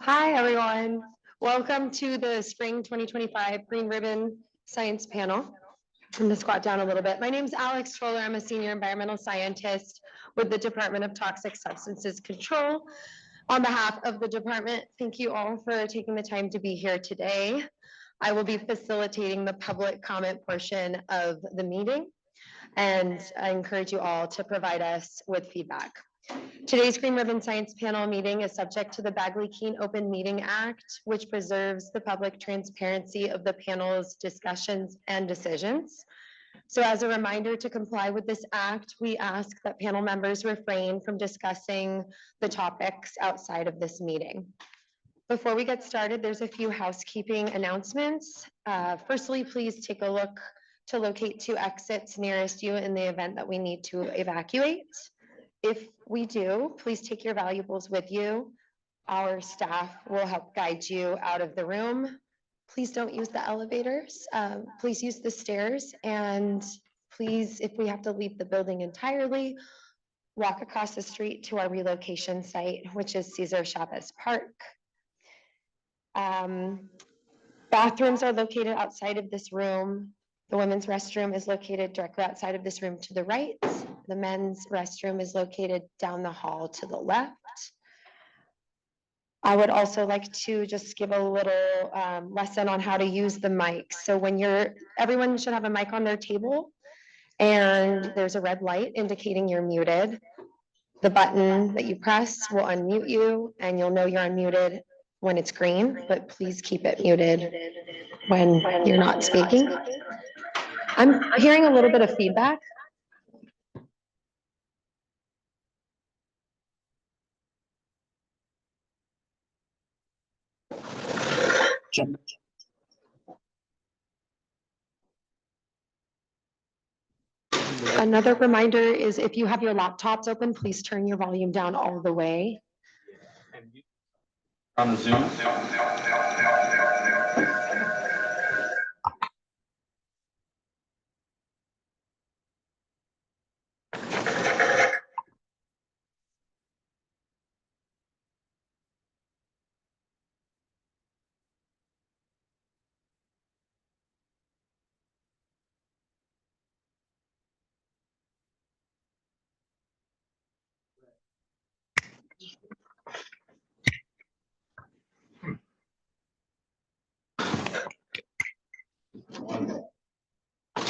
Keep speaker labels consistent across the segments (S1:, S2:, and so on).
S1: Hi, everyone. Welcome to the Spring 2025 Green Ribbon Science Panel. I'm going to squat down a little bit. My name is Alex Troller. I'm a senior environmental scientist with the Department of Toxic Substances Control. On behalf of the department, thank you all for taking the time to be here today. I will be facilitating the public comment portion of the meeting, and I encourage you all to provide us with feedback. Today's Green Ribbon Science Panel meeting is subject to the Bagley-Keene Open Meeting Act, which preserves the public transparency of the panel's discussions and decisions. So as a reminder to comply with this act, we ask that panel members refrain from discussing the topics outside of this meeting. Before we get started, there's a few housekeeping announcements. Firstly, please take a look to locate two exits nearest you in the event that we need to evacuate. If we do, please take your valuables with you. Our staff will help guide you out of the room. Please don't use the elevators. Please use the stairs. And please, if we have to leave the building entirely, walk across the street to our relocation site, which is Cesar Chavez Park. Bathrooms are located outside of this room. The women's restroom is located directly outside of this room to the right. The men's restroom is located down the hall to the left. I would also like to just give a little lesson on how to use the mic. So everyone should have a mic on their table, and there's a red light indicating you're muted. The button that you press will unmute you, and you'll know you're unmuted when it's green, but please keep it muted when you're not speaking. I'm hearing a little bit of feedback. Another reminder is if you have your laptops open, please turn your volume down all the way.
S2: On Zoom.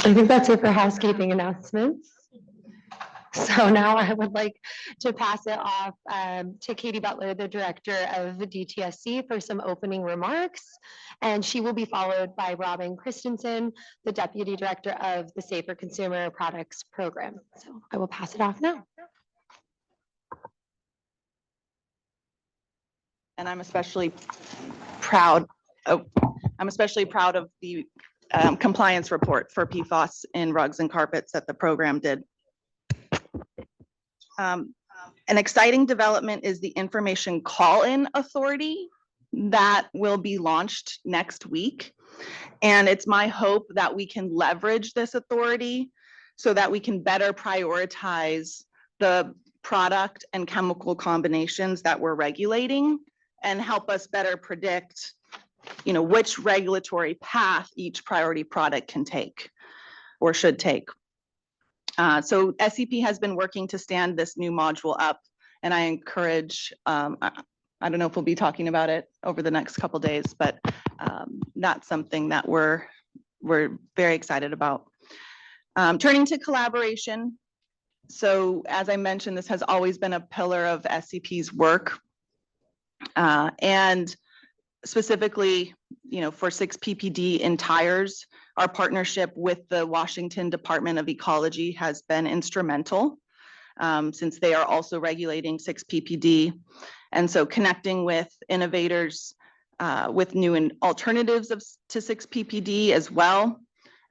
S1: I think that's it for housekeeping announcements. So now I would like to pass it off to Katie Butler, the director of the DTSC, for some opening remarks. And she will be followed by Robin Christensen, the deputy director of the Safer Consumer Products Program. So I will pass it off now.
S3: And I'm especially proud of the compliance report for PFAS in rugs and carpets that the program did. An exciting development is the information call-in authority that will be launched next week. And it's my hope that we can leverage this authority so that we can better prioritize the product and chemical combinations that we're regulating and help us better predict, which regulatory path each priority product can take or should take. So SCP has been working to stand this new module up, and I encourage, I don't know if we'll be talking about it over the next couple of days, but that's something that we're very excited about. Turning to collaboration. So as I mentioned, this has always been a pillar of SCP's work. And specifically, for 6-PPD in tires, our partnership with the Washington Department of Ecology has been instrumental since they are also regulating 6-PPD. And so connecting with innovators with new alternatives to 6-PPD as well,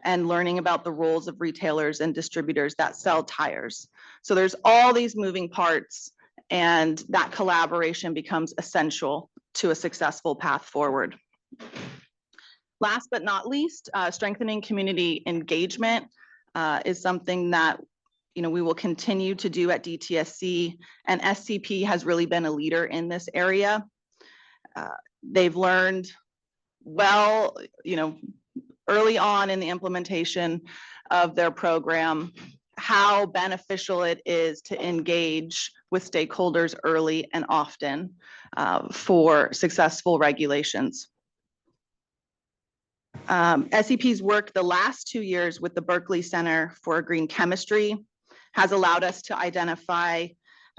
S3: and learning about the roles of retailers and distributors that sell tires. So there's all these moving parts, and that collaboration becomes essential to a successful path forward. Last but not least, strengthening community engagement is something that we will continue to do at DTSC, and SCP has really been a leader in this area. They've learned well, early on in the implementation of their program, how beneficial it is to engage with stakeholders early and often for successful regulations. SCP's work the last 2 years with the Berkeley Center for Green Chemistry has allowed us to identify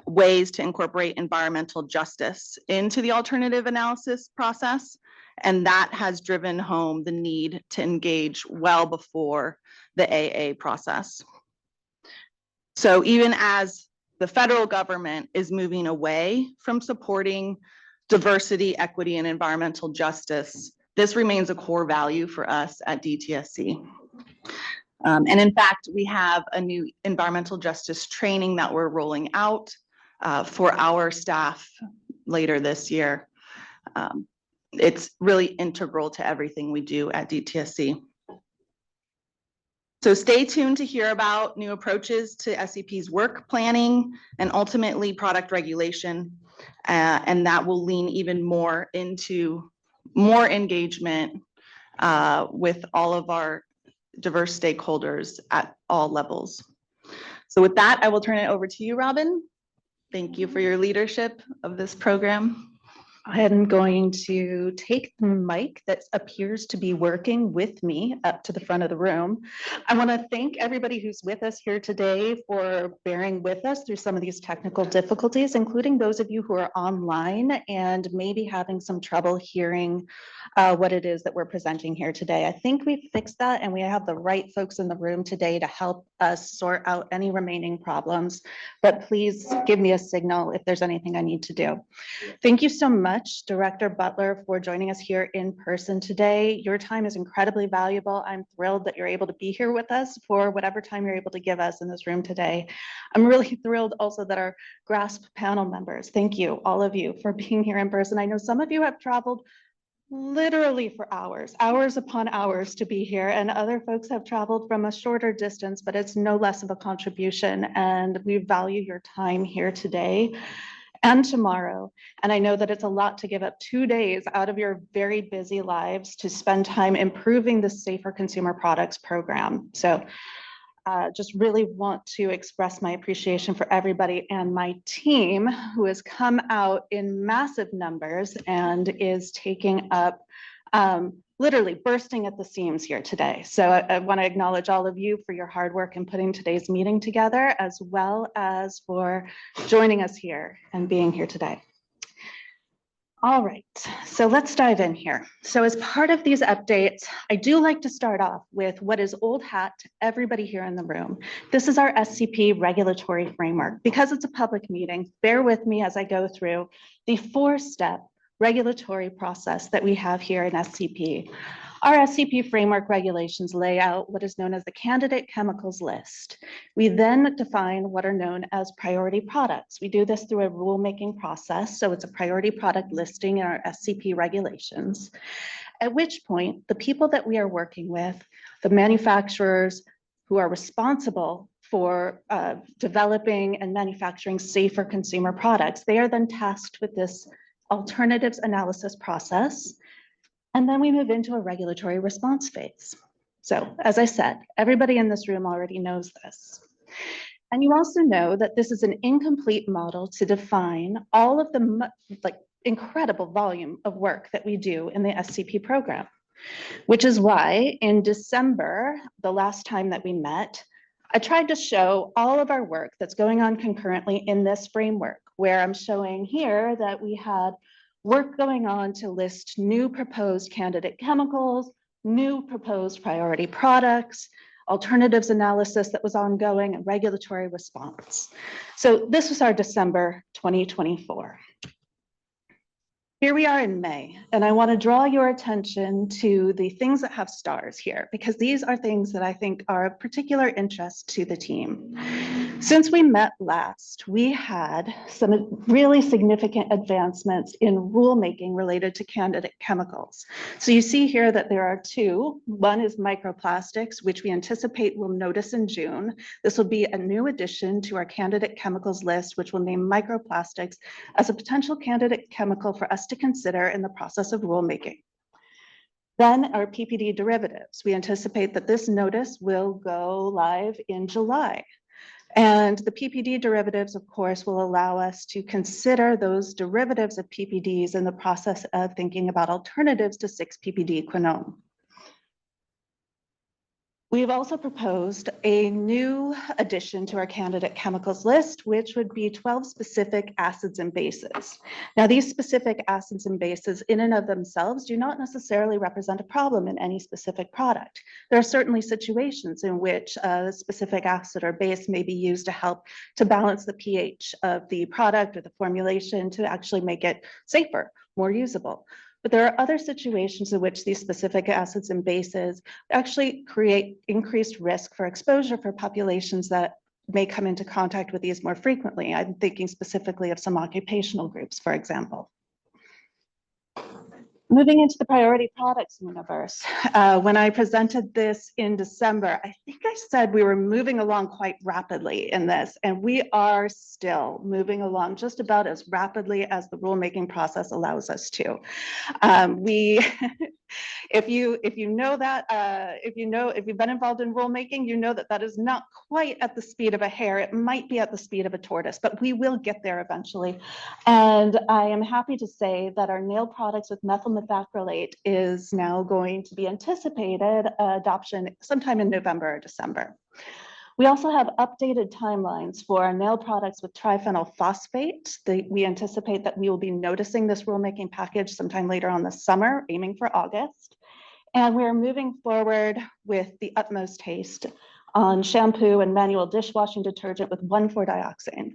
S3: ways to incorporate environmental justice into the alternative analysis process. And that has driven home the need to engage well before the AA process. So even as the federal government is moving away from supporting diversity, equity, and environmental justice, this remains a core value for us at DTSC. And in fact, we have a new environmental justice training that we're rolling out for our staff later this year. It's really integral to everything we do at DTSC. So stay tuned to hear about new approaches to SCP's work planning and ultimately product regulation. And that will lean even more into more engagement with all of our diverse stakeholders at all levels. So with that, I will turn it over to you, Robin. Thank you for your leadership of this program.
S2: I'm going to take the mic that appears to be working with me up to the front of the room. I want to thank everybody who's with us here today for bearing with us through some of these technical difficulties, including those of you who are online and maybe having some trouble hearing what it is that we're presenting here today. I think we've fixed that and we have the right folks in the room today to help us sort out any remaining problems, but please give me a signal if there's anything I need to do. Thank you so much, Director Butler, for joining us here in person today. Your time is incredibly valuable. I'm thrilled that you're able to be here with us for whatever time you're able to give us in this room today. I'm really thrilled also that our GRSP panel members, thank you, all of you, for being here in person. I know some of you have traveled literally for hours upon hours to be here, and other folks have traveled from a shorter distance, but it's no less of a contribution, and we value your time here today and tomorrow. And I know that it's a lot to give up 2 days out of your very busy lives to spend time improving the Safer Consumer Products program. So just really want to express my appreciation for everybody and my team who has come out in massive numbers and is taking up literally bursting at the seams here today. So I want to acknowledge all of you for your hard work in putting today's meeting together, as well as for joining us here and being here today. All right, so let's dive in here. So as part of these updates, I do like to start off with what is old hat to everybody here in the room. This is our SCP regulatory framework. Because it's a public meeting, bear with me as I go through the 4-step regulatory process that we have here in SCP. Our SCP framework regulations lay out what is known as the candidate chemicals list. We then define what are known as priority products. We do this through a rulemaking process, so it's a priority product listing in our SCP regulations, at which point the people that we are working with, the manufacturers who are responsible for developing and manufacturing safer consumer products, they are then tasked with this alternatives analysis process. And then we move into a regulatory response phase. So as I said, everybody in this room already knows this. And you also know that this is an incomplete model to define all of the incredible volume of work that we do in the SCP program, which is why in December, the last time that we met, I tried to show all of our work that's going on concurrently in this framework, where I'm showing here that we had work going on to list new proposed candidate chemicals, new proposed priority products, alternatives analysis that was ongoing, and regulatory response. So this was our December 2024. Here we are in May, and I want to draw your attention to the things that have stars here, because these are things that I think are of particular interest to the team. Since we met last, we had some really significant advancements in rulemaking related to candidate chemicals. So you see here that there are two. One is microplastics, which we anticipate will notice in June. This will be a new addition to our candidate chemicals list, which will name microplastics as a potential candidate chemical for us to consider in the process of rulemaking. Then our PPD derivatives. We anticipate that this notice will go live in July. And the PPD derivatives, of course, will allow us to consider those derivatives of PPDs in the process of thinking about alternatives to 6-PPD quinone. We've also proposed a new addition to our candidate chemicals list, which would be 12 specific acids and bases. Now, these specific acids and bases in and of themselves do not necessarily represent a problem in any specific product. There are certainly situations in which a specific acid or base may be used to help to balance the pH of the product or the formulation to actually make it safer, more usable. But there are other situations in which these specific acids and bases actually create increased risk for exposure for populations that may come into contact with these more frequently. I'm thinking specifically of some occupational groups, for example. Moving into the priority products universe, when I presented this in December, I think I said we were moving along quite rapidly in this, and we are still moving along just about as rapidly as the rulemaking process allows us to. If you've been involved in rulemaking, you know that that is not quite at the speed of a hare. It might be at the speed of a tortoise, but we will get there eventually. And I am happy to say that our nail products with methyl methacrylate is now going to be anticipated adoption sometime in November or December. We also have updated timelines for our nail products with triphenyl phosphate. We anticipate that we will be noticing this rulemaking package sometime later on this summer, aiming for August. And we're moving forward with the utmost haste on shampoo and manual dishwashing detergent with 1,4-dioxane.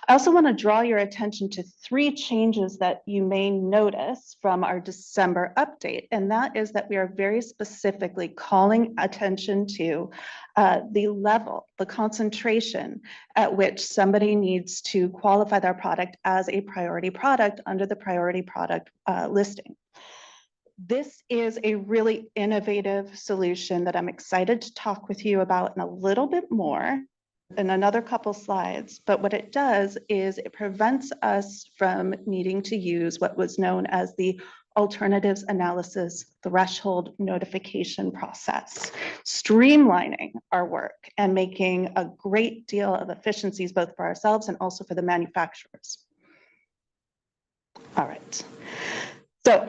S2: I also want to draw your attention to 3 changes that you may notice from our December update, and that is that we are very specifically calling attention to the level, the concentration at which somebody needs to qualify their product as a priority product under the priority product listing. This is a really innovative solution that I'm excited to talk with you about in a little bit more in another couple slides. But what it does is it prevents us from needing to use what was known as the alternatives analysis threshold notification process, streamlining our work and making a great deal of efficiencies both for ourselves and also for the manufacturers. All right. So,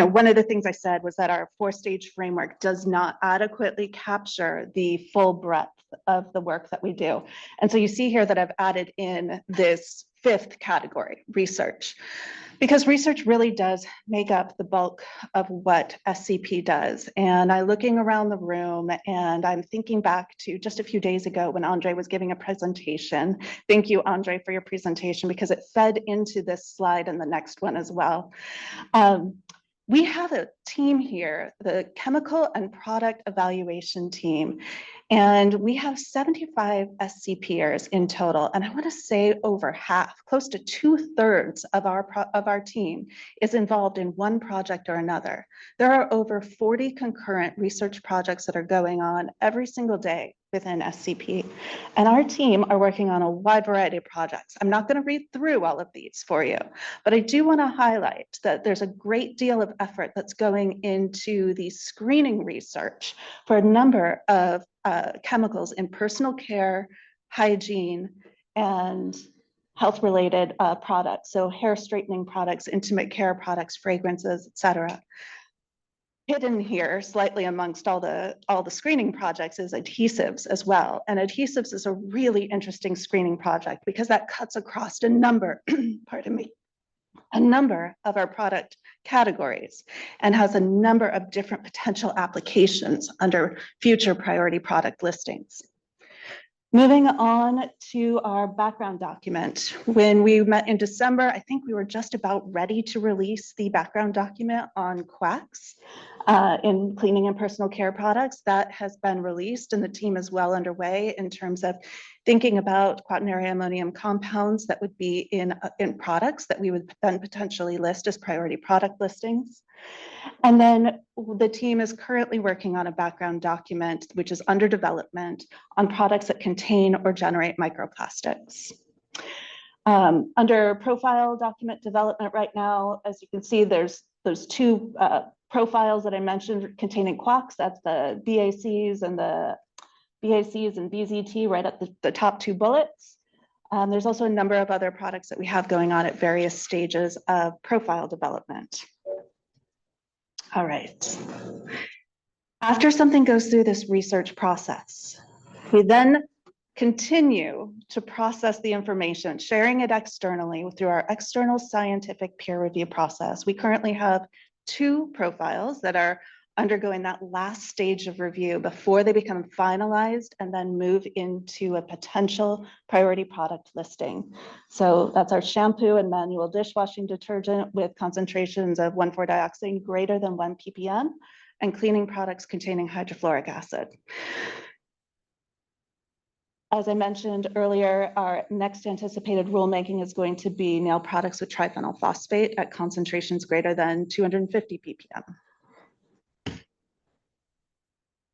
S2: one of the things I said was that our 4-stage framework does not adequately capture the full breadth of the work that we do. And so you see here that I've added in this 5th category, research, because research really does make up the bulk of what SCP does. And I'm looking around the room and I'm thinking back to just a few days ago when Andre was giving a presentation. Thank you, Andre, for your presentation, because it fed into this slide and the next one as well. We have a team here, the chemical and product evaluation team, and we have 75 SCPers in total. And I want to say over half, close to 2/3 of our team is involved in one project or another. There are over 40 concurrent research projects that are going on every single day within SCP. And our team are working on a wide variety of projects. I'm not going to read through all of these for you, but I do want to highlight that there's a great deal of effort that's going into the screening research for a number of chemicals in personal care, hygiene, and health-related products. So hair straightening products, intimate care products, fragrances, etc. Hidden here slightly amongst all the screening projects is adhesives as well. And adhesives is a really interesting screening project because that cuts across a number, pardon me, a number of our product categories and has a number of different potential applications under future priority product listings. Moving on to our background document. When we met in December, I think we were just about ready to release the background document on quacks. in cleaning and personal care products. That has been released and the team is well underway in terms of thinking about quaternary ammonium compounds that would be in products that we would then potentially list as priority product listings. And then the team is currently working on a background document, which is under development, on products that contain or generate microplastics. Under profile document development right now, as you can see, there's those two profiles that I mentioned containing quacks. That's the BACs and BZT right at the top two bullets. There's also a number of other products that we have going on at various stages of profile development. All right. After something goes through this research process, we then continue to process the information, sharing it externally through our external scientific peer review process. We currently have 2 profiles that are undergoing that last stage of review before they become finalized and then move into a potential priority product listing. So that's our shampoo and manual dishwashing detergent with concentrations of 1,4-dioxane greater than 1 ppm and cleaning products containing hydrofluoric acid. As I mentioned earlier, our next anticipated rulemaking is going to be nail products with triphenyl phosphate at concentrations greater than 250 ppm.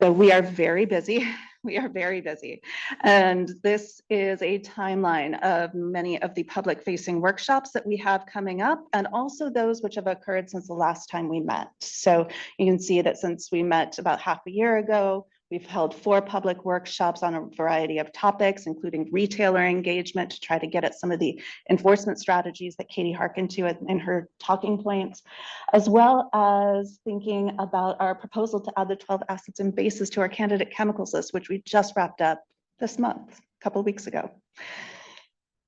S2: So we are very busy. We are very busy. And this is a timeline of many of the public facing workshops that we have coming up and also those which have occurred since the last time we met. So you can see that since we met about half a year ago, we've held 4 public workshops on a variety of topics, including retailer engagement to try to get at some of the enforcement strategies that Katie hearkened to in her talking points, as well as thinking about our proposal to add the 12 acids and bases to our candidate chemicals list, which we just wrapped up this month, a couple of weeks ago.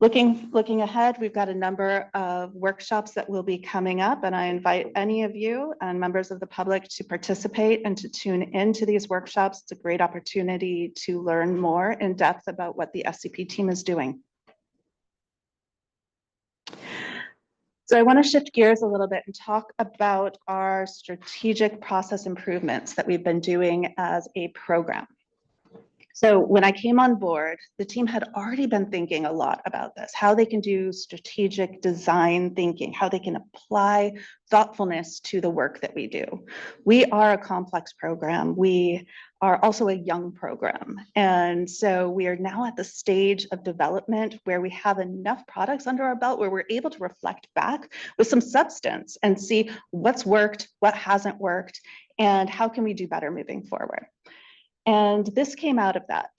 S2: Looking ahead, we've got a number of workshops that will be coming up, and I invite any of you and members of the public to participate and to tune into these workshops. It's a great opportunity to learn more in depth about what the SCP team is doing. So I want to shift gears a little bit and talk about our strategic process improvements that we've been doing as a program. So when I came on board, the team had already been thinking a lot about this, how they can do strategic design thinking, how they can apply thoughtfulness to the work that we do. We are a complex program. We are also a young program. And so we are now at the stage of development where we have enough products under our belt where we're able to reflect back with some substance and see what's worked, what hasn't worked, and how can we do better moving forward. And this came out of that.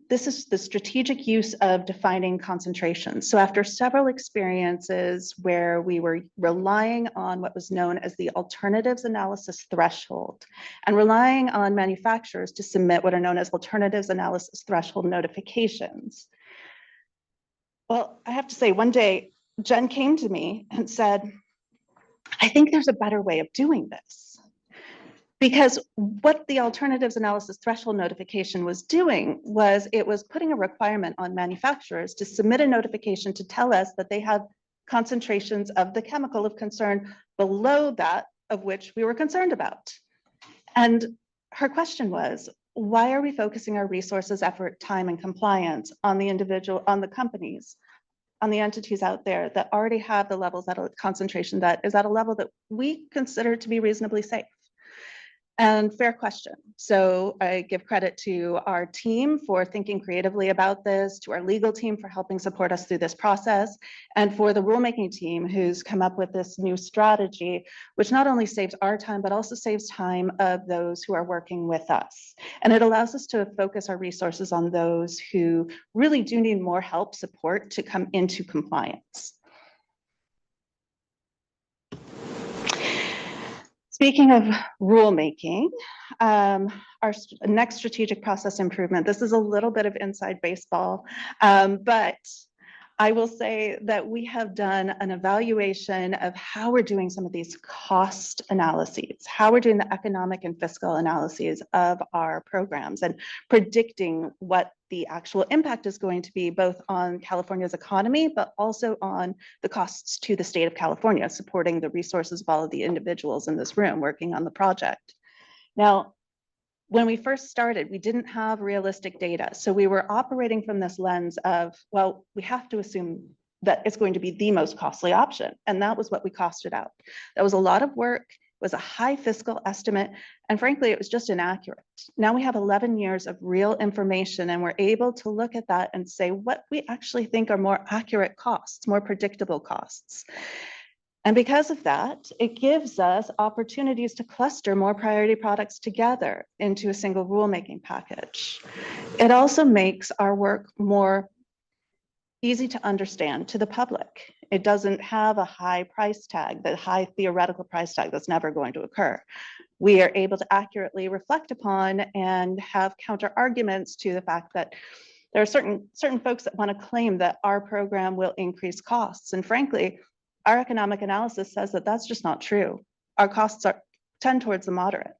S2: This is the strategic use of defining concentrations. So after several experiences where we were relying on what was known as the alternatives analysis threshold and relying on manufacturers to submit what are known as alternatives analysis threshold notifications. Well, I have to say, one day, Jen came to me and said, I think there's a better way of doing this. Because what the alternatives analysis threshold notification was doing was it was putting a requirement on manufacturers to submit a notification to tell us that they have concentrations of the chemical of concern below that of which we were concerned about. And her question was, why are we focusing our resources, effort, time, and compliance on the individual, on the companies, on the entities out there that already have the levels at a concentration that is at a level that we consider to be reasonably safe? And fair question. So I give credit to our team for thinking creatively about this, to our legal team for helping support us through this process, and for the rulemaking team who's come up with this new strategy, which not only saves our time, but also saves time of those who are working with us. And it allows us to focus our resources on those who really do need more help, support to come into compliance. Speaking of rulemaking, our next strategic process improvement, this is a little bit of inside baseball, but I will say that we have done an evaluation of how we're doing some of these cost analyses, how we're doing the economic and fiscal analyses of our programs and predicting what the actual impact is going to be both on California's economy, but also on the costs to the state of California, supporting the resources of all of the individuals in this room working on the project. Now, when we first started, we didn't have realistic data. So we were operating from this lens of, well, we have to assume that it's going to be the most costly option. And that was what we costed out. That was a lot of work, was a high fiscal estimate, and frankly, it was just inaccurate. Now we have 11 years of real information, and we're able to look at that and say what we actually think are more accurate costs, more predictable costs. And because of that, it gives us opportunities to cluster more priority products together into a single rulemaking package. It also makes our work more easy to understand to the public. It doesn't have a high price tag, the high theoretical price tag that's never going to occur. We are able to accurately reflect upon and have counter arguments to the fact that there are certain folks that want to claim that our program will increase costs. And frankly, our economic analysis says that that's just not true. Our costs tend towards the moderate.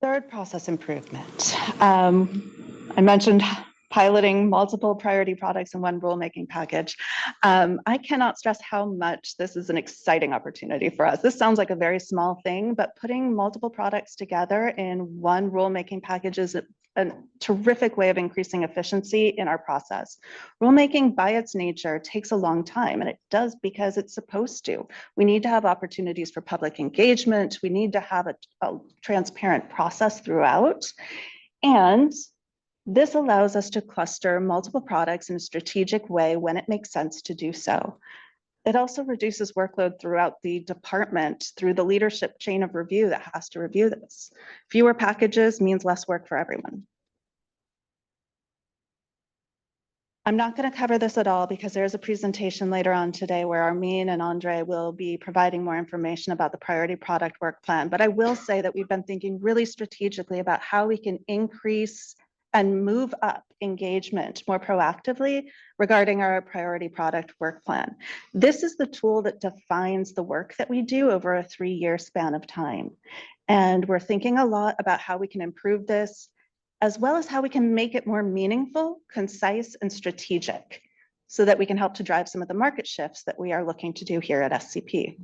S2: Third process improvement. I mentioned piloting multiple priority products in one rulemaking package. I cannot stress how much this is an exciting opportunity for us. This sounds like a very small thing, but putting multiple products together in one rulemaking package is a terrific way of increasing efficiency in our process. Rulemaking by its nature takes a long time, and it does because it's supposed to. We need to have opportunities for public engagement. We need to have a transparent process throughout. And this allows us to cluster multiple products in a strategic way when it makes sense to do so. It also reduces workload throughout the department through the leadership chain of review that has to review this. Fewer packages means less work for everyone. I'm not going to cover this at all because there's a presentation later on today where Armin and Andre will be providing more information about the priority product work plan. But I will say that we've been thinking really strategically about how we can increase and move up engagement more proactively regarding our priority product work plan. This is the tool that defines the work that we do over a 3-year span of time. And we're thinking a lot about how we can improve this, as well as how we can make it more meaningful, concise, and strategic, so that we can help to drive some of the market shifts that we are looking to do here at SCP.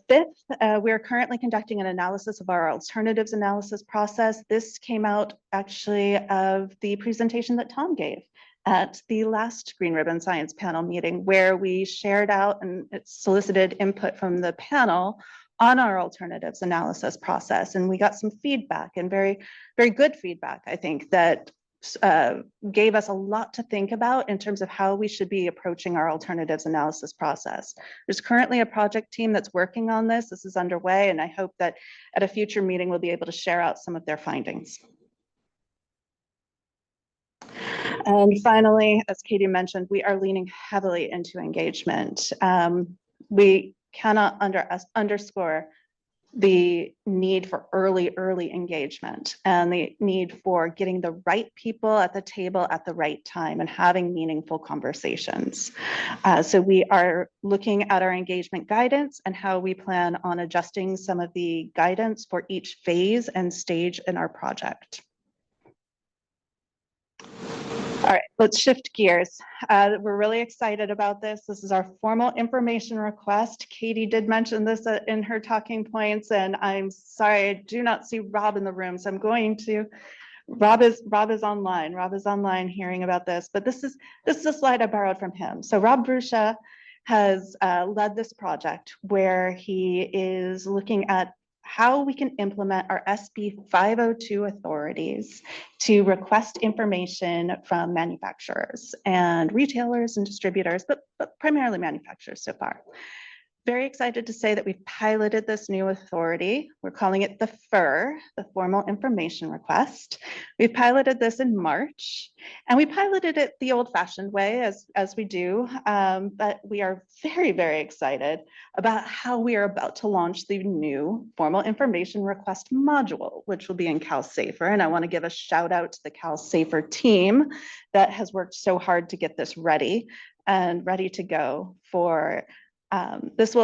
S2: Fifth, we are currently conducting an analysis of our alternatives analysis process. This came out actually of the presentation that Tom gave at the last Green Ribbon Science Panel meeting, where we shared out and solicited input from the panel on our alternatives analysis process. And we got some feedback, and very, very good feedback, I think, that gave us a lot to think about in terms of how we should be approaching our alternatives analysis process. There's currently a project team that's working on this. This is underway, and I hope that at a future meeting, we'll be able to share out some of their findings. And finally, as Katie mentioned, we are leaning heavily into engagement. We cannot underscore the need for early engagement and the need for getting the right people at the table at the right time and having meaningful conversations. So we are looking at our engagement guidance and how we plan on adjusting some of the guidance for each phase and stage in our project. All right, let's shift gears. We're really excited about this. This is our formal information request. Katie did mention this in her talking points, and I'm sorry, I do not see Rob in the room, so I'm going to, Rob is online. Rob is online hearing about this, but this is a slide I borrowed from him. So Rob Brusha has led this project where he is looking at how we can implement our SB 502 authorities to request information from manufacturers and retailers and distributors, but primarily manufacturers so far. very excited to say that we've piloted this new authority. We're calling it the FIR, the Formal Information Request. We've piloted this in March, and we piloted it the old-fashioned way, as we do, but we are very, very excited about how we are about to launch the new Formal Information Request module, which will be in CalSafer. And I want to give a shout out to the CalSafer team that has worked so hard to get this ready and ready to go for this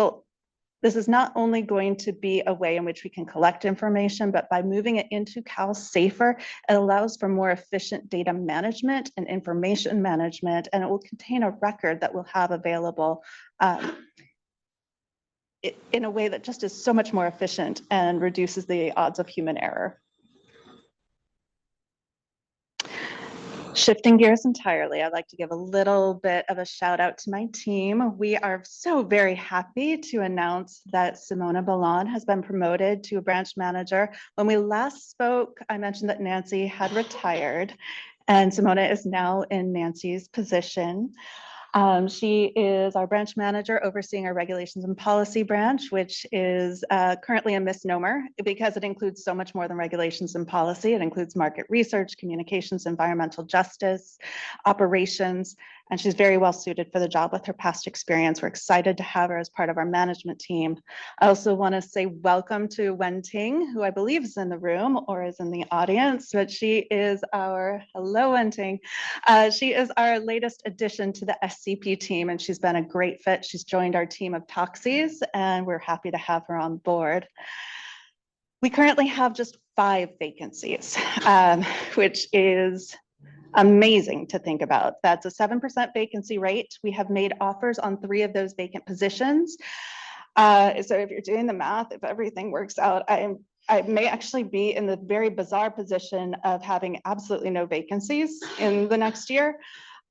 S2: is not only going to be a way in which we can collect information, but by moving it into CalSafer, it allows for more efficient data management and information management, and it will contain a record that we'll have available in a way that just is so much more efficient and reduces the odds of human error. Shifting gears entirely, I'd like to give a little bit of a shout out to my team. We are so very happy to announce that Simona Ballon has been promoted to a branch manager. When we last spoke, I mentioned that Nancy had retired, and Simona is now in Nancy's position. She is our branch manager overseeing our regulations and policy branch, which is currently a misnomer because it includes so much more than regulations and policy. It includes market research, communications, environmental justice, operations, and she's very well suited for the job with her past experience. We're excited to have her as part of our management team. I also want to say welcome to Wen Ting, who I believe is in the room or is in the audience, but she is our, hello Wen Ting. She is our latest addition to the SCP team, and she's been a great fit. She's joined our team of Toxies, and we're happy to have her on board. We currently have just 5 vacancies, which is amazing to think about. That's a 7% vacancy rate. We have made offers on 3 of those vacant positions. So if you're doing the math, if everything works out, I may actually be in the very bizarre position of having absolutely no vacancies in the next year.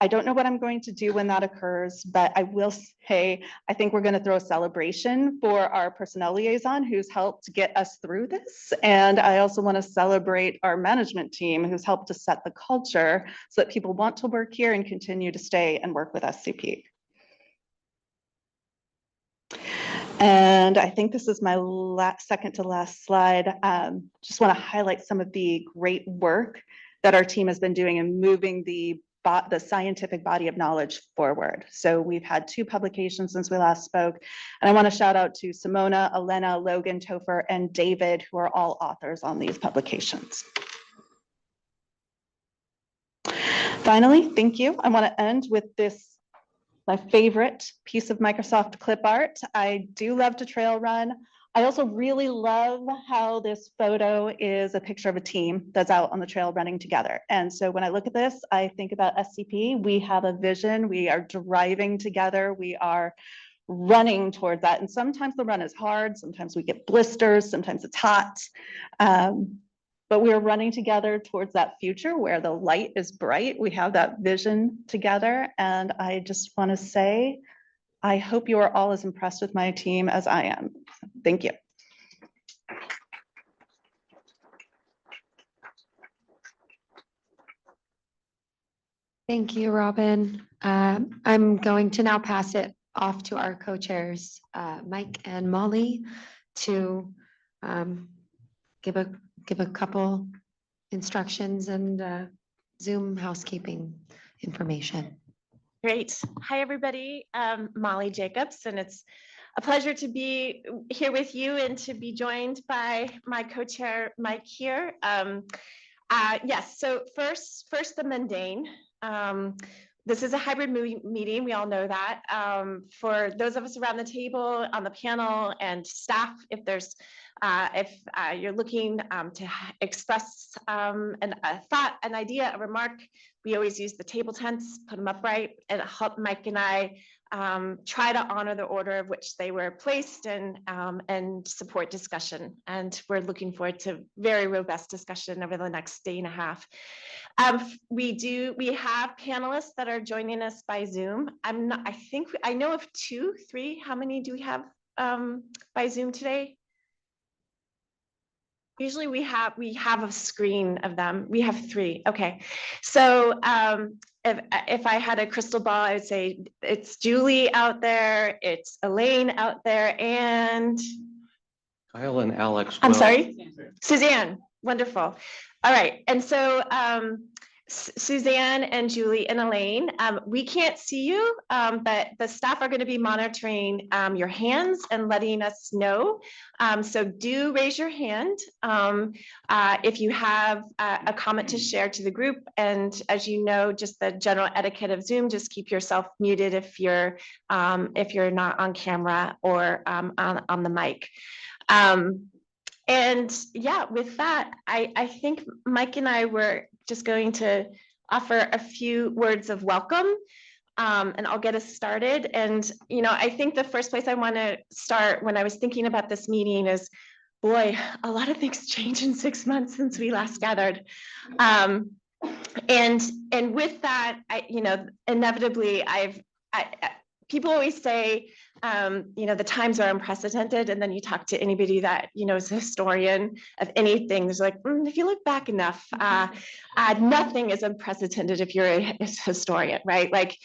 S2: I don't know what I'm going to do when that occurs, but I will say, I think we're going to throw a celebration for our personnel liaison who's helped get us through this. And I also want to celebrate our management team who's helped to set the culture so that people want to work here and continue to stay and work with SCP. And I think this is my second to last slide. Just want to highlight some of the great work that our team has been doing in moving the scientific body of knowledge forward. So we've had 2 publications since we last spoke. And I want to shout out to Simona, Elena, Logan, Topher, and David, who are all authors on these publications. Finally, thank you. I want to end with this, my favorite piece of Microsoft clip art. I do love to trail run. I also really love how this photo is a picture of a team that's out on the trail running together. And so when I look at this, I think about SCP. We have a vision. We are driving together. We are running towards that. And sometimes the run is hard. Sometimes we get blisters. Sometimes it's hot. But we are running together towards that future where the light is bright. We have that vision together. And I just want to say, I hope you are all as impressed with my team as I am. Thank you.
S1: Thank you, Robin. I'm going to now pass it off to our co-chairs, Mike and Molly, to give a couple instructions and Zoom housekeeping information.
S4: Great. Hi, everybody. Molly Jacobs, and it's a pleasure to be here with you and to be joined by my co-chair, Mike, here. Yes, so first the mundane. This is a hybrid meeting. We all know that. For those of us around the table, on the panel, and staff, if there's if you're looking to express a thought, an idea, a remark, we always use the table tents, put them upright, and help Mike and I try to honor the order of which they were placed and support discussion. And we're looking forward to very robust discussion over the next day and a half. We have panelists that are joining us by Zoom. I know of 2, 3. How many do we have by Zoom today? Usually we have a screen of them. We have 3. Okay. So if I had a crystal ball, I would say it's Julie out there, it's Elaine out there, and
S5: Kyle and Alex.
S4: I'm
S5: will-
S4: sorry, Suzanne. Wonderful. All right. And so Suzanne and Julie and Elaine, we can't see you, but the staff are going to be monitoring your hands and letting us know. So do raise your hand if you have a comment to share to the group. And as you know, just the general etiquette of Zoom, just keep yourself muted if you're not on camera or on the mic. And yeah, with that, I think Mike and I were just going to offer a few words of welcome, and I'll get us started. And, you know, I think the first place I want to start when I was thinking about this meeting is, boy, a lot of things changed in 6 months since we last gathered. And with that, you know, inevitably, people always say, you know, the times are unprecedented. And then you talk to anybody that, you know, is a historian of anything. There's like, if you look back enough, nothing is unprecedented if you're a historian, right? Like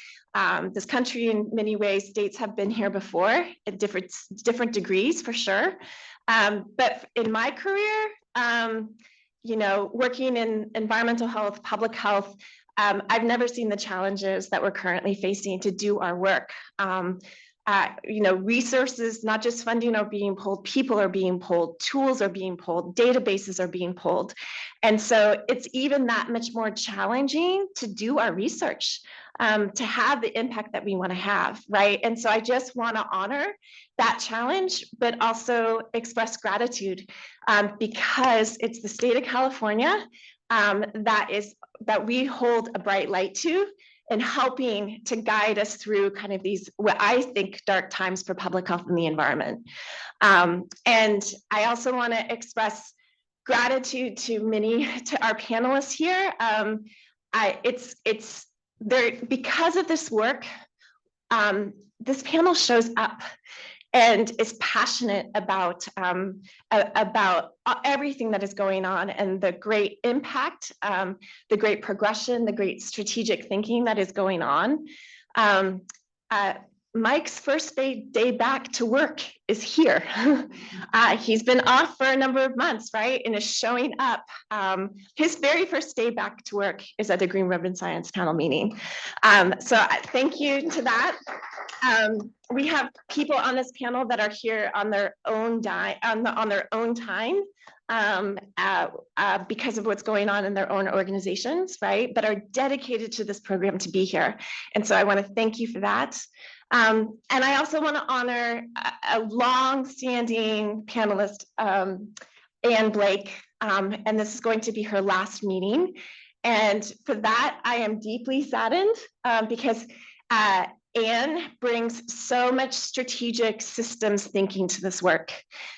S4: this country in many ways, states have been here before at different degrees for sure. But in my career, you know, working in environmental health, public health, I've never seen the challenges that we're currently facing to do our work. You know, resources, not just funding, are being pulled, people are being pulled, tools are being pulled, databases are being pulled. And so it's even that much more challenging to do our research, to have the impact that we want to have, right? And so I just want to honor that challenge, but also express gratitude because it's the state of California that we hold a bright light to, and helping to guide us through kind of these, what I think, dark times for public health and the environment. And I also want to express gratitude to our panelists here. It's there because of this work. This panel shows up and is passionate about everything that is going on and the great impact, the great progression, the great strategic thinking that is going on. Mike's first day back to work is here. He's been off for a number of months, right? And is showing up. His very first day back to work is at the Green Ribbon Science Panel meeting. So thank you to that. We have people on this panel that are here on their own time because of what's going on in their own organizations, right? But are dedicated to this program to be here. And so I want to thank you for that. And I also want to honor a long-standing panelist, Anne Blake, and this is going to be her last meeting. And for that, I am deeply saddened because Anne brings so much strategic systems thinking to this work.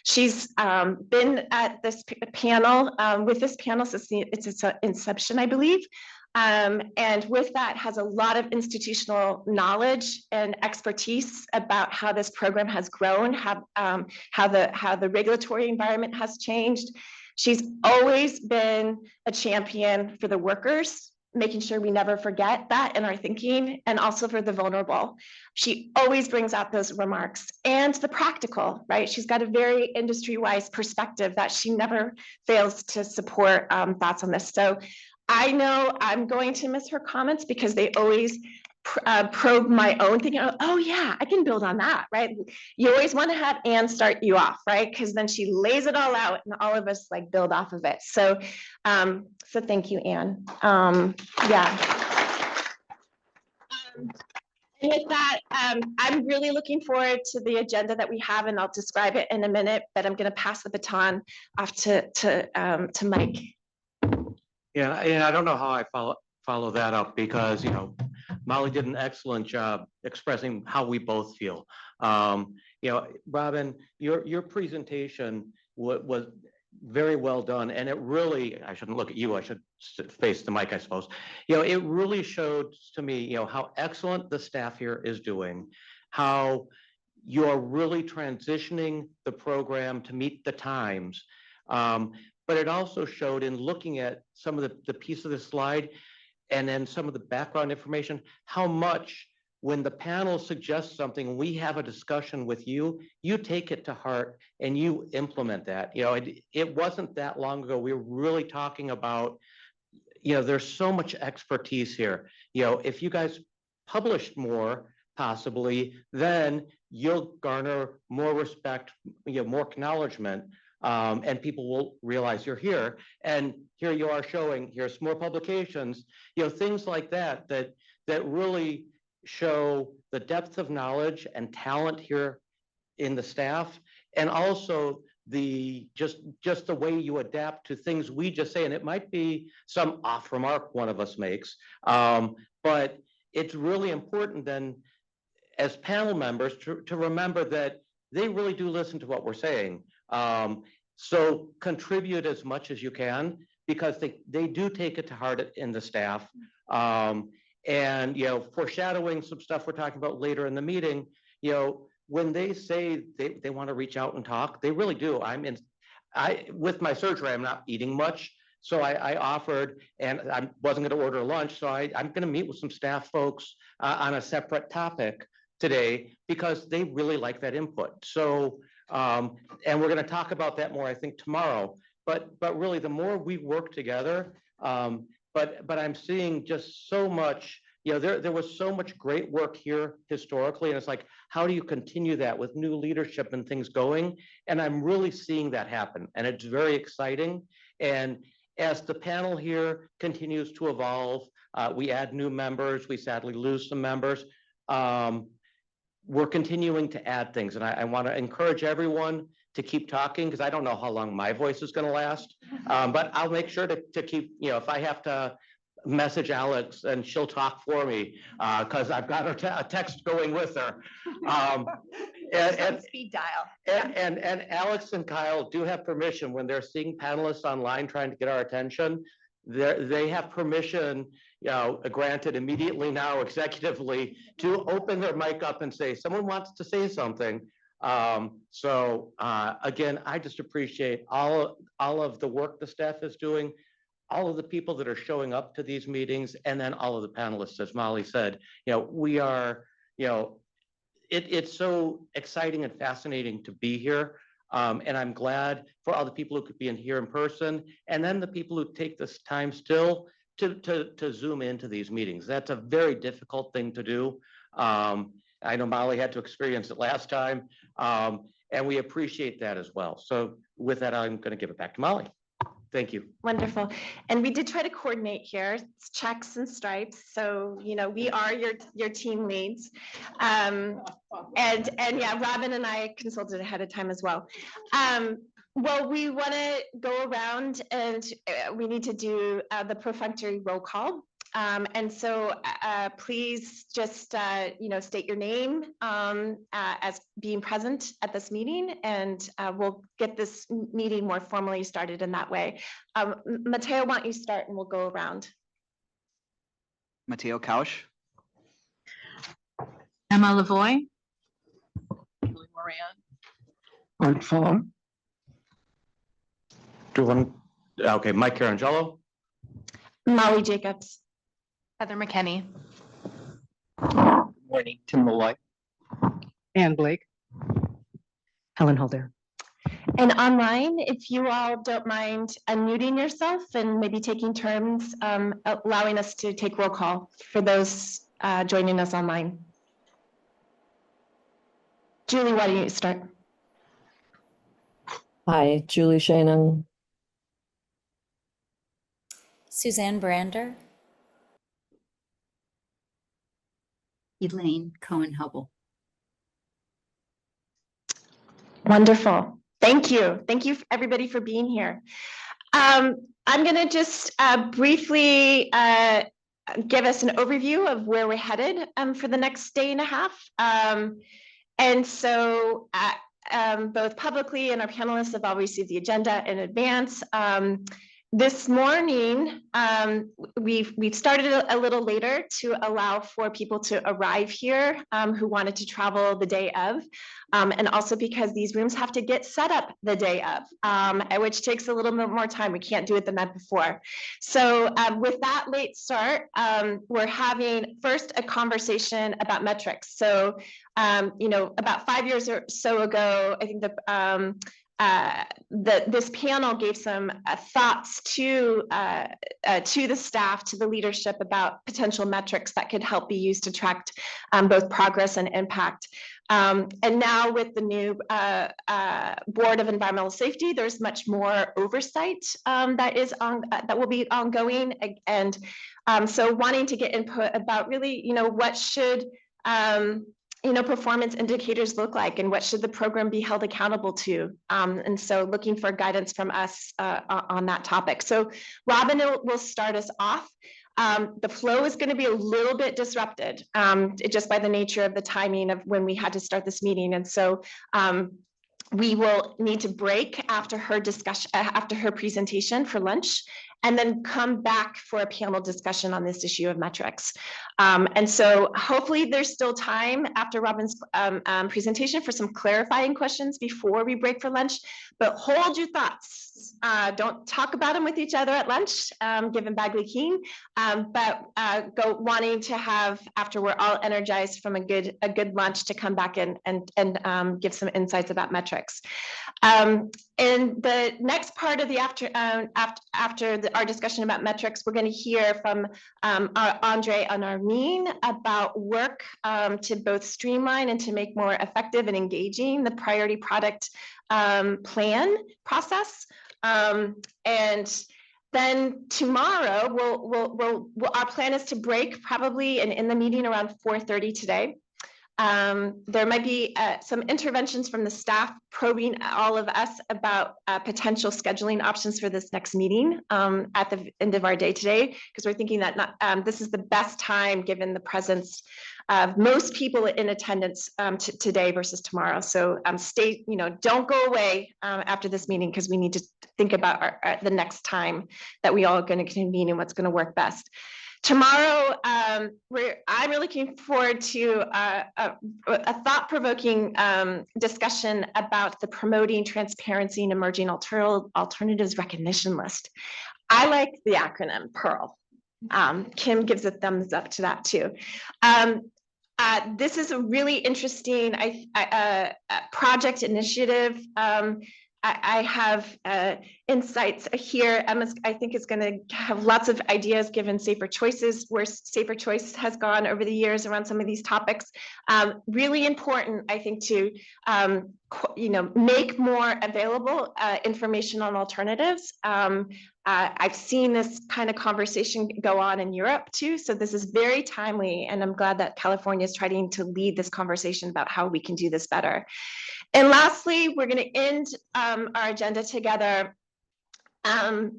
S4: She's been at this panel, with this panel since its inception, I believe. And with that has a lot of institutional knowledge and expertise about how this program has grown, how the regulatory environment has changed. She's always been a champion for the workers, making sure we never forget that in our thinking, and also for the vulnerable. She always brings out those remarks and the practical, right? She's got a very industry-wise perspective that she never fails to support thoughts on this. So I know I'm going to miss her comments because they always probe my own thinking. Oh yeah, I can build on that, right? You always want to have Anne start you off, right? Because then she lays it all out and all of us like build off of it. So, so thank you, Anne. Yeah. And with that, I'm really looking forward to the agenda that we have, and I'll describe it in a minute, but I'm going to pass the baton off to Mike.
S5: Yeah, and I don't know how I follow that up because, you know, Molly did an excellent job expressing how we both feel. You know, Robin, your presentation was very well done, and it really, I shouldn't look at you, I should face the mic, I suppose. You know, it really showed to me, you know, how excellent the staff here is doing, how you're really transitioning the program to meet the times. but it also showed in looking at some of the piece of the slide and then some of the background information, how much when the panel suggests something, we have a discussion with you, you take it to heart and you implement that. You know, it wasn't that long ago. We were really talking about, you know, there's so much expertise here. You know, if you guys published more, possibly, then you'll garner more respect, you know, more acknowledgement, and people will realize you're here. And here you are showing, here's more publications, you know, things like that, that really show the depth of knowledge and talent here in the staff, and also the just the way you adapt to things we just say. And it might be some off remark one of us makes, but it's really important then as panel members to remember that they really do listen to what we're saying. So contribute as much as you can, because they do take it to heart in the staff. And, you know, foreshadowing some stuff we're talking about later in the meeting, you know, when they say they want to reach out and talk, they really do. With my surgery, I'm not eating much. So I offered, and I wasn't going to order lunch. So I'm going to meet with some staff folks on a separate topic today, because they really like that input. So, and we're going to talk about that more, I think, tomorrow. But really, the more we work together, but I'm seeing just so much, you know, there was so much great work here historically, and it's like, how do you continue that with new leadership and things going? And I'm really seeing that happen, and it's very exciting. And as the panel here continues to evolve, we add new members, we sadly lose some members. We're continuing to add things, and I want to encourage everyone to keep talking, because I don't know how long my voice is going to last, but I'll make sure to keep, you know, if I have to message Alex and she'll talk for me, because I've got a text going with her. And
S4: Speed dial.
S5: and Alex and Kyle do have permission when they're seeing panelists online trying to get our attention. They have permission, you know, granted immediately now executively, to open their mic up and say, someone wants to say something. So again, I just appreciate all of the work the staff is doing, all of the people that are showing up to these meetings, and then all of the panelists, as Molly said. You know, we are, you know, it's so exciting and fascinating to be here. And I'm glad for all the people who could be in here in person, and then the people who take this time still to zoom into these meetings. That's a very difficult thing to do. I know Molly had to experience it last time, and we appreciate that as well. So with that, I'm going to give it back to Molly. Thank you.
S4: Wonderful. And we did try to coordinate here, it's checks and stripes. So, you know, we are your team leads. And yeah, Robin and I consulted ahead of time as well. Well, we want to go around, and we need to do the perfunctory roll call. And so please just, you know, state your name as being present at this meeting, and we'll get this meeting more formally started in that way. Mateo, why don't you start and we'll go around.
S6: Mateo Kausch.
S7: Emma Lavoy.
S6: Julie Moran.
S8: Art Fuller.
S5: Okay, Mike Carangelo.
S4: Molly Jacobs.
S7: Heather McKenney.
S8: Good morning, Tim Malloy.
S9: Ann Blake.
S8: Helen Holder.
S4: And online, if you all don't mind unmuting yourself and maybe taking turns, allowing us to take roll call for those joining us online. Julie, why don't you start?
S10: Hi, Julie Shannon.
S11: Suzanne Brander.
S7: Elaine Cohen-Hubble.
S4: Wonderful. Thank you. Thank you, everybody, for being here. I'm going to just briefly give us an overview of where we're headed for the next day and a half. And so both publicly and our panelists have all received the agenda in advance. This morning, we've started a little later to allow for people to arrive here who wanted to travel the day of. And also because these rooms have to get set up the day of, which takes a little bit more time. We can't do it the night before. So with that late start, we're having first a conversation about metrics. So, about 5 years or so ago, I think this panel gave some thoughts to the staff, to the leadership about potential metrics that could help be used to track both progress and impact. And now with the new Board of Environmental Safety, there's much more oversight that will be ongoing. And so wanting to get input about really, what should performance indicators look like and what should the program be held accountable to? And so looking for guidance from us on that topic. So Robin will start us off. The flow is going to be a little bit disrupted just by the nature of the timing of when we had to start this meeting. And so we will need to break after her discussion, after her presentation for lunch, and then come back for a panel discussion on this issue of metrics. And so hopefully there's still time after Robin's presentation for some clarifying questions before we break for lunch, but hold your thoughts. Don't talk about them with each other at lunch, given Bagley King, but go wanting to have, after we're all energized from a good lunch, to come back and give some insights about metrics. In the next part of the our discussion about metrics, we're going to hear from Andre and Armin about work to both streamline and to make more effective and engaging the priority product plan process. And then tomorrow, our plan is to break probably and in the meeting around 4:30 today. There might be some interventions from the staff probing all of us about potential scheduling options for this next meeting at the end of our day today, because we're thinking that this is the best time given the presence of most people in attendance today versus tomorrow. So don't go away after this meeting, because we need to think about the next time that we all are going to convene and what's going to work best. Tomorrow, I'm really looking forward to a thought-provoking discussion about the Promoting Transparency and Emerging Alternatives Recognition List. I like the acronym PEARL. Kim gives a thumbs up to that too. This is a really interesting project initiative. I have insights here. I think it's going to have lots of ideas given Safer Choices, where Safer Choice has gone over the years around some of these topics. Really important, I think, to make more available information on alternatives. I've seen this kind of conversation go on in Europe too, so this is very timely, and I'm glad that California is trying to lead this conversation about how we can do this better. And lastly, we're going to end our agenda together, and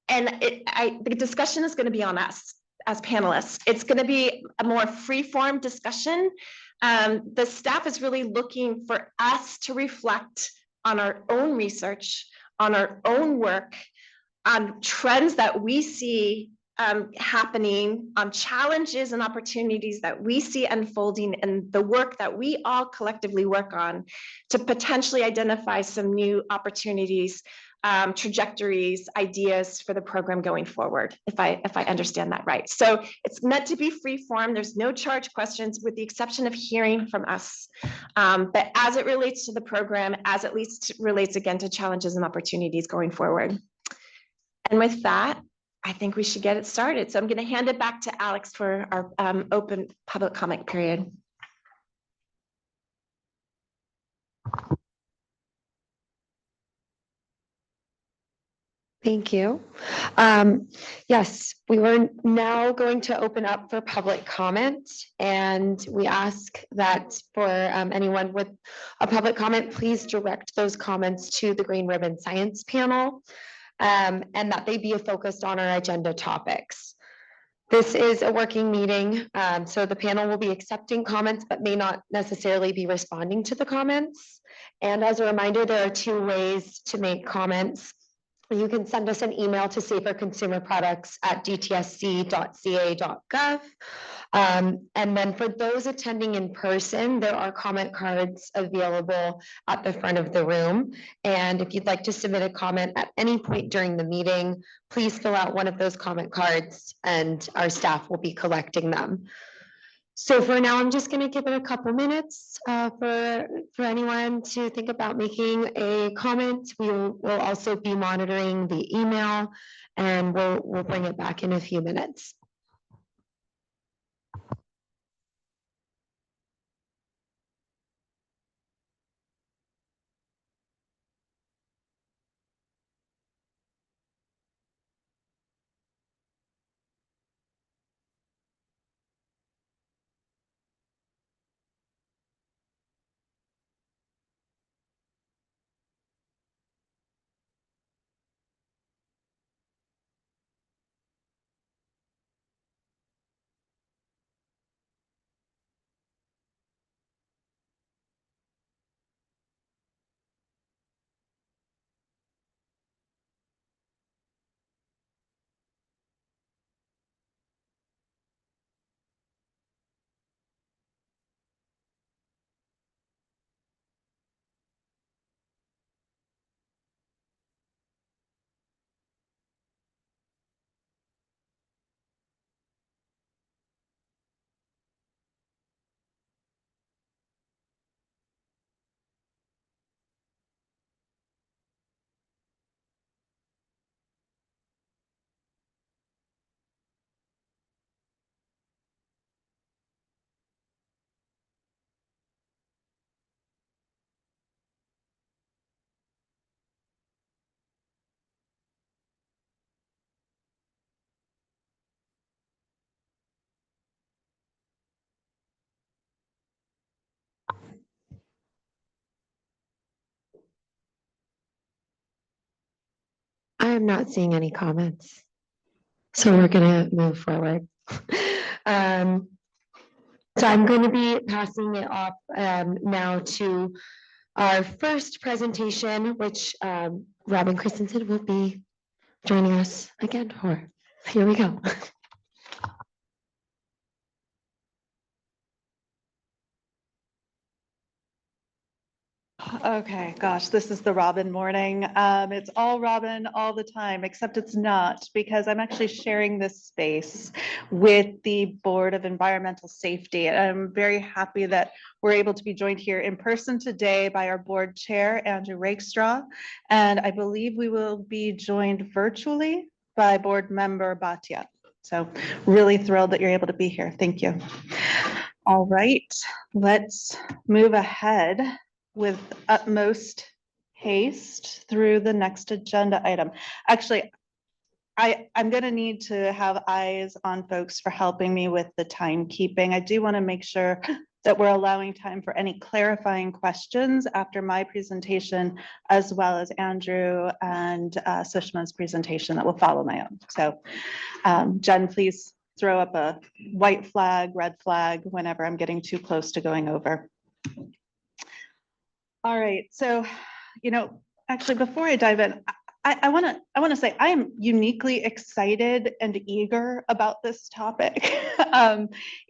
S4: the discussion is going to be on us as panelists. It's going to be a more free-form discussion. The staff is really looking for us to reflect on our own research, on our own work, on trends that we see happening, on challenges and opportunities that we see unfolding in the work that we all collectively work on, to potentially identify some new opportunities, trajectories, ideas for the program going forward, if I understand that right. So it's meant to be free form. There's no charge questions, with the exception of hearing from us. But as it relates to the program, as it relates again to challenges and opportunities going forward. And with that, I think we should get it started. So I'm going to hand it back to Alex for our open public comment period.
S1: Thank you. Yes, we were now going to open up for public comment, and we ask that for anyone with a public comment, please direct those comments to the Green Ribbon Science Panel, and that they be focused on our agenda topics. This is a working meeting, so the panel will be accepting comments, but may not necessarily be responding to the comments. And as a reminder, there are 2 ways to make comments. You can send us an email to saferconsumerproducts@dtsc.ca.gov. And then for those attending in person, there are comment cards available at the front of the room. And if you'd like to submit a comment at any point during the meeting, please fill out one of those comment cards and our staff will be collecting them. So for now, I'm just gonna give it a couple minutes for anyone to think about making a comment. We'll also be monitoring the email and we'll bring it back in a few minutes. I am not seeing any comments. So we're gonna move forward. So I'm going to be passing it off now to our first presentation, which Robin Christensen will be joining us again for. Here we go.
S2: Okay, gosh, this is the Robin morning. It's all Robin all the time, except it's not, because I'm actually sharing this space with the Board of Environmental Safety. And I'm very happy that we're able to be joined here in person today by our board chair, Andrew Rakestraw. And I believe we will be joined virtually by board member Bhatia. So really thrilled that you're able to be here. Thank you. All right, let's move ahead with utmost haste through the next agenda item. Actually, I'm gonna need to have eyes on folks for helping me with the timekeeping. I do want to make sure that we're allowing time for any clarifying questions after my presentation, as well as Andrew and Sushma's presentation that will follow my own. So Jen, please throw up a white flag, red flag, whenever I'm getting too close to going over. All right, so, actually, before I dive in, I want to say I am uniquely excited and eager about this topic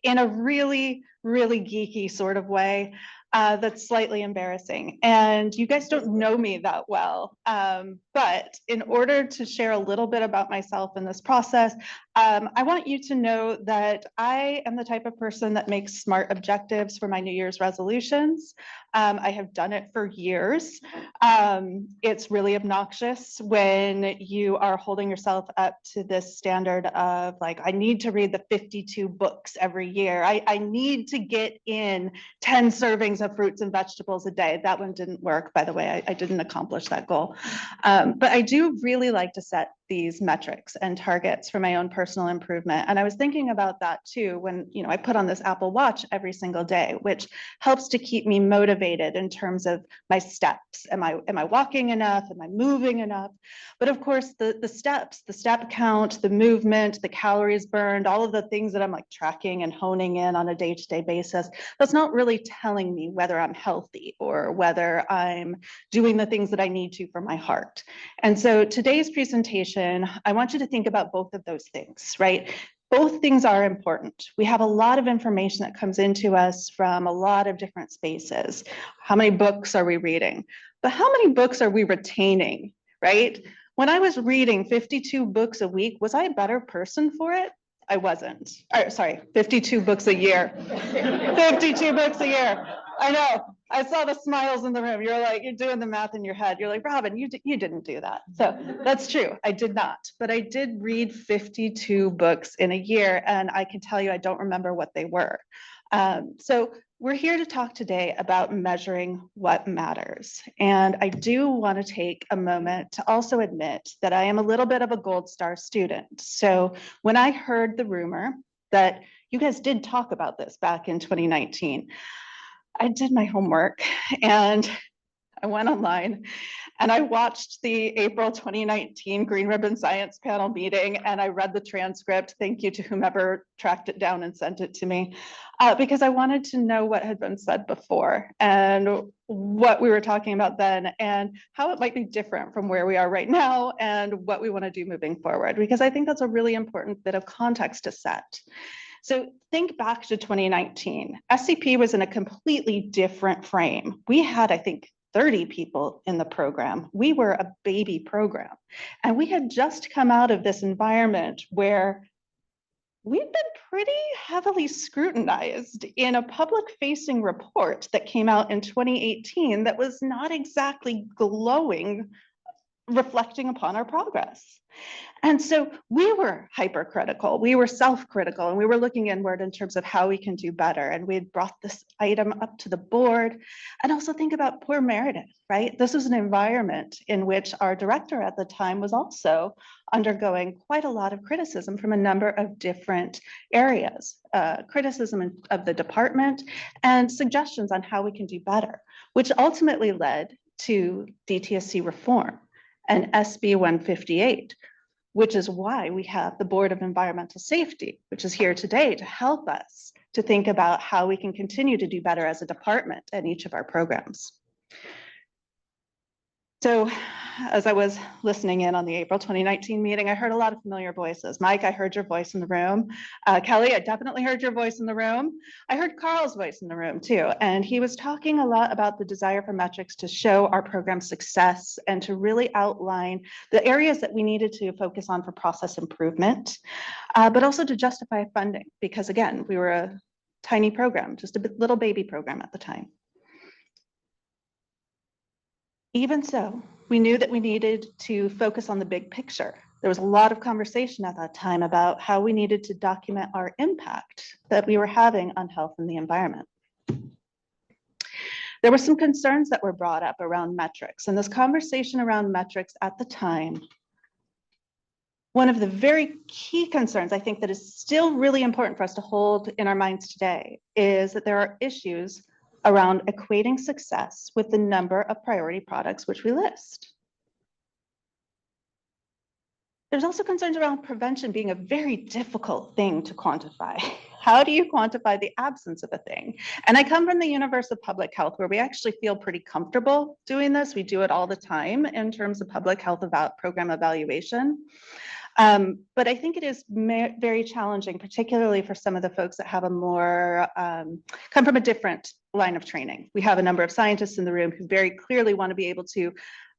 S2: in a really, really geeky sort of way that's slightly embarrassing. And you guys don't know me that well, but in order to share a little bit about myself in this process, I want you to know that I am the type of person that makes smart objectives for my New Year's resolutions. I have done it for years. It's really obnoxious when you are holding yourself up to this standard of like, I need to read the 52 books every year. I need to get in 10 servings of fruits and vegetables a day. That one didn't work, by the way. I didn't accomplish that goal. But I do really like to set these metrics and targets for my own personal improvement. And I was thinking about that too, when, I put on this Apple Watch every single day, which helps to keep me motivated in terms of my steps. Am I walking enough? Am I moving enough? But of course, the steps, the step count, the movement, the calories burned, all of the things that I'm like tracking and honing in on a day-to-day basis, that's not really telling me whether I'm healthy or whether I'm doing the things that I need to for my heart. And so today's presentation, I want you to think about both of those things, right? Both things are important. We have a lot of information that comes into us from a lot of different spaces. How many books are we reading? But how many books are we retaining, right? When I was reading 52 books a week, was I a better person for it? I wasn't. Sorry, 52 books a year. 52 books a year. I know. I saw the smiles in the room. You're like, you're doing the math in your head. You're like, Robin, you didn't do that. So that's true. I did not. But I did read 52 books in a year. And I can tell you, I don't remember what they were. So we're here to talk today about measuring what matters. And I do want to take a moment to also admit that I am a little bit of a gold star student. So when I heard the rumor that you guys did talk about this back in 2019, I did my homework and I went online and I watched the April 2019 Green Ribbon Science Panel meeting and I read the transcript. Thank you to whomever tracked it down and sent it to me because I wanted to know what had been said before and what we were talking about then and how it might be different from where we are right now and what we want to do moving forward, because I think that's a really important bit of context to set. So think back to 2019. SCP was in a completely different frame. We had, I think, 30 people in the program. We were a baby program. And we had just come out of this environment where we've been pretty heavily scrutinized in a public-facing report that came out in 2018 that was not exactly glowing, reflecting upon our progress. And so we were hypercritical, we were self-critical, and we were looking inward in terms of how we can do better. And we had brought this item up to the board. And also think about poor Meredith, right? This was an environment in which our director at the time was also undergoing quite a lot of criticism from a number of different areas, criticism of the department and suggestions on how we can do better, which ultimately led to DTSC reform and SB 158, which is why we have the Board of Environmental Safety, which is here today to help us to think about how we can continue to do better as a department in each of our programs. So as I was listening in on the April 2019 meeting, I heard a lot of familiar voices. Mike, I heard your voice in the room. Kelly, I definitely heard your voice in the room. I heard Carl's voice in the room too. And he was talking a lot about the desire for metrics to show our program success and to really outline the areas that we needed to focus on for process improvement, but also to justify funding, because again, we were a tiny program, just a little baby program at the time. Even so, we knew that we needed to focus on the big picture. There was a lot of conversation at that time about how we needed to document our impact that we were having on health and the environment. There were some concerns that were brought up around metrics, and this conversation around metrics at the time, one of the very key concerns I think that is still really important for us to hold in our minds today is that there are issues around equating success with the number of priority products which we list. There's also concerns around prevention being a very difficult thing to quantify. How do you quantify the absence of a thing? And I come from the universe of public health where we actually feel pretty comfortable doing this. We do it all the time in terms of public health program evaluation. But I think it is very challenging, particularly for some of the folks that have a more, come from a different line of training. We have a number of scientists in the room who very clearly want to be able to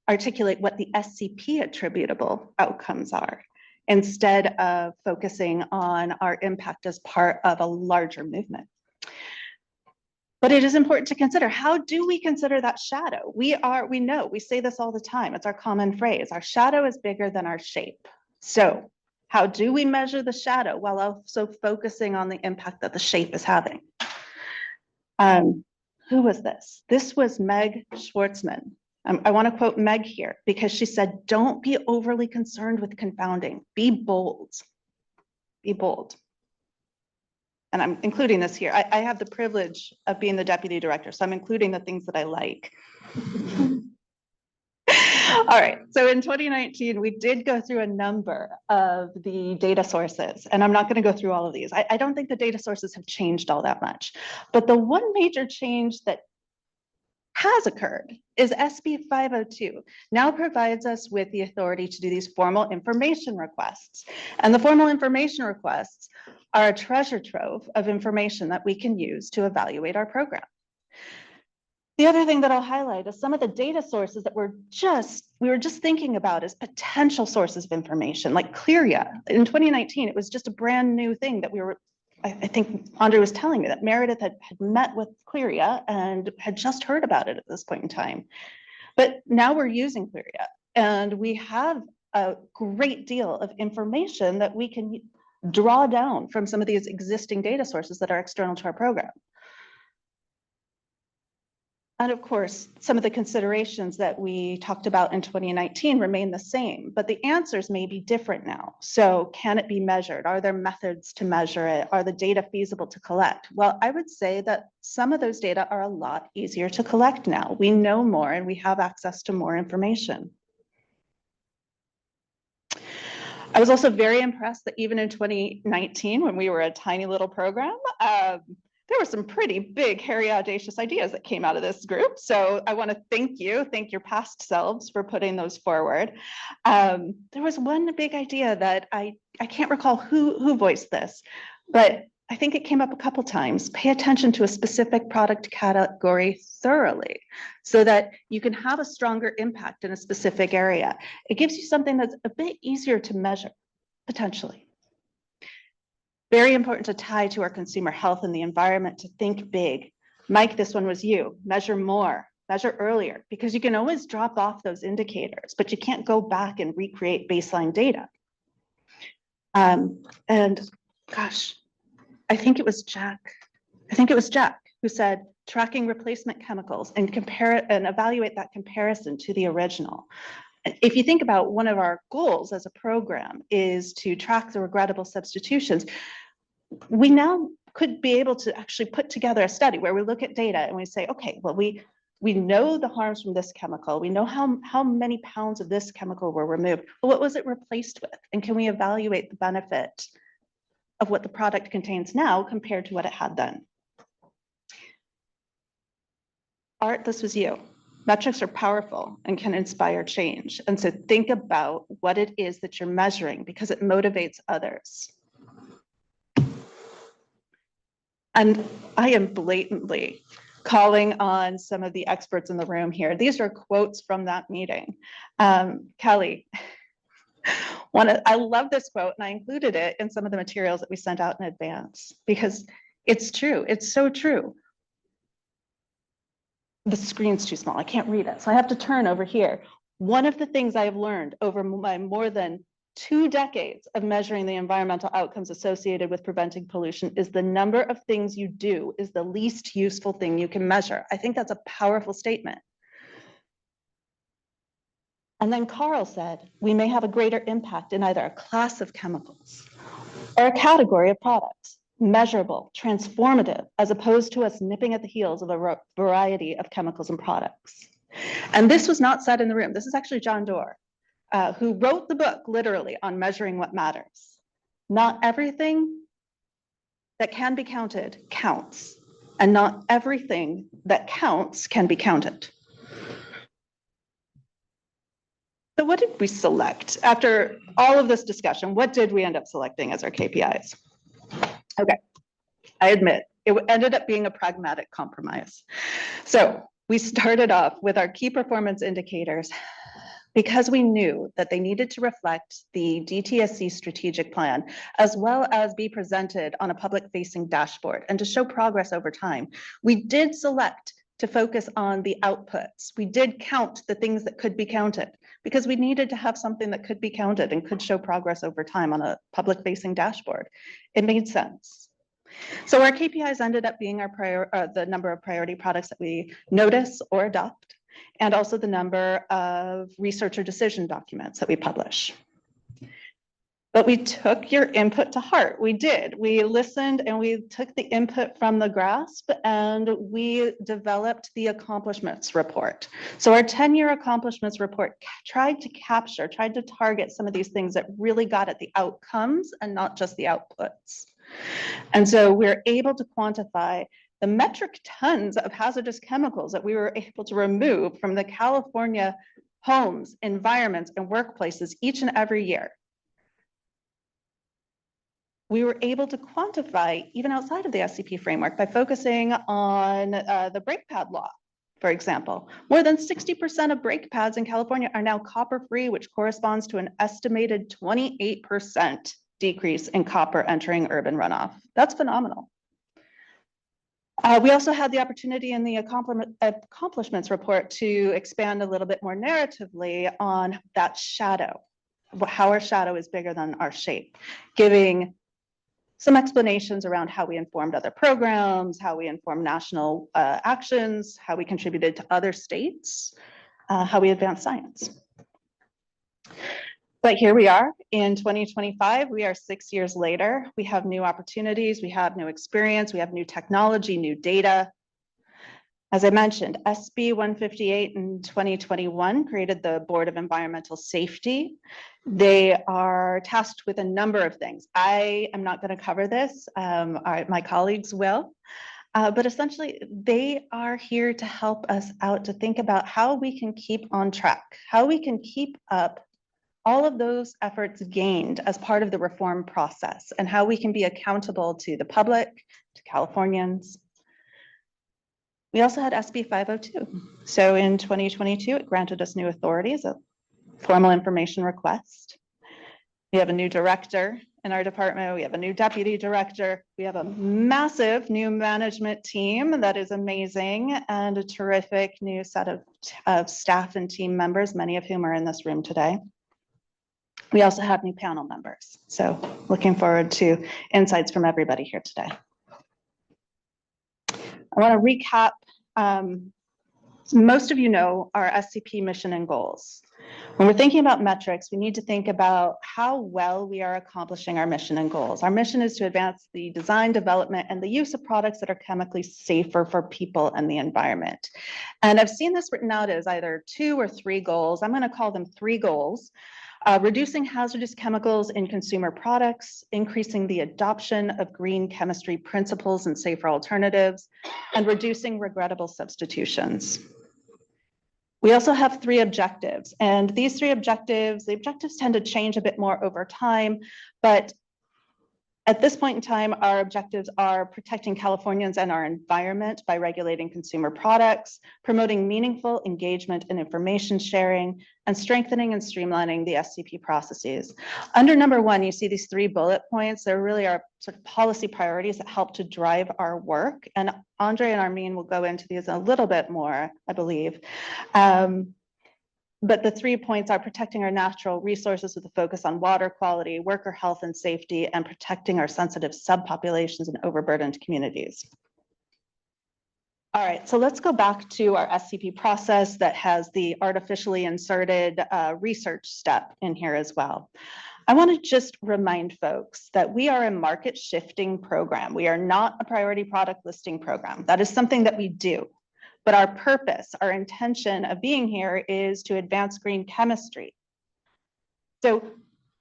S2: articulate what the SCP attributable outcomes are, instead of focusing on our impact as part of a larger movement. But it is important to consider, how do we consider that shadow? We know, we say this all the time, it's our common phrase, our shadow is bigger than our shape. So how do we measure the shadow while also focusing on the impact that the shape is having? Who was this? This was Meg Schwartzman. I want to quote Meg here because she said, don't be overly concerned with confounding, be bold, be bold. And I'm including this here. I have the privilege of being the deputy director, so I'm including the things that I like. All right, so in 2019, we did go through a number of the data sources, and I'm not going to go through all of these. I don't think the data sources have changed all that much, but the one major change that has occurred is SB 502 now provides us with the authority to do these formal information requests. And the formal information requests are a treasure trove of information that we can use to evaluate our program. The other thing that I'll highlight is some of the data sources that we were just thinking about as potential sources of information, like Cleria. In 2019, it was just a brand new thing that I think Andre was telling me that Meredith had met with Cleria and had just heard about it at this point in time. But now we're using Cleria, and we have a great deal of information that we can draw down from some of these existing data sources that are external to our program. And of course, some of the considerations that we talked about in 2019 remain the same, but the answers may be different now. So can it be measured? Are there methods to measure it? Are the data feasible to collect? Well, I would say that some of those data are a lot easier to collect now. We know more and we have access to more information. I was also very impressed that even in 2019, when we were a tiny little program, there were some pretty big, hairy, audacious ideas that came out of this group. So I want to thank your past selves for putting those forward. There was one big idea that I can't recall who voiced this, but I think it came up a couple times. Pay attention to a specific product category thoroughly so that you can have a stronger impact in a specific area. It gives you something that's a bit easier to measure, potentially. Very important to tie to our consumer health and the environment, to think big. Mike, this one was you. Measure more, measure earlier, because you can always drop off those indicators, but you can't go back and recreate baseline data. And gosh, I think it was Jack who said, tracking replacement chemicals and compare it and evaluate that comparison to the original. If you think about one of our goals as a program is to track the regrettable substitutions, we now could be able to actually put together a study where we look at data and we say, okay, well, we know the harms from this chemical. We know how many pounds of this chemical were removed, but what was it replaced with? And can we evaluate the benefit of what the product contains now compared to what it had then? Art, this was you. Metrics are powerful and can inspire change. And so think about what it is that you're measuring because it motivates others. And I am blatantly calling on some of the experts in the room here. These are quotes from that meeting. Kelly, I love this quote and I included it in some of the materials that we sent out in advance because it's true. It's so true. The screen's too small. I can't read it. So I have to turn over here. One of the things I've learned over my more than 2 decades of measuring the environmental outcomes associated with preventing pollution is the number of things you do is the least useful thing you can measure. I think that's a powerful statement. And then Carl said, we may have a greater impact in either a class of chemicals or a category of products. Measurable, transformative, as opposed to us nipping at the heels of a variety of chemicals and products. And this was not said in the room. This is actually John Doerr, who wrote the book literally on measuring what matters. Not everything that can be counted counts, and not everything that counts can be counted. So what did we select? After all of this discussion, what did we end up selecting as our KPIs? Okay, I admit, it ended up being a pragmatic compromise. So we started off with our key performance indicators because we knew that they needed to reflect the DTSC strategic plan, as well as be presented on a public-facing dashboard and to show progress over time. We did select to focus on the outputs. We did count the things that could be counted because we needed to have something that could be counted and could show progress over time on a public-facing dashboard. It made sense. So our KPIs ended up being the number of priority products that we notice or adopt, and also the number of research or decision documents that we publish. But we took your input to heart. We did. We listened and we took the input from the GRSP and we developed the accomplishments report. So our 10-year accomplishments report tried to target some of these things that really got at the outcomes and not just the outputs. And so we're able to quantify the metric tons of hazardous chemicals that we were able to remove from the California homes, environments, and workplaces each and every year. We were able to quantify even outside of the SCP framework by focusing on the brake pad law, for example. More than 60% of brake pads in California are now copper-free, which corresponds to an estimated 28% decrease in copper entering urban runoff. That's phenomenal. We also had the opportunity in the accomplishments report to expand a little bit more narratively on that shadow, how our shadow is bigger than our shape, giving some explanations around how we informed other programs, how we informed national actions, how we contributed to other states, how we advanced science. But here we are in 2025, we are 6 years later. We have new opportunities, we have new experience, we have new technology, new data. As I mentioned, SB 158 in 2021 created the Board of Environmental Safety. They are tasked with a number of things. I am not going to cover this, my colleagues will. But essentially, they are here to help us out to think about how we can keep on track, how we can keep up all of those efforts gained as part of the reform process, and how we can be accountable to the public, to Californians. We also had SB 502. So in 2022, it granted us new authorities, a formal information request. We have a new director in our department. We have a new deputy director. We have a massive new management team that is amazing, and a terrific new set of staff and team members, many of whom are in this room today. We also have new panel members. So looking forward to insights from everybody here today. I want to recap. Most of you know our SCP mission and goals. When we're thinking about metrics, we need to think about how well we are accomplishing our mission and goals. Our mission is to advance the design, development, and the use of products that are chemically safer for people and the environment. And I've seen this written out as either 2 or 3 goals. I'm going to call them 3 goals. Reducing hazardous chemicals in consumer products, increasing the adoption of green chemistry principles and safer alternatives, and reducing regrettable substitutions. We also have 3 objectives, and these 3 objectives, the objectives tend to change a bit more over time, but at this point in time, our objectives are protecting Californians and our environment by regulating consumer products, promoting meaningful engagement and information sharing, and strengthening and streamlining the SCP processes. Under number 1, you see these 3 bullet points. There really are sort of policy priorities that help to drive our work. And Andre and Armin will go into these a little bit more, I believe. But the 3 points are protecting our natural resources with a focus on water quality, worker health and safety, and protecting our sensitive subpopulations and overburdened communities. All right, so let's go back to our SCP process that has the artificially inserted research step in here as well. I want to just remind folks that we are a market shifting program. We are not a priority product listing program. That is something that we do. But our purpose, our intention of being here is to advance green chemistry. So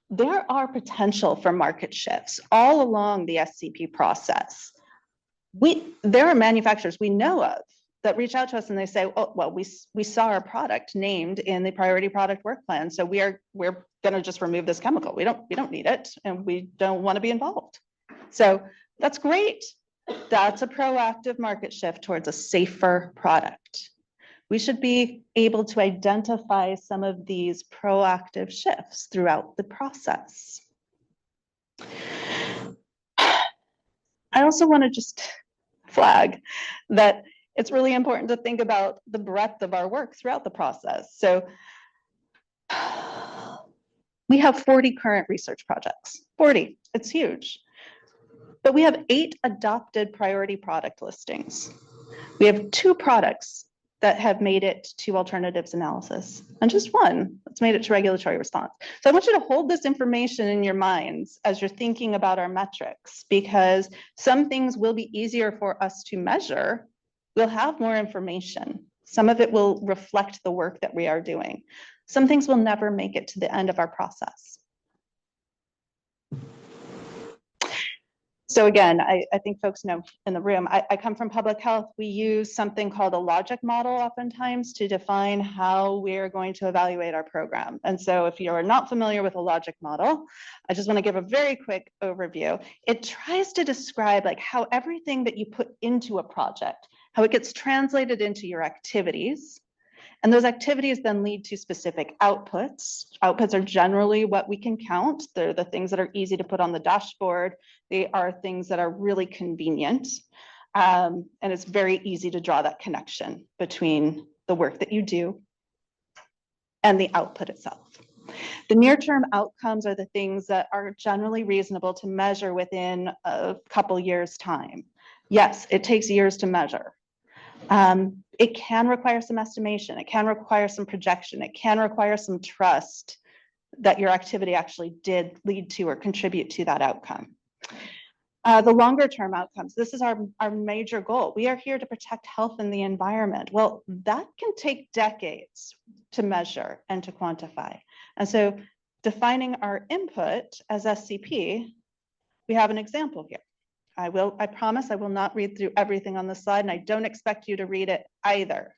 S2: there are potential for market shifts all along the SCP process. There are manufacturers we know of that reach out to us and they say, oh, well, we saw our product named in the priority product work plan, so we're going to just remove this chemical. We don't need it, and we don't want to be involved. So that's great. That's a proactive market shift towards a safer product. We should be able to identify some of these proactive shifts throughout the process. I also want to just flag that it's really important to think about the breadth of our work throughout the process. So we have 40 current research projects, 40, it's huge. But we have 8 adopted priority product listings. We have 2 products that have made it to alternatives analysis, and just 1 that's made it to regulatory response. So I want you to hold this information in your minds as you're thinking about our metrics, because some things will be easier for us to measure. We'll have more information. Some of it will reflect the work that we are doing. Some things will never make it to the end of our process. So again, I think folks know in the room, I come from public health. We use something called a logic model oftentimes to define how we're going to evaluate our program. And so if you're not familiar with a logic model, I just want to give a very quick overview. It tries to describe like how everything that you put into a project, how it gets translated into your activities. And those activities then lead to specific outputs. Outputs are generally what we can count. They're the things that are easy to put on the dashboard. They are things that are really convenient. And it's very easy to draw that connection between the work that you do and the output itself. The near-term outcomes are the things that are generally reasonable to measure within a couple years' time. Yes, it takes years to measure. It can require some estimation. It can require some projection. It can require some trust that your activity actually did lead to or contribute to that outcome. The longer term outcomes, this is our major goal. We are here to protect health and the environment. Well, that can take decades to measure and to quantify. And so defining our input as SCP, we have an example here. I promise I will not read through everything on the slide, and I don't expect you to read it either.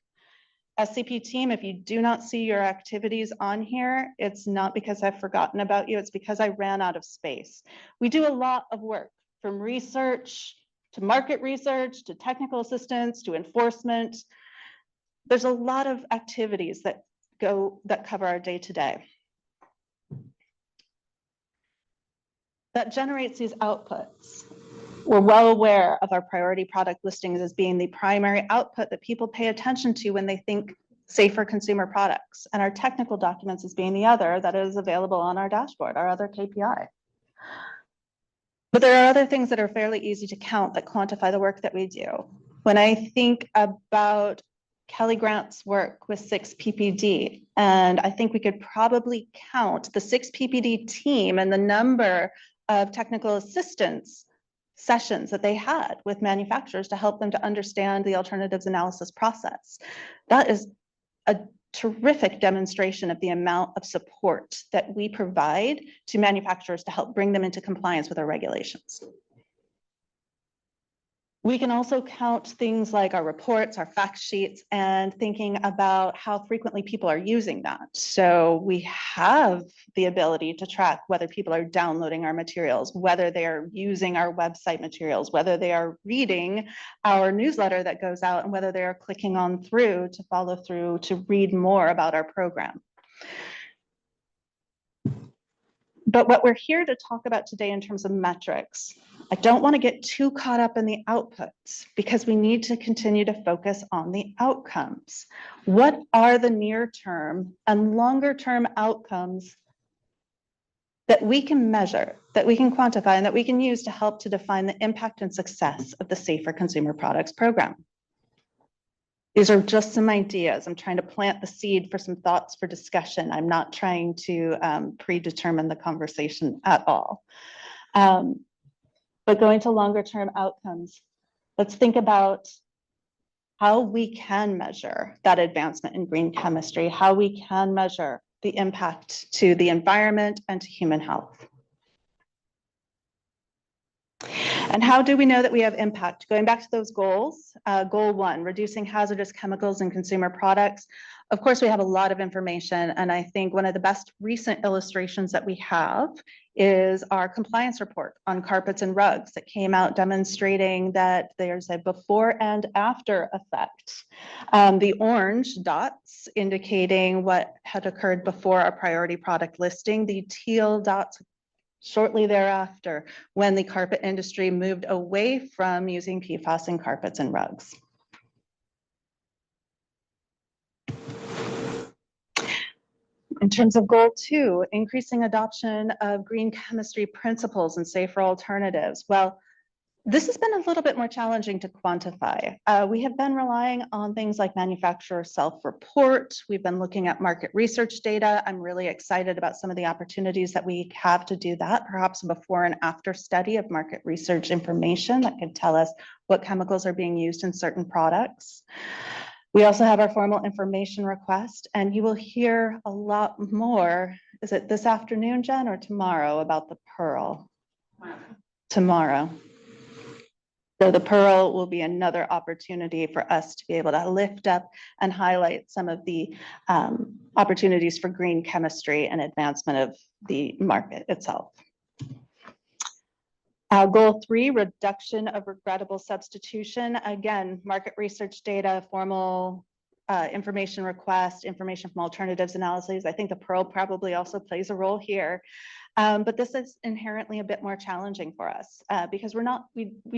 S2: SCP team, if you do not see your activities on here, it's not because I've forgotten about you, it's because I ran out of space. We do a lot of work, from research to market research, to technical assistance, to enforcement. There's a lot of activities that cover our day-to-day. That generates these outputs. We're well aware of our priority product listings as being the primary output that people pay attention to when they think safer consumer products, and our technical documents as being the other that is available on our dashboard, our other KPI. But there are other things that are fairly easy to count that quantify the work that we do. When I think about Kelly Grant's work with 6PPD, and I think we could probably count the 6PPD team and the number of technical assistance sessions that they had with manufacturers to help them to understand the alternatives analysis process. That is a terrific demonstration of the amount of support that we provide to manufacturers to help bring them into compliance with our regulations. We can also count things like our reports, our fact sheets, and thinking about how frequently people are using that. So we have the ability to track whether people are downloading our materials, whether they are using our website materials, whether they are reading our newsletter that goes out, and whether they are clicking on through to follow through to read more about our program. But what we're here to talk about today in terms of metrics, I don't want to get too caught up in the outputs because we need to continue to focus on the outcomes. What are the near-term and longer-term outcomes that we can measure, that we can quantify, and that we can use to help to define the impact and success of the Safer Consumer Products Program? These are just some ideas. I'm trying to plant the seed for some thoughts for discussion. I'm not trying to predetermine the conversation at all. But going to longer term outcomes, let's think about how we can measure that advancement in green chemistry, how we can measure the impact to the environment and to human health. And how do we know that we have impact? Going back to those goals, goal 1, reducing hazardous chemicals in consumer products. Of course, we have a lot of information, and I think one of the best recent illustrations that we have is our compliance report on carpets and rugs that came out demonstrating that there's a before and after effect. The orange dots indicating what had occurred before our priority product listing, the teal dots shortly thereafter, when the carpet industry moved away from using PFAS in carpets and rugs. In terms of goal 2, increasing adoption of green chemistry principles and safer alternatives. Well, this has been a little bit more challenging to quantify. We have been relying on things like manufacturer self-report. We've been looking at market research data. I'm really excited about some of the opportunities that we have to do that, perhaps a before and after study of market research information that could tell us what chemicals are being used in certain products. We also have our formal information request, and you will hear a lot more. Is it this afternoon, Jen, or tomorrow about the Pearl? Tomorrow. So the Pearl will be another opportunity for us to be able to lift up and highlight some of the opportunities for green chemistry and advancement of the market itself. Goal 3, reduction of regrettable substitution. Again, market research data, formal information request, information from alternatives analyses. I think the Pearl probably also plays a role here. But this is inherently a bit more challenging for us because we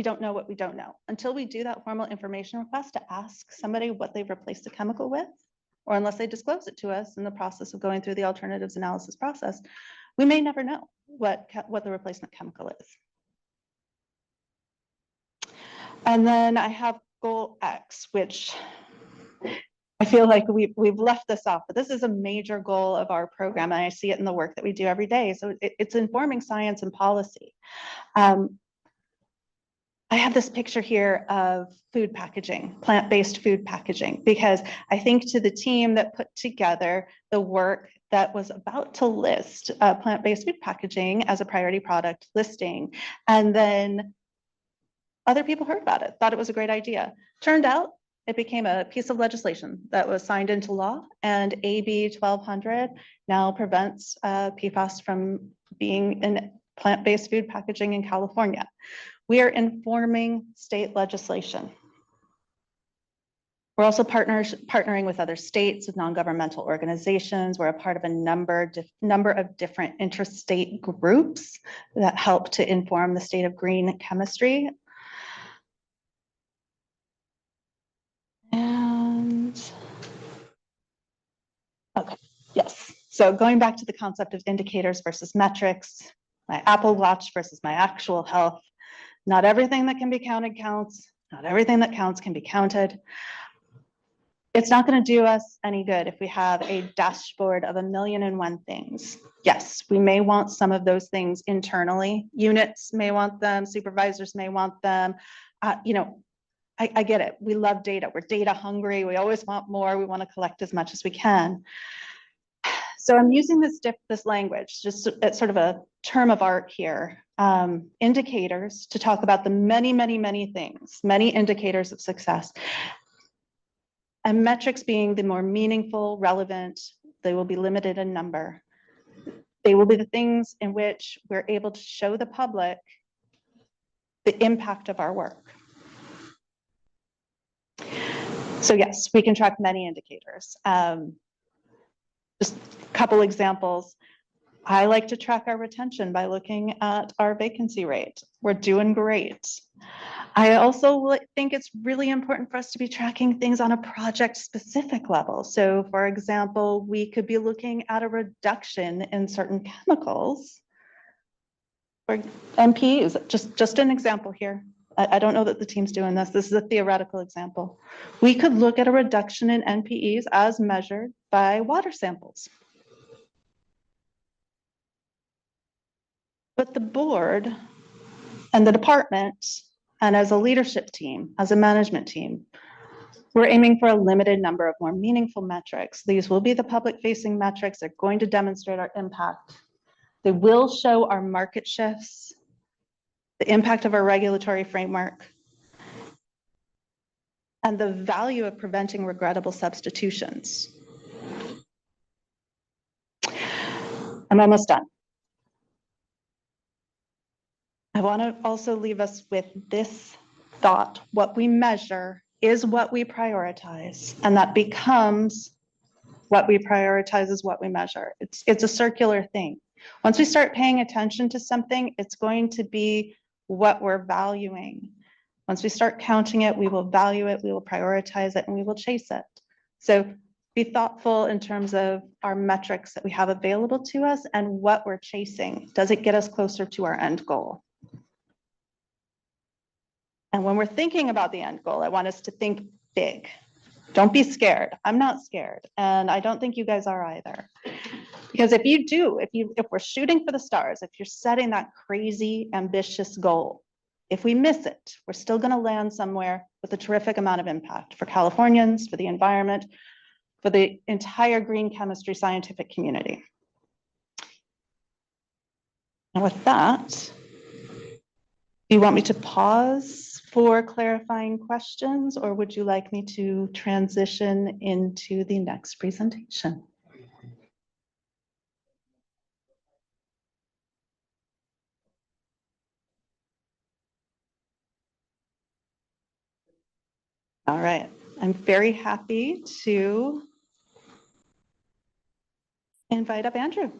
S2: don't know what we don't know. Until we do that formal information request to ask somebody what they've replaced a chemical with, or unless they disclose it to us in the process of going through the alternatives analysis process, we may never know what the replacement chemical is. And then I have goal X, which I feel like we've left this off, but this is a major goal of our program, and I see it in the work that we do every day. So it's informing science and policy. I have this picture here of food packaging, plant-based food packaging, because I think to the team that put together the work that was about to list plant-based food packaging as a priority product listing, and then other people heard about it, thought it was a great idea. Turned out it became a piece of legislation that was signed into law, and AB 1200 now prevents PFAS from being in plant-based food packaging in California. We are informing state legislation. We're also partnering with other states, with non-governmental organizations. We're a part of a number of different interstate groups that help to inform the state of green chemistry. And okay, yes. So going back to the concept of indicators versus metrics, my Apple Watch versus my actual health. Not everything that can be counted counts. Not everything that counts can be counted. It's not going to do us any good if we have a dashboard of 1,000,001 things. Yes, we may want some of those things internally. Units may want them, supervisors may want them. I get it. We love data. We're data hungry. We always want more. We want to collect as much as we can. So I'm using this language, just it's sort of a term of art here. Indicators to talk about the many, many, many things, many indicators of success. And metrics being the more meaningful, relevant, they will be limited in number. They will be the things in which we're able to show the public the impact of our work. So yes, we can track many indicators. Just a couple examples. I like to track our retention by looking at our vacancy rate. We're doing great. I also think it's really important for us to be tracking things on a project specific level. So for example, we could be looking at a reduction in certain chemicals or NPEs, just an example here. I don't know that the team's doing this. This is a theoretical example. We could look at a reduction in NPEs as measured by water samples. But the board and the department, and as a leadership team, as a management team, we're aiming for a limited number of more meaningful metrics. These will be the public-facing metrics. They're going to demonstrate our impact. They will show our market shifts, the impact of our regulatory framework, and the value of preventing regrettable substitutions. I'm almost done. I want to also leave us with this thought: what we measure is what we prioritize, and that becomes what we prioritize is what we measure. It's a circular thing. Once we start paying attention to something, it's going to be what we're valuing. Once we start counting it, we will value it, we will prioritize it, and we will chase it. So be thoughtful in terms of our metrics that we have available to us and what we're chasing. Does it get us closer to our end goal? And when we're thinking about the end goal, I want us to think big. Don't be scared. I'm not scared. And I don't think you guys are either. Because if you do, if we're shooting for the stars, if you're setting that crazy, ambitious goal, if we miss it, we're still going to land somewhere with a terrific amount of impact for Californians, for the environment, for the entire green chemistry scientific community. And with that, do you want me to pause for clarifying questions, or would you like me to transition into the next presentation? All right, I'm very happy to invite up Andrew.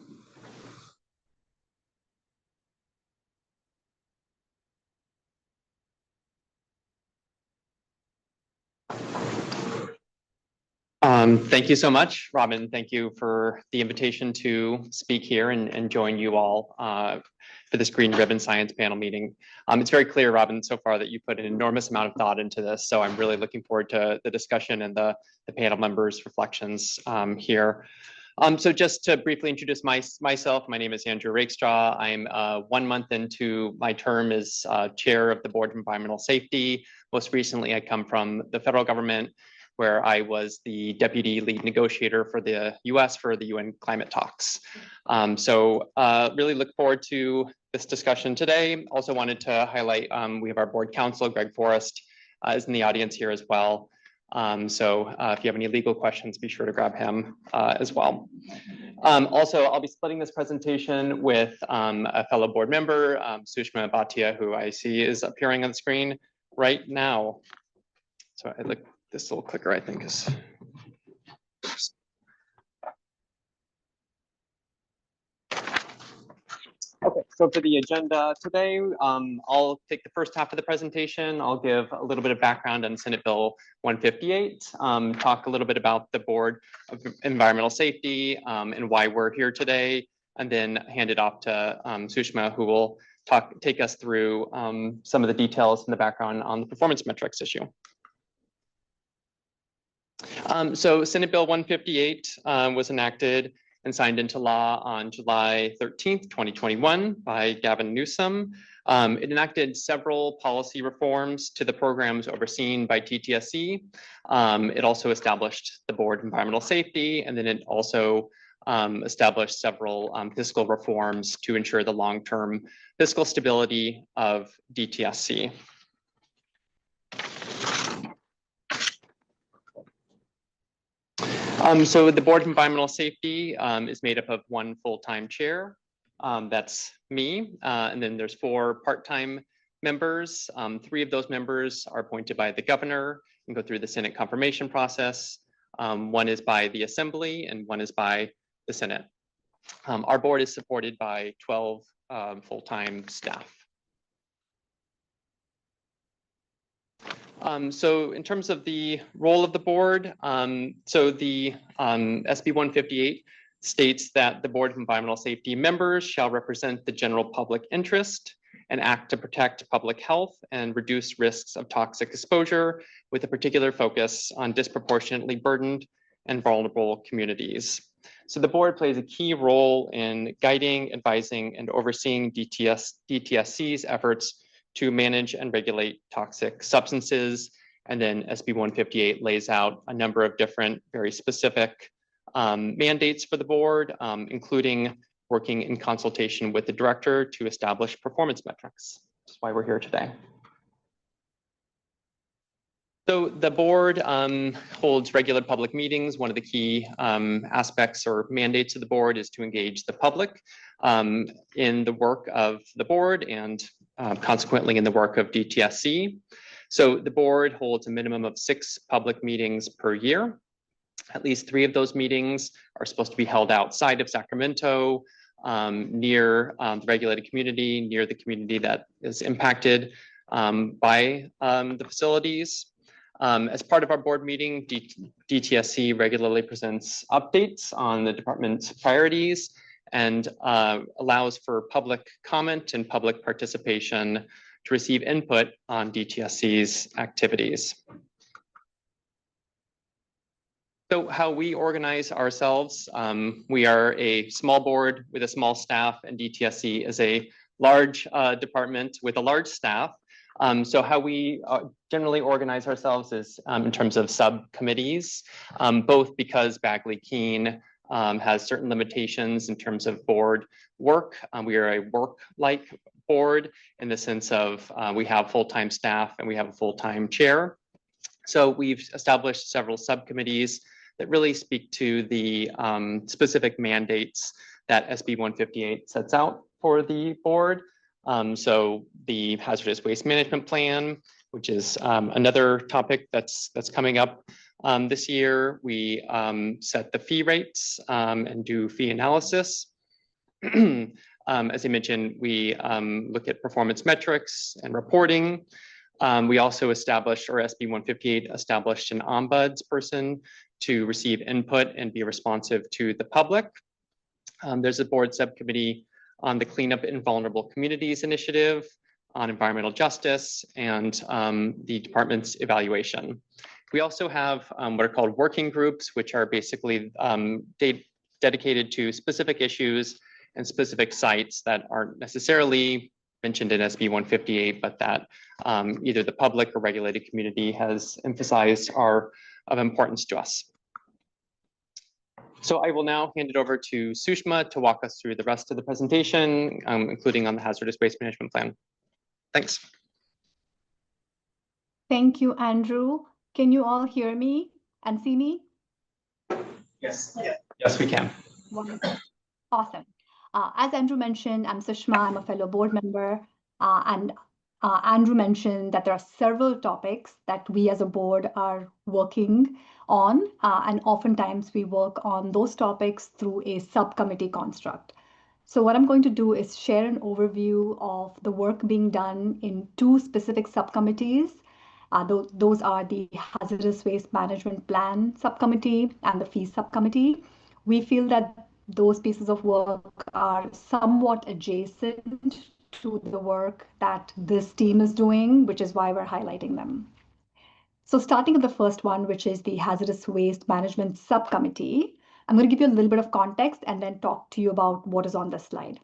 S12: Thank you so much, Robin. Thank you for the invitation to speak here and join you all for this Green Ribbon Science Panel meeting. It's very clear, Robin, so far that you put an enormous amount of thought into this. So I'm really looking forward to the discussion and the panel members' reflections here. So just to briefly introduce myself, my name is Andrew Rakestraw. I'm 1 month into my term as chair of the Board of Environmental Safety. Most recently, I come from the federal government, where I was the deputy lead negotiator for the US for the UN climate talks. So really look forward to this discussion today. Also wanted to highlight, we have our board counsel, Greg Forrest, is in the audience here as well. So if you have any legal questions, be sure to grab him as well. Also, I'll be splitting this presentation with a fellow board member, Sushma Bhatia, who I see is appearing on the screen right now. So I look. This little clicker, I think, is. Okay, so for the agenda today, I'll take the first half of the presentation. I'll give a little bit of background on Senate Bill 158, talk a little bit about the Board of Environmental Safety and why we're here today, and then hand it off to Sushma, who will take us through some of the details in the background on the performance metrics issue. So Senate Bill 158 was enacted and signed into law on July 13th, 2021 by Gavin Newsom. It enacted several policy reforms to the programs overseen by DTSC. It also established the Board of Environmental Safety, and then it also established several fiscal reforms to ensure the long-term fiscal stability of DTSC. So the Board of Environmental Safety is made up of one full-time chair. That's me. And then there's 4 part-time members. 3 of those members are appointed by the governor and go through the Senate confirmation process. 1 is by the Assembly and 1 is by the Senate. Our board is supported by 12 full-time staff. So in terms of the role of the board, so the SB 158 states that the Board of Environmental Safety members shall represent the general public interest and act to protect public health and reduce risks of toxic exposure, with a particular focus on disproportionately burdened and vulnerable communities. So the board plays a key role in guiding, advising, and overseeing DTSC's efforts to manage and regulate toxic substances. And then SB 158 lays out a number of different, very specific mandates for the board, including working in consultation with the director to establish performance metrics. That's why we're here today. So the board holds regular public meetings. One of the key aspects or mandates of the board is to engage the public in the work of the board and consequently in the work of DTSC. So the board holds a minimum of 6 public meetings per year. At least 3 of those meetings are supposed to be held outside of Sacramento, near the regulated community, near the community that is impacted by the facilities. As part of our board meeting, DTSC regularly presents updates on the department's priorities and allows for public comment and public participation to receive input on DTSC's activities. So how we organize ourselves, we are a small board with a small staff, and DTSC is a large department with a large staff. So how we generally organize ourselves is in terms of subcommittees, both because Bagley-Keene has certain limitations in terms of board work. We are a work-like board in the sense of we have full-time staff and we have a full-time chair. So we've established several subcommittees that really speak to the specific mandates that SB 158 sets out for the board. So the hazardous waste management plan, which is another topic that's coming up this year. We set the fee rates and do fee analysis. As I mentioned, we look at performance metrics and reporting. We also established, or SB 158 established, an ombuds person to receive input and be responsive to the public. There's a board subcommittee on the Cleanup in Vulnerable Communities initiative, on environmental justice, and the department's evaluation. We also have what are called working groups, which are basically dedicated to specific issues and specific sites that aren't necessarily mentioned in SB 158, but that either the public or regulated community has emphasized are of importance to us. So I will now hand it over to Sushma to walk us through the rest of the presentation, including on the hazardous waste management plan. Thanks.
S13: Thank you, Andrew. Can you all hear me and see me?
S12: Yes. Yes, we can.
S13: Wonderful. Awesome. As Andrew mentioned, I'm Sushma. I'm a fellow board member. And Andrew mentioned that there are several topics that we as a board are working on. And oftentimes we work on those topics through a subcommittee construct. So what I'm going to do is share an overview of the work being done in two specific subcommittees. Those are the Hazardous Waste Management Plan Subcommittee and the Fees Subcommittee. We feel that those pieces of work are somewhat adjacent to the work that this team is doing, which is why we're highlighting them. So starting with the first one, which is the Hazardous Waste Management Subcommittee, I'm going to give you a little bit of context and then talk to you about what is on this slide.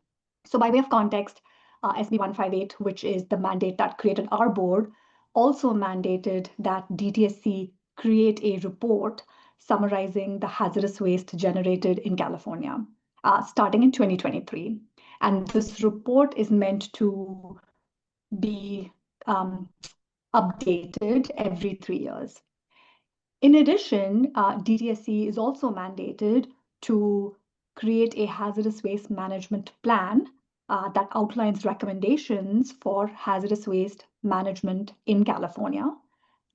S13: So by way of context, SB 158, which is the mandate that created our board, also mandated that DTSC create a report summarizing the hazardous waste generated in California, starting in 2023. And this report is meant to be updated every 3 years. In addition, DTSC is also mandated to create a hazardous waste management plan that outlines recommendations for hazardous waste management in California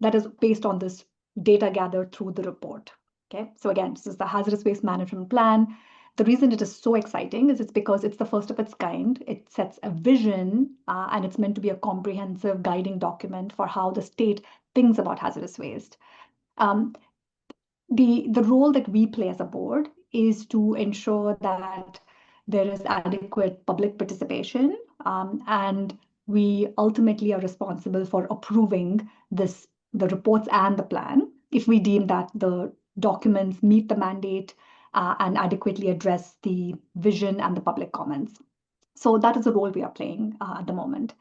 S13: that is based on this data gathered through the report. Okay, so again, this is the hazardous waste management plan. The reason it is so exciting is it's because it's the first of its kind. It sets a vision and it's meant to be a comprehensive guiding document for how the state thinks about hazardous waste. The role that we play as a board is to ensure that there is adequate public participation, and we ultimately are responsible for approving the reports and the plan if we deem that the documents meet the mandate and adequately address the vision and the public comments. So that is the role we are playing at the moment.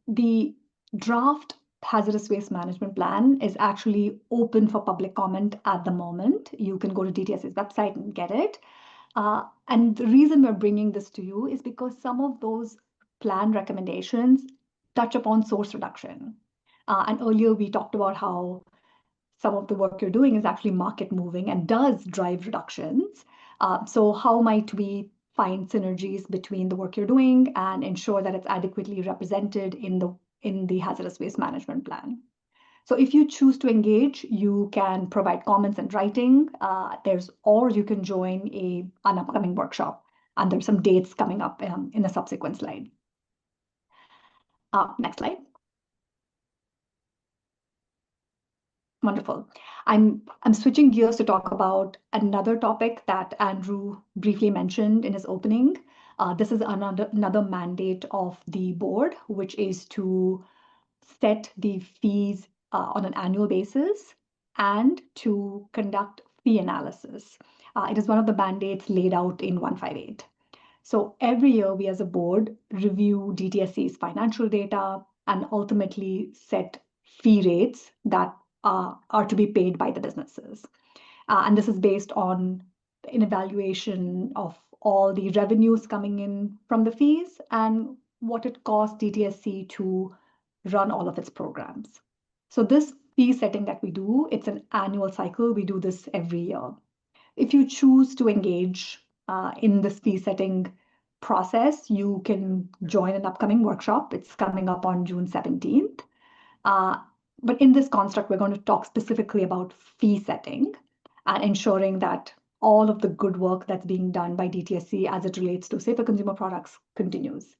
S13: The draft hazardous waste management plan is actually open for public comment at the moment. You can go to DTSC's website and get it. And the reason we're bringing this to you is because some of those plan recommendations touch upon source reduction. And earlier we talked about how some of the work you're doing is actually market moving and does drive reductions. So how might we find synergies between the work you're doing and ensure that it's adequately represented in the hazardous waste management plan? So if you choose to engage, you can provide comments in writing. Or you can join an upcoming workshop, and there's some dates coming up in a subsequent slide. Next slide. Wonderful. I'm switching gears to talk about another topic that Andrew briefly mentioned in his opening. This is another mandate of the board, which is to set the fees on an annual basis and to conduct fee analysis. It is one of the mandates laid out in 158. So every year we as a board review DTSC's financial data and ultimately set fee rates that are to be paid by the businesses. And this is based on an evaluation of all the revenues coming in from the fees and what it costs DTSC to run all of its programs. So this fee setting that we do, it's an annual cycle. We do this every year. If you choose to engage in this fee setting process, you can join an upcoming workshop. It's coming up on June 17th. But in this construct, we're going to talk specifically about fee setting and ensuring that all of the good work that's being done by DTSC as it relates to safer consumer products continues.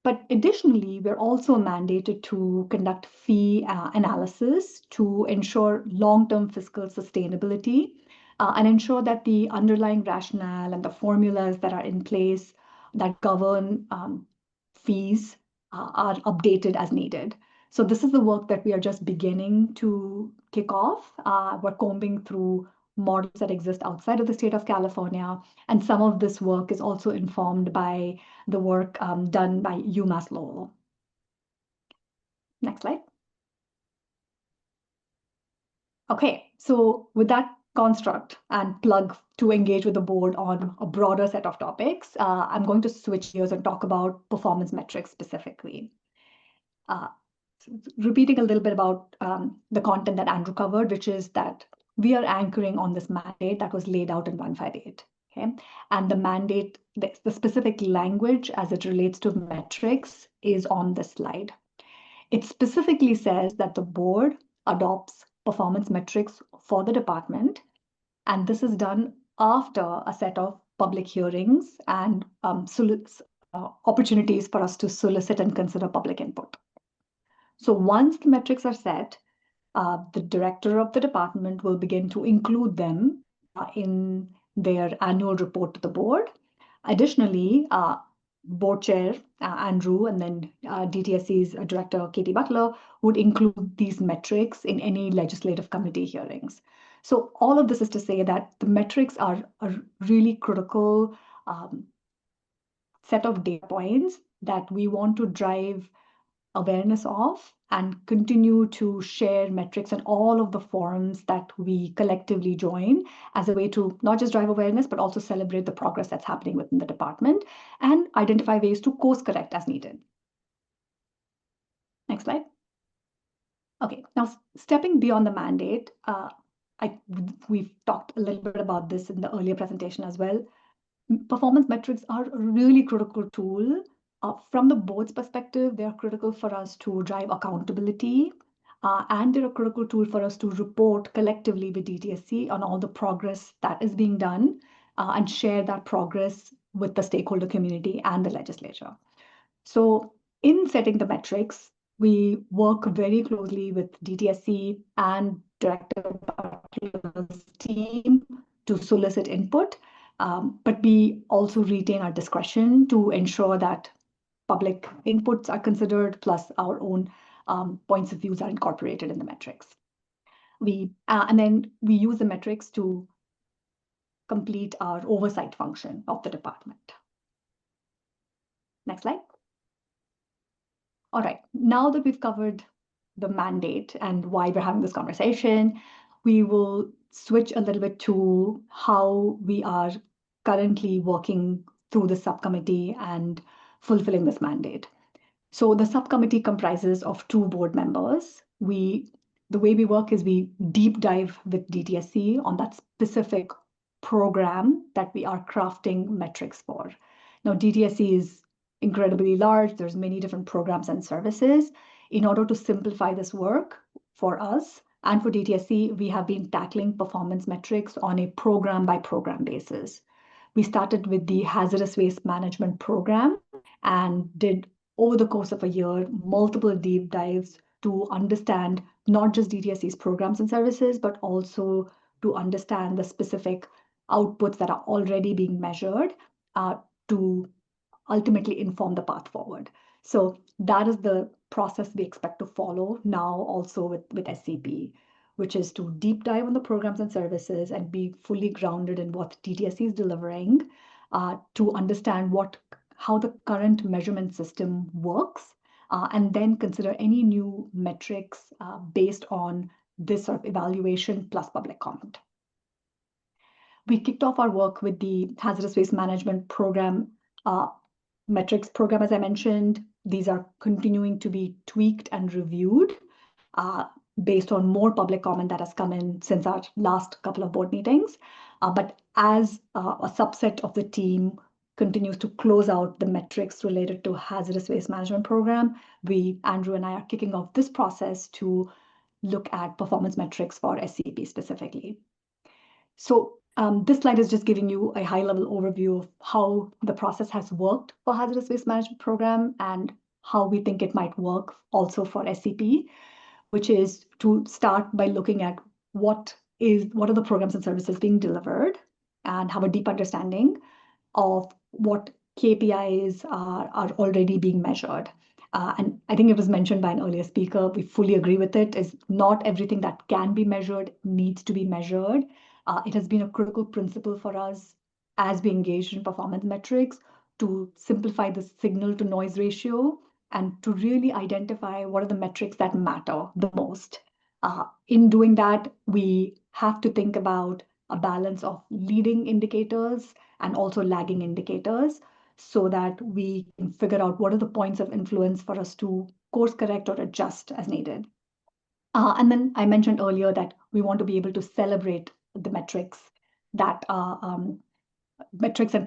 S13: But additionally, we're also mandated to conduct fee analysis to ensure long-term fiscal sustainability and ensure that the underlying rationale and the formulas that are in place that govern fees are updated as needed. So this is the work that we are just beginning to kick off. We're combing through models that exist outside of the state of California. And some of this work is also informed by the work done by UMass Lowell. Next slide. Okay, so with that construct and plug to engage with the board on a broader set of topics, I'm going to switch gears and talk about performance metrics specifically. Repeating a little bit about the content that Andrew covered, which is that we are anchoring on this mandate that was laid out in 158. Okay, and the mandate, the specific language as it relates to metrics is on this slide. It specifically says that the board adopts performance metrics for the department, and this is done after a set of public hearings and opportunities for us to solicit and consider public input. So once the metrics are set, the director of the department will begin to include them in their annual report to the board. Additionally, board chair Andrew and then DTSC's director Katie Butler would include these metrics in any legislative committee hearings. So all of this is to say that the metrics are a really critical set of data points that we want to drive awareness of and continue to share metrics in all of the forums that we collectively join as a way to not just drive awareness, but also celebrate the progress that's happening within the department and identify ways to course correct as needed. Next slide. Okay, now stepping beyond the mandate, we've talked a little bit about this in the earlier presentation as well. Performance metrics are a really critical tool. From the board's perspective, they are critical for us to drive accountability, and they're a critical tool for us to report collectively with DTSC on all the progress that is being done and share that progress with the stakeholder community and the legislature. So in setting the metrics, we work very closely with DTSC and Director Butler's team to solicit input, but we also retain our discretion to ensure that public inputs are considered, plus our own points of views are incorporated in the metrics. And then we use the metrics to complete our oversight function of the department. Next slide. All right, now that we've covered the mandate and why we're having this conversation, we will switch a little bit to how we are currently working through the subcommittee and fulfilling this mandate. So the subcommittee comprises of 2 board members. The way we work is we deep dive with DTSC on that specific program that we are crafting metrics for. Now, DTSC is incredibly large. There's many different programs and services. In order to simplify this work for us and for DTSC, we have been tackling performance metrics on a program by program basis. We started with the hazardous waste management program and did, over the course of a year, multiple deep dives to understand not just DTSC's programs and services, but also to understand the specific outputs that are already being measured to ultimately inform the path forward. So that is the process we expect to follow now also with SCP, which is to deep dive on the programs and services and be fully grounded in what DTSC is delivering to understand how the current measurement system works, and then consider any new metrics based on this sort of evaluation plus public comment. We kicked off our work with the hazardous waste management program metrics program, as I mentioned, these are continuing to be tweaked and reviewed based on more public comment that has come in since our last couple of board meetings. But as a subset of the team continues to close out the metrics related to hazardous waste management program, Andrew and I are kicking off this process to look at performance metrics for SCP specifically. So this slide is just giving you a high-level overview of how the process has worked for hazardous waste management program and how we think it might work also for SCP, which is to start by looking at what are the programs and services being delivered and have a deep understanding of what KPIs are already being measured. And I think it was mentioned by an earlier speaker, we fully agree with it, is not everything that can be measured needs to be measured. It has been a critical principle for us as we engage in performance metrics to simplify the signal to noise ratio and to really identify what are the metrics that matter the most. In doing that, we have to think about a balance of leading indicators and also lagging indicators so that we can figure out what are the points of influence for us to course correct or adjust as needed. And then I mentioned earlier that we want to be able to celebrate the metrics and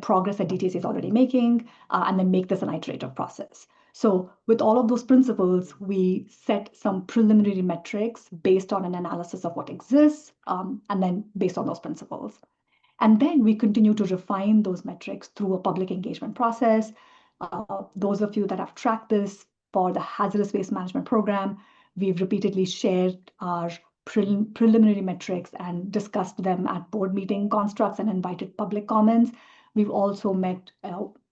S13: progress that DTSC is already making, and then make this an iterative process. So with all of those principles, we set some preliminary metrics based on an analysis of what exists, and then based on those principles. And then we continue to refine those metrics through a public engagement process. Those of you that have tracked this for the hazardous waste management program, we've repeatedly shared our preliminary metrics and discussed them at board meeting constructs and invited public comments. We've also met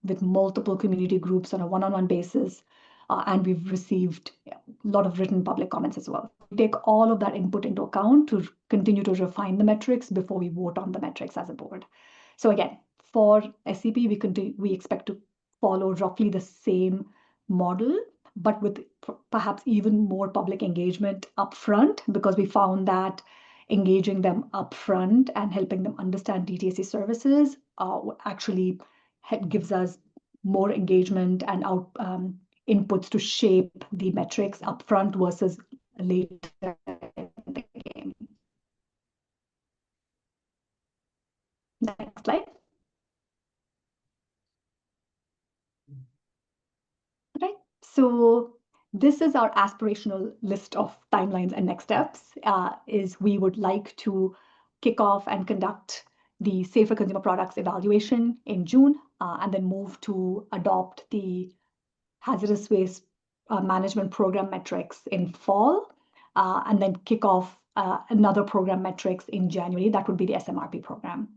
S13: with multiple community groups on a one-on-one basis, and we've received a lot of written public comments as well. We take all of that input into account to continue to refine the metrics before we vote on the metrics as a board. So again, for SCP, we expect to follow roughly the same model, but with perhaps even more public engagement upfront, because we found that engaging them upfront and helping them understand DTSC services actually gives us more engagement and inputs to shape the metrics upfront versus later in the game. Next slide. Okay, so this is our aspirational list of timelines and next steps. Is we would like to kick off and conduct the Safer Consumer Products evaluation in June, and then move to adopt the hazardous waste management program metrics in fall, and then kick off another program metrics in January. That would be the SMRP program.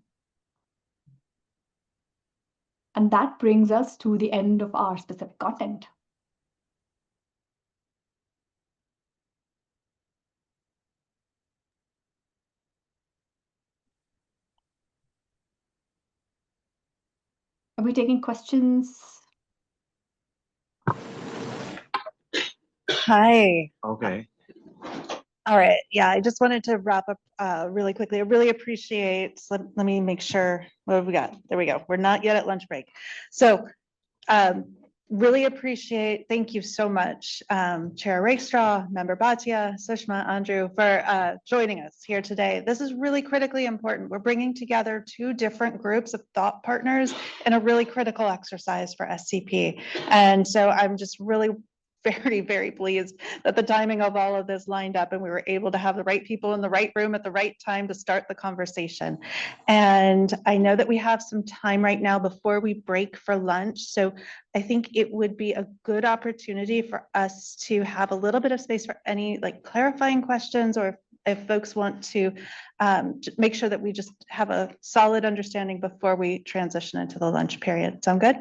S13: And that brings us to the end of our specific content. Are we taking questions?
S2: Hi.
S5: Okay.
S2: All right. Yeah, I just wanted to wrap up really quickly. I really appreciate, let me make sure, what have we got? There we go. We're not yet at lunch break. So really appreciate, thank you so much, Chair Rakestraw, Member Bhatia, Sushma, Andrew, for joining us here today. This is really critically important. We're bringing together two different groups of thought partners in a really critical exercise for SCP. And so I'm just really very, very pleased that the timing of all of this lined up and we were able to have the right people in the right room at the right time to start the conversation. And I know that we have some time right now before we break for lunch. So I think it would be a good opportunity for us to have a little bit of space for any like clarifying questions, or if folks want to make sure that we just have a solid understanding before we transition into the lunch period. Sound good?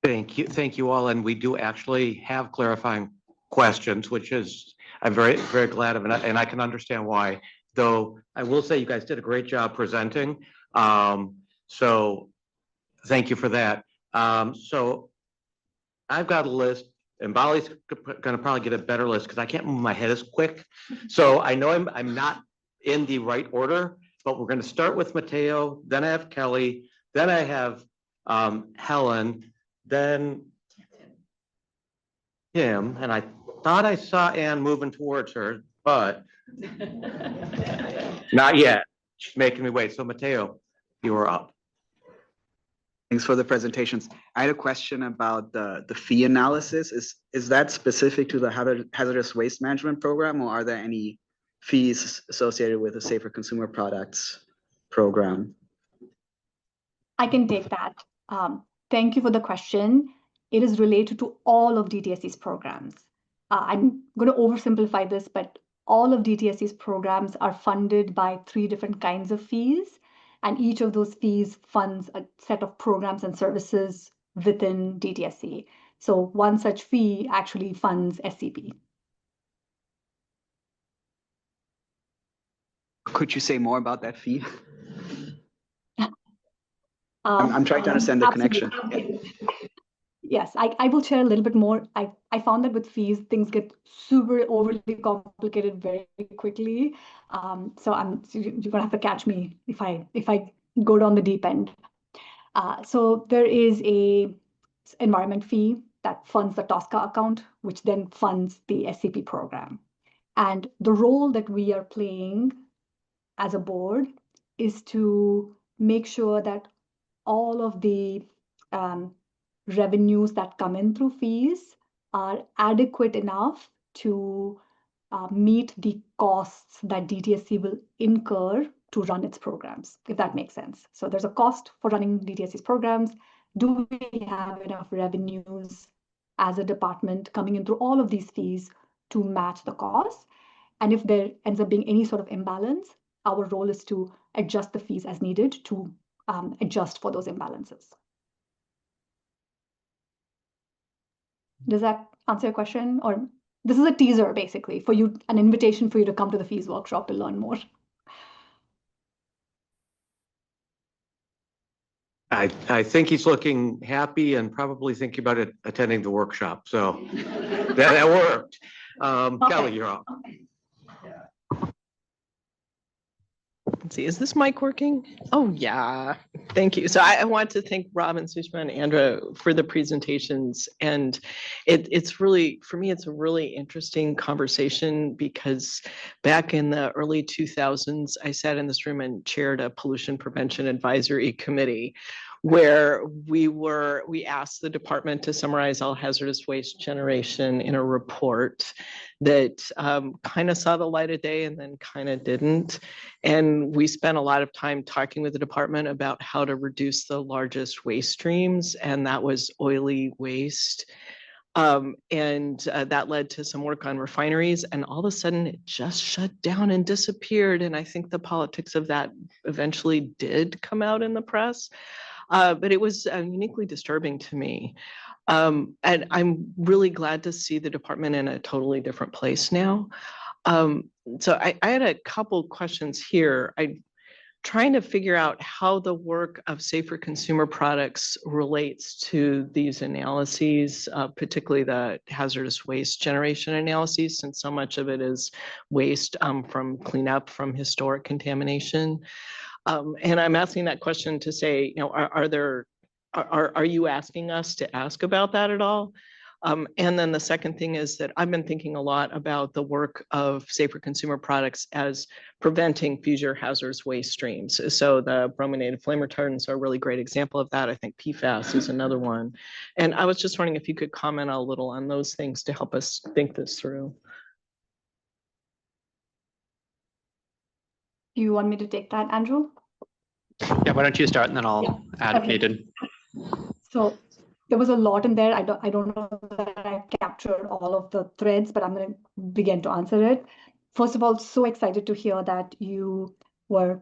S5: Thank you all. And we do actually have clarifying questions, which is, I'm very, very glad of, and I can understand why, though I will say you guys did a great job presenting. So thank you for that. So I've got a list, and Bali's gonna probably get a better list because I can't move my head as quick. So I know I'm not in the right order, but we're going to start with Mateo, then I have Kelly, then I have Helen, then Tim, and I thought I saw Ann moving towards her, but not yet. She's making me wait. So Mateo, you are up.
S14: Thanks for the presentations. I had a question about the fee analysis. Is that specific to the hazardous waste management program, or are there any fees associated with the Safer Consumer Products program?
S13: I can take that. Thank you for the question. It is related to all of DTSC's programs. I'm going to oversimplify this, but all of DTSC's programs are funded by 3 different kinds of fees, and each of those fees funds a set of programs and services within DTSC. So one such fee actually funds SCP.
S14: Could you say more about that fee? I'm trying to understand the
S13: Absolutely.
S14: connection.
S13: Yes, I will share a little bit more. I found that with fees, things get super overly complicated very quickly. So you're gonna have to catch me if I go down the deep end. So there is a environment fee that funds the TSCA account, which then funds the SCP program. And the role that we are playing as a board is to make sure that all of the revenues that come in through fees are adequate enough to meet the costs that DTSC will incur to run its programs, if that makes sense. So there's a cost for running DTSC's programs. Do we have enough revenues as a department coming in through all of these fees to match the cost? And if there ends up being any sort of imbalance, our role is to adjust the fees as needed to adjust for those imbalances. Does that answer your question? Or this is a teaser basically for you, an invitation for you to come to the fees workshop to learn more.
S5: I think he's looking happy and probably thinking about attending the workshop. So that worked. Kelly, you're up.
S6: Let's see, is this mic working? Oh, yeah. Thank you. So I want to thank Robin, Sushma, and Andra for the presentations. And it's really, for me, it's a really interesting conversation because back in the early 2000s, I sat in this room and chaired a pollution prevention advisory committee where we asked the department to summarize all hazardous waste generation in a report that kind of saw the light of day and then kind of didn't. And we spent a lot of time talking with the department about how to reduce the largest waste streams, and that was oily waste. That led to some work on refineries, and all of a sudden it just shut down and disappeared. And I think the politics of that eventually did come out in the press. But it was uniquely disturbing to me. And I'm really glad to see the department in a totally different place now. So I had a couple questions here. I'm trying to figure out how the work of Safer Consumer Products relates to these analyses, particularly the hazardous waste generation analyses, since so much of it is waste from cleanup from historic contamination. And I'm asking that question to say, you know, are you asking us to ask about that at all? And then the second thing is that I've been thinking a lot about the work of Safer Consumer Products as preventing future hazardous waste streams. So the brominated flame retardants are a really great example of that. I think PFAS is another one. And I was just wondering if you could comment a little on those things to help us think this through.
S13: Do you want me to take that, Andrew?
S12: Yeah, why don't you start and then I'll add if needed.
S13: So there was a lot in there. I don't know that I've captured all of the threads, but I'm going to begin to answer it. First of all, so excited to hear that you were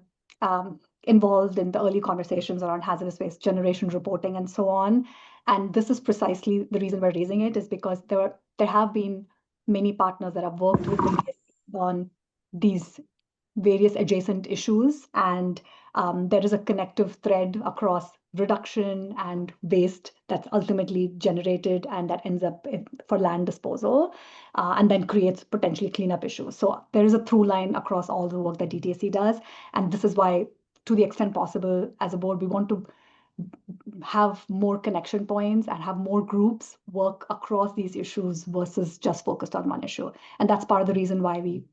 S13: involved in the early conversations around hazardous waste generation reporting and so on. And this is precisely the reason we're raising it, is because there have been many partners that have worked with me on these various adjacent issues, and there is a connective thread across reduction and waste that's ultimately generated and that ends up for land disposal, and then creates potentially cleanup issues. So there is a through line across all the work that DTSC does. And this is why, to the extent possible, as a board, we want to have more connection points and have more groups work across these issues versus just focused on one issue. And that's part of the reason why we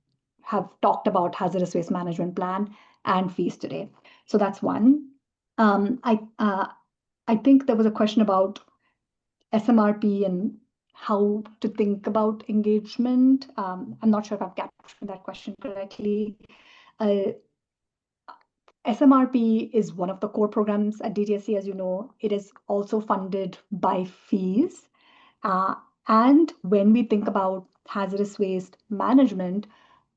S13: have talked about hazardous waste management plan and fees today. So that's one. I think there was a question about SMRP and how to think about engagement. I'm not sure if I've captured that question correctly. SMRP is one of the core programs at DTSC, as you know. It is also funded by fees. And when we think about hazardous waste management,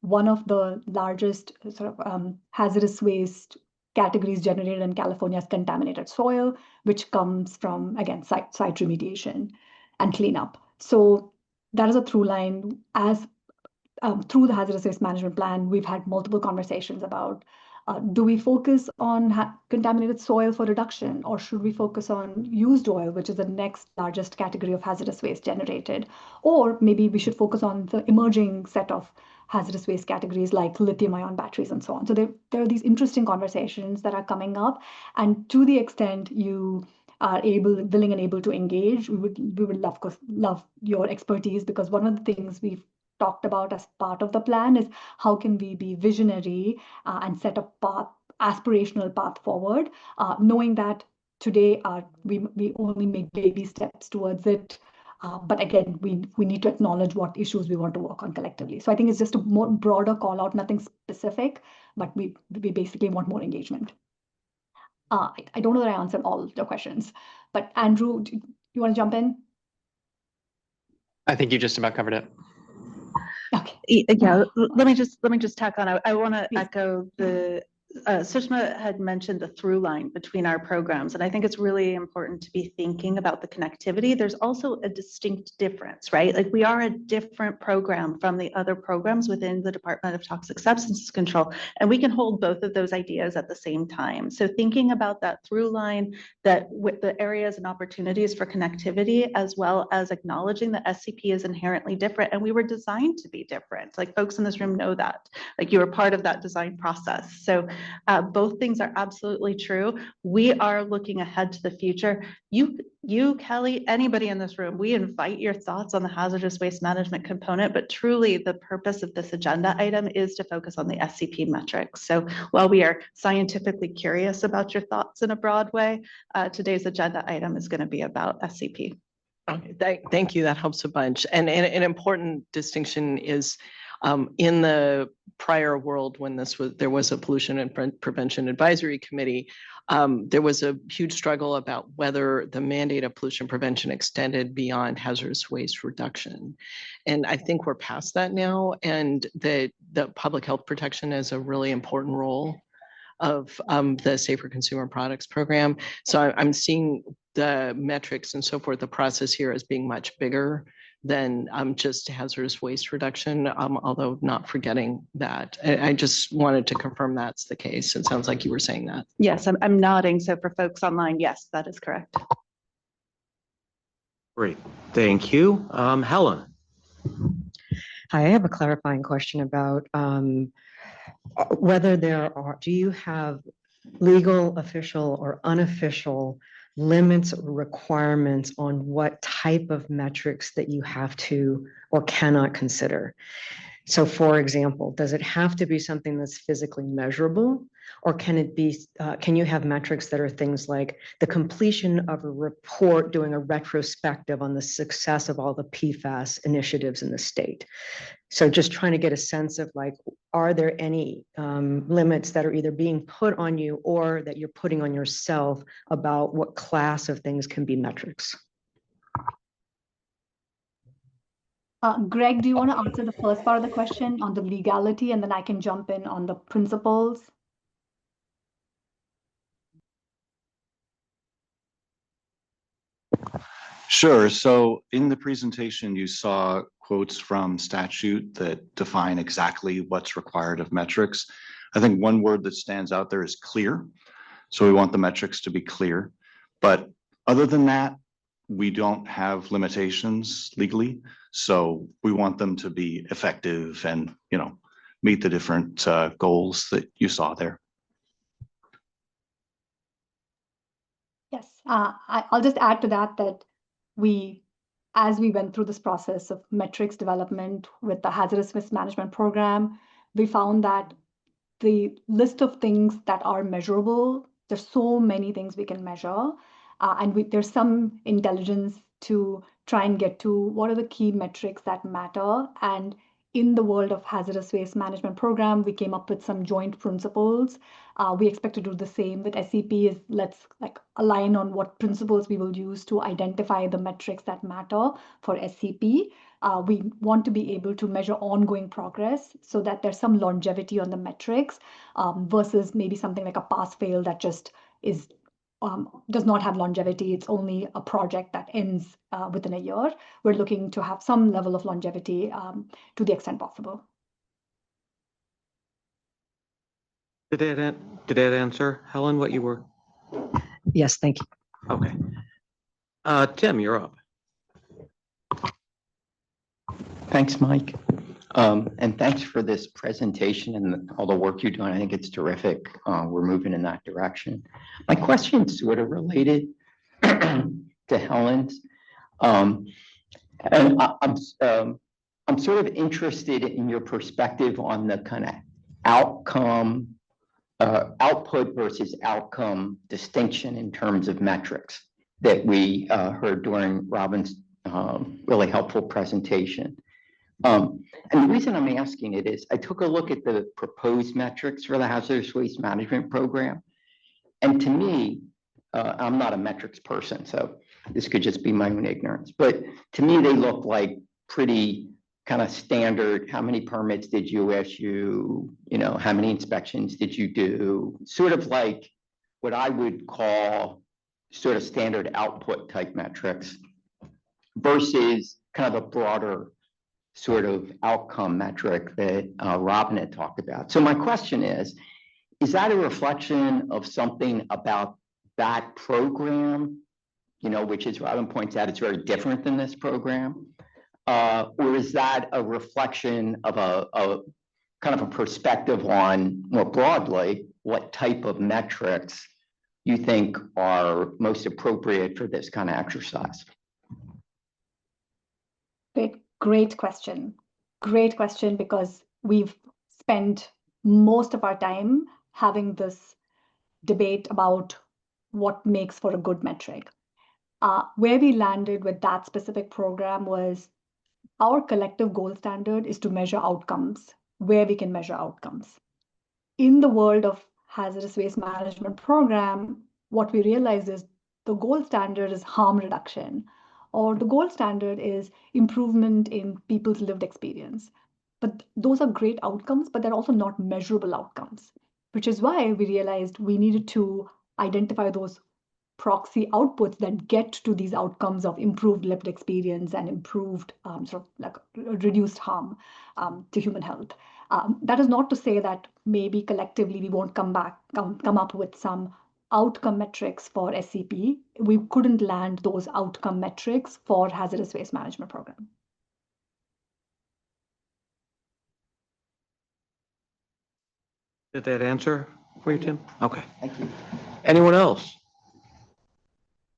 S13: one of the largest sort of hazardous waste categories generated in California is contaminated soil, which comes from, again, site remediation and cleanup. So that is a through line. As through the hazardous waste management plan, we've had multiple conversations about do we focus on contaminated soil for reduction, or should we focus on used oil, which is the next largest category of hazardous waste generated? Or maybe we should focus on the emerging set of hazardous waste categories like lithium-ion batteries and so on. So there are these interesting conversations that are coming up. And to the extent you are willing and able to engage, we would love your expertise, because one of the things we've talked about as part of the plan is how can we be visionary and set a aspirational path forward, knowing that today we only make baby steps towards it. But again, we need to acknowledge what issues we want to work on collectively. So I think it's just a more broader call out, nothing specific, but we basically want more engagement. I don't know that I answered all your questions, but Andrew, do you want to jump in?
S12: I think you just about covered it.
S2: Yeah, let me just tack on. I want to echo the Sushma had mentioned the through line between our programs, and I think it's really important to be thinking about the connectivity. There's also a distinct difference, right? Like, we are a different program from the other programs within the Department of Toxic Substances Control, and we can hold both of those ideas at the same time. So thinking about that through line, that with the areas and opportunities for connectivity, as well as acknowledging that SCP is inherently different, and we were designed to be different. Like, folks in this room know that, like, you were part of that design process. So both things are absolutely true. We are looking ahead to the future. You, Kelly, anybody in this room, we invite your thoughts on the hazardous waste management component, but truly the purpose of this agenda item is to focus on the SCP metrics. So while we are scientifically curious about your thoughts in a broad way, today's agenda item is going to be about SCP.
S6: Okay, thank you. That helps a bunch. And an important distinction is in the prior world, when there was a pollution and prevention advisory committee, there was a huge struggle about whether the mandate of pollution prevention extended beyond hazardous waste reduction. And I think we're past that now, and the public health protection is a really important role of the Safer Consumer Products Program. So I'm seeing the metrics and so forth, the process here as being much bigger than just hazardous waste reduction, although not forgetting that. I just wanted to confirm that's the case. It sounds like you were saying that.
S2: Yes, I'm nodding. So for folks online, yes, that is correct.
S5: Great, thank you. Helen.
S8: Hi, I have a clarifying question about whether do you have legal, official, or unofficial limits or requirements on what type of metrics that you have to or cannot consider? So for example, does it have to be something that's physically measurable, or can it be, can you have metrics that are things like the completion of a report doing a retrospective on the success of all the PFAS initiatives in the state? So just trying to get a sense of, like, are there any limits that are either being put on you or that you're putting on yourself about what class of things can be metrics?
S13: Greg, do you want to answer the first part of the question on the legality, and then I can jump in on the principles?
S15: Sure. So in the presentation, you saw quotes from statute that define exactly what's required of metrics. I think one word that stands out there is clear. So we want the metrics to be clear. But other than that, we don't have limitations legally. So we want them to be effective and, meet the different goals that you saw there.
S13: Yes, I'll just add to that as we went through this process of metrics development with the hazardous waste management program, we found that the list of things that are measurable, there's so many things we can measure, and there's some intelligence to try and get to what are the key metrics that matter. And in the world of hazardous waste management program, we came up with some joint principles. We expect to do the same with SCP. Is let's align on what principles we will use to identify the metrics that matter for SCP. We want to be able to measure ongoing progress so that there's some longevity on the metrics versus maybe something like a pass-fail that just does not have longevity. It's only a project that ends within a year. We're looking to have some level of longevity to the extent possible.
S5: Did that answer, Helen, what you were?
S8: Yes, thank you.
S5: Okay. Tim, you're up.
S16: Thanks, Mike. And thanks for this presentation and all the work you're doing. I think it's terrific. We're moving in that direction. My question is sort of related to Helen's. And I'm sort of interested in your perspective on the kind of outcome, output versus outcome distinction in terms of metrics that we heard during Robin's really helpful presentation. And the reason I'm asking it is I took a look at the proposed metrics for the hazardous waste management program. And to me, I'm not a metrics person, so this could just be my own ignorance, but to me, they look like pretty kind of standard. How many permits did you issue? How many inspections did you do? Sort of like what I would call sort of standard output type metrics versus kind of a broader sort of outcome metric that Robin had talked about. So my question is that a reflection of something about that program, which as Robin points out, it's very different than this program? Or is that a reflection of a kind of a perspective on more broadly what type of metrics you think are most appropriate for this kind of exercise?
S13: Great question. Great question, because we've spent most of our time having this debate about what makes for a good metric. Where we landed with that specific program was our collective gold standard is to measure outcomes, where we can measure outcomes. In the world of hazardous waste management program, what we realized is the gold standard is harm reduction, or the gold standard is improvement in people's lived experience. But those are great outcomes, but they're also not measurable outcomes, which is why we realized we needed to identify those proxy outputs that get to these outcomes of improved lived experience and improved reduced harm to human health. That is not to say that maybe collectively we won't come up with some outcome metrics for SCP. We couldn't land those outcome metrics for hazardous waste management program.
S5: Did that answer for you, Tim? Okay.
S16: Thank you.
S5: Anyone else?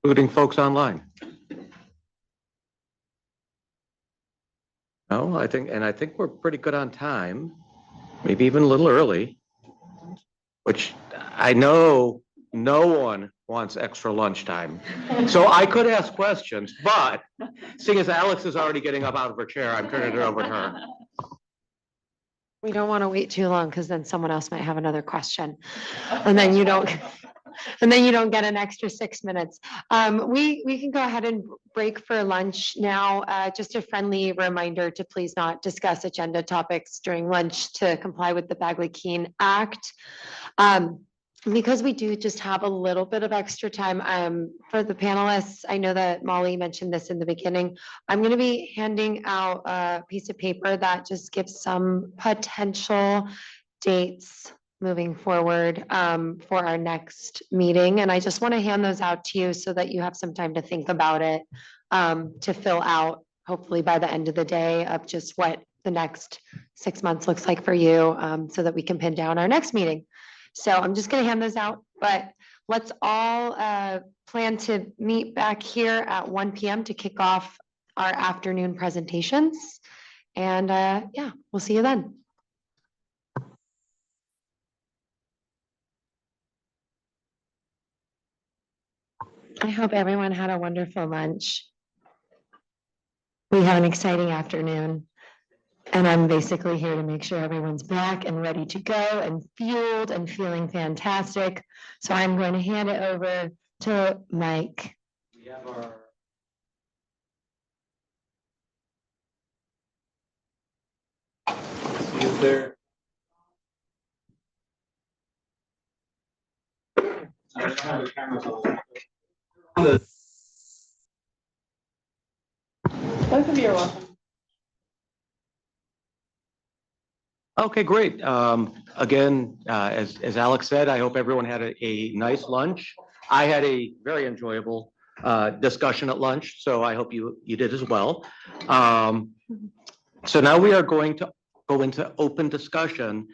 S5: Including folks online? No, I think we're pretty good on time, maybe even a little early, which I know no one wants extra lunchtime. So I could ask questions, but seeing as Alex is already getting up out of her chair, I'm turning it over to her.
S1: We don't want to wait too long because then someone else might have another question. And then you don't get an extra 6 minutes. We can go ahead and break for lunch now. Just a friendly reminder to please not discuss agenda topics during lunch to comply with the Bagley-Keene Act. Because we do just have a little bit of extra time for the panelists, I know that Molly mentioned this in the beginning. I'm going to be handing out a piece of paper that just gives some potential dates moving forward for our next meeting. And I just want to hand those out to you so that you have some time to think about it, to fill out, hopefully by the end of the day, of just what the next 6 months looks like for you, so that we can pin down our next meeting. So I'm just going to hand those out, but let's all plan to meet back here at 1 p.m. to kick off our afternoon presentations. And yeah, we'll see you then. I hope everyone had a wonderful lunch. We have an exciting afternoon. And I'm basically here to make sure everyone's back and ready to go and fueled and feeling fantastic. So I'm going to hand it over to Mike.
S5: We have our. Is there?
S6: Both of you are welcome.
S5: Okay, great. Again, as Alex said, I hope everyone had a nice lunch. I had a very enjoyable discussion at lunch, so I hope you did as well. So now we are going to go into open discussion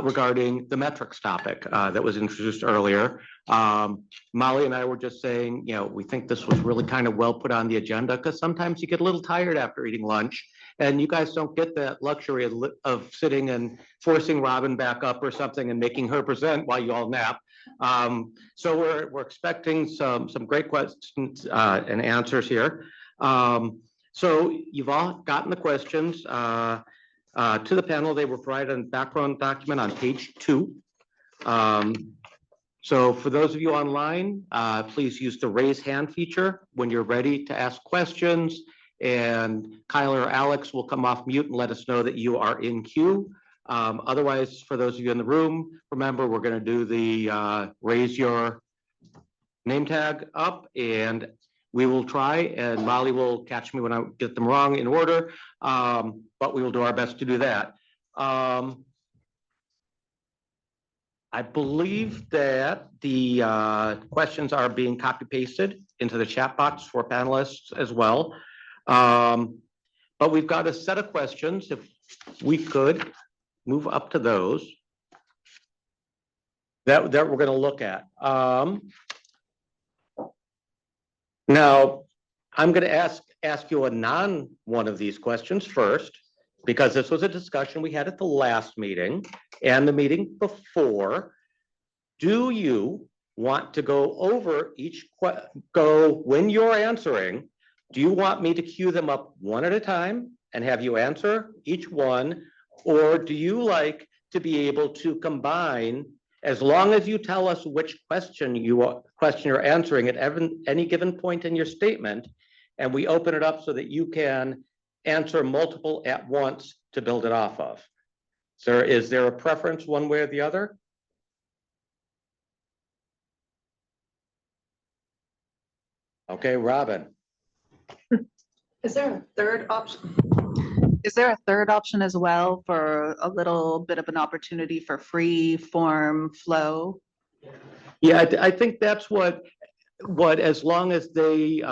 S5: regarding the metrics topic that was introduced earlier. Molly and I were just saying, we think this was really kind of well put on the agenda, because sometimes you get a little tired after eating lunch, and you guys don't get that luxury of sitting and forcing Robin back up or something and making her present while you all nap. So we're expecting some great questions and answers here. So you've all gotten the questions to the panel. They were provided in background document on page 2. So for those of you online, please use the raise hand feature when you're ready to ask questions, and Kyle or Alex will come off mute and let us know that you are in queue. Otherwise, for those of you in the room, remember, we're going to do the raise your name tag up, and we will try, and Molly will catch me when I get them wrong in order, but we will do our best to do that. I believe that the questions are being copy pasted into the chat box for panelists as well. But we've got a set of questions. If we could move up to those that we're going to look at. Now, I'm going to ask you a one of these questions first, because this was a discussion we had at the last meeting and the meeting before. Do you want to go over when you're answering, do you want me to queue them up one at a time and have you answer each one? Or do you like to be able to combine, as long as you tell us which question you're answering at any given point in your statement, and we open it up so that you can answer multiple at once to build it off of? So is there a preference one way or the other? Okay, Robin.
S2: Is there a third option? Is there a third option as well for a little bit of an opportunity for free form flow?
S5: Yeah, I think that's what as long as they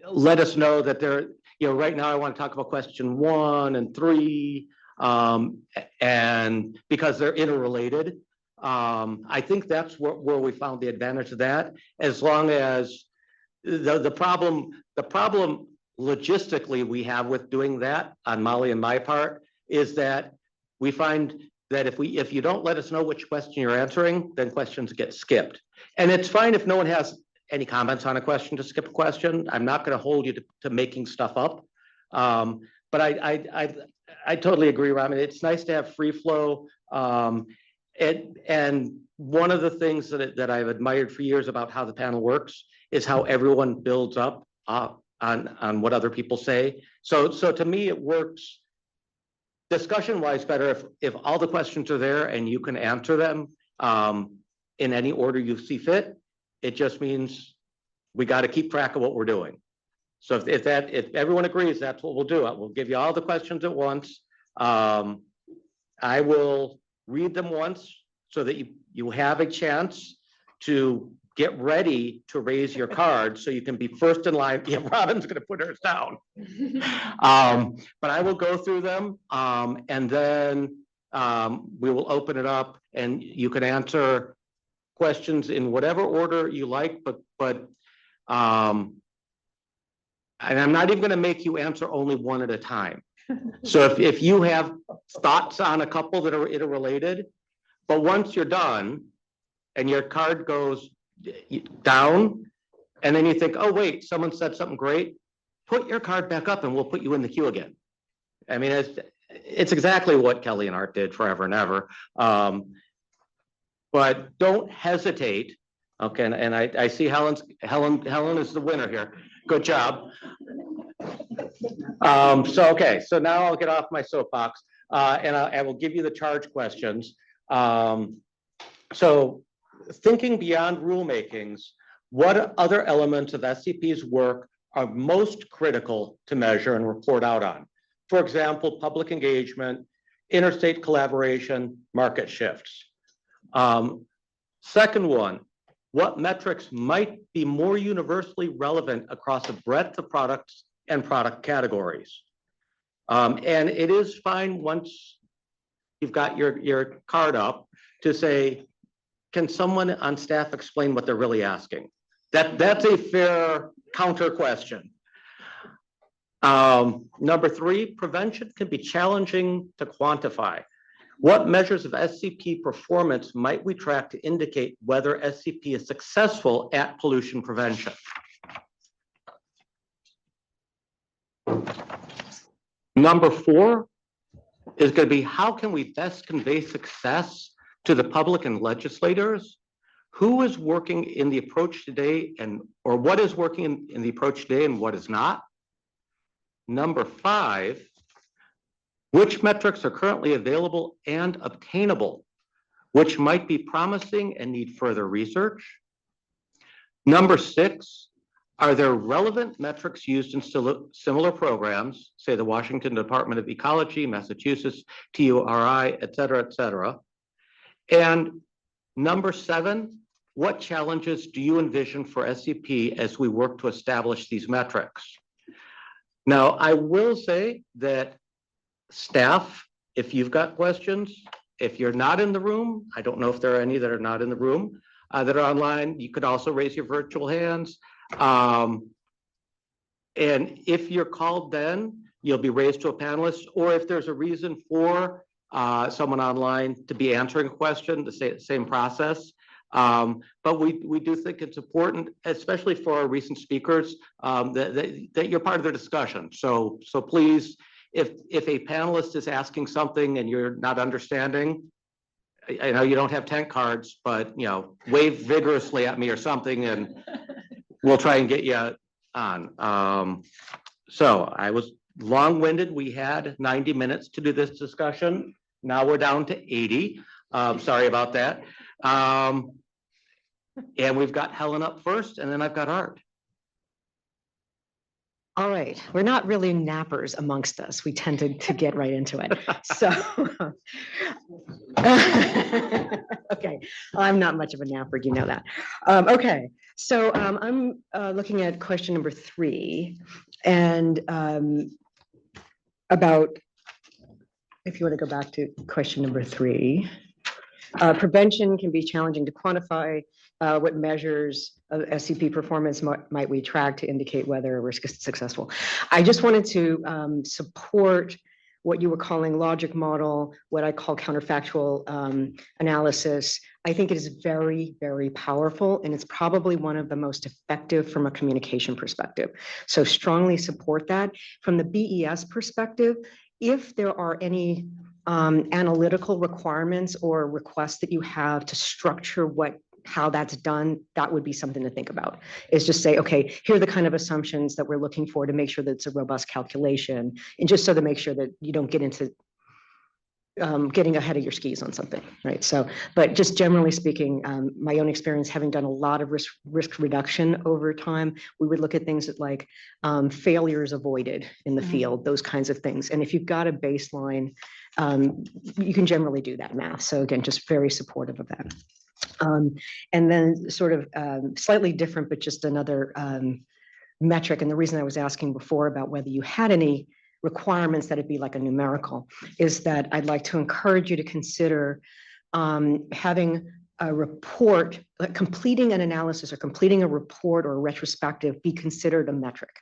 S5: let us know that they're, right now I want to talk about question 1 and 3, and because they're interrelated, I think that's where we found the advantage of that. As long as the problem logistically we have with doing that on Molly and my part is that we find that if you don't let us know which question you're answering, then questions get skipped. And it's fine if no one has any comments on a question to skip a question. I'm not going to hold you to making stuff up. But I totally agree, Robin. It's nice to have free flow. And one of the things that I've admired for years about how the panel works is how everyone builds up on what other people say. So to me, it works discussion-wise better if all the questions are there and you can answer them in any order you see fit. It just means we got to keep track of what we're doing. So if everyone agrees, that's what we'll do. We'll give you all the questions at once. I will read them once so that you have a chance to get ready to raise your card so you can be first in line. Yeah, Robin's gonna put hers down. But I will go through them and then we will open it up and you can answer questions in whatever order you like, but and I'm not even gonna make you answer only one at a time. So if you have thoughts on a couple that are interrelated, but once you're done and your card goes down, and then you think, oh, wait, someone said something great, put your card back up and we'll put you in the queue again. I mean, it's exactly what Kelly and Art did forever and ever. But don't hesitate. Okay, and I see Helen is the winner here. Good job. So now I'll get off my soapbox and I will give you the charge questions. So thinking beyond rulemakings, what other elements of SCP's work are most critical to measure and report out on? For example, public engagement, interstate collaboration, market shifts. Second one, what metrics might be more universally relevant across a breadth of products and product categories? And it is fine once you've got your card up to say, can someone on staff explain what they're really asking? That's a fair counter question. Number three, prevention can be challenging to quantify. What measures of SCP performance might we track to indicate whether SCP is successful at pollution prevention? Number four is going to be, how can we best convey success to the public and legislators? Who is working in the approach today or what is working in the approach today and what is not? Number five, which metrics are currently available and obtainable, which might be promising and need further research? Number six, are there relevant metrics used in similar programs, say the Washington Department of Ecology, Massachusetts, TURI, et cetera, And number seven, what challenges do you envision for SCP as we work to establish these metrics? Now, I will say that staff, if you've got questions, if you're not in the room, I don't know if there are any that are not in the room that are online, you could also raise your virtual hands. And if you're called then, you'll be raised to a panelist, or if there's a reason for someone online to be answering a question, the same process. But we do think it's important, especially for our recent speakers, that you're part of the discussion. So please, if a panelist is asking something and you're not understanding, I know you don't have 10 cards, but wave vigorously at me or something, and we'll try and get you on. So I was long-winded. We had 90 minutes to do this discussion. Now we're down to 80. Sorry about that. And we've got Helen up first, and then I've got Art.
S8: All right, we're not really nappers amongst us. We tend to get right into it. So, okay, I'm not much of a napper, you know that. Okay, so I'm looking at question number 3, and about, if you want to go back to question number 3, prevention can be challenging to quantify. What measures of SCP performance might we track to indicate whether we're successful? I just wanted to support what you were calling logic model, what I call counterfactual analysis. I think it is very, very powerful, and it's probably one of the most effective from a communication perspective. So strongly support that. From the BES perspective, if there are any analytical requirements or requests that you have to structure how that's done, that would be something to think about. Is just say, okay, here are the kind of assumptions that we're looking for to make sure that it's a robust calculation, and just so to make sure that you don't get into getting ahead of your skis on something, right? So, but just generally speaking, my own experience, having done a lot of risk reduction over time, we would look at things that like failures avoided in the field, those kinds of things. And if you've got a baseline, you can generally do that math. So again, just very supportive of that. And then sort of slightly different, but just another metric. And the reason I was asking before about whether you had any requirements that it be like a numerical is that I'd like to encourage you to consider having a report, like completing an analysis or completing a report or a retrospective be considered a metric.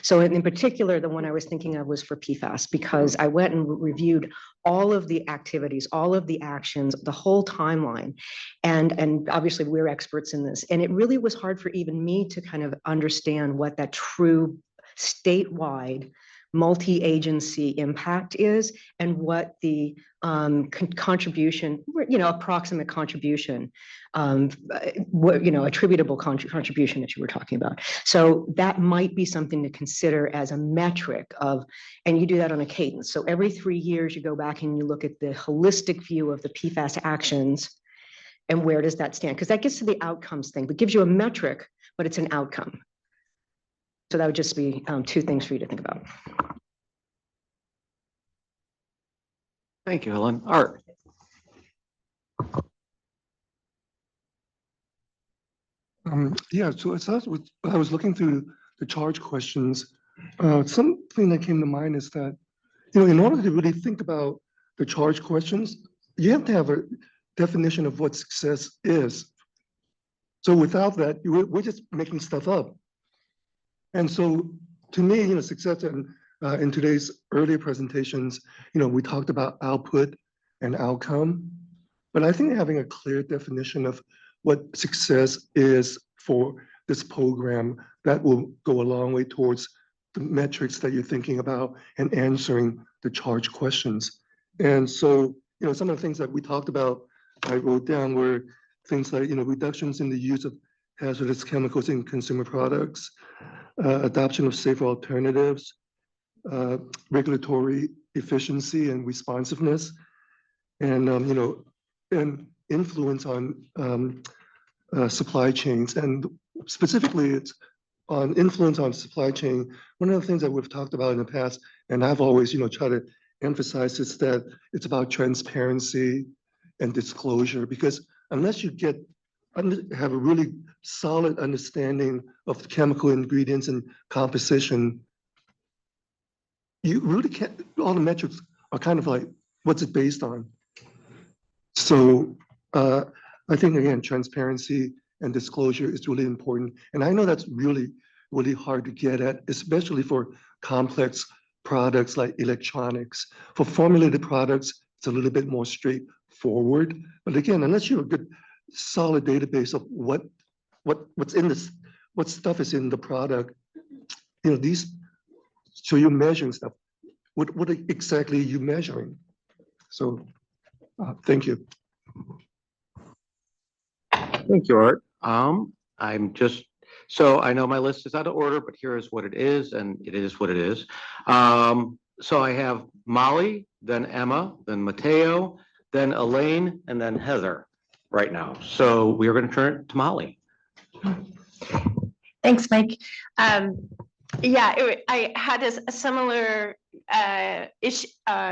S8: So in particular, the one I was thinking of was for PFAS, because I went and reviewed all of the activities, all of the actions, the whole timeline. And obviously we're experts in this. And it really was hard for even me to kind of understand what that true statewide multi-agency impact is and what the contribution, approximate contribution, attributable contribution that you were talking about. So that might be something to consider as a metric of, and you do that on a cadence. So every 3 years you go back and you look at the holistic view of the PFAS actions and where does that stand? Because that gets to the outcomes thing, but gives you a metric, but it's an outcome. So that would just be 2 things for you to think about.
S5: Thank you, Helen. Art.
S17: Yeah, so as I was looking through the charge questions, something that came to mind is that, in order to really think about the charge questions, you have to have a definition of what success is. So without that, we're just making stuff up. And so to me, success in today's earlier presentations, we talked about output and outcome, but I think having a clear definition of what success is for this program, that will go a long way towards the metrics that you're thinking about and answering the charge questions. And so, some of the things that we talked about, I wrote down were things like, reductions in the use of hazardous chemicals in consumer products, adoption of safer alternatives, regulatory efficiency and responsiveness, and and influence on supply chains. And specifically, it's on influence on supply chain. One of the things that we've talked about in the past, and I've always tried to emphasize, is that it's about transparency and disclosure. Because unless you have a really solid understanding of the chemical ingredients and composition, you really can't, all the metrics are kind of like, what's it based on? So I think, again, transparency and disclosure is really important. And I know that's really, really hard to get at, especially for complex products like electronics. For formulated products, it's a little bit more straightforward. But again, unless you have a good, solid database of what's in this, what stuff is in the product, these, so you're measuring stuff. What exactly are you measuring? So, thank you.
S5: Thank you, Art. So I know my list is out of order, but here is what it is, and it is what it is. So I have Molly, then Emma, then Mateo, then Elaine, and then Heather right now. So we are going to turn it to Molly.
S4: Thanks, Mike. I had a similar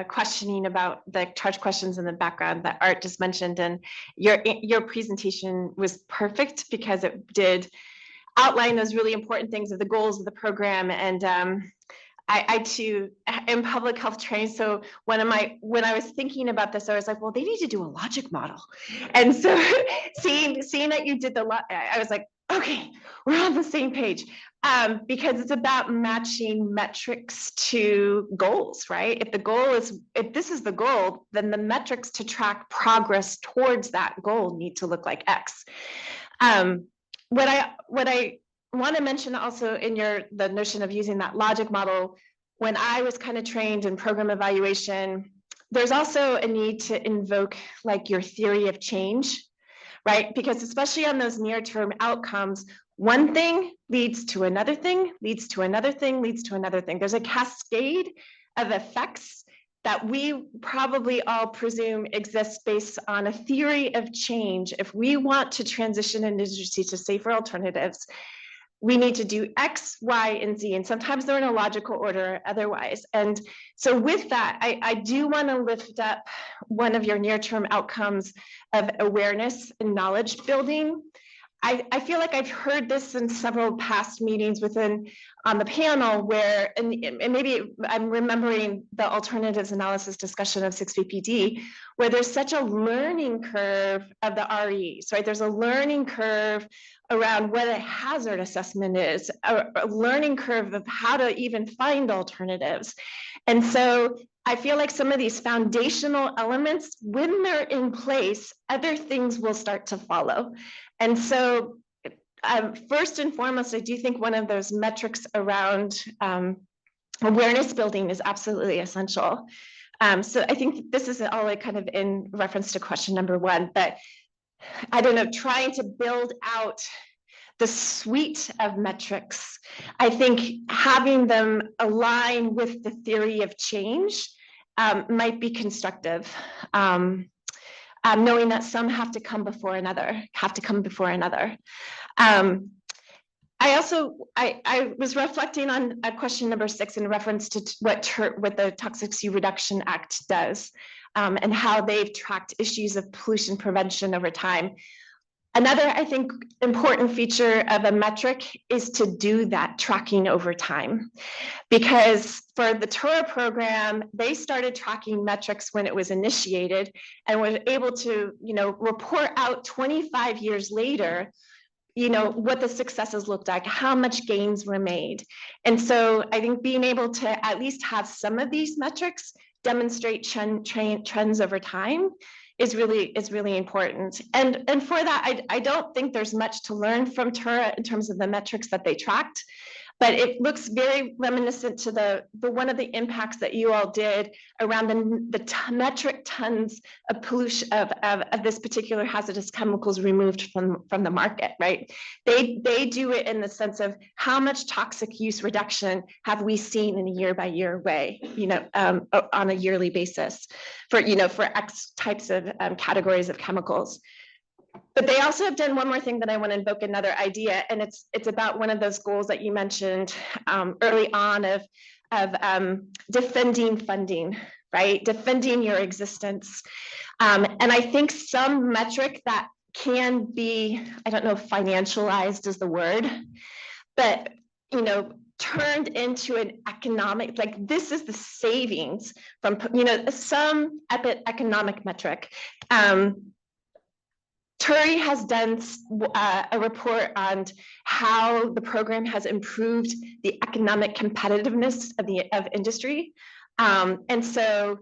S4: questioning about the charge questions in the background that Art just mentioned, and your presentation was perfect because it did outline those really important things of the goals of the program. And I too am public health trained, so when I was thinking about this, I was like, well, they need to do a logic model. And so seeing that you did I was like, okay, we're on the same page, because it's about matching metrics to goals, right? If this is the goal, then the metrics to track progress towards that goal need to look like X. What I want to mention also in the notion of using that logic model, when I was kind of trained in program evaluation, there's also a need to invoke like your theory of change, right? Because especially on those near-term outcomes, one thing leads to another thing, leads to another thing, leads to another thing. There's a cascade of effects that we probably all presume exists based on a theory of change. If we want to transition industry to safer alternatives, we need to do X, Y, and Z, and sometimes they're in a logical order otherwise. And so with that, I do want to lift up one of your near-term outcomes of awareness and knowledge building. I feel like I've heard this in several past meetings within on the panel where, and maybe I'm remembering the alternatives analysis discussion of 6VPD, where there's such a learning curve of the REs, right? There's a learning curve around what a hazard assessment is, a learning curve of how to even find alternatives. And so I feel like some of these foundational elements, when they're in place, other things will start to follow. And so first and foremost, I do think one of those metrics around awareness building is absolutely essential. So I think this is all like kind of in reference to question number one, but I don't know, trying to build out the suite of metrics. I think having them align with the theory of change might be constructive. Knowing that some have to come before another, I was reflecting on question number 6 in reference to what the Toxicity Reduction Act does and how they've tracked issues of pollution prevention over time. Another, I think, important feature of a metric is to do that tracking over time. Because for the TURA program, they started tracking metrics when it was initiated and were able to, report out 25 years later, what the successes looked like, how much gains were made. And so I think being able to at least have some of these metrics demonstrate trends over time is really important. And for that, I don't think there's much to learn from TURA in terms of the metrics that they tracked, but it looks very reminiscent to the one of the impacts that you all did around the metric tons of pollution of this particular hazardous chemicals removed from the market, right? They do it in the sense of how much toxic use reduction have we seen in a year by year way, on a yearly basis for X types of categories of chemicals. But they also have done one more thing that I want to invoke another idea, and it's about one of those goals that you mentioned early on of defending funding, right? Defending your existence. And I think some metric that can be, I don't know if financialized is the word, but turned into an economic, like this is the savings from, some economic metric. TURI has done a report on how the program has improved the economic competitiveness of industry. And so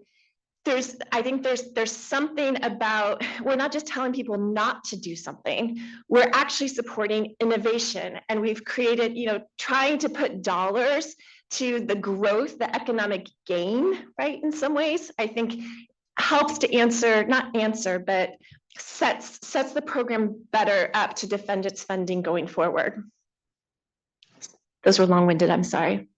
S4: I think there's something about, we're not just telling people not to do something, we're actually supporting innovation. And we've created, trying to put dollars to the growth, the economic gain, right? In some ways, I think helps to not answer, but sets the program better up to defend its funding going forward. Those were long-winded, I'm sorry.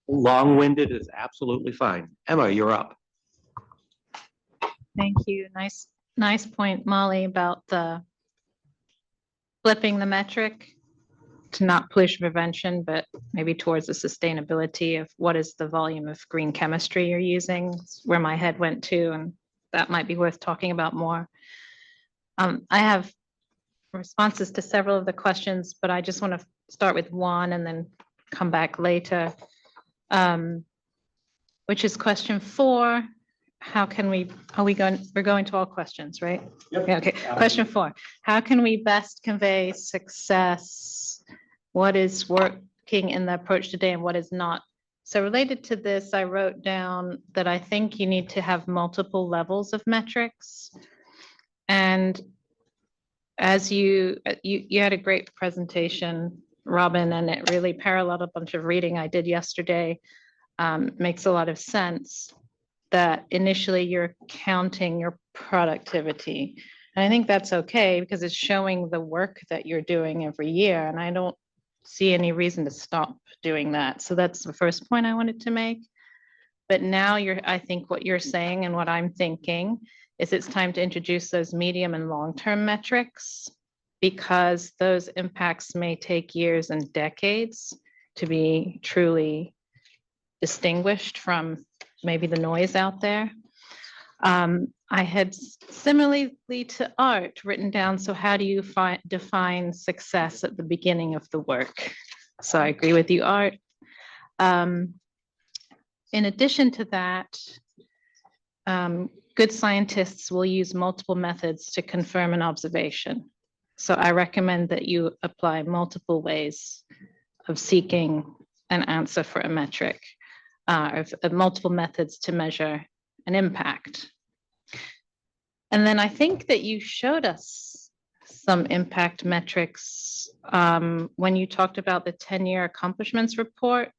S5: Long-winded is absolutely fine. Emma, you're up.
S7: Thank you. Nice point, Molly, about the flipping the metric to not pollution prevention, but maybe towards the sustainability of what is the volume of green chemistry you're using, where my head went to, and that might be worth talking about more. I have responses to several of the questions, but I just want to start with one and then come back later, which is question 4. We're going to all questions, right? Yep. Yeah, okay. Question 4, how can we best convey success? What is working in the approach today and what is not? So related to this, I wrote down that I think you need to have multiple levels of metrics. And as you had a great presentation, Robin, and it really paralleled a bunch of reading I did yesterday. Makes a lot of sense that initially you're counting your productivity. And I think that's okay because it's showing the work that you're doing every year. And I don't see any reason to stop doing that. So that's the first point I wanted to make. But now I think what you're saying and what I'm thinking is it's time to introduce those medium and long-term metrics, because those impacts may take years and decades to be truly distinguished from maybe the noise out there. I had similarly to Art written down, so how do you define success at the beginning of the work? So I agree with you, Art. In addition to that, good scientists will use multiple methods to confirm an observation. So I recommend that you apply multiple ways of seeking an answer for a metric, of multiple methods to measure an impact. And then I think that you showed us some impact metrics when you talked about the 10-year accomplishments report.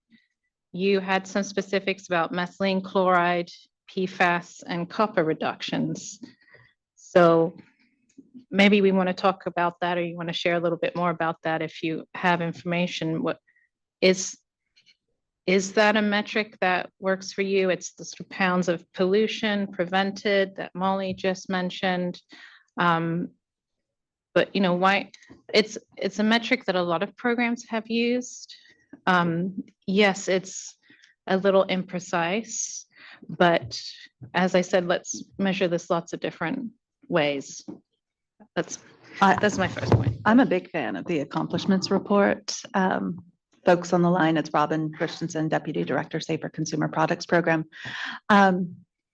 S7: You had some specifics about methylene chloride, PFAS, and copper reductions. So maybe we want to talk about that, or you want to share a little bit more about that if you have information. What is that a metric that works for you? It's the sort of pounds of pollution prevented that Molly just mentioned. But you know, why it's a metric that a lot of programs have used. Yes, it's a little imprecise, but as I said, let's measure this lots of different ways. That's my first point.
S2: I'm a big fan of the accomplishments report. Folks on the line, it's Robin Christensen, Deputy Director, Safer Consumer Products Program.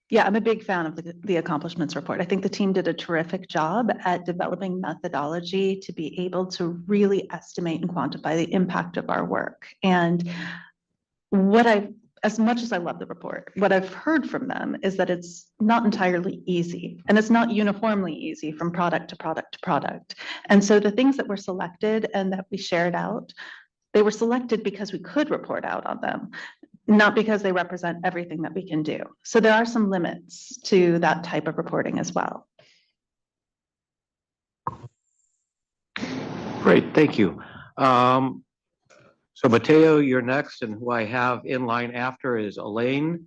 S2: Yeah, I'm a big fan of the accomplishments report. I think the team did a terrific job at developing methodology to be able to really estimate and quantify the impact of our work. And as much as I love the report, what I've heard from them is that it's not entirely easy, and it's not uniformly easy from product to product to product. And so the things that were selected and that we shared out, they were selected because we could report out on them, not because they represent everything that we can do. So there are some limits to that type of reporting as well.
S5: Great, thank you. So Mateo, you're next, and who I have in line after is Elaine,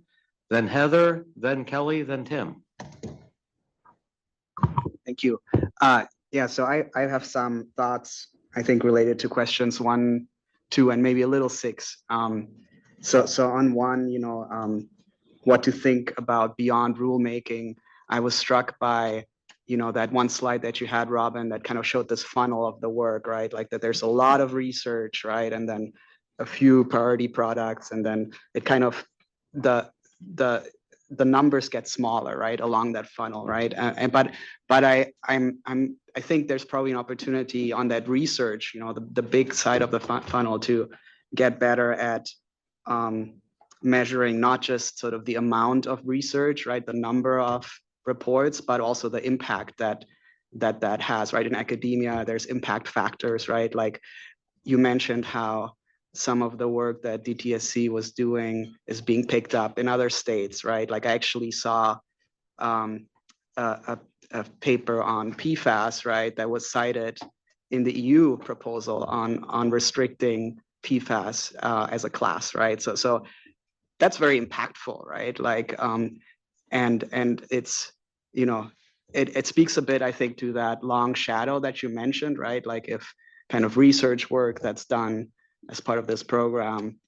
S5: then Heather, then Kelly, then Tim.
S14: Thank you. Yeah, so I have some thoughts, I think, related to questions 1, 2, and maybe a little 6. So on 1, what to think about beyond rulemaking, I was struck by, that one slide that you had, Robin, that kind of showed this funnel of the work, right? Like that there's a lot of research, right? And then a few priority products, and then it kind of, the numbers get smaller, right, along that funnel, right? But I think there's probably an opportunity on that research, the big side of the funnel, to get better at measuring not just sort of the amount of research, right, the number of reports, but also the impact that has, right? In academia, there's impact factors, right? Like you mentioned how some of the work that DTSC was doing is being picked up in other states, right? Like I actually saw a paper on PFAS, right, that was cited in the EU proposal on restricting PFAS as a class, right? So that's very impactful, right? Like, and it's, it speaks a bit, I think, to that long shadow that you mentioned, right? Like if kind of research work that's done as part of this program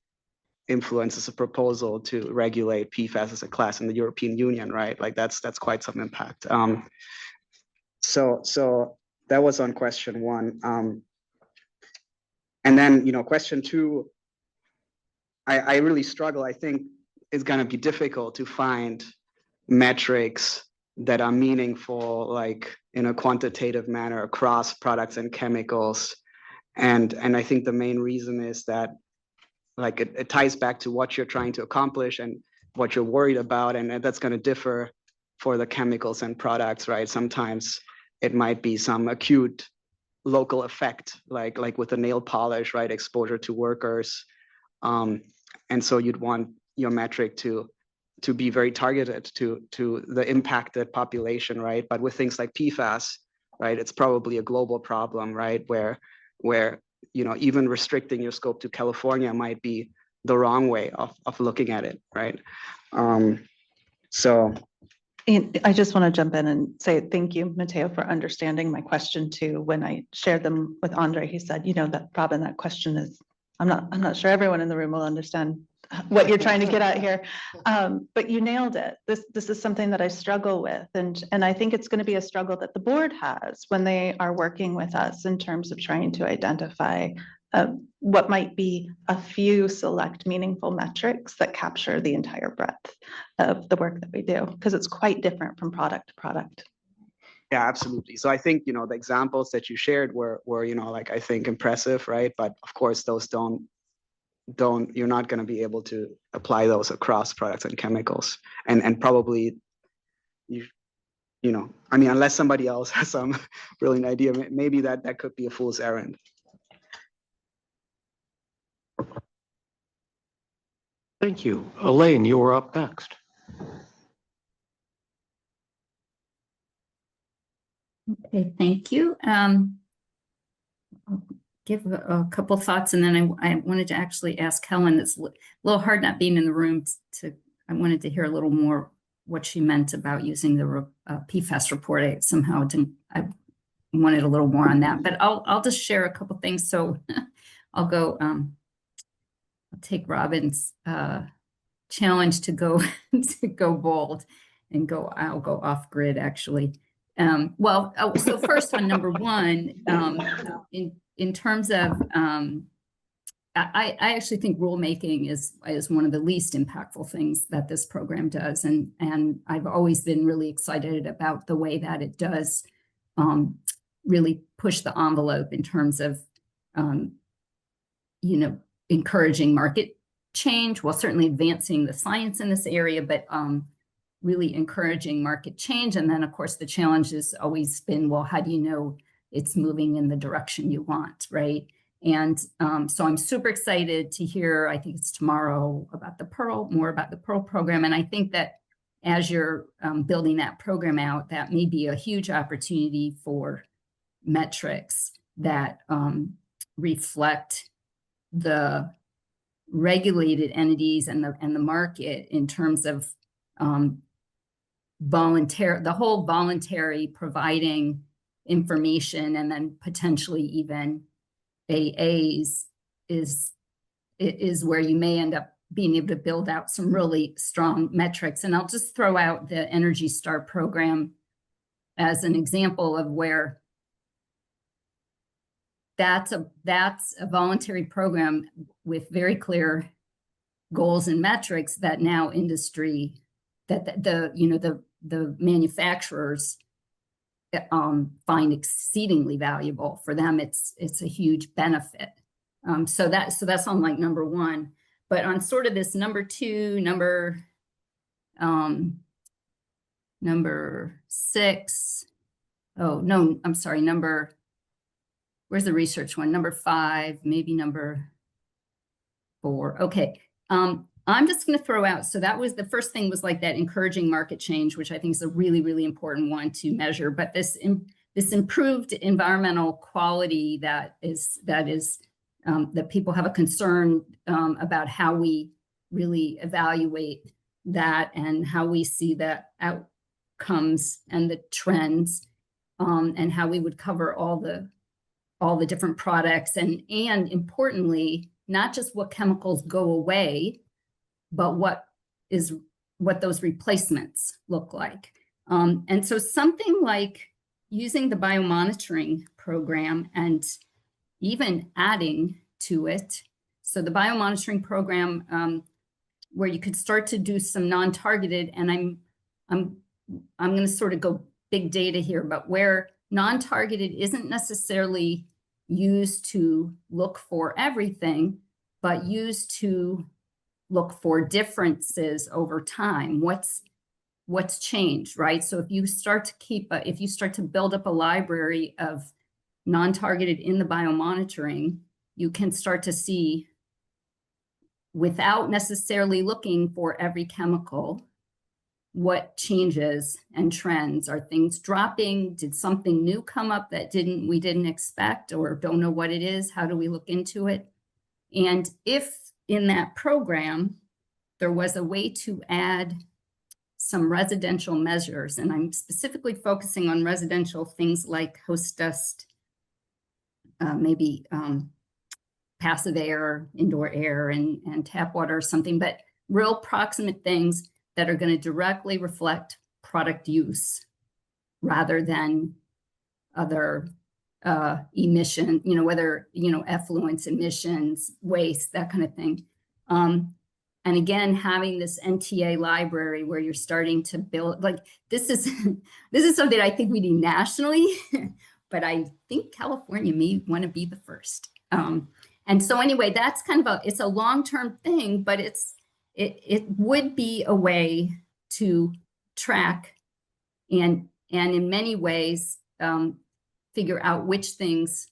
S14: influences a proposal to regulate PFAS as a class in the European Union, right? Like that's quite some impact. So that was on question 1. And then, question 2, I really struggle. I think it's going to be difficult to find metrics that are meaningful, like in a quantitative manner across products and chemicals. And I think the main reason is that, like, it ties back to what you're trying to accomplish and what you're worried about. And that's going to differ for the chemicals and products, right? Sometimes it might be some acute local effect, like with the nail polish, right? Exposure to workers. And so you'd want your metric to be very targeted to the impacted population, right? But with things like PFAS, right, it's probably a global problem, right? Where even restricting your scope to California might be the wrong way of looking at it, right? So.
S2: And I just want to jump in and say thank you, Mateo, for understanding my question too. When I shared them with Andre, he said, that Robin, that question is, I'm not sure everyone in the room will understand what you're trying to get at here. But you nailed it. This is something that I struggle with. And I think it's going to be a struggle that the board has when they are working with us in terms of trying to identify what might be a few select meaningful metrics that capture the entire breadth of the work that we do, because it's quite different from product to product.
S14: Yeah, absolutely. So I think, the examples that you shared were, I think impressive, right? But of course, those you're not going to be able to apply those across products and chemicals. And probably, unless somebody else has some brilliant idea, maybe that could be a fool's errand.
S5: Thank you. Elaine, you were up next.
S18: Okay, thank you. I'll give a couple thoughts, and then I wanted to actually ask Helen. It's a little hard not being in the room I wanted to hear a little more what she meant about using the PFAS report. I wanted a little more on that, but I'll just share a couple things. So I'll go. I'll take Robin's challenge to go bold and I'll go off grid actually. So first on number one, in terms of, I actually think rulemaking is one of the least impactful things that this program does. And I've always been really excited about the way that it does really push the envelope in terms of, encouraging market change, while certainly advancing the science in this area, but really encouraging market change. And then of course, the challenge has always been, well, how do you know it's moving in the direction you want, right? And so I'm super excited to hear, I think it's tomorrow, about more about the Pearl program. And I think that as you're building that program out, that may be a huge opportunity for metrics that reflect the regulated entities and the market in terms of the whole voluntary providing information, and then potentially even AAs is where you may end up being able to build out some really strong metrics. And I'll just throw out the Energy Star program as an example of where that's a voluntary program with very clear goals and metrics that now industry, that the manufacturers find exceedingly valuable. For them, it's a huge benefit. So that's on like number one. But on sort of this number two, number 6. Oh no, I'm sorry. Where's the research one? Number 5, maybe number 4. Okay. I'm just going to throw out. So that was the first thing, was like that encouraging market change, which I think is a really, really important one to measure. But this improved environmental quality that people have a concern about how we really evaluate that and how we see the outcomes and the trends, and how we would cover all the different products, and importantly, not just what chemicals go away, but what those replacements look like. And so something like using the biomonitoring program and even adding to it. So the biomonitoring program, where you could start to do some non-targeted, and I'm going to sort of go big data here, but where non-targeted isn't necessarily used to look for everything, but used to look for differences over time. What's changed, right? So if you start to build up a library of non-targeted in the biomonitoring, you can start to see, without necessarily looking for every chemical, what changes and trends? Are things dropping? Did something new come up that we didn't expect or don't know what it is? How do we look into it? And if in that program, there was a way to add some residential measures, and I'm specifically focusing on residential things like host dust, maybe passive air, indoor air, and tap water or something, but real proximate things that are going to directly reflect product use rather than other emission, whether, effluents, emissions, waste, that kind of thing. And again, having this NTA library where you're starting to build, like this is something I think we do nationally, but I think California may want to be the first. And so anyway, that's kind of it's a long-term thing, but it would be a way to track and in many ways figure out which things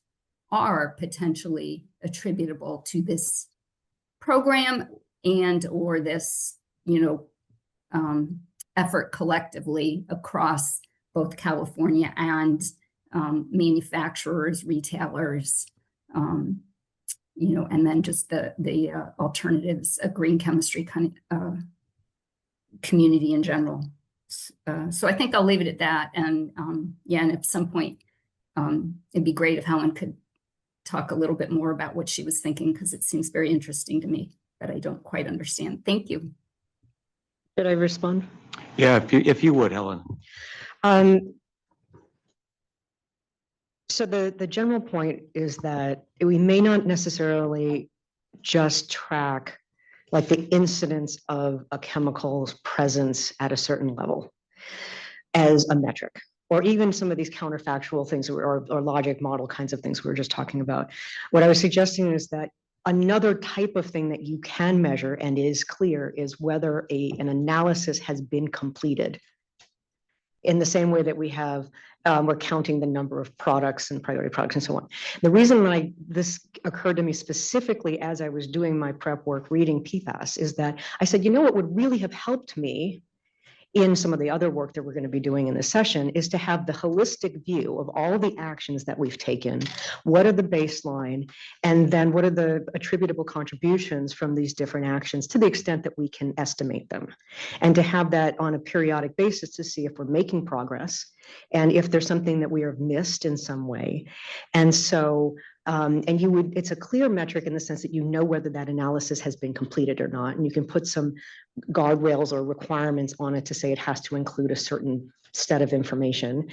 S18: are potentially attributable to this program and or this, effort collectively across both California and manufacturers, retailers, and then just the alternatives, green chemistry kind of community in general. So I think I'll leave it at that. And and at some point, it'd be great if Helen could talk a little bit more about what she was thinking, because it seems very interesting to me, but I don't quite understand. Thank you.
S8: Did I respond?
S5: Yeah, if you would, Helen.
S8: So the general point is that we may not necessarily just track like the incidence of a chemical's presence at a certain level as a metric, or even some of these counterfactual things or logic model kinds of things we were just talking about. What I was suggesting is that another type of thing that you can measure and is clear is whether an analysis has been completed. In the same way that we have, we're counting the number of products and priority products and so on. The reason this occurred to me specifically as I was doing my prep work reading PFAS is that I said, what would really have helped me in some of the other work that we're going to be doing in this session is to have the holistic view of all of the actions that we've taken, what are the baseline, and then what are the attributable contributions from these different actions to the extent that we can estimate them. And to have that on a periodic basis to see if we're making progress and if there's something that we have missed in some way. And so, it's a clear metric in the sense that whether that analysis has been completed or not, and you can put some guardrails or requirements on it to say it has to include a certain set of information.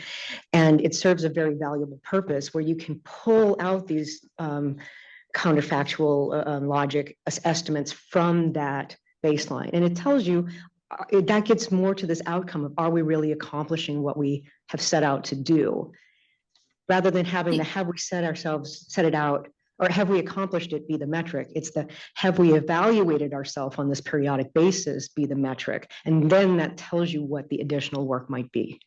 S8: And it serves a very valuable purpose where you can pull out these counterfactual logic estimates from that baseline. And it tells you, that gets more to this outcome of, are we really accomplishing what we have set out to do? Rather than having the have we set it out, or have we accomplished it be the metric. It's the have we evaluated ourselves on this periodic basis be the metric. And then that tells you what the additional work might be.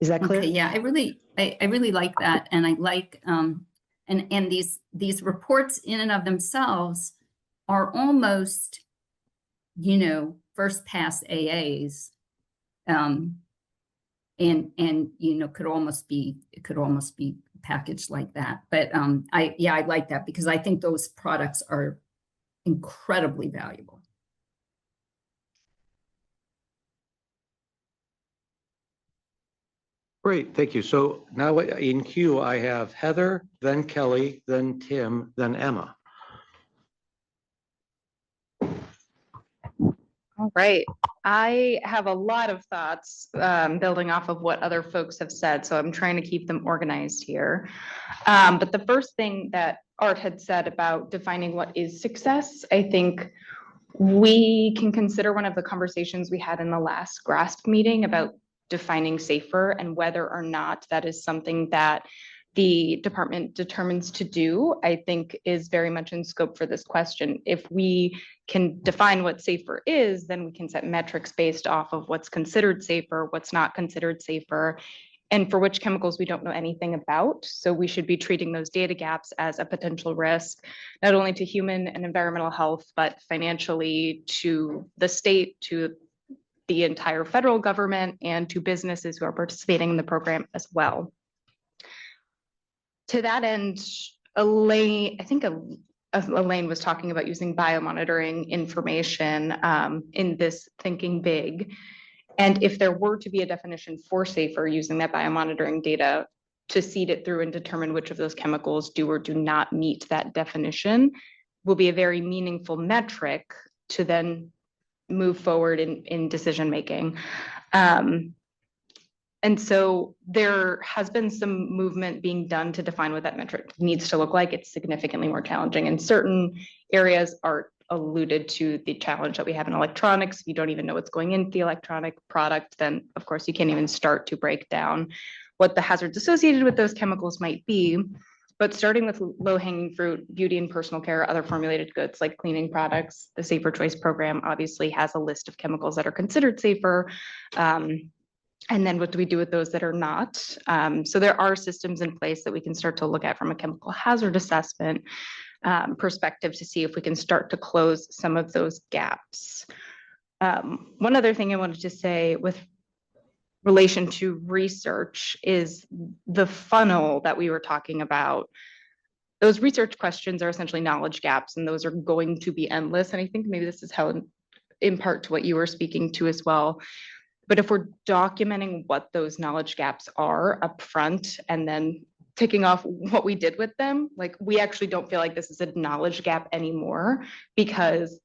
S8: Is that clear?
S18: Okay, yeah, I really like that. And I like, and these reports in and of themselves are almost, first pass AAs. And could almost be packaged like that. But I like that because I think those products are incredibly valuable.
S5: Great, thank you. So now in queue, I have Heather, then Kelly, then Tim, then Emma.
S19: All right. I have a lot of thoughts building off of what other folks have said, so I'm trying to keep them organized here. But the first thing that Art had said about defining what is success, I think we can consider one of the conversations we had in the last GRSP meeting about defining safer and whether or not that is something that the department determines to do, I think is very much in scope for this question. If we can define what safer is, then we can set metrics based off of what's considered safer, what's not considered safer, and for which chemicals we don't know anything about. So we should be treating those data gaps as a potential risk, not only to human and environmental health, but financially to the state, to the entire federal government and to businesses who are participating in the program as well. To that end, Elaine, I think Elaine was talking about using biomonitoring information in this thinking big. And if there were to be a definition for safer using that biomonitoring data to seed it through and determine which of those chemicals do or do not meet that definition, will be a very meaningful metric to then move forward in decision making. And so there has been some movement being done to define what that metric needs to look like. It's significantly more challenging in certain areas. Art alluded to the challenge that we have in electronics. If you don't even know what's going into the electronic product, then of course you can't even start to break down what the hazards associated with those chemicals might be. But starting with low-hanging fruit, beauty and personal care, other formulated goods like cleaning products, the Safer Choice program obviously has a list of chemicals that are considered safer. And then what do we do with those that are not? So there are systems in place that we can start to look at from a chemical hazard assessment perspective to see if we can start to close some of those gaps. One other thing I wanted to say with relation to research is the funnel that we were talking about. Those research questions are essentially knowledge gaps, and those are going to be endless. And I think maybe this is how, in part to what you were speaking to as well. But if we're documenting what those knowledge gaps are upfront and then ticking off what we did with them, like we actually don't feel like this is a knowledge gap anymore because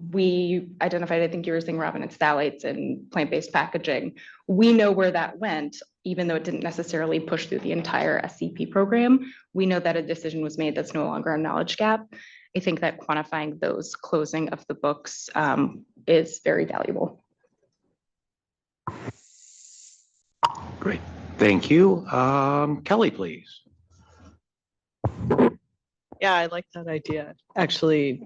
S19: we identified, I think you were saying, Robin, it's phthalates and plant-based packaging. We know where that went, even though it didn't necessarily push through the entire SCP program. We know that a decision was made that's no longer a knowledge gap. I think that quantifying those closing of the books is very valuable.
S5: Great, thank you. Kelly, please.
S6: Yeah, I like that idea. Actually,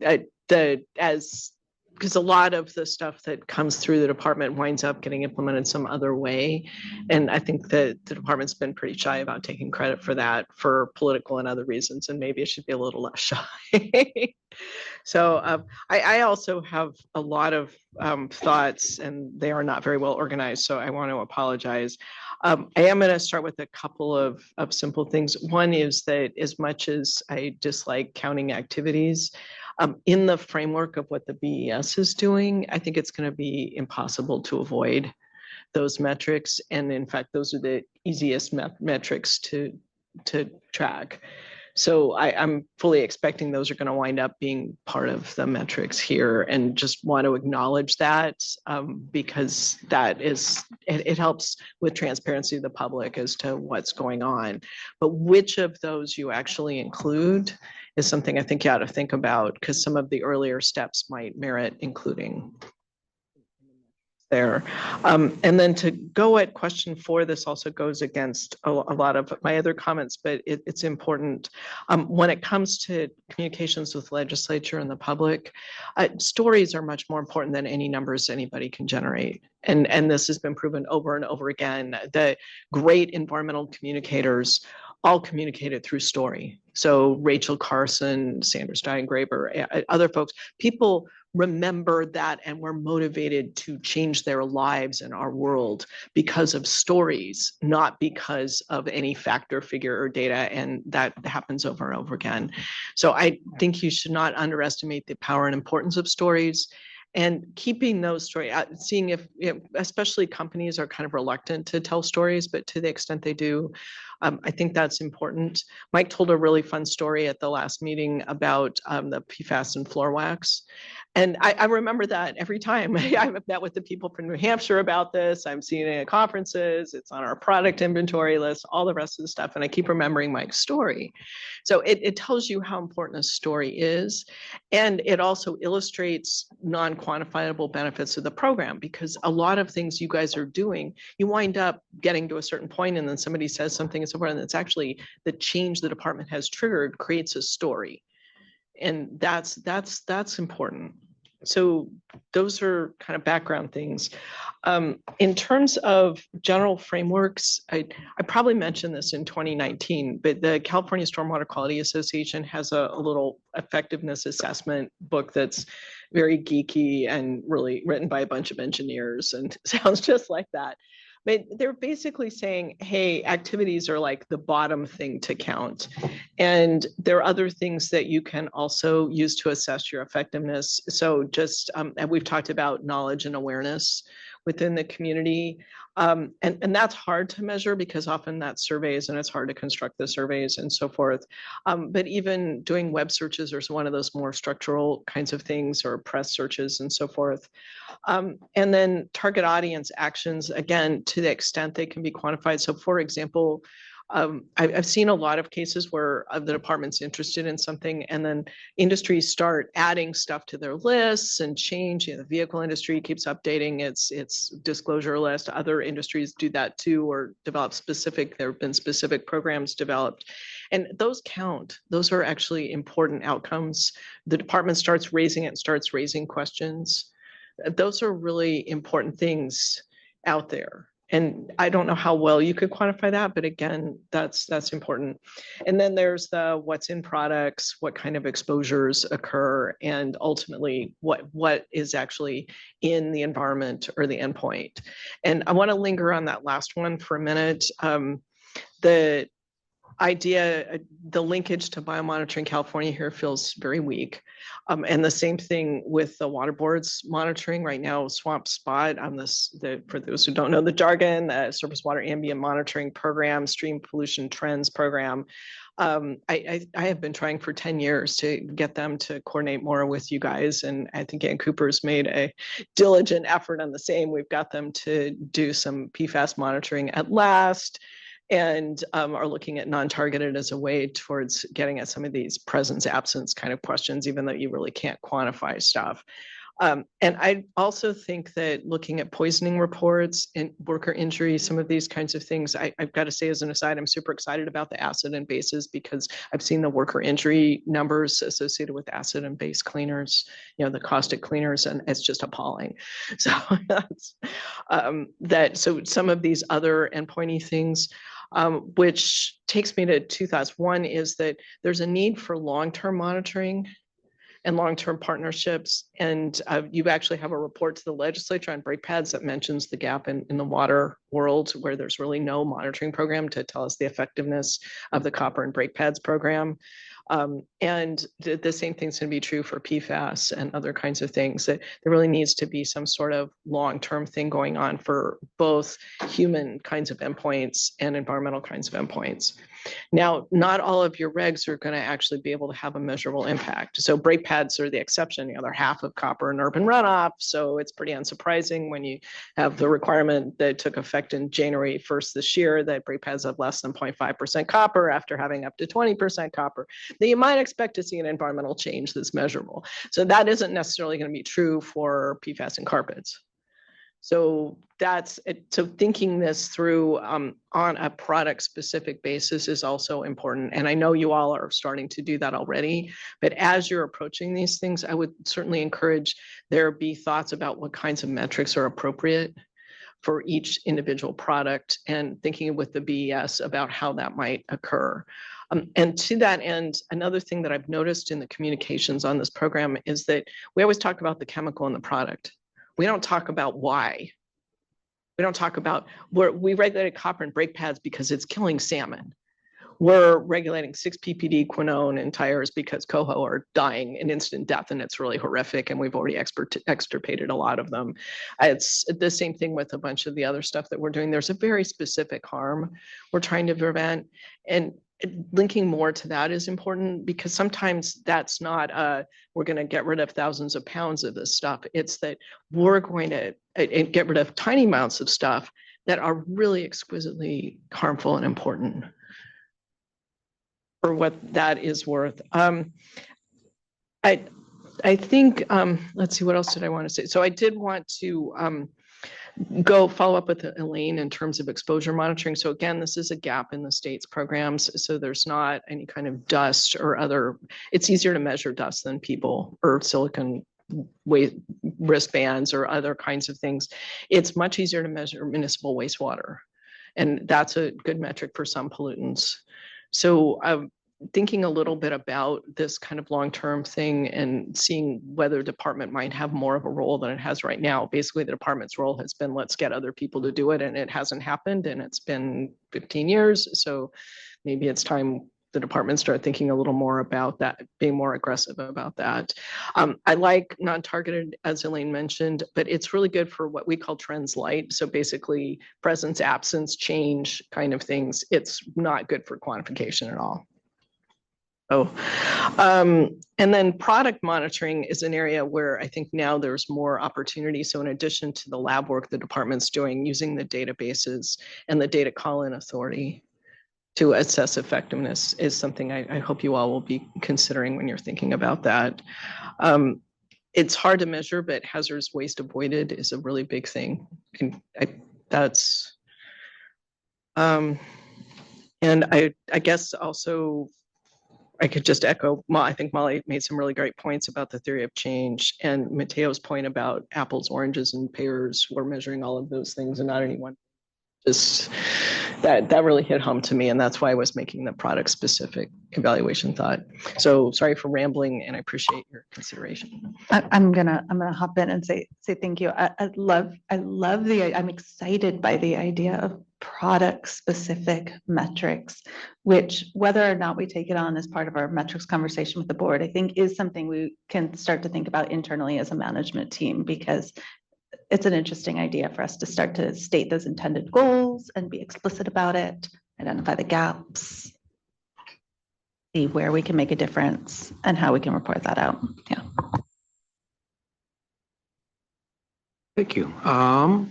S6: because a lot of the stuff that comes through the department winds up getting implemented some other way. And I think that the department's been pretty shy about taking credit for that for political and other reasons, and maybe it should be a little less shy. So I also have a lot of thoughts, and they are not very well organized, so I want to apologize. I am going to start with a couple of simple things. One is that as much as I dislike counting activities, in the framework of what the BES is doing, I think it's going to be impossible to avoid those metrics. And in fact, those are the easiest metrics to track. So I'm fully expecting those are going to wind up being part of the metrics here, and just want to acknowledge that because that is, it helps with transparency of the public as to what's going on. But which of those you actually include is something I think you ought to think about, because some of the earlier steps might merit including there. And then to go at question 4, this also goes against a lot of my other comments, but it's important. When it comes to communications with legislature and the public, stories are much more important than any numbers anybody can generate. And this has been proven over and over again. The great environmental communicators all communicated through story. So Rachel Carson, Sandra Steingraber, other folks, people remember that and were motivated to change their lives and our world because of stories, not because of any fact or figure or data. And that happens over and over again. So I think you should not underestimate the power and importance of stories. And keeping those stories, seeing if, especially companies are kind of reluctant to tell stories, but to the extent they do, I think that's important. Mike told a really fun story at the last meeting about the PFAS and floor wax. And I remember that every time. I've met with the people from New Hampshire about this. I'm seeing it at conferences. It's on our product inventory list, all the rest of the stuff. And I keep remembering Mike's story. So it tells you how important a story is. And it also illustrates non-quantifiable benefits of the program, because a lot of things you guys are doing, you wind up getting to a certain point and then somebody says something and so forth, and it's actually the change the department has triggered creates a story. And that's important. So those are kind of background things. In terms of general frameworks, I probably mentioned this in 2019, but the California Stormwater Quality Association has a little effectiveness assessment book that's very geeky and really written by a bunch of engineers and sounds just like that. But they're basically saying, hey, activities are like the bottom thing to count. And there are other things that you can also use to assess your effectiveness. So just, and we've talked about knowledge and awareness within the community. And that's hard to measure because often that's surveys and it's hard to construct the surveys and so forth. But even doing web searches is one of those more structural kinds of things, or press searches and so forth. And then target audience actions, again, to the extent they can be quantified. So for example, I've seen a lot of cases where the department's interested in something and then industries start adding stuff to their lists and change. The vehicle industry keeps updating its disclosure list. Other industries do that too, or develop there have been specific programs developed. And those count. Those are actually important outcomes. The department starts raising it, starts raising questions. Those are really important things out there. And I don't know how well you could quantify that, but again, that's important. And then there's the what's in products, what kind of exposures occur, and ultimately what is actually in the environment or the endpoint. And I want to linger on that last one for a minute. The idea, the linkage to biomonitoring California here feels very weak. And the same thing with the water board's monitoring right now, Swamp Spot on this, for those who don't know the jargon, the surface water ambient monitoring program, stream pollution trends program. I have been trying for 10 years to get them to coordinate more with you guys. And I think Ann Cooper's made a diligent effort on the same. We've got them to do some PFAS monitoring at last, and are looking at non-targeted as a way towards getting at some of these presence absence kind of questions, even though you really can't quantify stuff. And I also think that looking at poisoning reports and worker injury, some of these kinds of things, I've got to say as an aside, I'm super excited about the acid and bases because I've seen the worker injury numbers associated with acid and base cleaners, the caustic cleaners, and it's just appalling. So that's so some of these other endpointy things, which takes me to 2001, is that there's a need for long-term monitoring and long-term partnerships. And you actually have a report to the legislature on brake pads that mentions the gap in the water world where there's really no monitoring program to tell us the effectiveness of the copper and brake pads program. And the same thing's going to be true for PFAS and other kinds of things. That there really needs to be some sort of long-term thing going on for both human kinds of endpoints and environmental kinds of endpoints. Now, not all of your regs are going to actually be able to have a measurable impact. So brake pads are the exception. They're half of copper and urban runoff. So it's pretty unsurprising when you have the requirement that took effect in January 1st this year that brake pads have less than 0.5% copper after having up to 20% copper, that you might expect to see an environmental change that's measurable. So that isn't necessarily going to be true for PFAS and carpets. So that's it. So thinking this through on a product specific basis is also important. And I know you all are starting to do that already, but as you're approaching these things, I would certainly encourage there be thoughts about what kinds of metrics are appropriate for each individual product and thinking with the BES about how that might occur. And to that end, another thing that I've noticed in the communications on this program is that we always talk about the chemical in the product. We don't talk about why. We don't talk about, we regulated copper and brake pads because it's killing salmon. We're regulating 6-ppd quinone in tires because coho are dying an instant death, and it's really horrific, and we've already extirpated a lot of them. It's the same thing with a bunch of the other stuff that we're doing. There's a very specific harm we're trying to prevent, and linking more to that is important because sometimes that's not we're going to get rid of thousands of pounds of this stuff. It's that we're going to get rid of tiny amounts of stuff that are really exquisitely harmful and important for what that is worth. I think, let's see, what else did I want to say? So I did want to go follow up with Elaine in terms of exposure monitoring. So again, this is a gap in the state's programs. So there's not any kind of dust or other, it's easier to measure dust than people or silicon wristbands or other kinds of things, it's much easier to measure municipal wastewater. And that's a good metric for some pollutants. So I'm thinking a little bit about this kind of long-term thing and seeing whether the department might have more of a role than it has right now. Basically, the department's role has been, let's get other people to do it, and it hasn't happened, and it's been 15 years. So maybe it's time the department start thinking a little more about that, being more aggressive about that. I like non-targeted, as Elaine mentioned, but it's really good for what we call trends light. So basically presence, absence, change kind of things. It's not good for quantification at all. And then product monitoring is an area where I think now there's more opportunity. So in addition to the lab work the department's doing, using the databases and the data call-in authority to assess effectiveness is something I hope you all will be considering when you're thinking about that. It's hard to measure, but hazardous waste avoided is a really big thing. And I guess also I could just echo, I think Molly made some really great points about the theory of change, and Mateo's point about apples, oranges, and pears. We're measuring all of those things and not anyone. Just that really hit home to me, and that's why I was making the product specific evaluation thought. So sorry for rambling, and I appreciate your consideration.
S2: I'm gonna hop in and say thank you. I'm excited by the idea of product specific metrics, which whether or not we take it on as part of our metrics conversation with the board, I think is something we can start to think about internally as a management team, because it's an interesting idea for us to start to state those intended goals and be explicit about it, identify the gaps, see where we can make a difference and how we can report that out. Yeah.
S5: Thank you.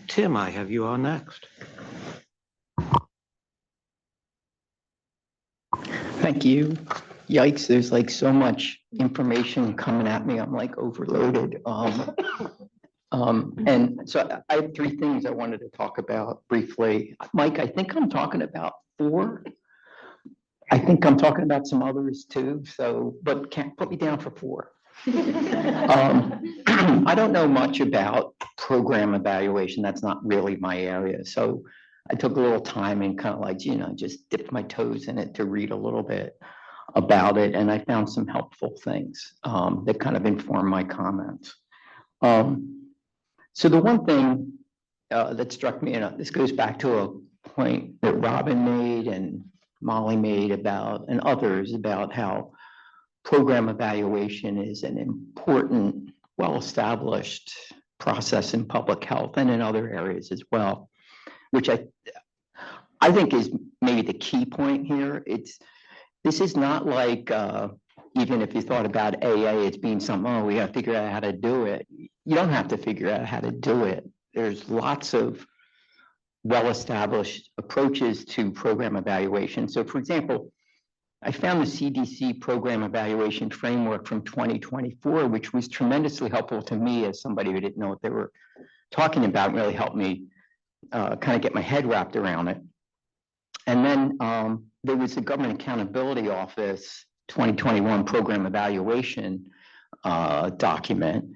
S5: Tim, I have you on next.
S16: Thank you. Yikes, there's like so much information coming at me. I'm like overloaded. And so I have three things I wanted to talk about briefly. Mike, I think I'm talking about 4. I think I'm talking about some others too. So, but can't put me down for 4. I don't know much about program evaluation. That's not really my area. So I took a little time and kind of like, just dipped my toes in it to read a little bit about it. And I found some helpful things that kind of inform my comments. So the one thing that struck me, and this goes back to a point that Robin made and Molly made about, and others, about how program evaluation is an important, well-established process in public health and in other areas as well, which I think is maybe the key point here. This is not like, even if you thought about AA as being something, we got to figure out how to do it. You don't have to figure out how to do it. There's lots of well-established approaches to program evaluation. So for example, I found the CDC program evaluation framework from 2024, which was tremendously helpful to me as somebody who didn't know what they were talking about, and really helped me kind of get my head wrapped around it. And then there was the Government Accountability Office 2021 program evaluation document.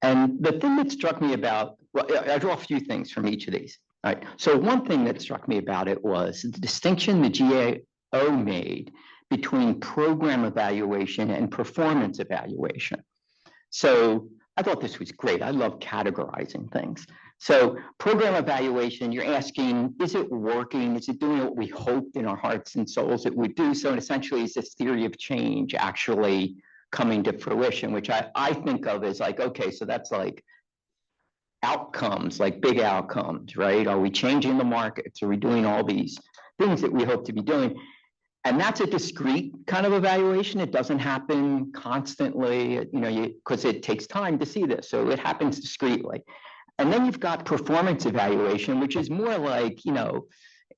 S16: And the thing that struck me about, well, I draw a few things from each of these. All right. So one thing that struck me about it was the distinction the GAO made between program evaluation and performance evaluation. So I thought this was great. I love categorizing things. So program evaluation, you're asking, is it working? Is it doing what we hoped in our hearts and souls it would do? So essentially, is this theory of change actually coming to fruition, which I think of as like, okay, so that's like outcomes, like big outcomes, right? Are we changing the markets? Are we doing all these things that we hope to be doing? And that's a discrete kind of evaluation. It doesn't happen constantly, because it takes time to see this. So it happens discretely. And then you've got performance evaluation, which is more like,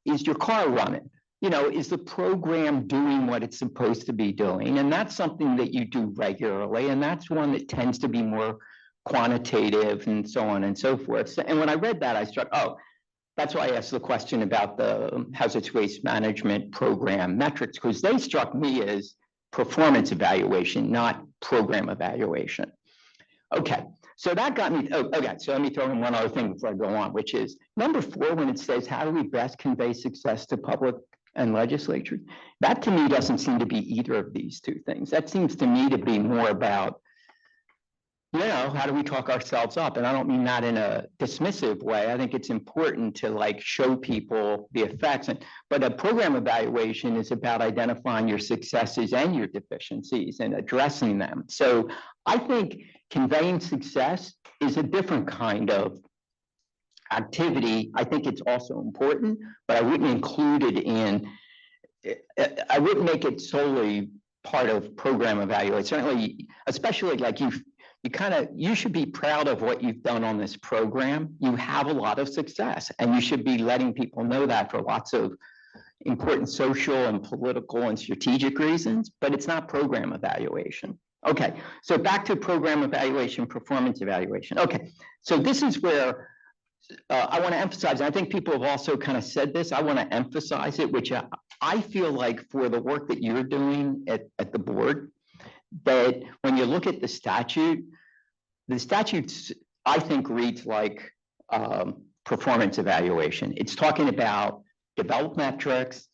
S16: is your car running? Is the program doing what it's supposed to be doing? And that's something that you do regularly. And that's one that tends to be more quantitative and so on and so forth. And when I read that, I struck, that's why I asked the question about the hazardous waste management program metrics, because they struck me as performance evaluation, not program evaluation. Okay, so that got me, oh, okay, so let me throw in one other thing before I go on, which is number 4, when it says, how do we best convey success to public and legislature? That to me doesn't seem to be either of these two things. That seems to me to be more about, you know, how do we talk ourselves up? And I don't mean that in a dismissive way. I think it's important to like show people the effects. But a program evaluation is about identifying your successes and your deficiencies and addressing them. So I think conveying success is a different kind of activity. I think it's also important, but I wouldn't include it in, I wouldn't make it solely part of program evaluation. Certainly, especially like you should be proud of what you've done on this program. You have a lot of success, and you should be letting people know that for lots of important social and political and strategic reasons, but it's not program evaluation. Okay, so back to program evaluation, performance evaluation. Okay, so this is where I want to emphasize, and I think people have also kind of said this, I want to emphasize it, which I feel like for the work that you're doing at the board, that when you look at the statute, I think reads like performance evaluation. It's talking about develop metrics,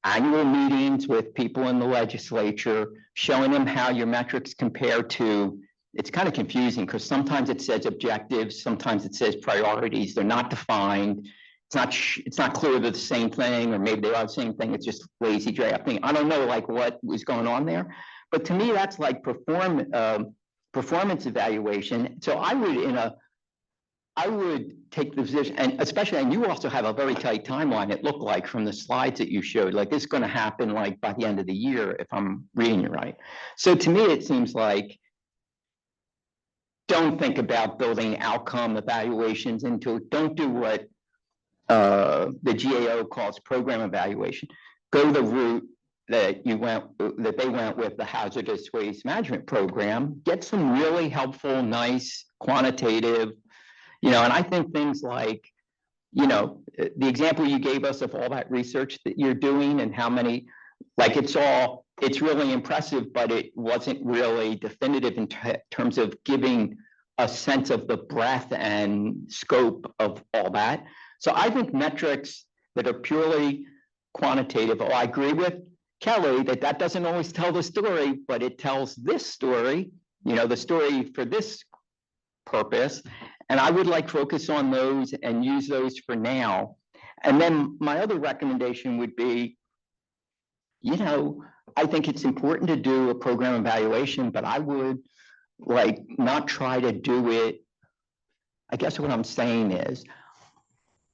S16: annual meetings with people in the legislature, showing them how your metrics compare to, it's kind of confusing because sometimes it says objectives, sometimes it says priorities, they're not defined. It's not clear they're the same thing, or maybe they are the same thing, it's just lazy drafting. I don't know like what was going on there. But to me, that's like performance evaluation. So I would take the position, and especially, and you also have a very tight timeline, it looked like from the slides that you showed, like this is going to happen like by the end of the year, if I'm reading it right. So to me, it seems like don't think about building outcome evaluations into it. Don't do what the GAO calls program evaluation. Go the route that they went with the hazardous waste management program. Get some really helpful, nice, quantitative, you know, and I think things like, you know, the example you gave us of all that research that you're doing and how many, like it's really impressive, but it wasn't really definitive in terms of giving a sense of the breadth and scope of all that. So I think metrics that are purely quantitative, I agree with Kelly that doesn't always tell the story, but it tells this story, you know, the story for this purpose. And I would like focus on those and use those for now. And then my other recommendation would be, you know, I think it's important to do a program evaluation, but I would like not try to do it. I guess what I'm saying is,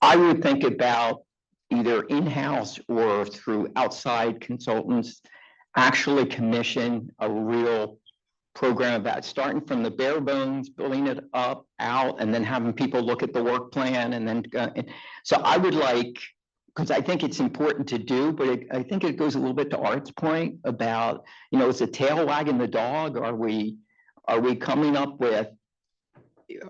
S16: I would think about either in-house or through outside consultants, actually commission a real program about starting from the bare bones, building it up, out, and then having people look at the work plan. And then, so I would like, because I think it's important to do, but I think it goes a little bit to Art's point about, you know, is the tail wagging the dog? Are we coming up with,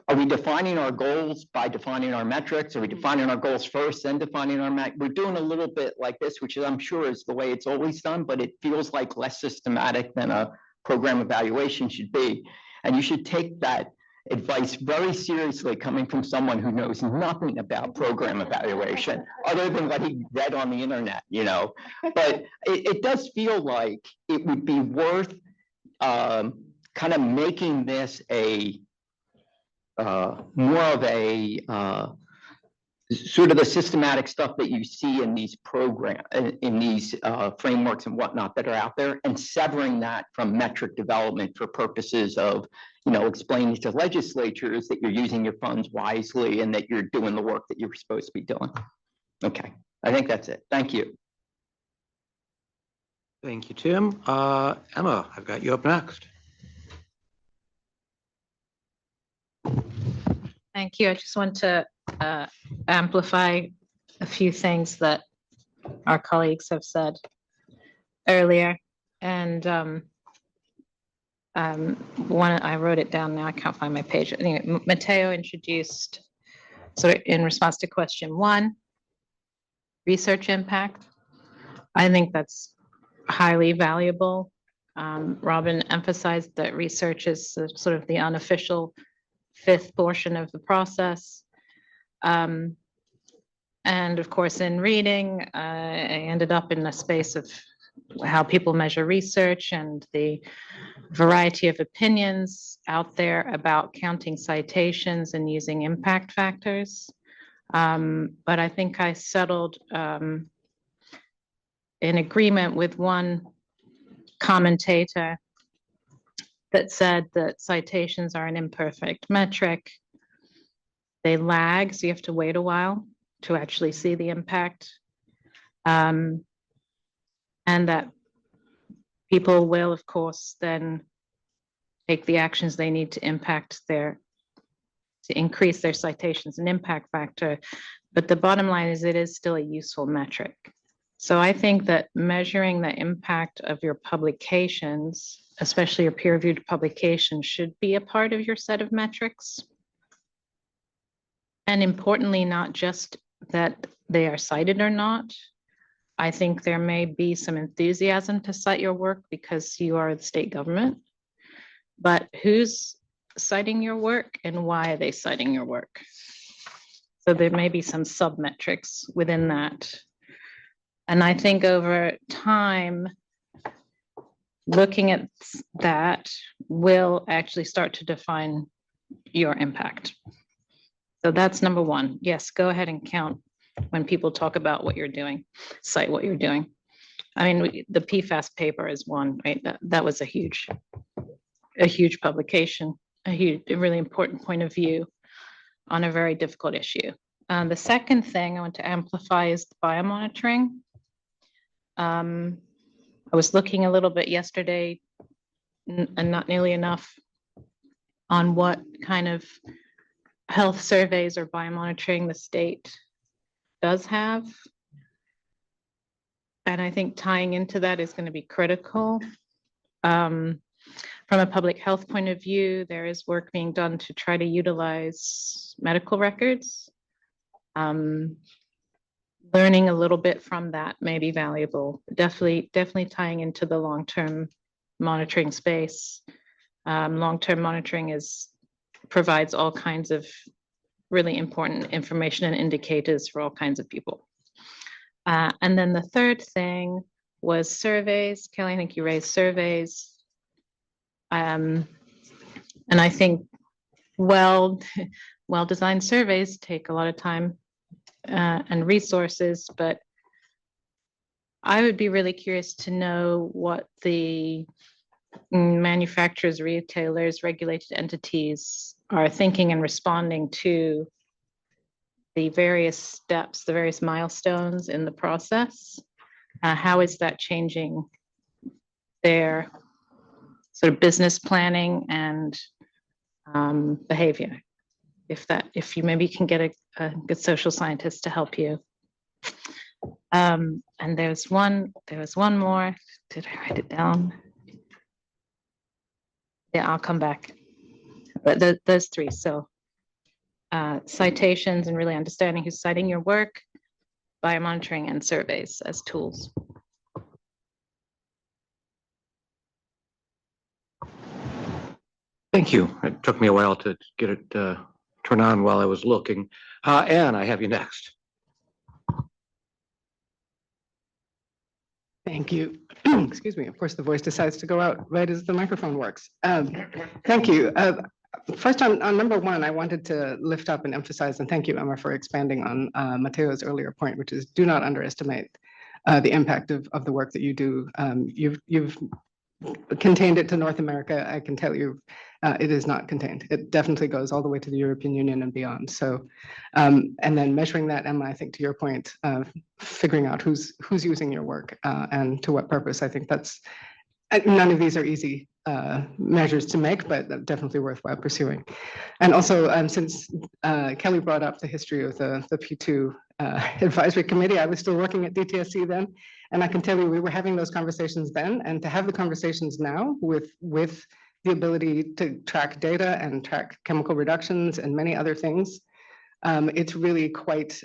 S16: are we defining our goals by defining our metrics? Are we defining our goals first, then defining our we're doing a little bit like this, which I'm sure is the way it's always done, but it feels like less systematic than a program evaluation should be. And you should take that advice very seriously coming from someone who knows nothing about program evaluation other than what he read on the internet, you know. But it does feel like it would be worth kind of making this a more of a sort of the systematic stuff that you see in these programs, in these frameworks and whatnot that are out there, and severing that from metric development for purposes of, you know, explaining to legislatures that you're using your funds wisely and that you're doing the work that you're supposed to be doing. Okay, I think that's it. Thank you.
S5: Thank you, Tim. Emma, I've got you up next.
S7: Thank you. I just want to amplify a few things that our colleagues have said earlier. And I wrote it down now, I can't find my page. Anyway, Matteo introduced, so in response to question 1, research impact. I think that's highly valuable. Robin emphasized that research is sort of the unofficial fifth portion of the process. And of course, in reading, I ended up in a space of how people measure research and the variety of opinions out there about counting citations and using impact factors. But I think I settled in agreement with one commentator that said that citations are an imperfect metric. They lag, so you have to wait a while to actually see the impact. And that people will, of course, then take the actions they need to increase their citations and impact factor. But the bottom line is it is still a useful metric. So I think that measuring the impact of your publications, especially your peer-reviewed publications, should be a part of your set of metrics. And importantly, not just that they are cited or not. I think there may be some enthusiasm to cite your work because you are the state government, but who's citing your work and why are they citing your work? So there may be some sub-metrics within that. And I think over time, looking at that will actually start to define your impact. So that's number one. Yes, go ahead and count when people talk about what you're doing, cite what you're doing. I mean, the PFAS paper is one, right? That was a huge publication, a really important point of view on a very difficult issue. The second thing I want to amplify is the biomonitoring. I was looking a little bit yesterday and not nearly enough on what kind of health surveys or biomonitoring the state does have. And I think tying into that is going to be critical. From a public health point of view, there is work being done to try to utilize medical records. Learning a little bit from that may be valuable. Definitely tying into the long-term monitoring space. Long-term monitoring provides all kinds of really important information and indicators for all kinds of people. And then the third thing was surveys. Kelly, I think you raised surveys. And I think well-designed surveys take a lot of time and resources, but I would be really curious to know what the manufacturers, retailers, regulated entities are thinking and responding to the various steps, the various milestones in the process. How is that changing their sort of business planning and behavior? If you maybe can get a good social scientist to help you. And there was one more. Did I write it down? Yeah, I'll come back. But those three. So citations and really understanding who's citing your work, biomonitoring, and surveys as tools.
S5: Thank you. It took me a while to get it turn on while I was looking. Anne, I have you next.
S9: Thank you. Excuse me. Of course, the voice decides to go out right as the microphone works. Thank you. First, on number one, I wanted to lift up and emphasize, and thank you, Emma, for expanding on Mateo's earlier point, which is do not underestimate the impact of the work that you do. You've contained it to North America. I can tell you it is not contained. It definitely goes all the way to the European Union and beyond. So, and then measuring that, Emma, I think to your point, figuring out who's using your work and to what purpose, I think that's, none of these are easy measures to make, but definitely worthwhile pursuing. And also, since Kelly brought up the history of the P2 advisory committee, I was still working at DTSC then, and I can tell you we were having those conversations then, and to have the conversations now with the ability to track data and track chemical reductions and many other things, it's really quite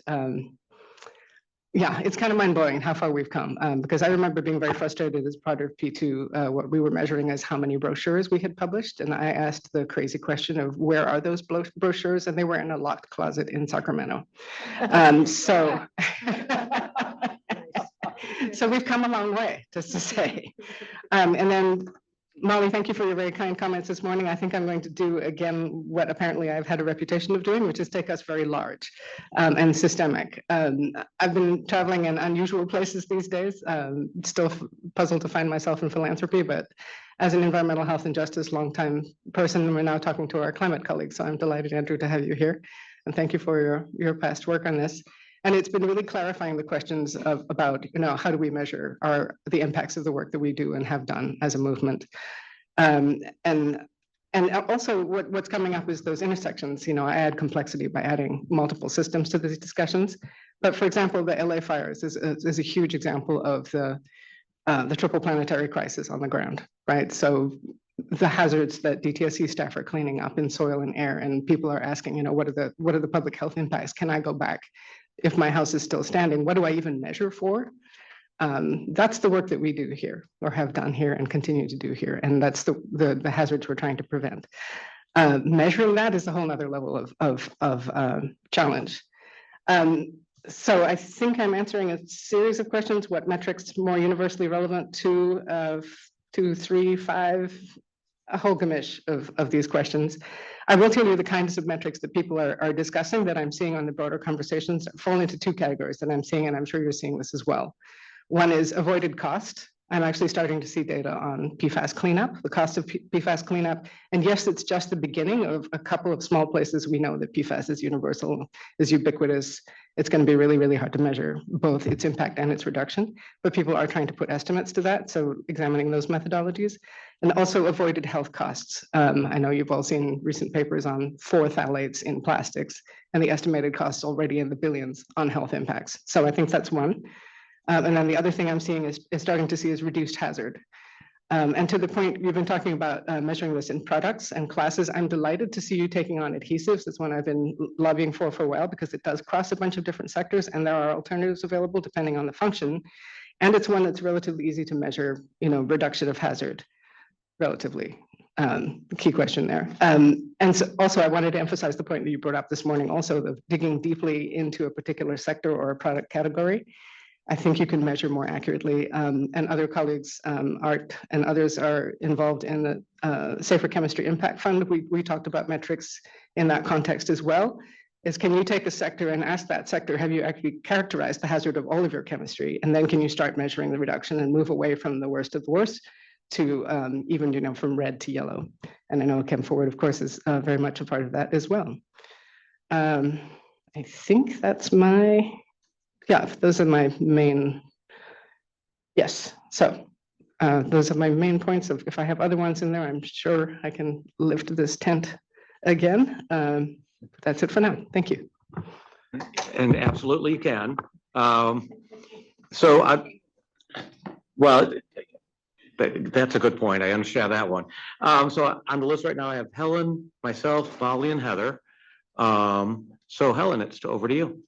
S9: yeah, it's kind of mind blowing how far we've come. Because I remember being very frustrated as part of P2, what we were measuring as how many brochures we had published. And I asked the crazy question of where are those brochures? And they were in a locked closet in Sacramento. So we've come a long way, just to say. And then Molly, thank you for your very kind comments this morning. I think I'm going to do again what apparently I've had a reputation of doing, which is take us very large and systemic. I've been traveling in unusual places these days, still puzzled to find myself in philanthropy, but as an environmental health and justice longtime person, we're now talking to our climate colleagues. So I'm delighted, Andrew, to have you here. And thank you for your past work on this. And it's been really clarifying the questions about, how do we measure the impacts of the work that we do and have done as a movement. And also what's coming up is those intersections. I add complexity by adding multiple systems to these discussions. But for example, the LA fires is a huge example of the triple planetary crisis on the ground, right? So the hazards that DTSC staff are cleaning up in soil and air, and people are asking, what are the public health impacts? Can I go back? If my house is still standing, what do I even measure for? That's the work that we do here or have done here and continue to do here. And that's the hazards we're trying to prevent. Measuring that is a whole nother level of challenge. So I think I'm answering a series of questions. What metrics more universally relevant to 2, 3, 5, a whole gamish of these questions. I will tell you the kinds of metrics that people are discussing that I'm seeing on the broader conversations fall into 2 categories that I'm seeing, and I'm sure you're seeing this as well. One is avoided cost. I'm actually starting to see data on PFAS cleanup, the cost of PFAS cleanup. And yes, it's just the beginning of a couple of small places we know that PFAS is universal, is ubiquitous. It's going to be really, really hard to measure both its impact and its reduction, but people are trying to put estimates to that. So examining those methodologies. And also avoided health costs. I know you've all seen recent papers on 4 phthalates in plastics and the estimated costs already in the billions on health impacts. So I think that's one. And then the other thing I'm seeing is starting to see is reduced hazard. And to the point you've been talking about measuring this in products and classes, I'm delighted to see you taking on adhesives. It's one I've been lobbying for a while because it does cross a bunch of different sectors and there are alternatives available depending on the function. And it's one that's relatively easy to measure, reduction of hazard. Relatively key question there. And so also I wanted to emphasize the point that you brought up this morning, also the digging deeply into a particular sector or a product category. I think you can measure more accurately, and other colleagues, Art and others are involved in the Safer Chemistry Impact Fund. We talked about metrics in that context as well. Is can you take a sector and ask that sector, have you actually characterized the hazard of all of your chemistry? And then can you start measuring the reduction and move away from the worst of the worst to even, from red to yellow. And I know Chem Forward, of course, is very much a part of that as well. I think that's those are my main, yes. So those are my main points. Of if I have other ones in there, I'm sure I can lift this tent again. That's it for now. Thank you.
S5: And absolutely you can. That's a good point. I understand that one. So on the list right now, I have Helen, myself, Molly, and Heather. So Helen, it's over to you.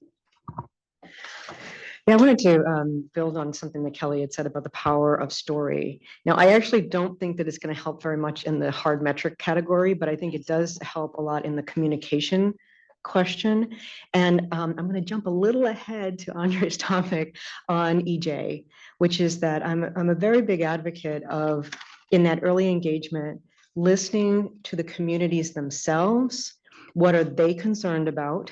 S8: Yeah, I wanted to build on something that Kelly had said about the power of story. Now, I actually don't think that it's going to help very much in the hard metric category, but I think it does help a lot in the communication question. And I'm going to jump a little ahead to Andre's topic on EJ, which is that I'm a very big advocate of, in that early engagement, listening to the communities themselves. What are they concerned about?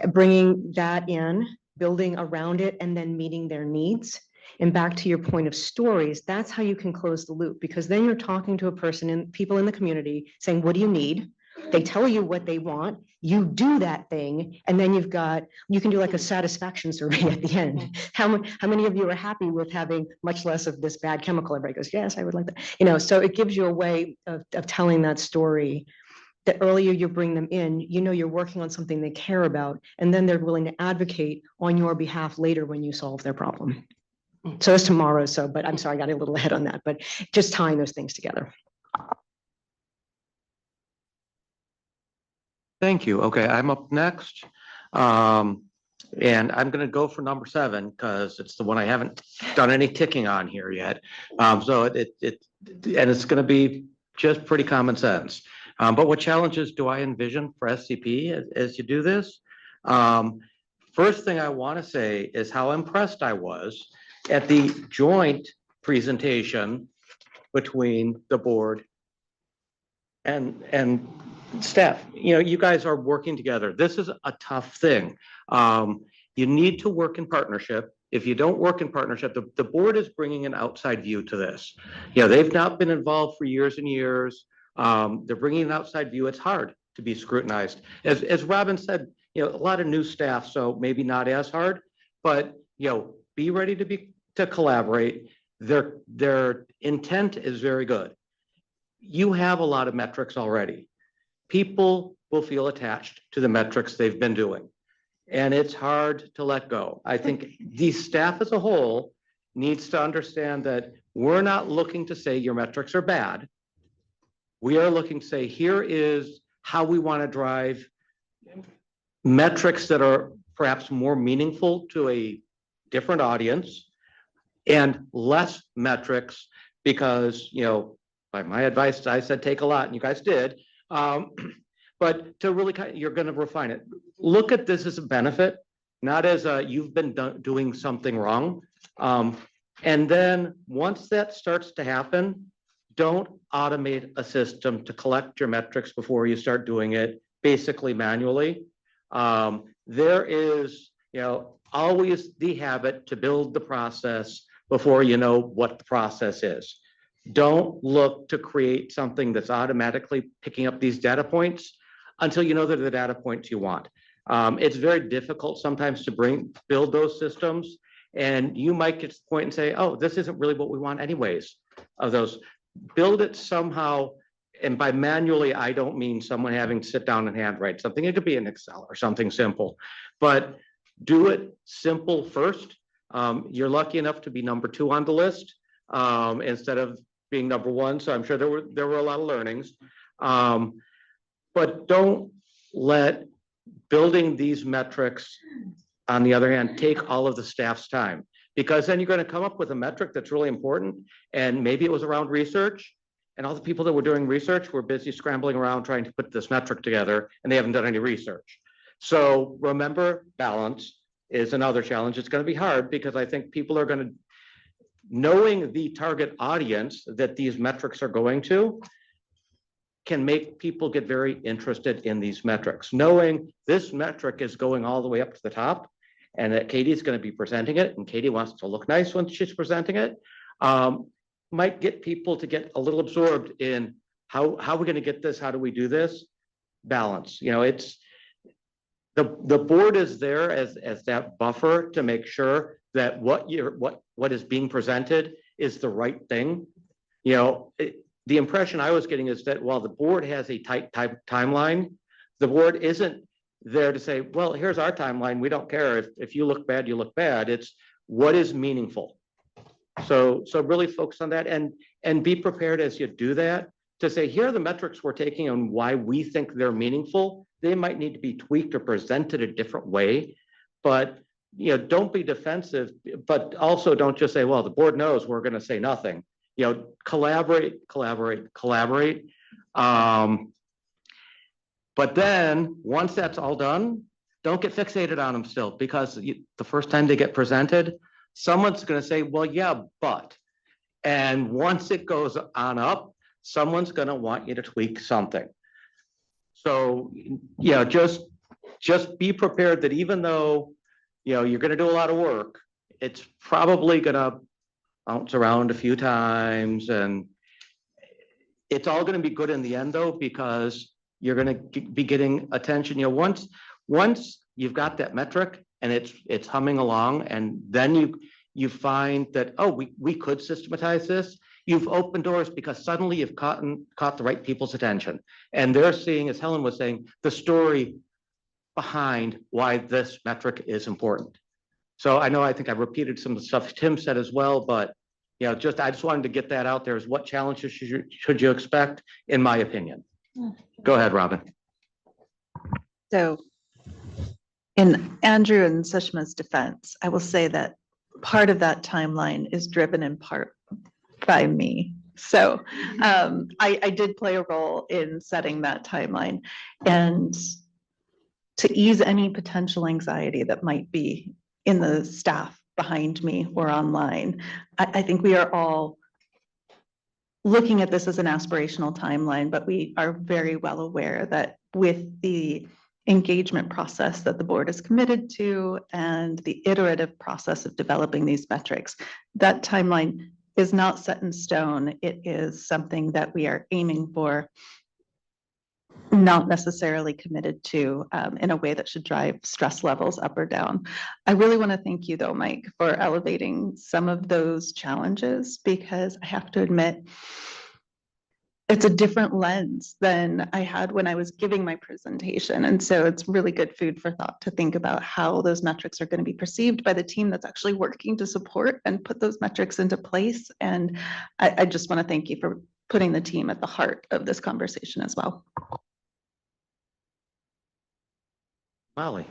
S8: Bringing that in, building around it, and then meeting their needs. And back to your point of stories, that's how you can close the loop, because then you're talking to a person and people in the community saying, what do you need? They tell you what they want, you do that thing, and then you can do like a satisfaction survey at the end. How many of you are happy with having much less of this bad chemical? Everybody goes, yes, I would like that. So it gives you a way of telling that story. The earlier you bring them in, you're working on something they care about, and then they're willing to advocate on your behalf later when you solve their problem. So that's tomorrow. But I'm sorry, I got a little ahead on that, but just tying those things together.
S5: Thank you. Okay, I'm up next. And I'm gonna go for number 7 because it's the one I haven't done any ticking on here yet. So and it's gonna be just pretty common sense. But what challenges do I envision for SCP as you do this? First thing I want to say is how impressed I was at the joint presentation between the board and staff. You know, you guys are working together. This is a tough thing. You need to work in partnership. If you don't work in partnership, the board is bringing an outside view to this. You know, they've not been involved for years and years. They're bringing an outside view. It's hard to be scrutinized. As Robin said, you know, a lot of new staff, so maybe not as hard, but, you know, be ready to collaborate. Their intent is very good. You have a lot of metrics already. People will feel attached to the metrics they've been doing, and it's hard to let go. I think the staff as a whole needs to understand that we're not looking to say your metrics are bad. We are looking to say, here is how we want to drive metrics that are perhaps more meaningful to a different audience and less metrics because, you know, by my advice, I said take a lot and you guys did. But to really you're going to refine it. Look at this as a benefit, not as you've been doing something wrong. And then once that starts to happen, don't automate a system to collect your metrics before you start doing it basically manually. There is, you know, always the habit to build the process before you know what the process is. Don't look to create something that's automatically picking up these data points until you know that the data points you want. It's very difficult sometimes to build those systems, and you might get to the point and say, oh, this isn't really what we want anyways of those. Build it somehow, and by manually, I don't mean someone having to sit down and handwrite something. It could be in Excel or something simple, but do it simple first. You're lucky enough to be number 2 on the list instead of being number 1. So I'm sure there were a lot of learnings, but don't let building these metrics, on the other hand, take all of the staff's time, because then you're going to come up with a metric that's really important. And maybe it was around research, and all the people that were doing research were busy scrambling around trying to put this metric together, and they haven't done any research. So remember, balance is another challenge. It's going to be hard because I think people are going to, knowing the target audience that these metrics are going to, can make people get very interested in these metrics. Knowing this metric is going all the way up to the top, and that Katie's going to be presenting it, and Katie wants to look nice when she's presenting it, might get people to get a little absorbed in how we're going to get this, how do we do this? Balance. You know, it's the board is there as that buffer to make sure that what is being presented is the right thing. You know, the impression I was getting is that while the board has a tight timeline, the board isn't there to say, well, here's our timeline. We don't care if you look bad, you look bad. It's what is meaningful. So really focus on that and be prepared as you do that to say, here are the metrics we're taking and why we think they're meaningful. They might need to be tweaked or presented a different way, but you know, don't be defensive, but also don't just say, well, the board knows we're going to say nothing. You know, collaborate. But then once that's all done, don't get fixated on them still, because the first time they get presented, someone's going to say, well, yeah, but, and once it goes on up, someone's going to want you to tweak something. So, you know, just be prepared that even though, you know, you're going to do a lot of work, it's probably going to bounce around a few times, and it's all going to be good in the end though, because you're going to be getting attention. You know, once you've got that metric and it's humming along, and then you find that, oh, we could systematize this. You've opened doors because suddenly you've caught the right people's attention, and they're seeing, as Helen was saying, the story behind why this metric is important. So I think I repeated some of the stuff Tim said as well, but you know, I just wanted to get that out there. Is what challenges should you expect, in my opinion? Go ahead, Robin.
S2: So In Andrew and Sushma's defense, I will say that part of that timeline is driven in part by me. So I did play a role in setting that timeline. And to ease any potential anxiety that might be in the staff behind me or online, I think we are all looking at this as an aspirational timeline, but we are very well aware that with the engagement process that the board is committed to and the iterative process of developing these metrics, that timeline is not set in stone. It is something that we are aiming for, not necessarily committed to in a way that should drive stress levels up or down. I really want to thank you though, Mike, for elevating some of those challenges, because I have to admit, it's a different lens than I had when I was giving my presentation. And so it's really good food for thought to think about how those metrics are going to be perceived by the team that's actually working to support and put those metrics into place. And I just want to thank you for putting the team at the heart of this conversation as well.
S5: Molly.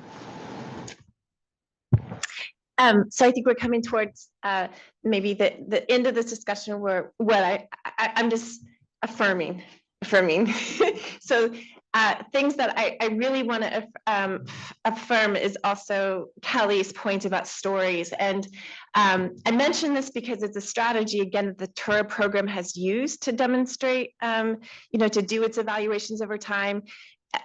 S4: So I think we're coming towards maybe the end of this discussion where what I'm just affirming. So things that I really want to affirm is also Kelly's point about stories. And I mention this because it's a strategy, again, that the TURA program has used to demonstrate, to do its evaluations over time.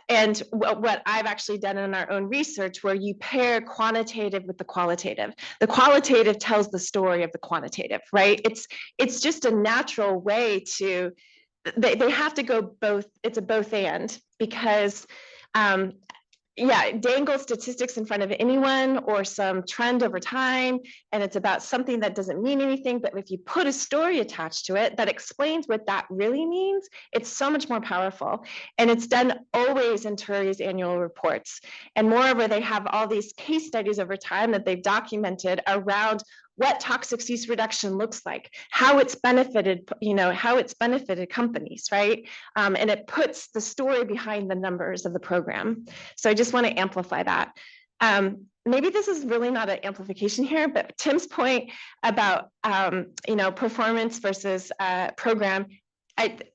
S4: And what I've actually done in our own research, where you pair quantitative with the qualitative. The qualitative tells the story of the quantitative, right? It's just a natural way to, they have to go both, it's a both and, because dangle statistics in front of anyone or some trend over time, and it's about something that doesn't mean anything, but if you put a story attached to it that explains what that really means, it's so much more powerful. And it's done always in TURI's annual reports. And moreover, they have all these case studies over time that they've documented around what toxic use reduction looks like, how it's benefited, companies, right? And it puts the story behind the numbers of the program. So I just want to amplify that. Maybe this is really not an amplification here, but Tim's point about, performance versus program,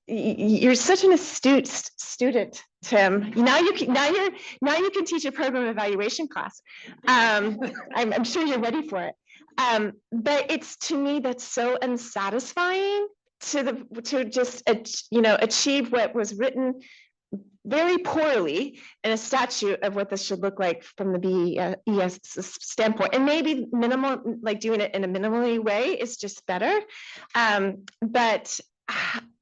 S4: you're such an astute student, Tim. Now you can teach a program evaluation class. I'm sure you're ready for it. But it's, to me, that's so unsatisfying to just achieve what was written very poorly in a statute of what this should look like from the BES standpoint. And maybe minimal, like doing it in a minimally way is just better. But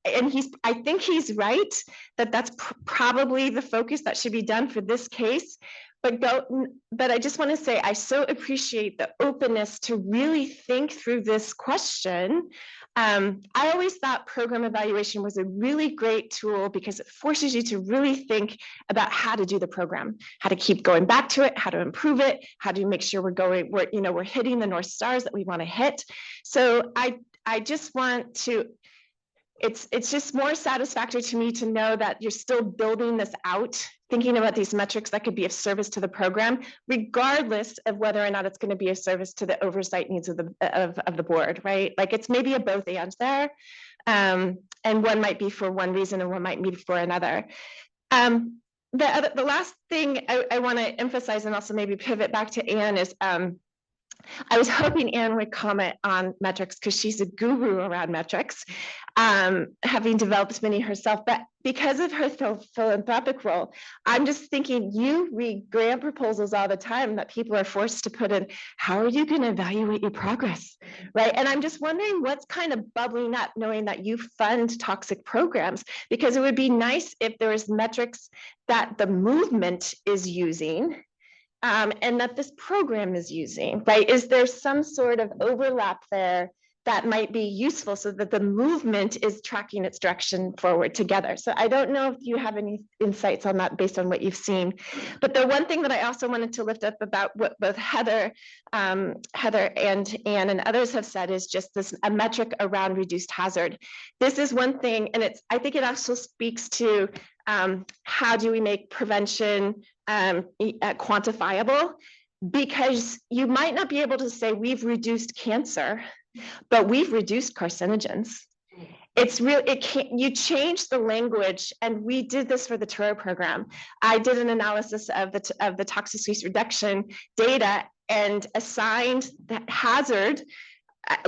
S4: I think he's right that that's probably the focus that should be done for this case. But I just want to say, I so appreciate the openness to really think through this question. I always thought program evaluation was a really great tool because it forces you to really think about how to do the program, how to keep going back to it, how to improve it, how to make sure we're hitting the North Stars that we want to hit. So I just want to, it's just more satisfactory to me to know that you're still building this out, thinking about these metrics that could be of service to the program, regardless of whether or not it's going to be of service to the oversight needs of the board, right? Like, it's maybe a both and there, and one might be for one reason and one might be for another. The last thing I want to emphasize, and also maybe pivot back to Anne, is I was hoping Anne would comment on metrics because she's a guru around metrics, having developed many herself. But because of her philanthropic role, I'm just thinking, you read grant proposals all the time that people are forced to put in, how are you going to evaluate your progress, right? And I'm just wondering what's kind of bubbling up, knowing that you fund toxic programs, because it would be nice if there was metrics that the movement is using, and that this program is using, right? Is there some sort of overlap there that might be useful so that the movement is tracking its direction forward together? So I don't know if you have any insights on that based on what you've seen. But the one thing that I also wanted to lift up about what both Heather and Anne and others have said is just a metric around reduced hazard. This is one thing, and I think it also speaks to how do we make prevention quantifiable? Because you might not be able to say we've reduced cancer, but we've reduced carcinogens. It's real, it can't, you change the language, and we did this for the Turo program. I did an analysis of the toxic waste reduction data and assigned that hazard,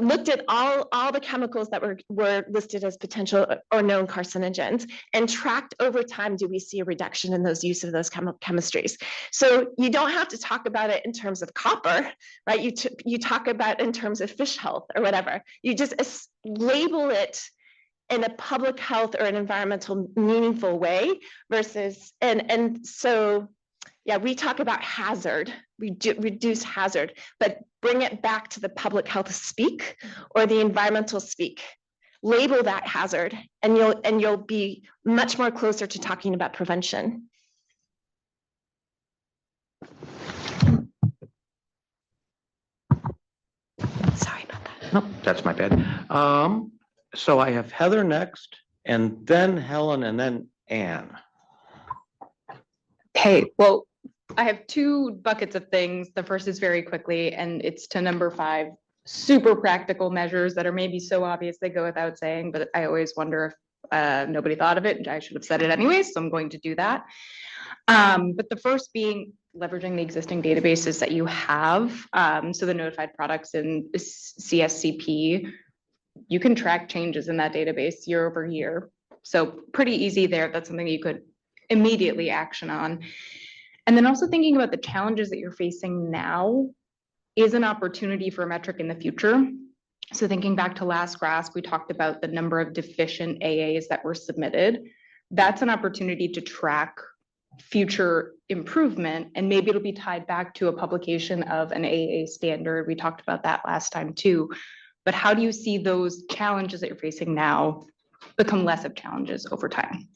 S4: looked at all the chemicals that were listed as potential or known carcinogens, and tracked over time, do we see a reduction in those use of those chemistries? So you don't have to talk about it in terms of copper, right? You talk about in terms of fish health or whatever. You just label it in a public health or an environmental meaningful way versus, and so, yeah, we talk about hazard, reduce hazard, but bring it back to the public health speak or the environmental speak. Label that hazard, and you'll be much more closer to talking about prevention. Sorry about that.
S5: No, that's my bad. So I have Heather next, and then Helen, and then Anne.
S19: Hey, well, I have two buckets of things. The first is very quickly, and it's to number 5, super practical measures that are maybe so obvious they go without saying, but I always wonder if nobody thought of it, and I should have said it anyway, so I'm going to do that. But the first being leveraging the existing databases that you have. So the notified products in CSCP, you can track changes in that database year over year. So pretty easy there. That's something you could immediately action on. And then also thinking about the challenges that you're facing now is an opportunity for a metric in the future. So thinking back to last GRASP, we talked about the number of deficient AAs that were submitted. That's an opportunity to track future improvement, and maybe it'll be tied back to a publication of an AA standard. We talked about that last time too. But how do you see those challenges that you're facing now become less of challenges over time?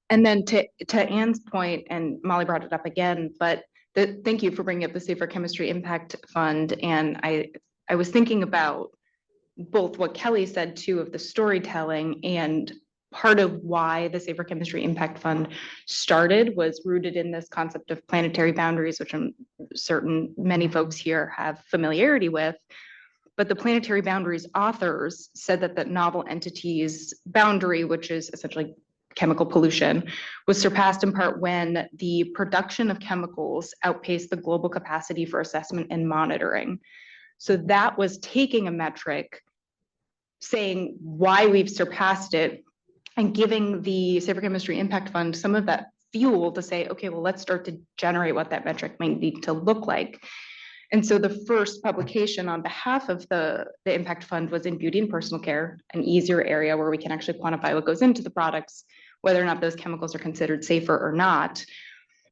S19: And then to Anne's point, and Molly brought it up again, but thank you for bringing up the Safer Chemistry Impact Fund. And I was thinking about both what Kelly said too of the storytelling, and part of why the Safer Chemistry Impact Fund started was rooted in this concept of planetary boundaries, which I'm certain many folks here have familiarity with. But the planetary boundaries authors said that the novel entities boundary, which is essentially chemical pollution, was surpassed in part when the production of chemicals outpaced the global capacity for assessment and monitoring. So that was taking a metric, saying why we've surpassed it, and giving the Safer Chemistry Impact Fund some of that fuel to say, okay, well, let's start to generate what that metric might need to look like. And so the first publication on behalf of the Impact Fund was in beauty and personal care, an easier area where we can actually quantify what goes into the products, whether or not those chemicals are considered safer or not.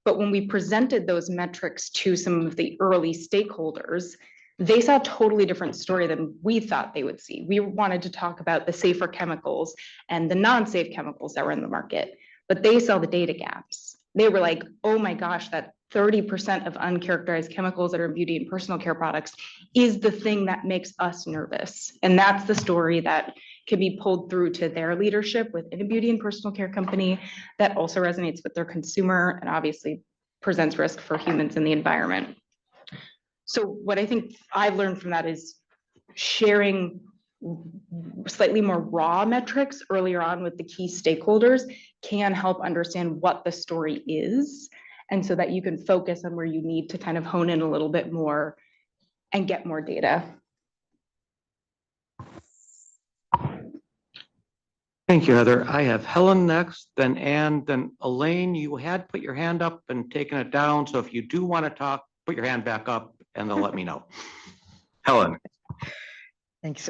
S19: But when we presented those metrics to some of the early stakeholders, they saw a totally different story than we thought they would see. We wanted to talk about the safer chemicals and the non-safe chemicals that were in the market, but they saw the data gaps. They were like, oh my gosh, that 30% of uncharacterized chemicals that are in beauty and personal care products is the thing that makes us nervous. And that's the story that can be pulled through to their leadership within a beauty and personal care company that also resonates with their consumer and obviously presents risk for humans and the environment. So what I think I've learned from that is sharing slightly more raw metrics earlier on with the key stakeholders can help understand what the story is, and so that you can focus on where you need to kind of hone in a little bit more and get more data.
S5: Thank you, Heather. I have Helen next, then Anne, then Elaine. You had put your hand up and taken it down, so if you do want to talk, put your hand back up and they'll let me know. Helen.
S8: Thanks.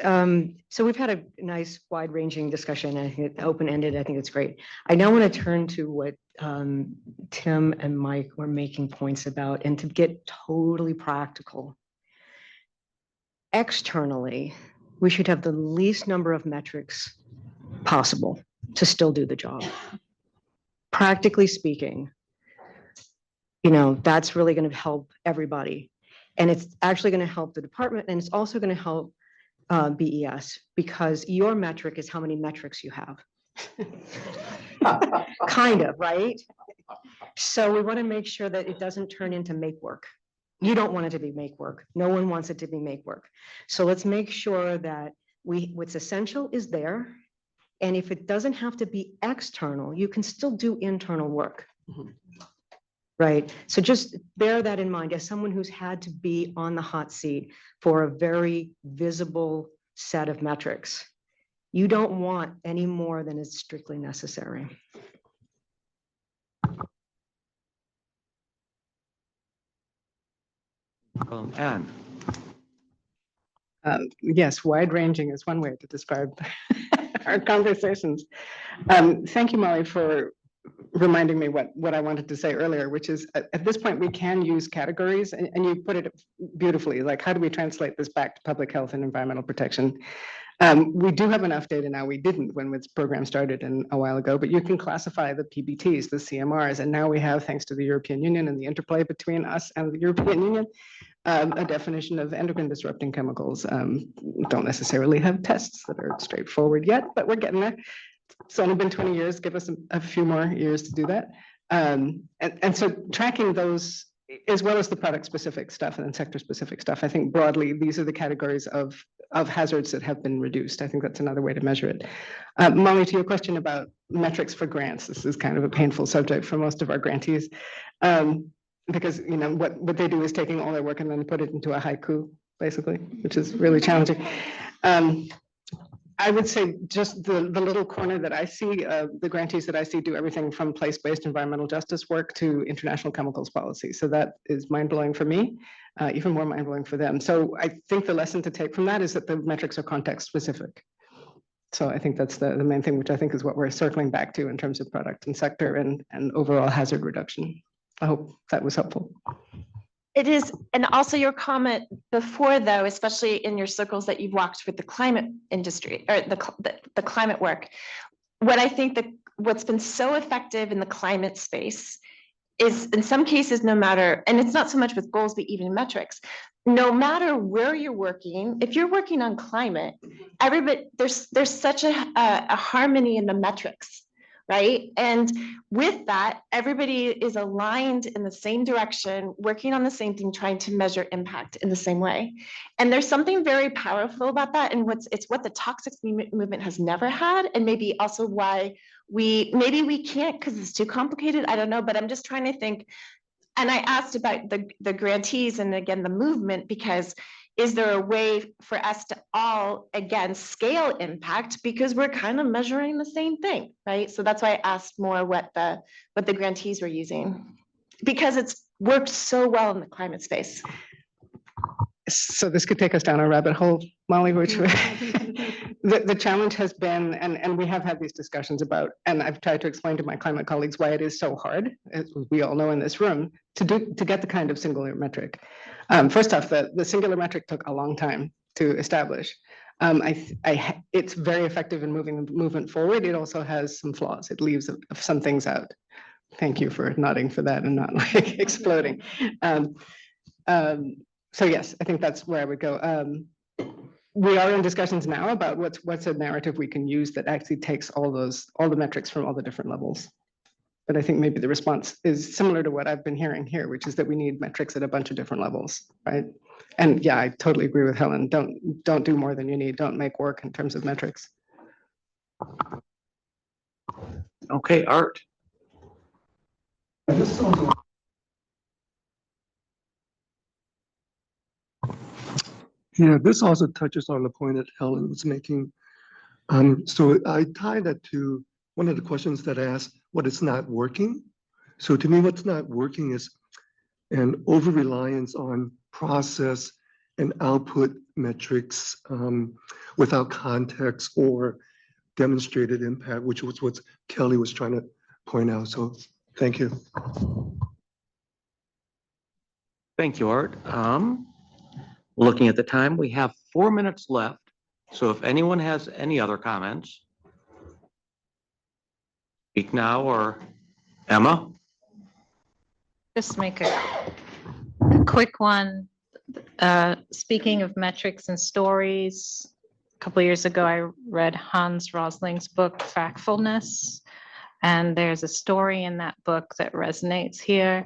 S8: So we've had a nice wide-ranging discussion. I think it's open-ended. I think it's great. I now want to turn to what Tim and Mike were making points about, and to get totally practical. Externally, we should have the least number of metrics possible to still do the job. Practically speaking, that's really going to help everybody. And it's actually going to help the department, and it's also going to help BES, because your metric is how many metrics you have. Kind of, right? So we want to make sure that it doesn't turn into make work. You don't want it to be make work. No one wants it to be make work. So let's make sure that what's essential is there. And if it doesn't have to be external, you can still do internal work. Right? So just bear that in mind as someone who's had to be on the hot seat for a very visible set of metrics. You don't want any more than is strictly necessary.
S5: Anne.
S9: Yes, wide-ranging is one way to describe our conversations. Thank you, Molly, for reminding me what I wanted to say earlier, which is at this point, we can use categories, and you put it beautifully, like how do we translate this back to public health and environmental protection? We do have enough data now. We didn't when this program started a while ago, but you can classify the PBTs, the CMRs, and now we have, thanks to the European Union and the interplay between us and the European Union, a definition of endocrine disrupting chemicals. Don't necessarily have tests that are straightforward yet, but we're getting there. It's only been 20 years, give us a few more years to do that. And so tracking those, as well as the product specific stuff and then sector specific stuff, I think broadly, these are the categories of hazards that have been reduced. I think that's another way to measure it. Molly, to your question about metrics for grants, this is kind of a painful subject for most of our grantees. Because what they do is taking all their work and then put it into a haiku, basically, which is really challenging. I would say just the little corner that I see, the grantees that I see do everything from place-based environmental justice work to international chemicals policy. So that is mind-blowing for me, even more mind-blowing for them. So I think the lesson to take from that is that the metrics are context-specific. So I think that's the main thing, which I think is what we're circling back to in terms of product and sector and overall hazard reduction. I hope that was helpful.
S4: It is, and also your comment before, though, especially in your circles that you've walked with the climate industry or the climate work. What I think that what's been so effective in the climate space is, in some cases, no matter, and it's not so much with goals, but even metrics. No matter where you're working, if you're working on climate, everybody there's such a harmony in the metrics. Right. And with that, everybody is aligned in the same direction, working on the same thing, trying to measure impact in the same way. And there's something very powerful about that. And it's what the toxics movement has never had. And maybe also why maybe we can't because it's too complicated. I don't know, but I'm just trying to think. And I asked about the grantees and again, the movement, because is there a way for us to all, again, scale impact because we're kind of measuring the same thing, right? So that's why I asked more what the grantees were using, because it's worked so well in the climate space.
S9: So this could take us down a rabbit hole, Molly, which the challenge has been, and we have had these discussions about, and I've tried to explain to my climate colleagues why it is so hard, as we all know in this room, to get the kind of singular metric. First off, the singular metric took a long time to establish. It's very effective in moving the movement forward. It also has some flaws. It leaves some things out. Thank you for nodding for that and not like exploding. So yes, I think that's where I would go. We are in discussions now about what's a narrative we can use that actually takes all the metrics from all the different levels. But I think maybe the response is similar to what I've been hearing here, which is that we need metrics at a bunch of different levels, right? And yeah, I totally agree with Helen. Don't do more than you need. Don't make work in terms of metrics.
S5: Okay, Art.
S17: Yeah, this also touches on the point that Helen was making. So I tie that to one of the questions that asked what is not working. So to me, what's not working is an over-reliance on process and output metrics without context or demonstrated impact, which was what Kelly was trying to point out. So thank you.
S5: Thank you, Art. Looking at the time, we have 4 minutes left. So if anyone has any other comments, speak now, or Emma?
S7: Just make a quick one. Speaking of metrics and stories, couple of years ago, I read Hans Rosling's book, Factfulness. And there's a story in that book that resonates here.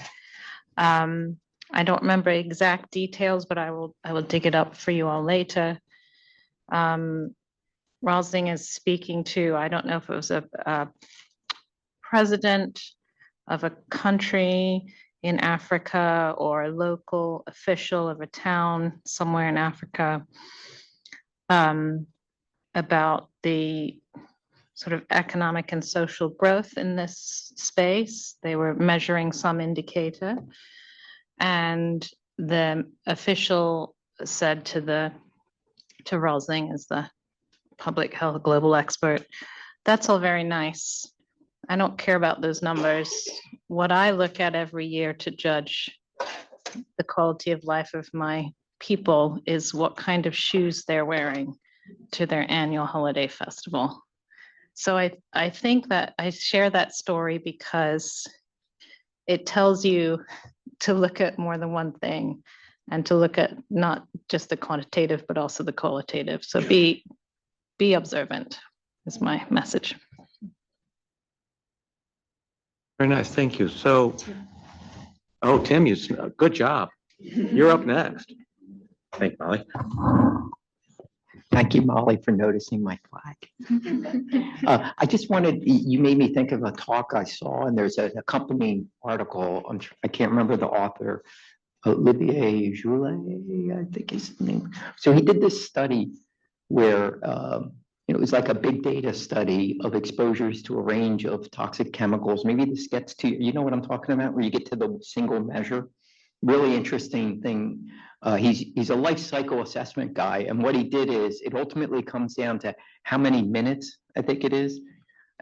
S7: I don't remember exact details, but I will dig it up for you all later. Rosling is speaking to, I don't know if it was a president of a country in Africa or a local official of a town somewhere in Africa, about the sort of economic and social growth in this space. They were measuring some indicator. And the official said to Rosling, as the public health global expert, "That's all very nice. I don't care about those numbers. What I look at every year to judge the quality of life of my people is what kind of shoes they're wearing to their annual holiday festival." So I think that I share that story because it tells you to look at more than one thing and to look at not just the quantitative, but also the qualitative. So be observant is my message.
S5: Very nice, thank you. So, oh, Tim, good job. You're up next. Thank you, Molly.
S16: Thank you, Molly, for noticing my flag. I just wanted, you made me think of a talk I saw, and there's an accompanying article. I can't remember the author, Olivier Joulet, I think his name. So he did this study where it was like a big data study of exposures to a range of toxic chemicals. Maybe this gets to, you know what I'm talking about, where you get to the single measure. Really interesting thing. He's a life cycle assessment guy, and what he did is it ultimately comes down to how many minutes, I think it is,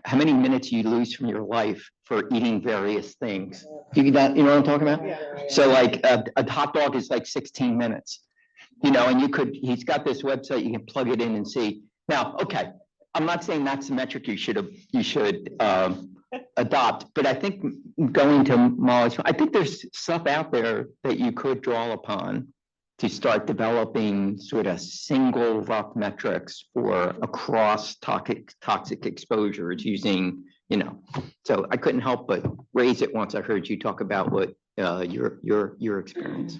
S16: how many minutes you lose from your life for eating various things. You know what I'm talking about? So like a hot dog is like 16 minutes, and he's got this website, you can plug it in and see. Now, okay, I'm not saying that's the metric you should adopt, but I think going to Molly's, I think there's stuff out there that you could draw upon to start developing sort of single rough metrics for across toxic exposures using, so I couldn't help but raise it once I heard you talk about what your experience.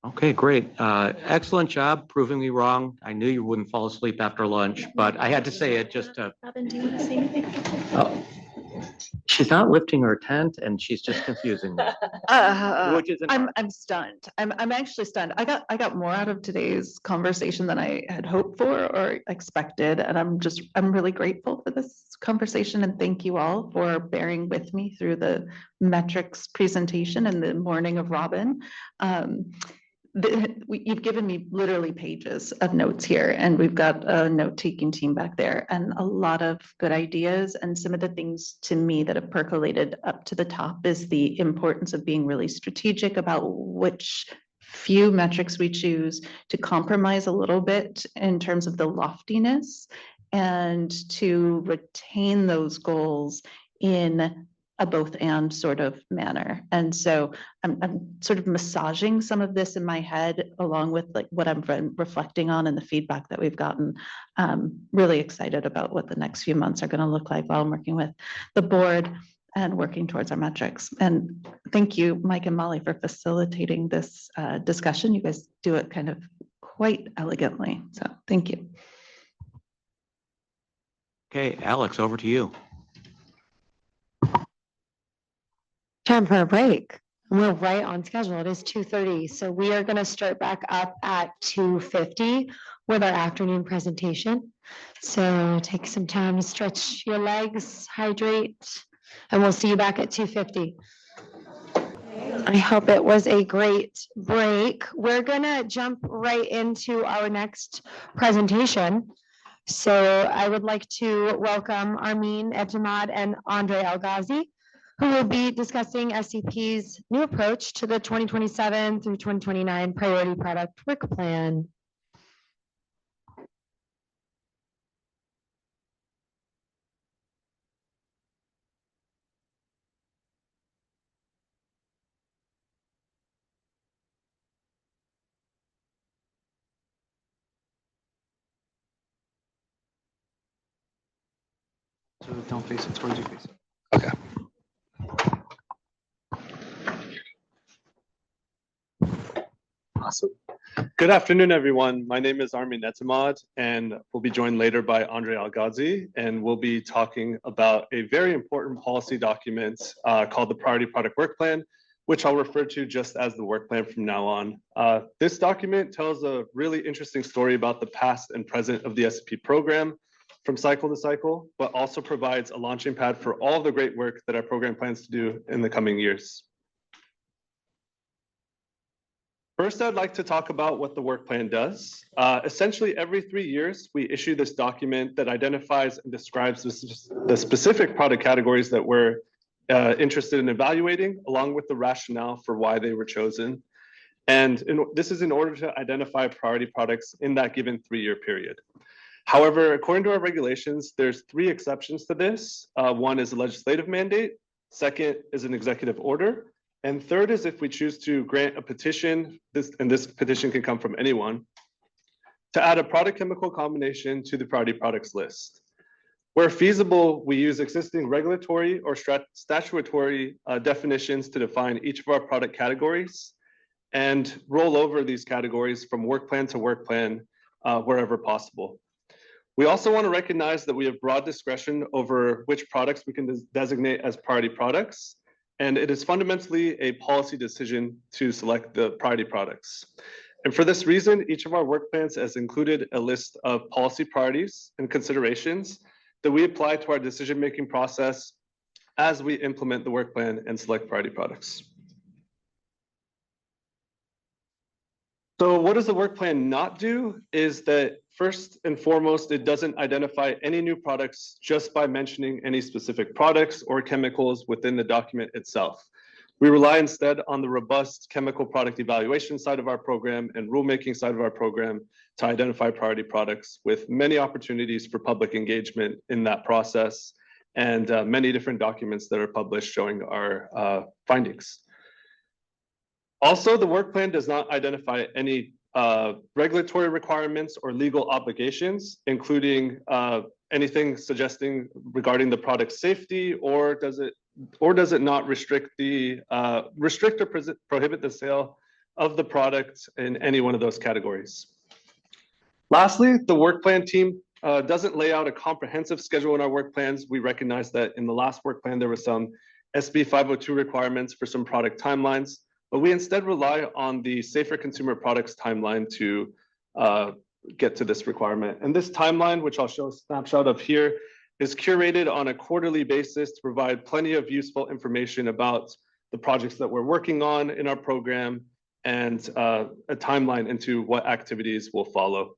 S5: Okay, great. Excellent job proving me wrong. I knew you wouldn't fall asleep after lunch, but I had to say it just to.
S4: Robin, do you want to say anything?
S5: Oh, she's not lifting her tent and she's just confusing me. Which is
S2: I'm stunned. I'm actually stunned. I got more out of today's conversation than I had hoped for or expected, and I'm really grateful for this conversation, and thank you all for bearing with me through the metrics presentation in the morning of Robin. You've given me literally pages of notes here, and we've got a note-taking team back there and a lot of good ideas. And some of the things to me that have percolated up to the top is the importance of being really strategic about which few metrics we choose, to compromise a little bit in terms of the loftiness and to retain those goals in a both and sort of manner. And so I'm sort of massaging some of this in my head along with like what I'm reflecting on and the feedback that we've gotten. Really excited about what the next few months are going to look like while I'm working with the board and working towards our metrics. And thank you, Mike and Molly, for facilitating this discussion. You guys do it kind of quite elegantly. So thank you.
S5: Okay, Alex, over to you.
S1: Time for a break. We're right on schedule. It is 2:30. So we are going to start back up at 2:50 with our afternoon presentation. So take some time to stretch your legs, hydrate, and we'll see you back at 2:50. I hope it was a great break. We're going to jump right into our next presentation. So I would like to welcome Armin Etemad and Andre Algazi, who will be discussing SCP's new approach to the 2027 through 2029 Priority Product Work Plan.
S9: So don't face it towards you, face it.
S20: Okay.
S21: Awesome. Good afternoon, everyone. My name is Armin Netamad, and we'll be joined later by Andre Algazi, and we'll be talking about a very important policy document called the Priority Product Work Plan, which I'll refer to just as the work plan from now on. This document tells a really interesting story about the past and present of the SCP program from cycle to cycle, but also provides a launching pad for all of the great work that our program plans to do in the coming years. First, I'd like to talk about what the work plan does. Essentially, every 3 years, we issue this document that identifies and describes the specific product categories that we're interested in evaluating, along with the rationale for why they were chosen. And this is in order to identify priority products in that given 3-year period. However, according to our regulations, there's 3 exceptions to this. One is a legislative mandate, second is an executive order, and third is if we choose to grant a petition, this petition can come from anyone, to add a product chemical combination to the priority products list. Where feasible, we use existing regulatory or statutory definitions to define each of our product categories and roll over these categories from work plan to work plan wherever possible. We also want to recognize that we have broad discretion over which products we can designate as priority products, and it is fundamentally a policy decision to select the priority products. And for this reason, each of our work plans has included a list of policy priorities and considerations that we apply to our decision-making process as we implement the work plan and select priority products. So what does the work plan not do is that first and foremost, it doesn't identify any new products just by mentioning any specific products or chemicals within the document itself. We rely instead on the robust chemical product evaluation side of our program and rulemaking side of our program to identify priority products, with many opportunities for public engagement in that process and many different documents that are published showing our findings. Also, the work plan does not identify any regulatory requirements or legal obligations, including anything suggesting regarding the product safety, or does it not restrict or prohibit the sale of the product in any one of those categories. Lastly, the work plan team doesn't lay out a comprehensive schedule in our work plans. We recognize that in the last work plan, there were some SB 502 requirements for some product timelines, but we instead rely on the Safer Consumer Products timeline to get to this requirement. And this timeline, which I'll show a snapshot of here, is curated on a quarterly basis to provide plenty of useful information about the projects that we're working on in our program and a timeline into what activities will follow.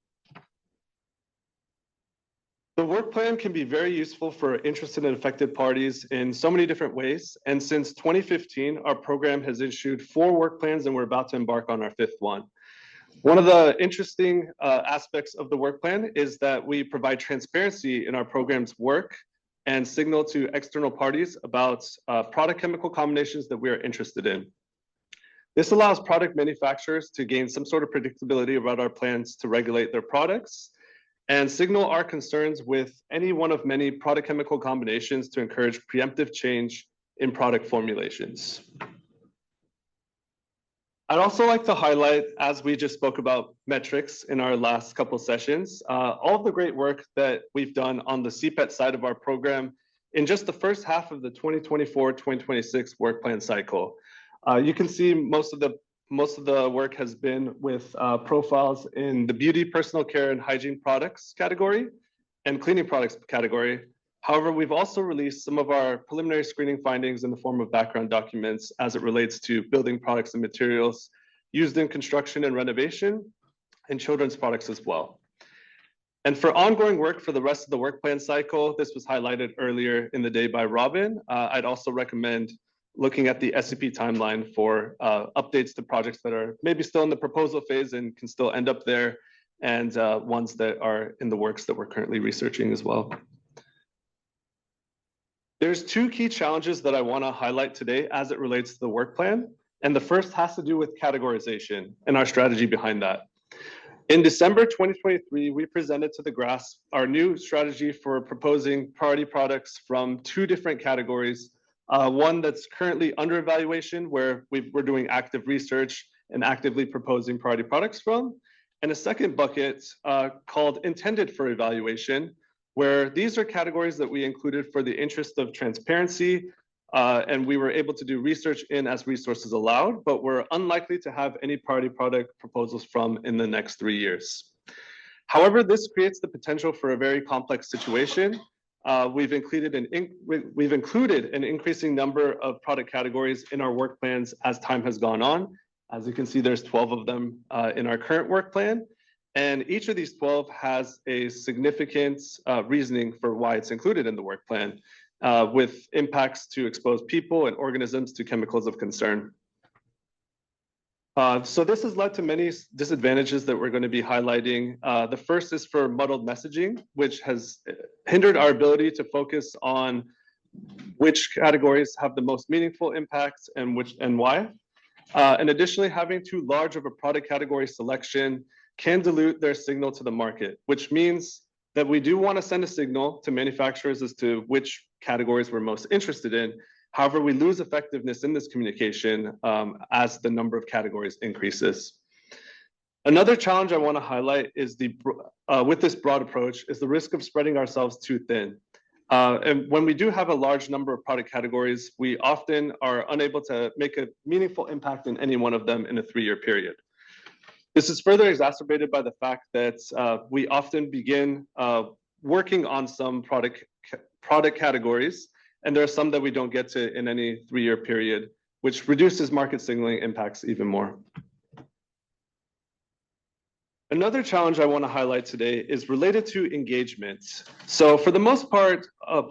S21: The work plan can be very useful for interested and affected parties in so many different ways. And since 2015, our program has issued 4 work plans and we're about to embark on our 5th one. One of the interesting aspects of the work plan is that we provide transparency in our program's work and signal to external parties about product chemical combinations that we are interested in. This allows product manufacturers to gain some sort of predictability about our plans to regulate their products and signal our concerns with any one of many product chemical combinations to encourage preemptive change in product formulations. I'd also like to highlight, as we just spoke about metrics in our last couple sessions, all of the great work that we've done on the CPET side of our program in just the first half of the 2024-2026 work plan cycle. You can see most of the work has been with profiles in the beauty, personal care, and hygiene products category and cleaning products category. However, we've also released some of our preliminary screening findings in the form of background documents as it relates to building products and materials used in construction and renovation and children's products as well. And for ongoing work for the rest of the work plan cycle, this was highlighted earlier in the day by Robin. I'd also recommend looking at the SCP timeline for updates to projects that are maybe still in the proposal phase and can still end up there, and ones that are in the works that we're currently researching as well. There's 2 key challenges that I want to highlight today as it relates to the work plan. And the first has to do with categorization and our strategy behind that. In December 2023, we presented to the GRASP our new strategy for proposing priority products from two different categories. One that's currently under evaluation, where we're doing active research and actively proposing priority products from, and a second bucket called intended for evaluation, where these are categories that we included for the interest of transparency, and we were able to do research in as resources allowed, but we're unlikely to have any priority product proposals from in the next 3 years. However, this creates the potential for a very complex situation. We've included an increasing number of product categories in our work plans as time has gone on. As you can see, there's 12 of them in our current work plan. And each of these 12 has a significant reasoning for why it's included in the work plan, with impacts to expose people and organisms to chemicals of concern. So this has led to many disadvantages that we're going to be highlighting. The first is for muddled messaging, which has hindered our ability to focus on which categories have the most meaningful impacts and why. And additionally, having too large of a product category selection can dilute their signal to the market, which means that we do want to send a signal to manufacturers as to which categories we're most interested in. However, we lose effectiveness in this communication as the number of categories increases. Another challenge I want to highlight is with this broad approach is the risk of spreading ourselves too thin. And when we do have a large number of product categories, we often are unable to make a meaningful impact in any one of them in a 3-year period. This is further exacerbated by the fact that we often begin working on some product categories, and there are some that we don't get to in any 3-year period, which reduces market signaling impacts even more. Another challenge I want to highlight today is related to engagement. So for the most part,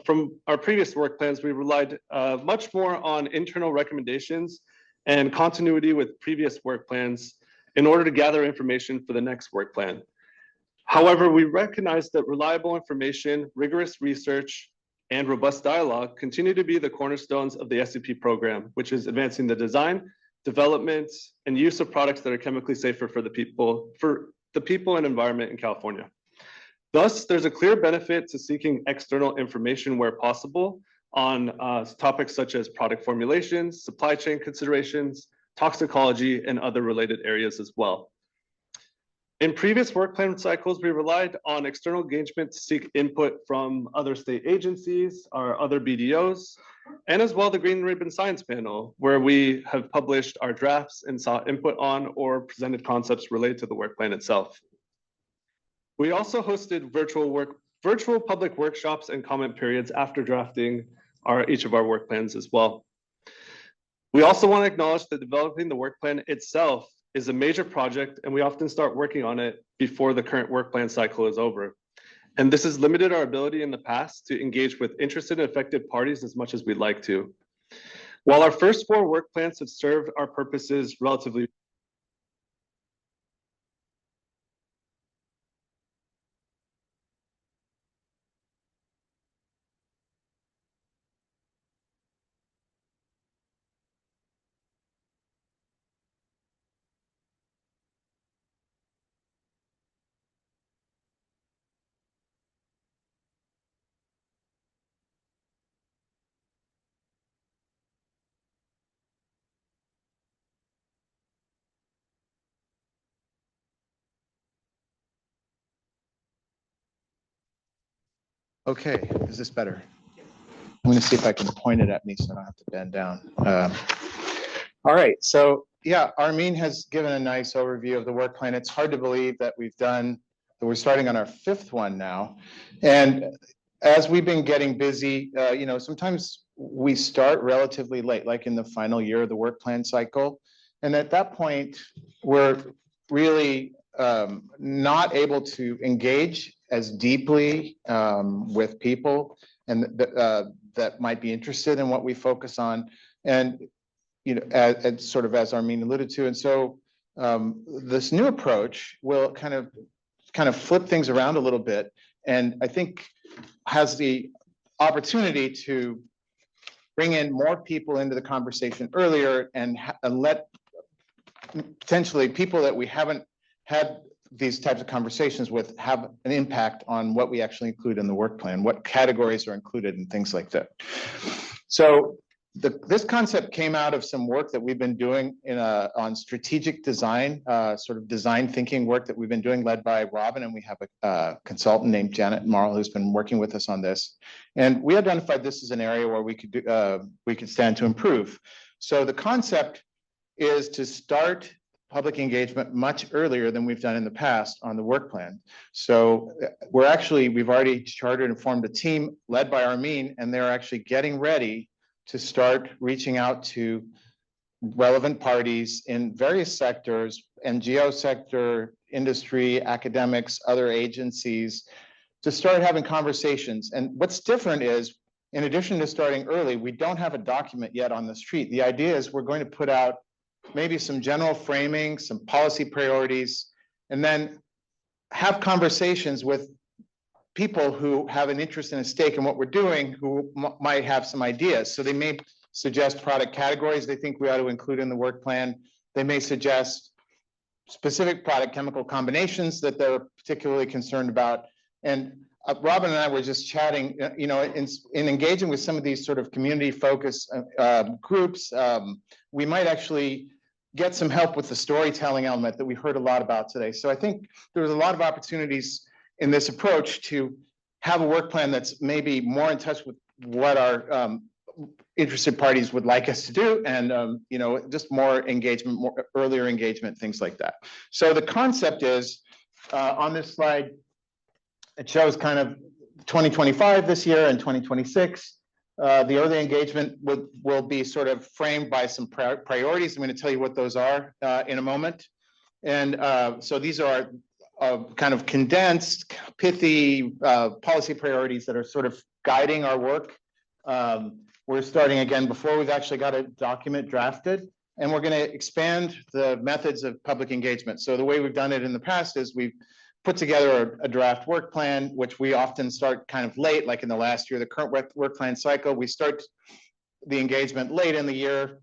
S21: from our previous work plans, we relied much more on internal recommendations and continuity with previous work plans in order to gather information for the next work plan. However, we recognize that reliable information, rigorous research, and robust dialogue continue to be the cornerstones of the SCP program, which is advancing the design, development, and use of products that are chemically safer for the people and environment in California. Thus, there's a clear benefit to seeking external information where possible on topics such as product formulations, supply chain considerations, toxicology, and other related areas as well. In previous work plan cycles, we relied on external engagement to seek input from other state agencies, our other BDOs, and as well the Green Ribbon Science Panel, where we have published our drafts and sought input on or presented concepts related to the work plan itself. We also hosted virtual public workshops and comment periods after drafting each of our work plans as well. We also want to acknowledge that developing the work plan itself is a major project, and we often start working on it before the current work plan cycle is over. And this has limited our ability in the past to engage with interested and affected parties as much as we'd like to. While our first 4 work plans have served our purposes relatively
S20: Okay, is this better? I'm going to see if I can point it at me so I don't have to bend down. All right, so yeah, Armin has given a nice overview of the work plan. It's hard to believe that we're starting on our 5th one now. And as we've been getting busy, sometimes we start relatively late, like in the final year of the work plan cycle. And at that point, we're really not able to engage as deeply with people and that might be interested in what we focus on, and as sort of as Armin alluded to. And so this new approach will kind of flip things around a little bit, and I think has the opportunity to bring in more people into the conversation earlier and let potentially people that we haven't had these types of conversations with have an impact on what we actually include in the work plan, what categories are included and things like that. So this concept came out of some work that we've been doing on strategic design, sort of design thinking work that we've been doing, led by Robin, and we have a consultant named Janet Marl who's been working with us on this. And we identified this as an area where we could stand to improve. So the concept is to start public engagement much earlier than we've done in the past on the work plan. So we've already chartered and formed a team led by Armin, and they're actually getting ready to start reaching out to relevant parties in various sectors, NGO sector, industry, academics, other agencies, to start having conversations. And what's different is, in addition to starting early, we don't have a document yet on the street. The idea is we're going to put out maybe some general framing, some policy priorities, and then have conversations with people who have an interest and a stake in what we're doing, who might have some ideas. So they may suggest product categories they think we ought to include in the work plan. They may suggest specific product chemical combinations that they're particularly concerned about. And Robin and I were just chatting, in engaging with some of these sort of community focused groups, we might actually get some help with the storytelling element that we heard a lot about today. So I think there was a lot of opportunities in this approach to have a work plan that's maybe more in touch with what our interested parties would like us to do, and just more engagement, more earlier engagement, things like that. So the concept is on this slide, it shows kind of 2025 this year and 2026. The early engagement will be sort of framed by some priorities. I'm going to tell you what those are in a moment. And so these are kind of condensed, pithy policy priorities that are sort of guiding our work. We're starting again before we've actually got a document drafted, and we're going to expand the methods of public engagement. So the way we've done it in the past is we've put together a draft work plan, which we often start kind of late, like in the last year, the current work plan cycle. We start the engagement late in the year,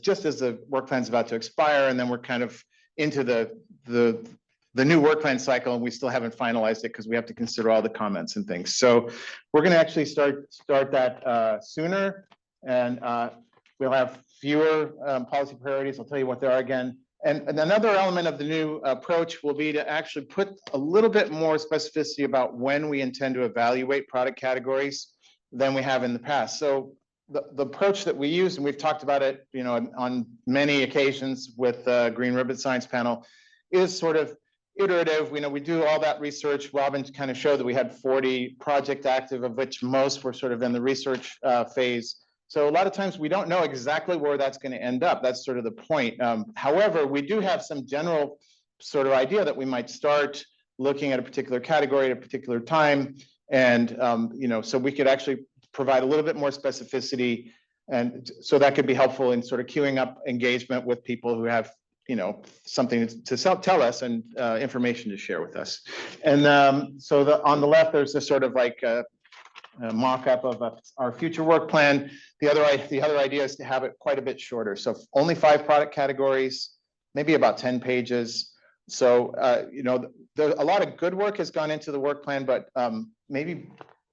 S20: just as the work plan is about to expire, and then we're kind of into the new work plan cycle, and we still haven't finalized it because we have to consider all the comments and things. So we're going to actually start that sooner, and we'll have fewer policy priorities. I'll tell you what they are again. And another element of the new approach will be to actually put a little bit more specificity about when we intend to evaluate product categories than we have in the past. So the approach that we use, and we've talked about it, on many occasions with Green Ribbon Science Panel, is sort of iterative. We do all that research. Robin kind of showed that we had 40 projects active, of which most were sort of in the research phase. So a lot of times we don't know exactly where that's going to end up. That's sort of the point. However, we do have some general sort of idea that we might start looking at a particular category at a particular time. And, so we could actually provide a little bit more specificity. And so that could be helpful in sort of queuing up engagement with people who have, something to tell us and information to share with us. And so on the left, there's this sort of like a mock-up of our future work plan. The other idea is to have it quite a bit shorter. So only 5 product categories, maybe about 10 pages. So, a lot of good work has gone into the work plan, but maybe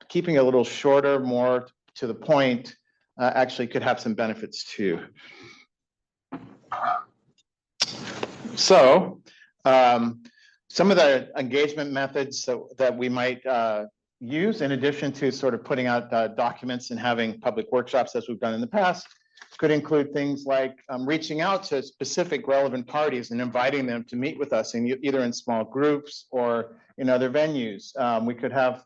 S20: keeping it a little shorter, more to the point, actually could have some benefits too. So some of the engagement methods that we might use, in addition to sort of putting out documents and having public workshops as we've done in the past, could include things like reaching out to specific relevant parties and inviting them to meet with us either in small groups or in other venues. We could have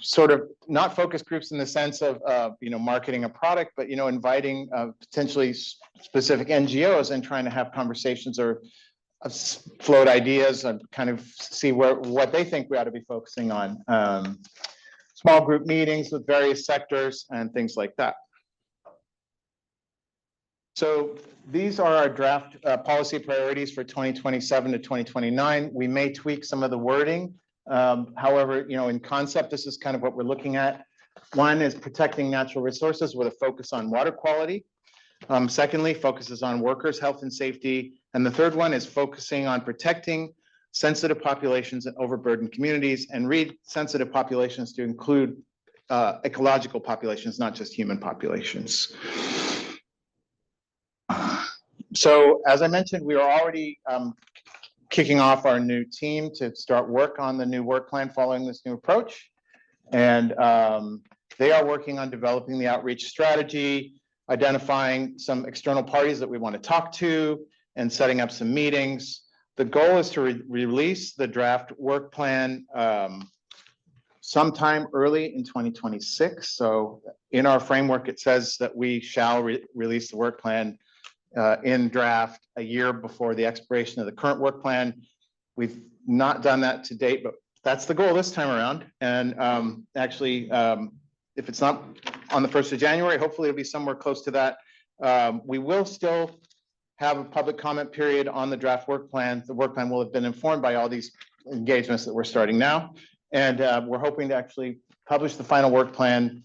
S20: sort of not focus groups in the sense of marketing a product, but inviting potentially specific NGOs and trying to have conversations or float ideas and kind of see what they think we ought to be focusing on. Small group meetings with various sectors and things like that. So these are our draft policy priorities for 2027 to 2029. We may tweak some of the wording. However, in concept, this is kind of what we're looking at. One is protecting natural resources with a focus on water quality. Secondly, focuses on workers' health and safety. And the third one is focusing on protecting sensitive populations and overburdened communities, and read sensitive populations to include ecological populations, not just human populations. So as I mentioned, we are already kicking off our new team to start work on the new work plan following this new approach. And they are working on developing the outreach strategy, identifying some external parties that we want to talk to, and setting up some meetings. The goal is to release the draft work plan sometime early in 2026. So in our framework, it says that we shall release the work plan in draft a year before the expiration of the current work plan. We've not done that to date, but that's the goal this time around. And actually, if it's not on the 1st of January, hopefully it'll be somewhere close to that. We will still have a public comment period on the draft work plan. The work plan will have been informed by all these engagements that we're starting now. And we're hoping to actually publish the final work plan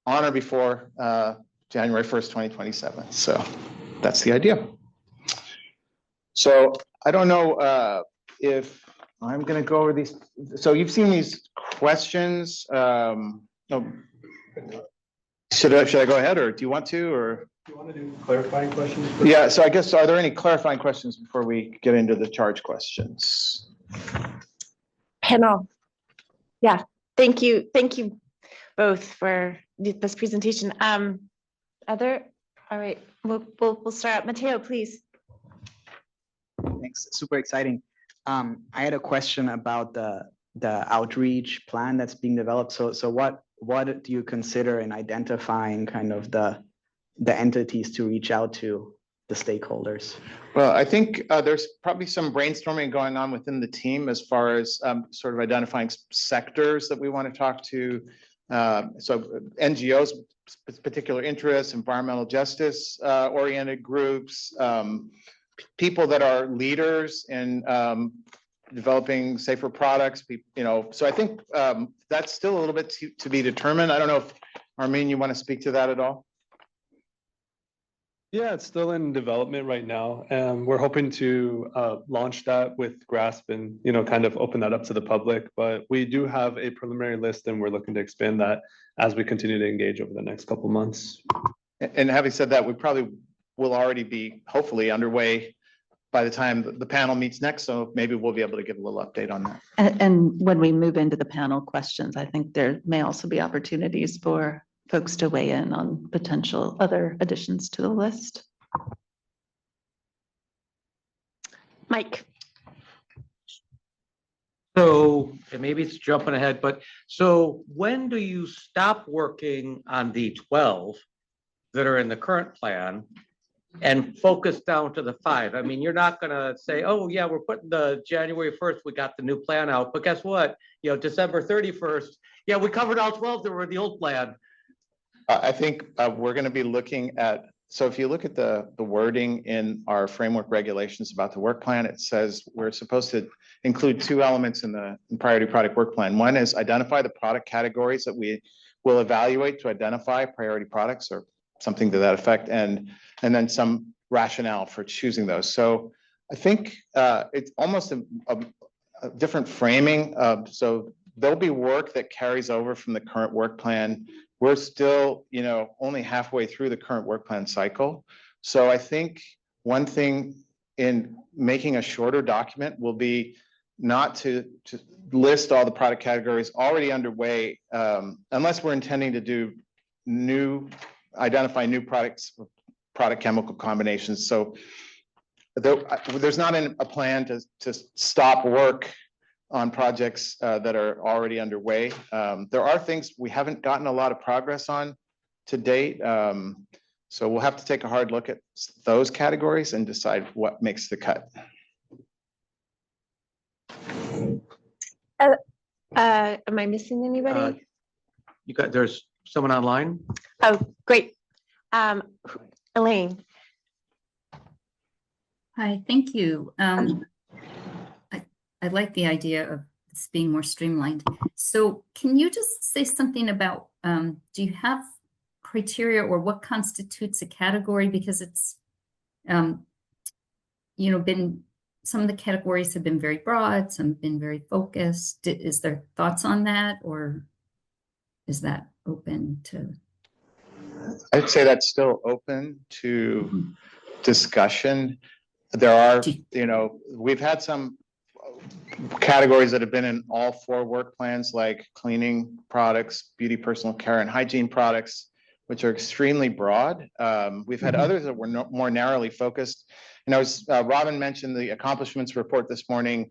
S20: on or before January 1st, 2027. So that's the idea. So I don't know if I'm going to go over these. So you've seen these questions. Should I go ahead, or do you want to, or?
S21: Do you want to do clarifying questions?
S20: Yeah, so I guess, are there any clarifying questions before we get into the charge questions?
S4: Panel. Yeah, thank you. Thank you both for this presentation. All right, we'll start out. Mateo, please.
S14: Thanks, super exciting. I had a question about the outreach plan that's being developed. So what do you consider in identifying kind of the entities to reach out to the stakeholders?
S20: Well, I think there's probably some brainstorming going on within the team as far as sort of identifying sectors that we want to talk to. So NGOs, particular interests, environmental justice oriented groups, people that are leaders in developing safer products. So I think that's still a little bit to be determined. I don't know if Armin, you want to speak to that at all?
S21: Yeah, it's still in development right now. We're hoping to launch that with GRSP and, kind of open that up to the public. But we do have a preliminary list, and we're looking to expand that as we continue to engage over the next couple months.
S20: And having said that, we probably will already be hopefully underway by the time the panel meets next. So maybe we'll be able to give a little update on that.
S2: And when we move into the panel questions, I think there may also be opportunities for folks to weigh in on potential other additions to the list.
S4: Mike.
S5: So, and maybe it's jumping ahead, but so when do you stop working on the 12 that are in the current plan and focus down to the 5? I mean, you're not gonna say, oh yeah, we're putting the January 1st, we got the new plan out, but guess what? December 31st, yeah, we covered all 12 that were in the old plan.
S20: I think we're going to be looking at, so if you look at the wording in our framework regulations about the work plan, it says we're supposed to include 2 elements in the priority product work plan. One is identify the product categories that we will evaluate to identify priority products or something to that effect, and then some rationale for choosing those. So I think it's almost a different framing. So there'll be work that carries over from the current work plan. We're still, only halfway through the current work plan cycle. So I think one thing in making a shorter document will be not to list all the product categories already underway, unless we're intending to do identify new products, product chemical combinations. So there's not a plan to stop work on projects that are already underway. There are things we haven't gotten a lot of progress on to date. So we'll have to take a hard look at those categories and decide what makes the cut.
S4: Am I missing anybody?
S5: There's someone online.
S4: Oh, great. Elaine.
S18: Hi, thank you. I like the idea of this being more streamlined. So can you just say something about, do you have criteria or what constitutes a category? Because it's, been some of the categories have been very broad, some have been very focused. Is there thoughts on that, or is that open to?
S20: I'd say that's still open to discussion. There are, we've had some categories that have been in all 4 work plans, like cleaning products, beauty, personal care, and hygiene products, which are extremely broad. We've had others that were more narrowly focused. As Robin mentioned the accomplishments report this morning,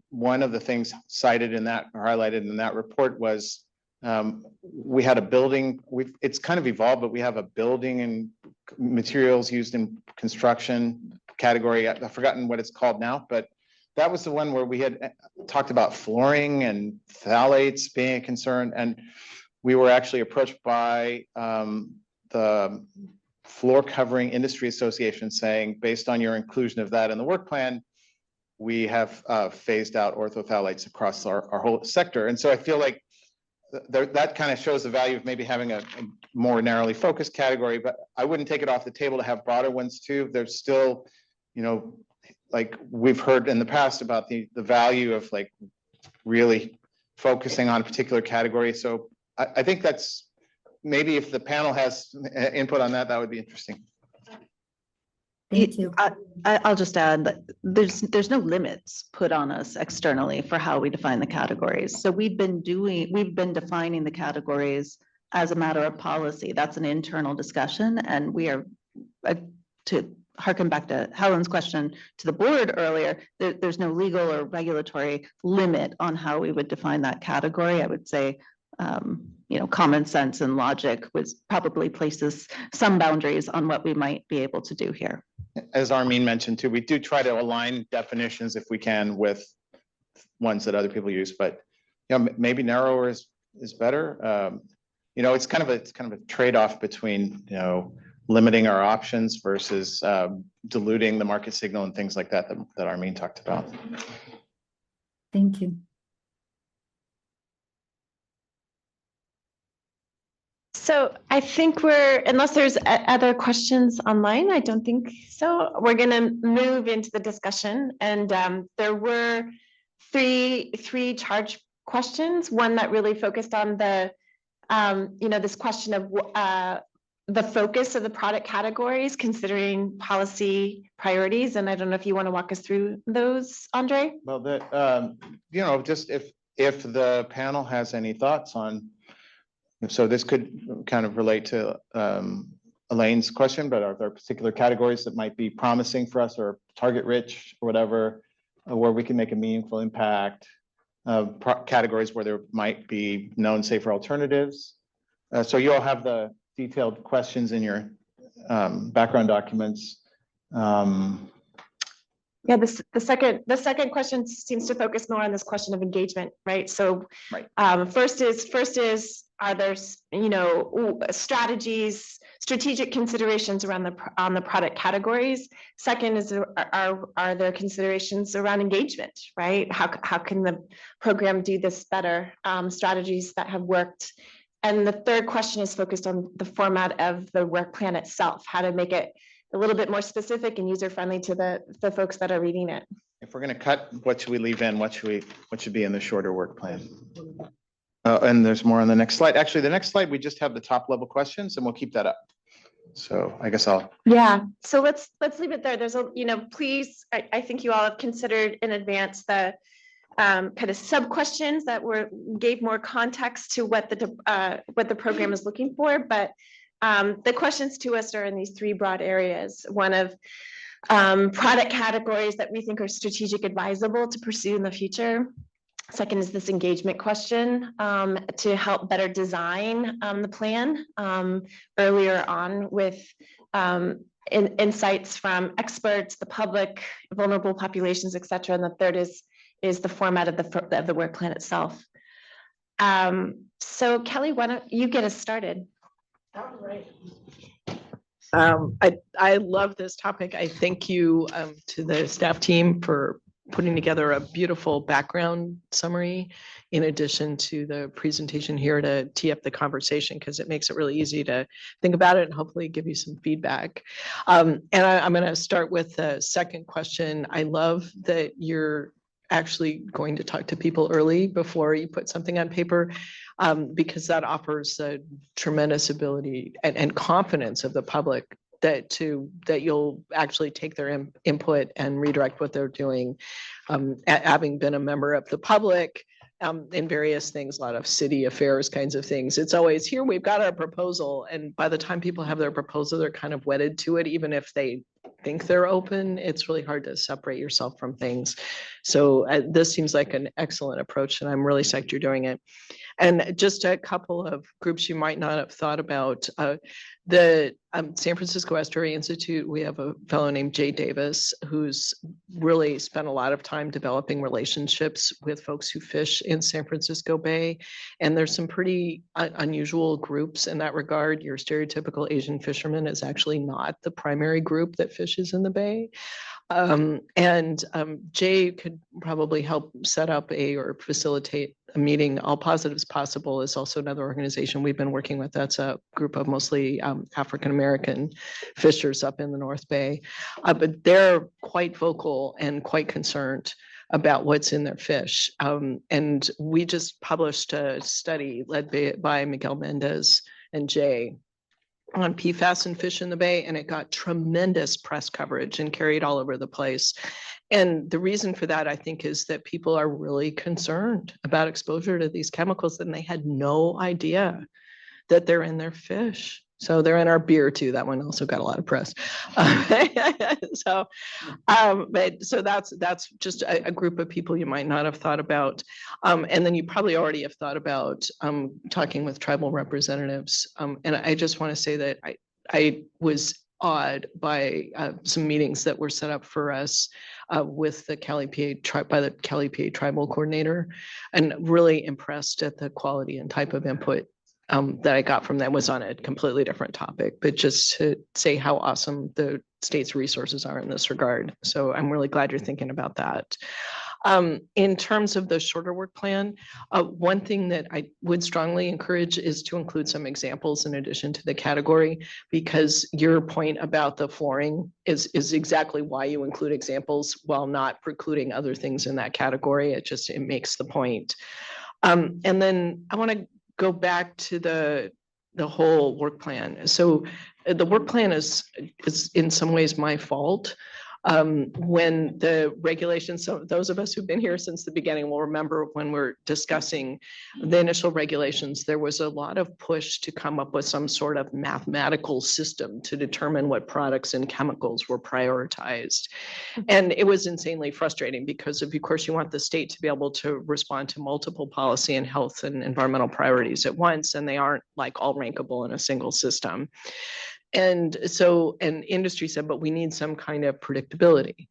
S20: one of the things cited in that, or highlighted in that report was we had a building, it's kind of evolved, but we have a building and materials used in construction category. I've forgotten what it's called now, but that was the one where we had talked about flooring and phthalates being a concern. And we were actually approached by the Floor Covering Industry Association saying, based on your inclusion of that in the work plan, we have phased out orthophthalates across our whole sector. And so I feel like that kind of shows the value of maybe having a more narrowly focused category, but I wouldn't take it off the table to have broader ones too. There's still, like we've heard in the past about the value of like really focusing on a particular category. So I think that's maybe if the panel has input on that, that would be interesting.
S18: Thank you.
S2: I'll just add that there's no limits put on us externally for how we define the categories. So we've been defining the categories as a matter of policy. That's an internal discussion, and we are to harken back to Helen's question to the board earlier. There's no legal or regulatory limit on how we would define that category. I would say, common sense and logic was probably places some boundaries on what we might be able to do here.
S20: As Armin mentioned too, we do try to align definitions if we can with ones that other people use, but maybe narrower is better. It's kind of a trade-off between limiting our options versus diluting the market signal and things like that Armin talked about.
S18: Thank you.
S4: So I think unless there's other questions online, I don't think so. We're going to move into the discussion. And there were three charge questions. One that really focused on the, this question of the focus of the product categories, considering policy priorities. And I don't know if you want to walk us through those, Andre?
S20: Well, just if the panel has any thoughts on. So this could kind of relate to Elaine's question, but are there particular categories that might be promising for us or target rich or whatever, where we can make a meaningful impact, categories where there might be known safer alternatives? So you all have the detailed questions in your background documents.
S4: Yeah, the second question seems to focus more on this question of engagement, right? So, first is are there strategic considerations around the product categories? Second is are there considerations around engagement, right? How can the program do this better? Strategies that have worked. And the third question is focused on the format of the work plan itself, how to make it a little bit more specific and user-friendly to the folks that are reading it.
S20: If we're going to cut, what should we leave in? What should be in the shorter work plan? And there's more on the next slide. Actually, the next slide, we just have the top level questions and we'll keep that up. So I guess
S4: Yeah, so let's leave it there. There's please, I think you all have considered in advance the kind of sub questions that gave more context to what the program is looking for, but the questions to us are in these three broad areas. One of product categories that we think are strategic advisable to pursue in the future. Second is this engagement question to help better design the plan earlier on with insights from experts, the public, vulnerable populations, et cetera. And the third is the format of the work plan itself. So Kelly, why don't you get us started?
S6: All right. I love this topic. I thank you to the staff team for putting together a beautiful background summary in addition to the presentation here to tee up the conversation, because it makes it really easy to think about it and hopefully give you some feedback. I'm going to start with the second question. I love that you're actually going to talk to people early before you put something on paper, because that offers a tremendous ability and confidence of the public that you'll actually take their input and redirect what they're doing. Having been a member of the public in various things, a lot of city affairs kinds of things, it's always here, we've got our proposal. And by the time people have their proposal, they're kind of wedded to it. Even if they think they're open, it's really hard to separate yourself from things. So this seems like an excellent approach, and I'm really psyched you're doing it. And just a couple of groups you might not have thought about. The San Francisco Estuary Institute, we have a fellow named Jay Davis, who's really spent a lot of time developing relationships with folks who fish in San Francisco Bay. And there's some pretty unusual groups in that regard. Your stereotypical Asian fisherman is actually not the primary group that fishes in the Bay. Jay could probably help set up or facilitate a meeting. All Positives Possible is also another organization we've been working with. That's a group of mostly African-American fishers up in the North Bay. But they're quite vocal and quite concerned about what's in their fish. And we just published a study led by Miguel Mendez and Jay on PFAS and fish in the Bay, and it got tremendous press coverage and carried all over the place. And the reason for that, I think, is that people are really concerned about exposure to these chemicals, and they had no idea that they're in their fish. So they're in our beer too. That one also got a lot of press. So that's just a group of people you might not have thought about. And then you probably already have thought about talking with tribal representatives. And I just want to say that I was awed by some meetings that were set up for us with the Cali PA by the Cali PA tribal coordinator, and really impressed at the quality and type of input that I got from them. Was on a completely different topic, but just to say how awesome the state's resources are in this regard. So I'm really glad you're thinking about that. In terms of the shorter work plan, one thing that I would strongly encourage is to include some examples in addition to the category, because your point about the flooring is exactly why you include examples while not precluding other things in that category. It makes the point. And then I want to go back to the whole work plan. So the work plan is in some ways my fault. When the regulations, so those of us who've been here since the beginning will remember when we're discussing the initial regulations, there was a lot of push to come up with some sort of mathematical system to determine what products and chemicals were prioritized. And it was insanely frustrating because of course you want the state to be able to respond to multiple policy and health and environmental priorities at once, and they aren't like all rankable in a single system. And so, and industry said, but we need some kind of predictability.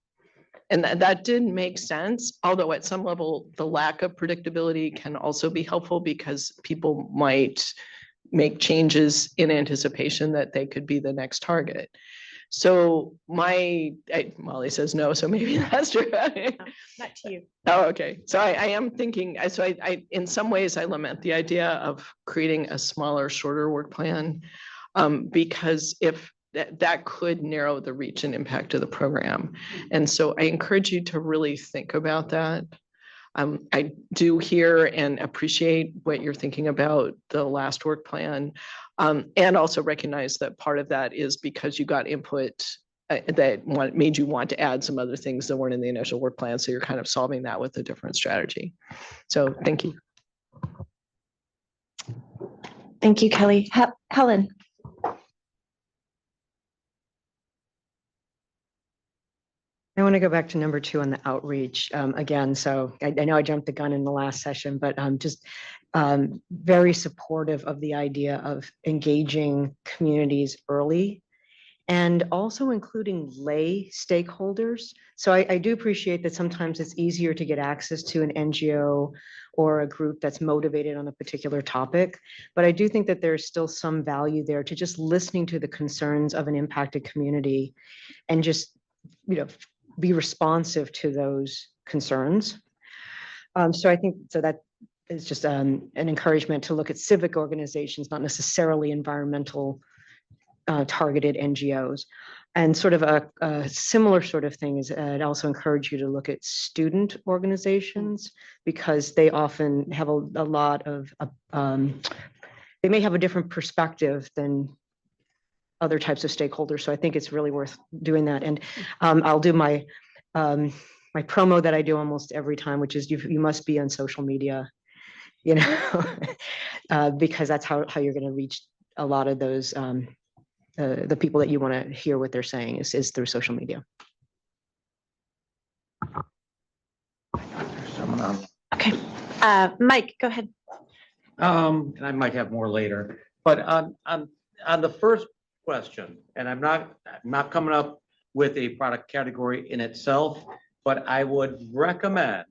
S6: And that didn't make sense, although at some level, the lack of predictability can also be helpful because people might make changes in anticipation that they could be the next target. So Molly says no, so maybe that's true.
S4: Not to you.
S6: Oh, okay. So I am thinking, so I in some ways I lament the idea of creating a smaller, shorter work plan. Because if that could narrow the reach and impact of the program. And so I encourage you to really think about that. I do hear and appreciate what you're thinking about the last work plan, and also recognize that part of that is because you got input that made you want to add some other things that weren't in the initial work plan. So you're kind of solving that with a different strategy. So thank you.
S4: Thank you, Kelly. Helen.
S8: I want to go back to number 2 on the outreach again. So I know I jumped the gun in the last session, but I'm just very supportive of the idea of engaging communities early and also including lay stakeholders. So I do appreciate that sometimes it's easier to get access to an NGO or a group that's motivated on a particular topic. But I do think that there's still some value there to just listening to the concerns of an impacted community and just, be responsive to those concerns. So I think, so that is just an encouragement to look at civic organizations, not necessarily environmental targeted NGOs. And sort of a similar sort of thing is, I'd also encourage you to look at student organizations, because they often have a lot of, they may have a different perspective than other types of stakeholders. So I think it's really worth doing that. And I'll do my my promo that I do almost every time, which is you must be on social media, you know, because that's how you're going to reach a lot of those the people that you want to hear what they're saying is through social media.
S4: Okay, Mike, go ahead.
S5: And I might have more later, but on the first question, and I'm not coming up with a product category in itself, but I would recommend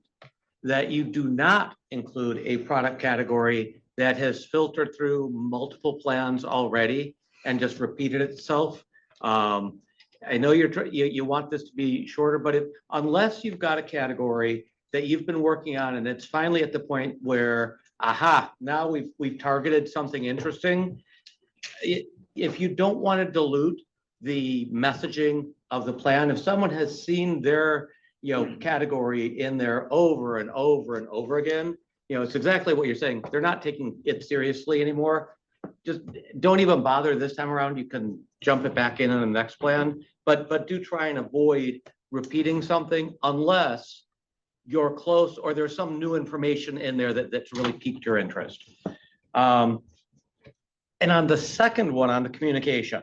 S5: that you do not include a product category that has filtered through multiple plans already and just repeated itself. I know you want this to be shorter, but unless you've got a category that you've been working on and it's finally at the point where, aha, now we've targeted something interesting. If you don't want to dilute the messaging of the plan, if someone has seen their category in there over and over and over again, it's exactly what you're saying. They're not taking it seriously anymore. Just don't even bother this time around. You can jump it back in the next plan, but do try and avoid repeating something unless you're close or there's some new information in there that's really piqued your interest. And on the second one, on the communication,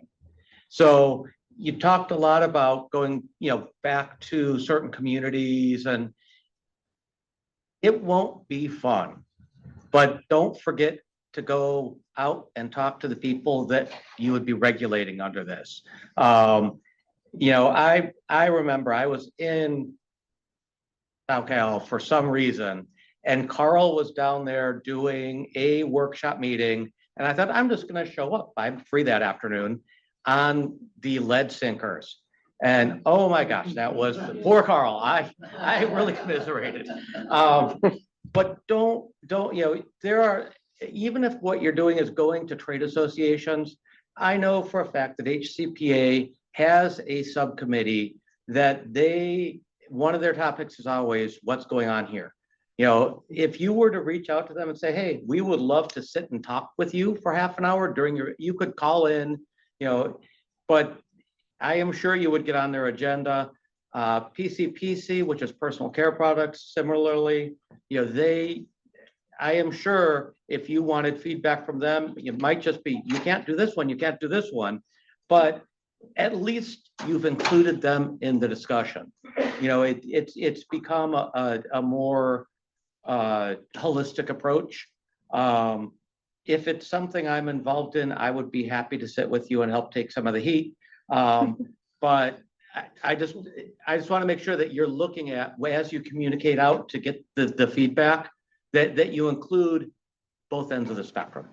S5: so you talked a lot about going, back to certain communities, and it won't be fun, but don't forget to go out and talk to the people that you would be regulating under this. I remember I was in SoCal for some reason, and Carl was down there doing a workshop meeting, and I thought, I'm just going to show up. I'm free that afternoon on the lead sinkers. And oh my gosh, that was poor Carl. I really commiserated. But don't, there are, even if what you're doing is going to trade associations, I know for a fact that HCPA has a subcommittee that one of their topics is always what's going on here. If you were to reach out to them and say, hey, we would love to sit and talk with you for half an hour you could call in, but I am sure you would get on their agenda. PCPC, which is personal care products, similarly, I am sure if you wanted feedback from them, it might just be, you can't do this one, you can't do this one, but at least you've included them in the discussion. It's become a more holistic approach. If it's something I'm involved in, I would be happy to sit with you and help take some of the heat. But I just want to make sure that you're looking at, as you communicate out to get the feedback, that you include both ends of the spectrum.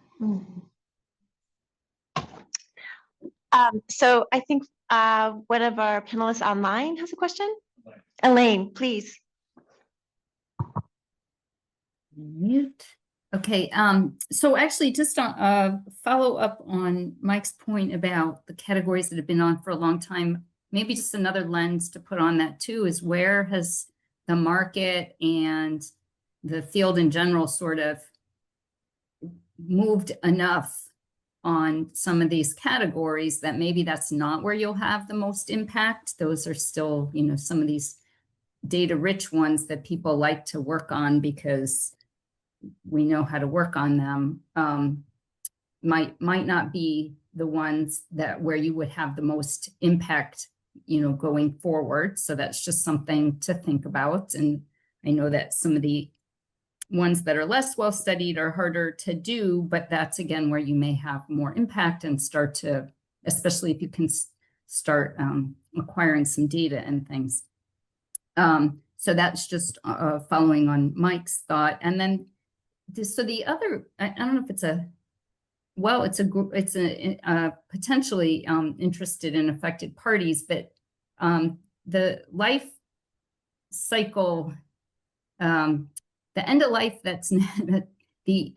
S4: So I think one of our panelists online has a question. Elaine, please.
S18: Mute. Okay, so actually just on follow up on Mike's point about the categories that have been on for a long time, maybe just another lens to put on that too is, where has the market and the field in general sort of moved enough on some of these categories that maybe that's not where you'll have the most impact. Those are still, some of these data rich ones that people like to work on because we know how to work on them, might not be the ones where you would have the most impact, going forward. So that's just something to think about. And I know that some of the ones that are less well studied are harder to do, but that's again where you may have more impact and start to, especially if you can start acquiring some data and things. So that's just following on Mike's thought. And then so the other, I don't know if it's it's a group, it's a potentially interested and affected parties, but the life cycle the end of life that's the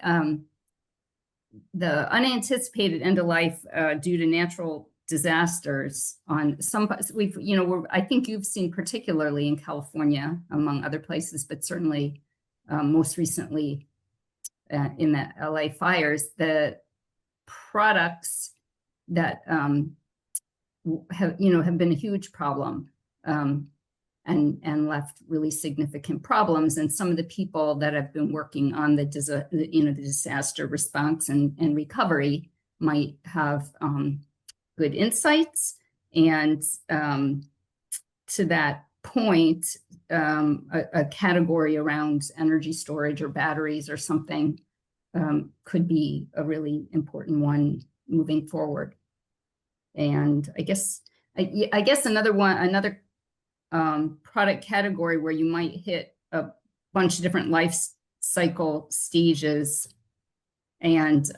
S18: unanticipated end of life due to natural disasters on some, I think you've seen particularly in California, among other places, but certainly most recently in the LA fires, the products that have been a huge problem and left really significant problems. And some of the people that have been working on the disaster response and recovery might have good insights. And to that point, a category around energy storage or batteries or something could be a really important one moving forward. And I guess another product category where you might hit a bunch of different life cycle stages and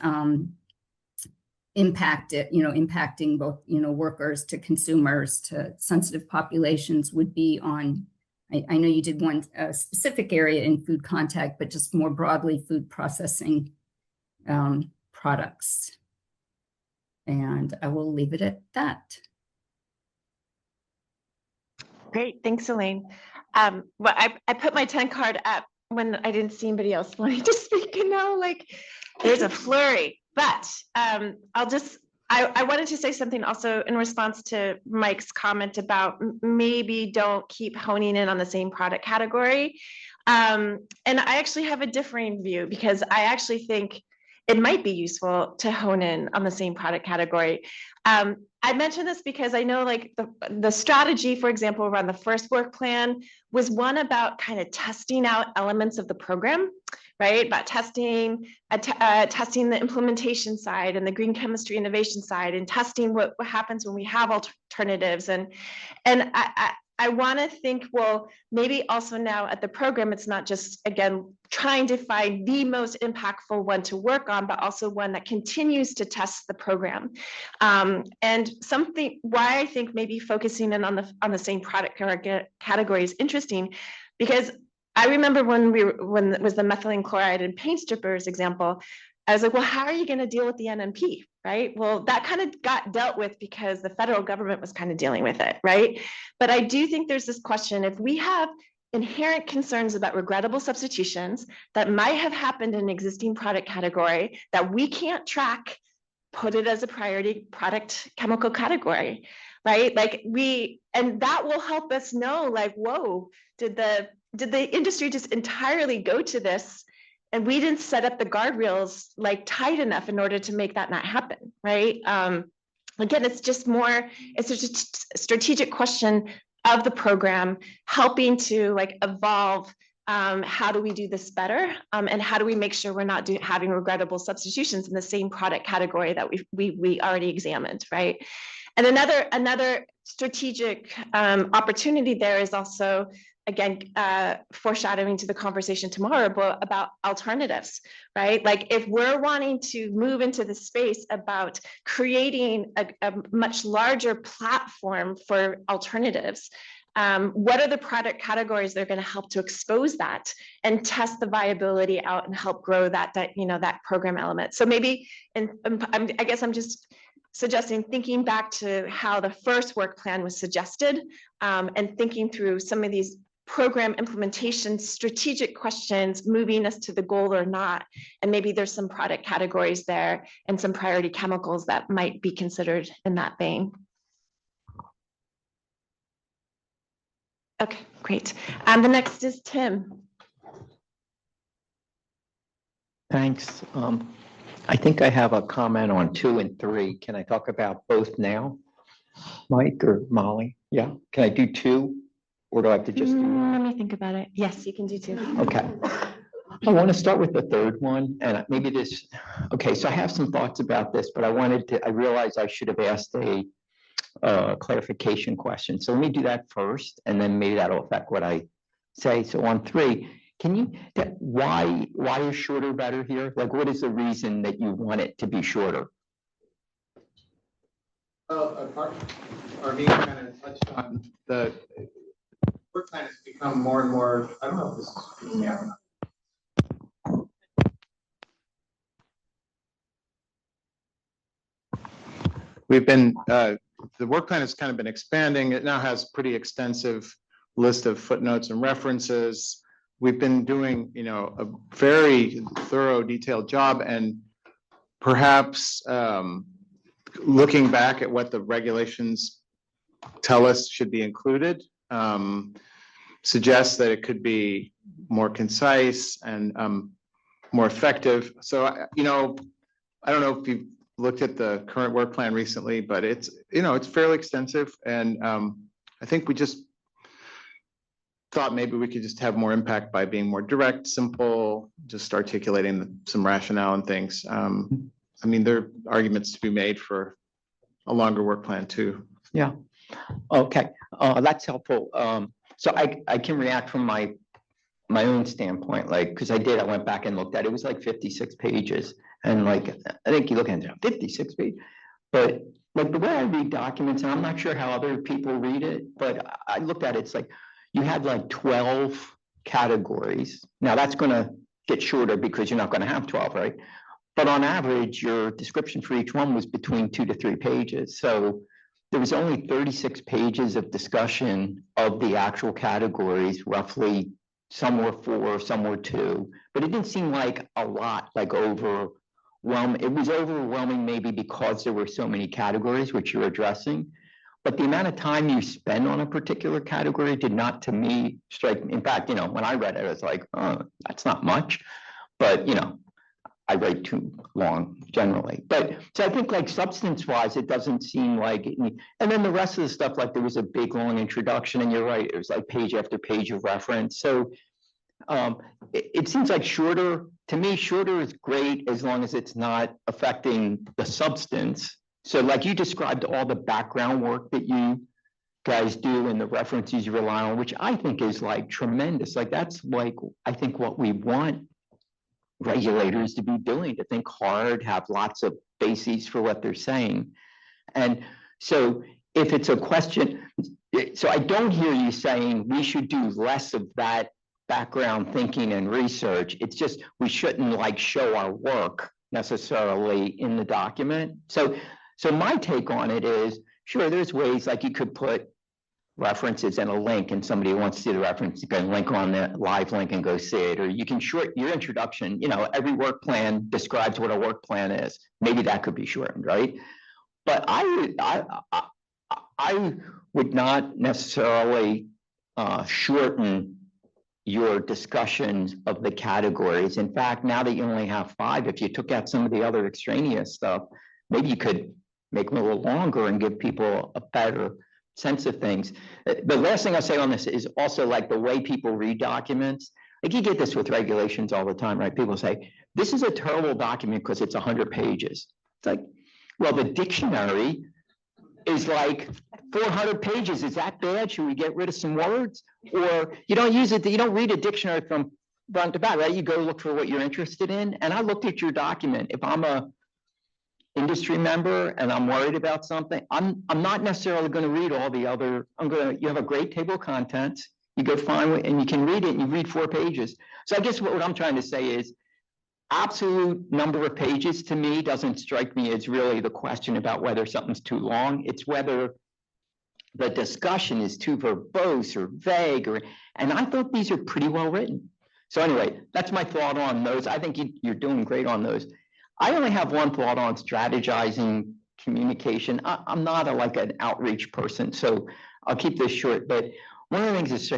S18: impacting both, workers to consumers to sensitive populations would be on, I know you did one specific area in food contact, but just more broadly food processing products. And I will leave it at that.
S4: Great, thanks, Elaine. Well, I put my 10 card up when I didn't see anybody else wanting to speak, and now there's a flurry. But I wanted to say something also in response to Mike's comment about maybe don't keep honing in on the same product category. And I actually have a differing view, because I actually think it might be useful to hone in on the same product category. I mention this because I know the strategy, for example, around the first work plan was one about kind of testing out elements of the program, right? About testing the implementation side and the green chemistry innovation side, and testing what happens when we have alternatives. And I want to think, well, maybe also now at the program, it's not just, again, trying to find the most impactful one to work on, but also one that continues to test the program. And why I think maybe focusing in on the same product category is interesting, because I remember when it was the methylene chloride and paint strippers example, I was like, well, how are you going to deal with the NMP, right? Well, that kind of got dealt with because the federal government was kind of dealing with it, right? But I do think there's this question, if we have inherent concerns about regrettable substitutions that might have happened in an existing product category that we can't track, put it as a priority product chemical category, right? And that will help us know, whoa, did the industry just entirely go to this and we didn't set up the guardrails tight enough in order to make that not happen, right? Again, it's just a strategic question of the program, helping to evolve. How do we do this better? And how do we make sure we're not having regrettable substitutions in the same product category that we already examined, right? And another strategic opportunity there is also, again, foreshadowing to the conversation tomorrow about alternatives, right? If we're wanting to move into the space about creating a much larger platform for alternatives, what are the product categories that are going to help to expose that and test the viability out and help grow that program element? So maybe, I guess I'm just suggesting thinking back to how the first work plan was suggested, and thinking through some of these program implementation strategic questions, moving us to the goal or not. And maybe there's some product categories there and some priority chemicals that might be considered in that vein. Okay, great. The next is Tim.
S16: Thanks. I think I have a comment on 2 and 3. Can I talk about both now? Mike or Molly? Yeah, can I do 2? Or do I have to just do one?
S4: Let me think about it. Yes, you can do 2.
S16: Okay. I want to start with the third one, and maybe this, okay, so I have some thoughts about this, but I realized I should have asked a clarification question. So let me do that first, and then maybe that'll affect what I say. So on 3, why is shorter better here? What is the reason that you want it to be shorter?
S20: Armin kind of touched on the work plan has become more and more, I don't know if this is. Yeah. We've been, the work plan has kind of been expanding. It now has pretty extensive list of footnotes and references. We've been doing, a very thorough, detailed job, and perhaps looking back at what the regulations tell us should be included, suggests that it could be more concise and more effective. So, I don't know if you've looked at the current work plan recently, but it's fairly extensive, and I think we just thought maybe we could just have more impact by being more direct, simple, just articulating some rationale and things. I mean, there are arguments to be made for a longer work plan too.
S16: Yeah. Okay, that's helpful. So I can react from my own standpoint, like, because I went back and looked at it, was like 56 pages. And like, I think you look at it, 56 pages, but like the way I read documents, and I'm not sure how other people read it, but I looked at it, it's like, you had like 12 categories. Now that's gonna get shorter because you're not gonna have 12, right? But on average, your description for each one was between 2 to 3 pages. So there was only 36 pages of discussion of the actual categories, roughly. Some were 4, some were 2, but it didn't seem like a lot, like overwhelming. It was overwhelming maybe because there were so many categories which you're addressing. But the amount of time you spend on a particular category did not, to me, strike me. In fact, when I read it, I was like, oh, that's not much. But, I write too long generally. But so I think like substance wise, it doesn't seem like, and then the rest of the stuff, like there was a big long introduction, and you're right, it was like page after page of reference. So it seems like shorter, to me, shorter is great as long as it's not affecting the substance. So like you described all the background work that you guys do and the references you rely on, which I think is like tremendous. Like that's like, I think what we want regulators to be doing, to think hard, have lots of bases for what they're saying. And so if it's a question, so I don't hear you saying we should do less of that background thinking and research. It's just, we shouldn't like show our work necessarily in the document. So my take on it is, sure, there's ways like you could put references and a link, and somebody who wants to see the reference, you can link on the live link and go see it, or you can short your introduction. Every work plan describes what a work plan is. Maybe that could be shortened, right? But I would not necessarily shorten your discussions of the categories. In fact, now that you only have 5, if you took out some of the other extraneous stuff, maybe you could make them a little longer and give people a better sense of things. The last thing I'll say on this is also like the way people read documents. Like you get this with regulations all the time, right? People say, this is a terrible document because it's 100 pages. It's like, well, the dictionary is like 400 pages. Is that bad? Should we get rid of some words? Or you don't use it, you don't read a dictionary from front to back, right? You go look for what you're interested in. And I looked at your document. If I'm a industry member and I'm worried about something, I'm not necessarily going to read all the other, you have a great table of contents, you go find and you can read it, and you read 4 pages. So I guess what I'm trying to say is absolute number of pages to me doesn't strike me as really the question about whether something's too long. It's whether the discussion is too verbose or vague, and I thought these are pretty well written. So anyway, that's my thought on those. I think you're doing great on those. I only have one thought on strategizing communication. I'm not like an outreach person, so I'll keep this short. But one of the things is,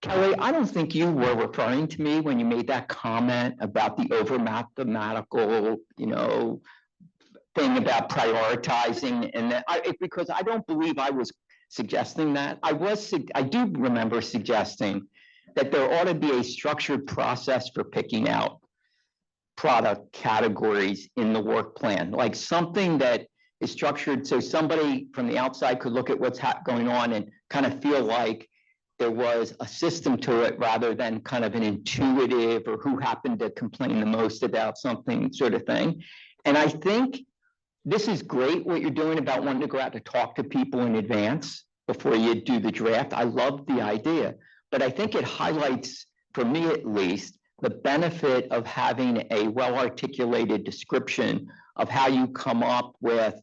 S16: Kelly, I don't think you were referring to me when you made that comment about the over mathematical, thing about prioritizing, and that because I don't believe I was suggesting that. I do remember suggesting that there ought to be a structured process for picking out product categories in the work plan, like something that is structured so somebody from the outside could look at what's going on and kind of feel like there was a system to it rather than kind of an intuitive or who happened to complain the most about something sort of thing. And I think this is great what you're doing about wanting to go out to talk to people in advance. before you do the draft. I love the idea, but I think it highlights, for me at least, the benefit of having a well-articulated description of how you come up with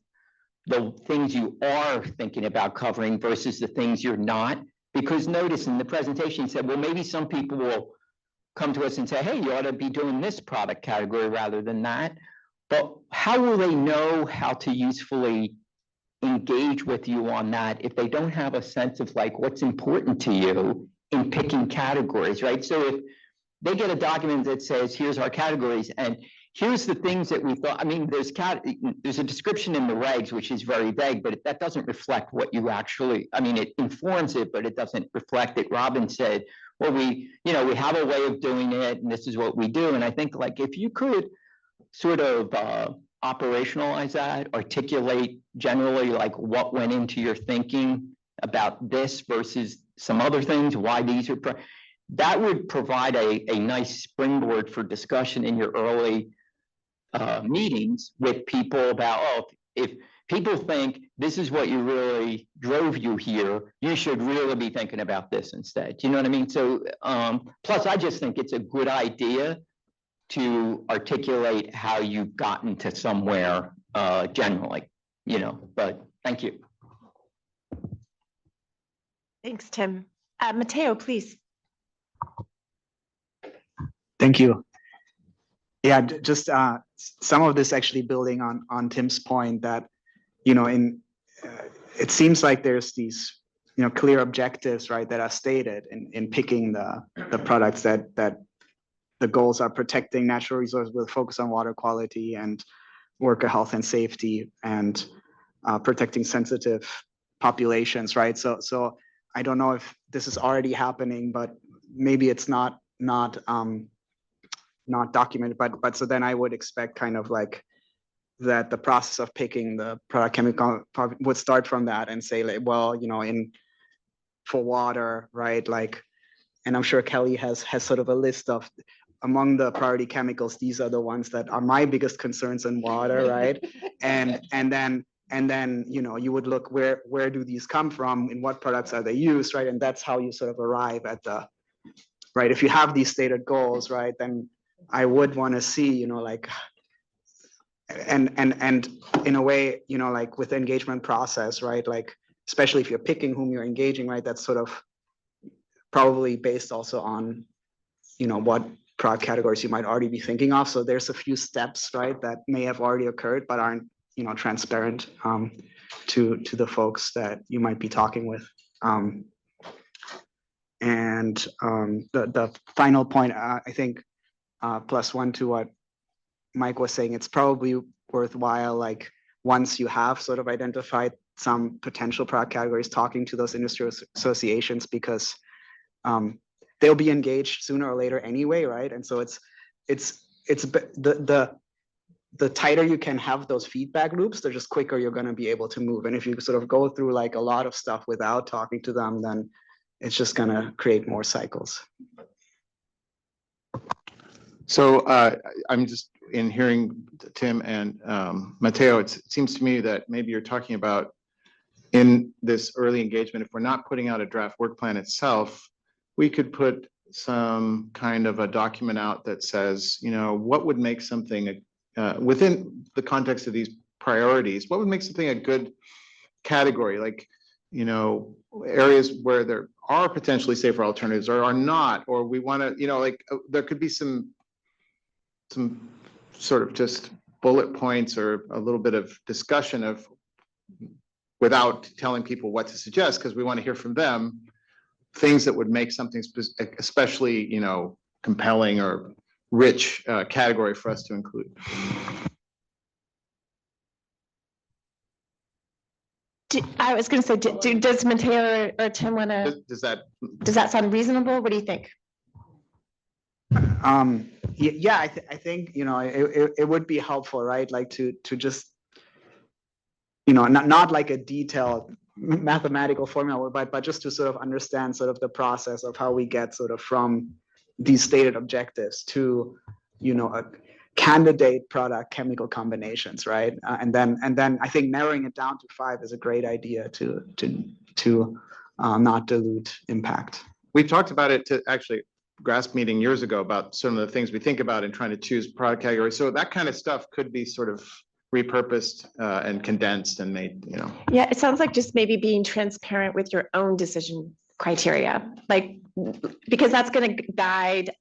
S16: the things you are thinking about covering versus the things you're not. Because notice in the presentation, he said, well, maybe some people will come to us and say, hey, you ought to be doing this product category rather than that. But how will they know how to usefully engage with you on that if they don't have a sense of like what's important to you in picking categories, right? So if they get a document that says, here's our categories, and here's the things that we thought, I mean, there's a description in the regs, which is very vague, but that doesn't reflect what you actually, I mean, it informs it, but it doesn't reflect it. Robin said, well, we have a way of doing it, and this is what we do. And I think like, if you could sort of operationalize that, articulate generally like what went into your thinking about this versus some other things, why these are, that would provide a nice springboard for discussion in your early meetings with people about, oh, if people think this is what you really drove you here, you should really be thinking about this instead. Do you know what I mean? So plus I just think it's a good idea to articulate how you've gotten to somewhere generally, but thank you.
S4: Thanks, Tim. Matteo, please.
S14: Thank you. Yeah, just some of this actually building on Tim's point that, it seems like there's these, clear objectives, right, that are stated in picking the products that the goals are protecting natural resources with focus on water quality and worker health and safety and protecting sensitive populations, right? So I don't know if this is already happening, but maybe it's not documented, but so then I would expect kind of like that the process of picking the product chemical would start from that and say like, well, for water, right? Like, and I'm sure Kelly has sort of a list of among the priority chemicals, these are the ones that are my biggest concerns in water, right? And then you would look where do these come from, in what products are they used, right? And that's how you sort of arrive at the right. If you have these stated goals, right, then I would want to see, like, and in a way, like with the engagement process, right, like especially if you're picking whom you're engaging, right, that's sort of probably based also on, what product categories you might already be thinking of. So there's a few steps, right, that may have already occurred but aren't, transparent to the folks that you might be talking with. And the final point, I think, plus one to what Mike was saying, it's probably worthwhile, like once you have sort of identified some potential product categories, talking to those industry associations, because they'll be engaged sooner or later anyway, right? And so it's the tighter you can have those feedback loops, the just quicker you're going to be able to move. And if you sort of go through like a lot of stuff without talking to them, then it's just going to create more cycles.
S20: So I'm just in hearing Tim and Matteo, it seems to me that maybe you're talking about in this early engagement, if we're not putting out a draft work plan itself, we could put some kind of a document out that says, what would make something within the context of these priorities, what would make something a good category? Like, areas where there are potentially safer alternatives or are not, or we want to, like there could be some sort of just bullet points or a little bit of discussion of, without telling people what to suggest, because we want to hear from them, things that would make something especially, compelling or rich category for us to include.
S4: I was going to say, does Matteo or Tim want to?
S20: Does that
S4: sound reasonable? What do you think?
S14: Yeah, I think it would be helpful, right? Like to just not like a detailed mathematical formula, but just to sort of understand sort of the process of how we get sort of from these stated objectives to candidate product chemical combinations, right? And then I think narrowing it down to 5 is a great idea to not dilute impact.
S20: We've talked about it to actually GRASP meeting years ago about some of the things we think about in trying to choose product categories. So that kind of stuff could be sort of repurposed and condensed and made, you know.
S4: Yeah, it sounds like just maybe being transparent with your own decision criteria, like, because that's going to guide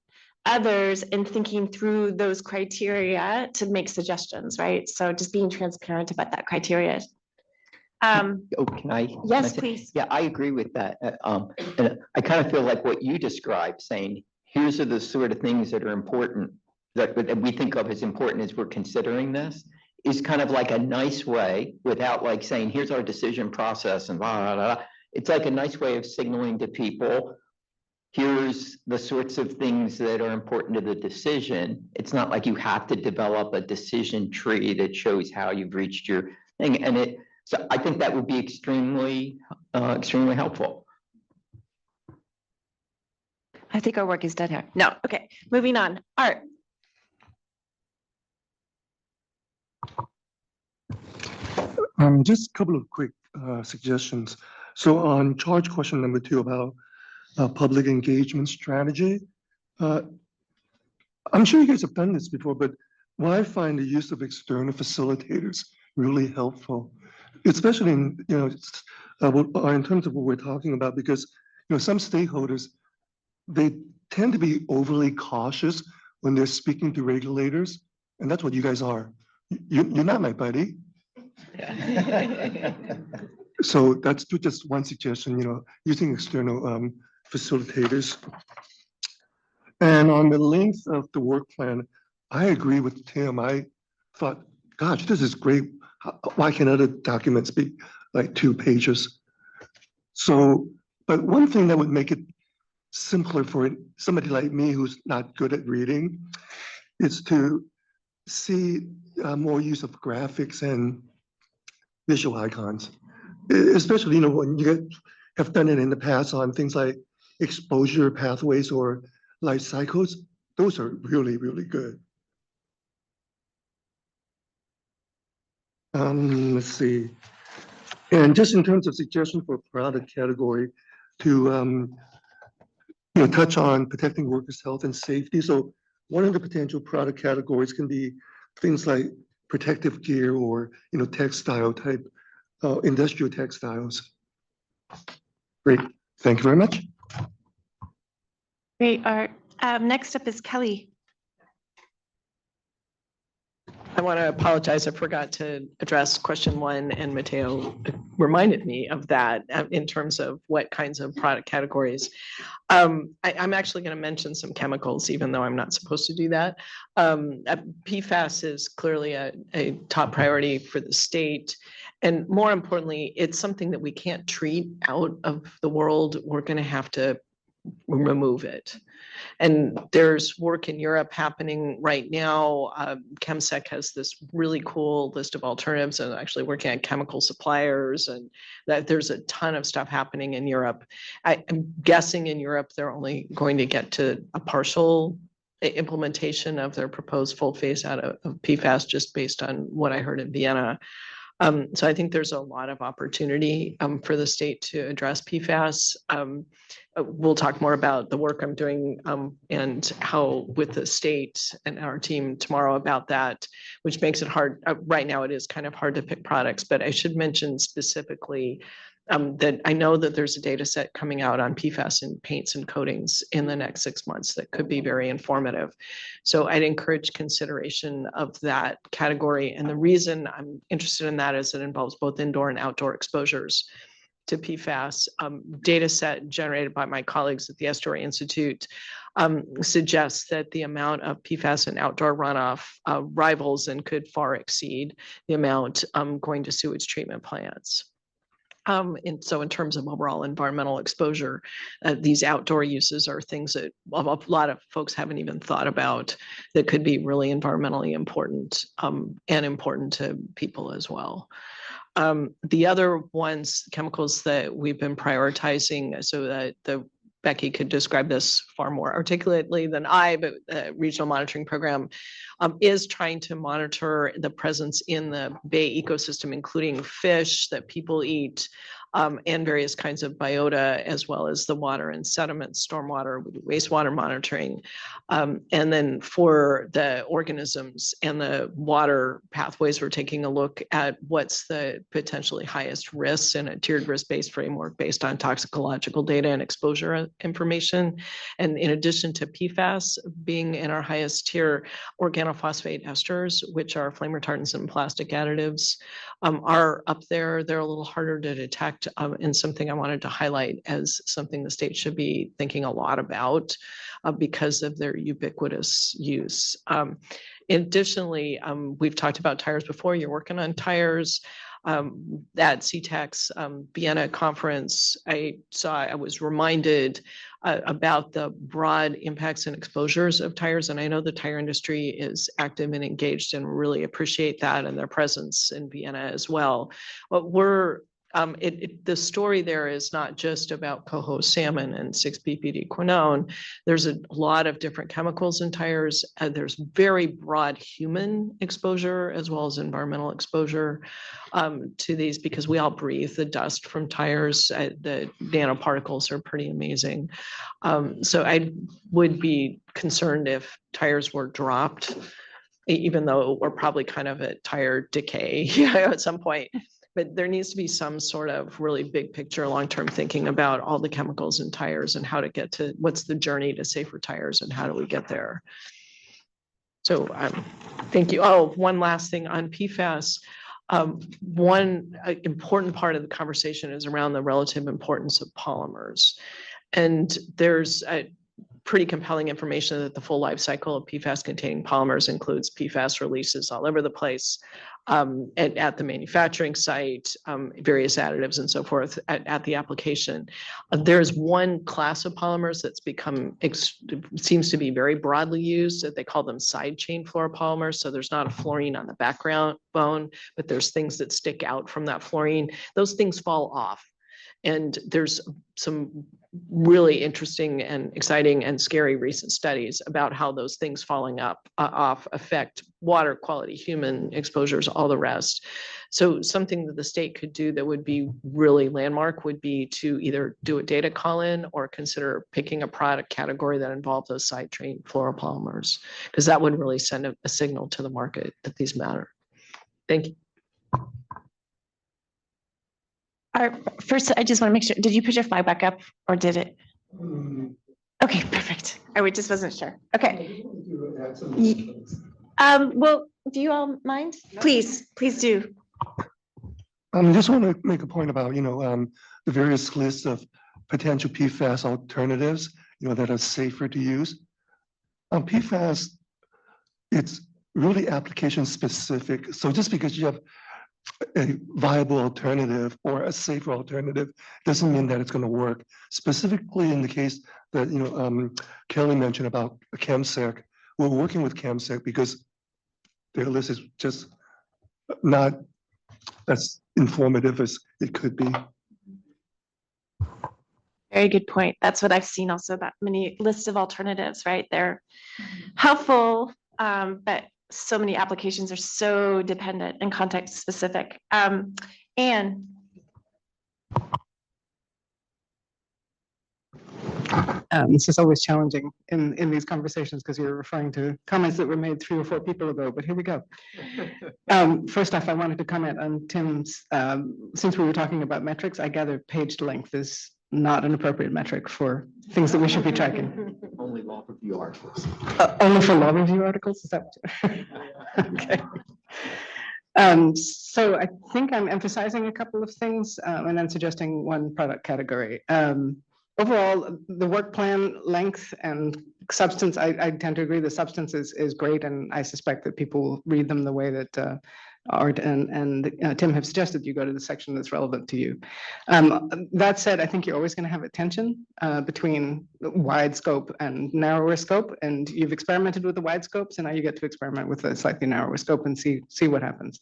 S4: others in thinking through those criteria to make suggestions, right? So just being transparent about that criteria.
S16: Oh, can I?
S4: Yes,
S16: say-
S4: please.
S16: Yeah, I agree with that. And I kind of feel like what you described, saying, here's are the sort of things that are important, that we think of as important as we're considering this, is kind of like a nice way, without like saying, here's our decision process and blah, blah, blah. It's like a nice way of signaling to people, here's the sorts of things that are important to the decision. It's not like you have to develop a decision tree that shows how you've reached your thing. And so I think that would be extremely helpful.
S4: I think our work is done here. No, okay, moving on. Art.
S17: Just a couple of quick suggestions. So on charge question number 2 about public engagement strategy, I'm sure you guys have done this before, but what I find the use of external facilitators really helpful, especially in, in terms of what we're talking about, because, some stakeholders, they tend to be overly cautious when they're speaking to regulators, and that's what you guys are. You're not my buddy. So that's just one suggestion, using external facilitators. And on the length of the work plan, I agree with Tim. I thought, gosh, this is great. Why can other documents be like 2 pages? So, but one thing that would make it simpler for somebody like me who's not good at reading is to see more use of graphics and visual icons, especially, when you have done it in the past on things like exposure pathways or life cycles. Those are really, really good. Let's see. And just in terms of suggestion for product category to, touch on protecting workers' health and safety. So one of the potential product categories can be things like protective gear or, textile type, industrial textiles. Great. Thank you very much.
S4: Great, Art. Next up is Kelly.
S6: I want to apologize. I forgot to address question 1, and Matteo reminded me of that in terms of what kinds of product categories. I'm actually going to mention some chemicals, even though I'm not supposed to do that. PFAS is clearly a top priority for the state. And more importantly, it's something that we can't treat out of the world. We're going to have to remove it. And there's work in Europe happening right now. ChemSec has this really cool list of alternatives and actually working on chemical suppliers, and that there's a ton of stuff happening in Europe. I'm guessing in Europe, they're only going to get to a partial implementation of their proposed full phase out of PFAS, just based on what I heard in Vienna. So I think there's a lot of opportunity for the state to address PFAS. We'll talk more about the work I'm doing and how with the state and our team tomorrow about that, which makes it hard. Right now, it is kind of hard to pick products, but I should mention specifically that I know that there's a data set coming out on PFAS in paints and coatings in the next 6 months that could be very informative. So I'd encourage consideration of that category. And the reason I'm interested in that is it involves both indoor and outdoor exposures to PFAS. Data set generated by my colleagues at the Estuary Institute suggests that the amount of PFAS in outdoor runoff rivals and could far exceed the amount going to sewage treatment plants. And so in terms of overall environmental exposure, these outdoor uses are things that a lot of folks haven't even thought about that could be really environmentally important and important to people as well. The other ones, chemicals that we've been prioritizing, so that the Becky could describe this far more articulately than I, but the regional monitoring program is trying to monitor the presence in the bay ecosystem, including fish that people eat, and various kinds of biota, as well as the water and sediment, stormwater, wastewater monitoring. And then for the organisms and the water pathways, we're taking a look at what's the potentially highest risks in a tiered risk-based framework based on toxicological data and exposure information. And in addition to PFAS being in our highest tier, organophosphate esters, which are flame retardants and plastic additives, are up there. They're a little harder to detect, and something I wanted to highlight as something the state should be thinking a lot about because of their ubiquitous use. Additionally, we've talked about tires before. You're working on tires. At CTEC's Vienna conference, I was reminded about the broad impacts and exposures of tires. And I know the tire industry is active and engaged and really appreciate that and their presence in Vienna as well. But the story there is not just about coho salmon and 6-PPD quinone. There's a lot of different chemicals in tires. There's very broad human exposure as well as environmental exposure to these because we all breathe the dust from tires. The nanoparticles are pretty amazing. So I would be concerned if tires were dropped, even though we're probably kind of at tire decay at some point. But there needs to be some sort of really big picture, long-term thinking about all the chemicals in tires and how to get to what's the journey to safer tires and how do we get there. So thank you. Oh, one last thing on PFAS. One important part of the conversation is around the relative importance of polymers. And there's pretty compelling information that the full life cycle of PFAS containing polymers includes PFAS releases all over the place, at the manufacturing site, various additives and so forth at the application. There's one class of polymers that's become, seems to be very broadly used, that they call them side chain fluoropolymers. So there's not a fluorine on the background bone, but there's things that stick out from that fluorine. Those things fall off. And there's some really interesting and exciting and scary recent studies about how those things falling off affect water quality, human exposures, all the rest. So something that the state could do that would be really landmark would be to either do a data call-in or consider picking a product category that involves those side chain fluoropolymers, because that would really send a signal to the market that these matter. Thank you.
S4: First, I just want to make sure, did you put your flag back up or did it? Okay, perfect. I just wasn't sure. Okay. Well, do you all mind? Please do.
S17: I just want to make a point about, the various lists of potential PFAS alternatives, that are safer to use. PFAS, it's really application specific. So just because you have a viable alternative or a safer alternative doesn't mean that it's going to work. Specifically in the case that Kelly mentioned about ChemSec, we're working with ChemSec because their list is just not as informative as it could be.
S4: Very good point. That's what I've seen also about many lists of alternatives, right? They're helpful, but so many applications are so dependent and context specific. Anne.
S9: This is always challenging in these conversations because you're referring to comments that were made 3 or 4 people ago, but here we go. First off, I wanted to comment on Tim's, since we were talking about metrics, I gather page length is not an appropriate metric for things that we should be tracking.
S16: Only law review articles.
S9: Only for law review articles? Is that okay? So I think I'm emphasizing a couple of things and then suggesting one product category. Overall, the work plan length and substance, I tend to agree the substance is great, and I suspect that people will read them the way that Art and Tim have suggested you go to the section that's relevant to you. That said, I think you're always going to have a tension between wide scope and narrower scope, and you've experimented with the wide scope, so now you get to experiment with a slightly narrower scope and see what happens.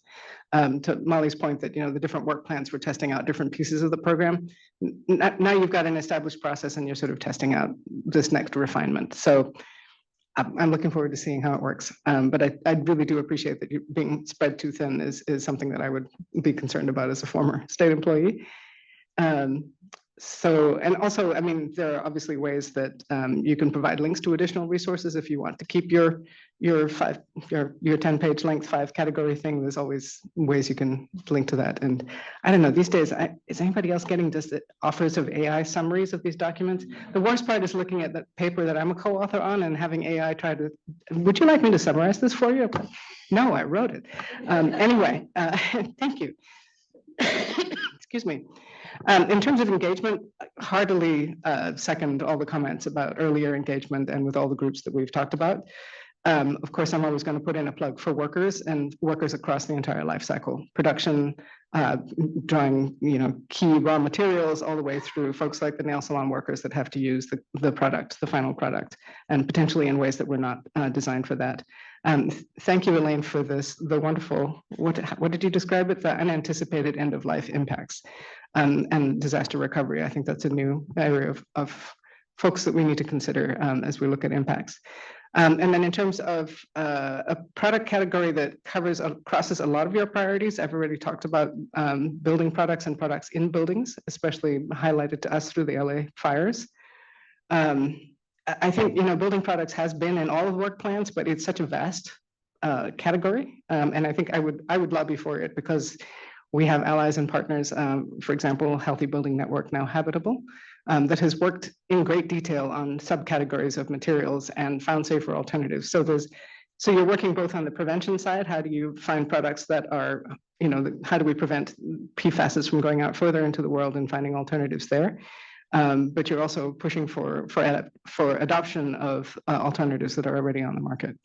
S9: To Molly's point that, the different work plans were testing out different pieces of the program. Now you've got an established process and you're sort of testing out this next refinement. So I'm looking forward to seeing how it works. But I really do appreciate that you being spread too thin is something that I would be concerned about as a former state employee. And also, I mean, there are obviously ways that you can provide links to additional resources if you want to keep your 10-page length 5-category thing. There's always ways you can link to that. And I don't know, these days, is anybody else getting just the offers of AI summaries of these documents? The worst part is looking at the paper that I'm a co-author on and having AI try to, would you like me to summarize this for you? But no, I wrote it. Anyway, thank you. Excuse me. In terms of engagement, heartily second all the comments about earlier engagement and with all the groups that we've talked about. Of course, I'm always going to put in a plug for workers and workers across the entire life cycle, production, drawing, key raw materials, all the way through folks like the nail salon workers that have to use the product, the final product, and potentially in ways that were not designed for that. Thank you, Elaine, for the wonderful, what did you describe it? The unanticipated end of life impacts and disaster recovery. I think that's a new area of folks that we need to consider as we look at impacts. And then in terms of a product category that crosses a lot of your priorities, I've already talked about building products and products in buildings, especially highlighted to us through the LA fires. I think, building products has been in all of work plans, but it's such a vast category. And I think I would lobby for it because we have allies and partners, for example, Healthy Building Network, now Habitable, that has worked in great detail on subcategories of materials and found safer alternatives. So you're working both on the prevention side. How do you find products that are, how do we prevent PFASs from going out further into the world and finding alternatives there? But you're also pushing for adoption of alternatives that are already on the market.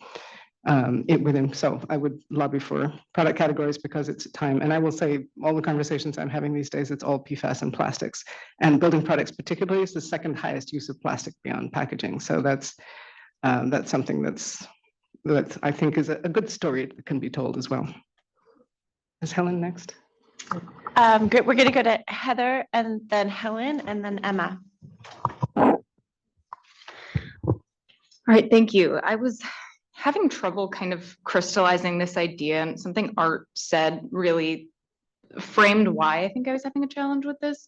S9: So I would lobby for product categories because it's time. And I will say all the conversations I'm having these days, it's all PFAS and plastics. And building products particularly is the second highest use of plastic beyond packaging. So that's something that I think is a good story that can be told as well. Is Helen next?
S4: Good. We're going to go to Heather and then Helen and then Emma.
S19: All right, thank you. I was having trouble kind of crystallizing this idea, and something Art said really framed why I think I was having a challenge with this.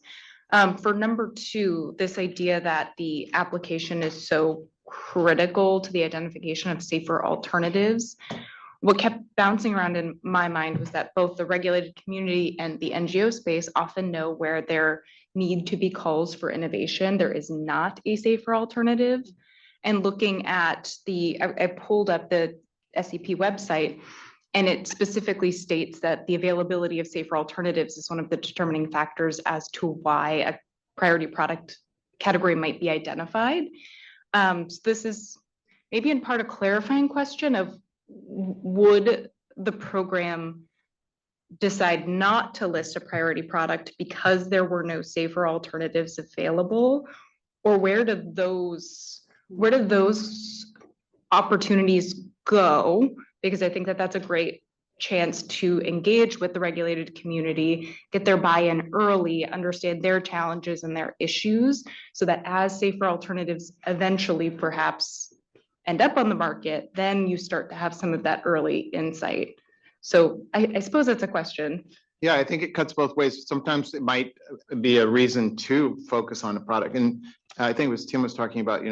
S19: For number 2, this idea that the application is so critical to the identification of safer alternatives. What kept bouncing around in my mind was that both the regulated community and the NGO space often know where there need to be calls for innovation. There is not a safer alternative. And looking at I pulled up the SCP website, and it specifically states that the availability of safer alternatives is one of the determining factors as to why a priority product category might be identified. So this is maybe in part a clarifying question of, would the program decide not to list a priority product because there were no safer alternatives available? Or where do those opportunities go? Because I think that that's a great chance to engage with the regulated community, get their buy-in early, understand their challenges and their issues, so that as safer alternatives eventually perhaps end up on the market, then you start to have some of that early insight. So I suppose that's a question.
S20: Yeah, I think it cuts both ways. Sometimes it might be a reason to focus on a product. And I think it was Tim was talking about,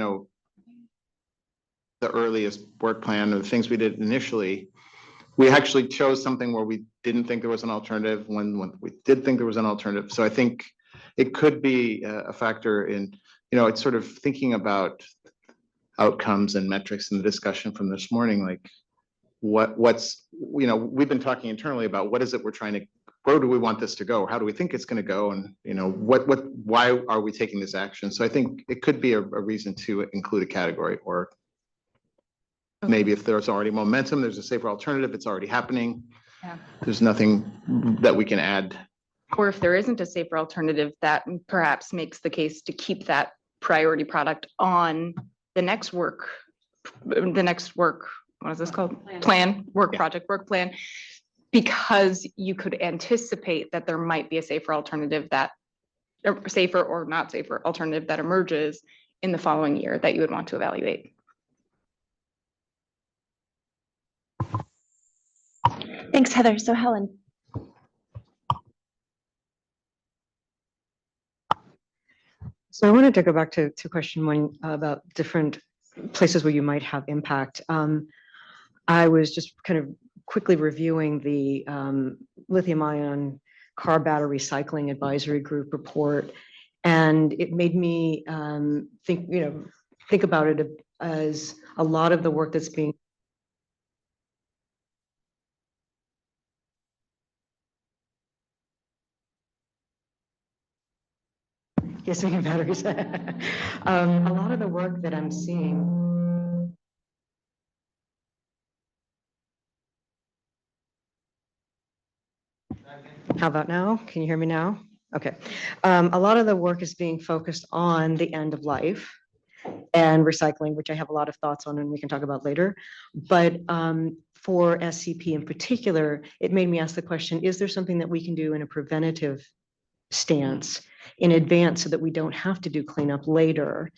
S20: the earliest work plan or the things we did initially. We actually chose something where we didn't think there was an alternative when we did think there was an alternative. So I think it could be a factor in, it's sort of thinking about outcomes and metrics in the discussion from this morning, like what's, we've been talking internally about what is it we're trying to, where do we want this to go? How do we think it's going to go? And, why are we taking this action? So I think it could be a reason to include a category, or maybe if there's already momentum, there's a safer alternative, it's already happening. There's nothing that we can add.
S19: Or if there isn't a safer alternative, that perhaps makes the case to keep that priority product on the next work, what is this called? Plan, work project, work plan, because you could anticipate that there might be a safer alternative that, or safer or not safer alternative that emerges in the following year that you would want to evaluate.
S4: Thanks, Heather. So Helen.
S8: So I wanted to go back to question one about different places where you might have impact. I was just kind of quickly reviewing the lithium ion car battery recycling advisory group report, and it made me think about it as a lot of the work that's being yes, we have batteries. A lot of the work that I'm seeing. How about now? Can you hear me now? Okay. A lot of the work is being focused on the end of life and recycling, which I have a lot of thoughts on and we can talk about later. But for SCP in particular, it made me ask the question, is there something that we can do in a preventative stance in advance so that we don't have to do cleanup later?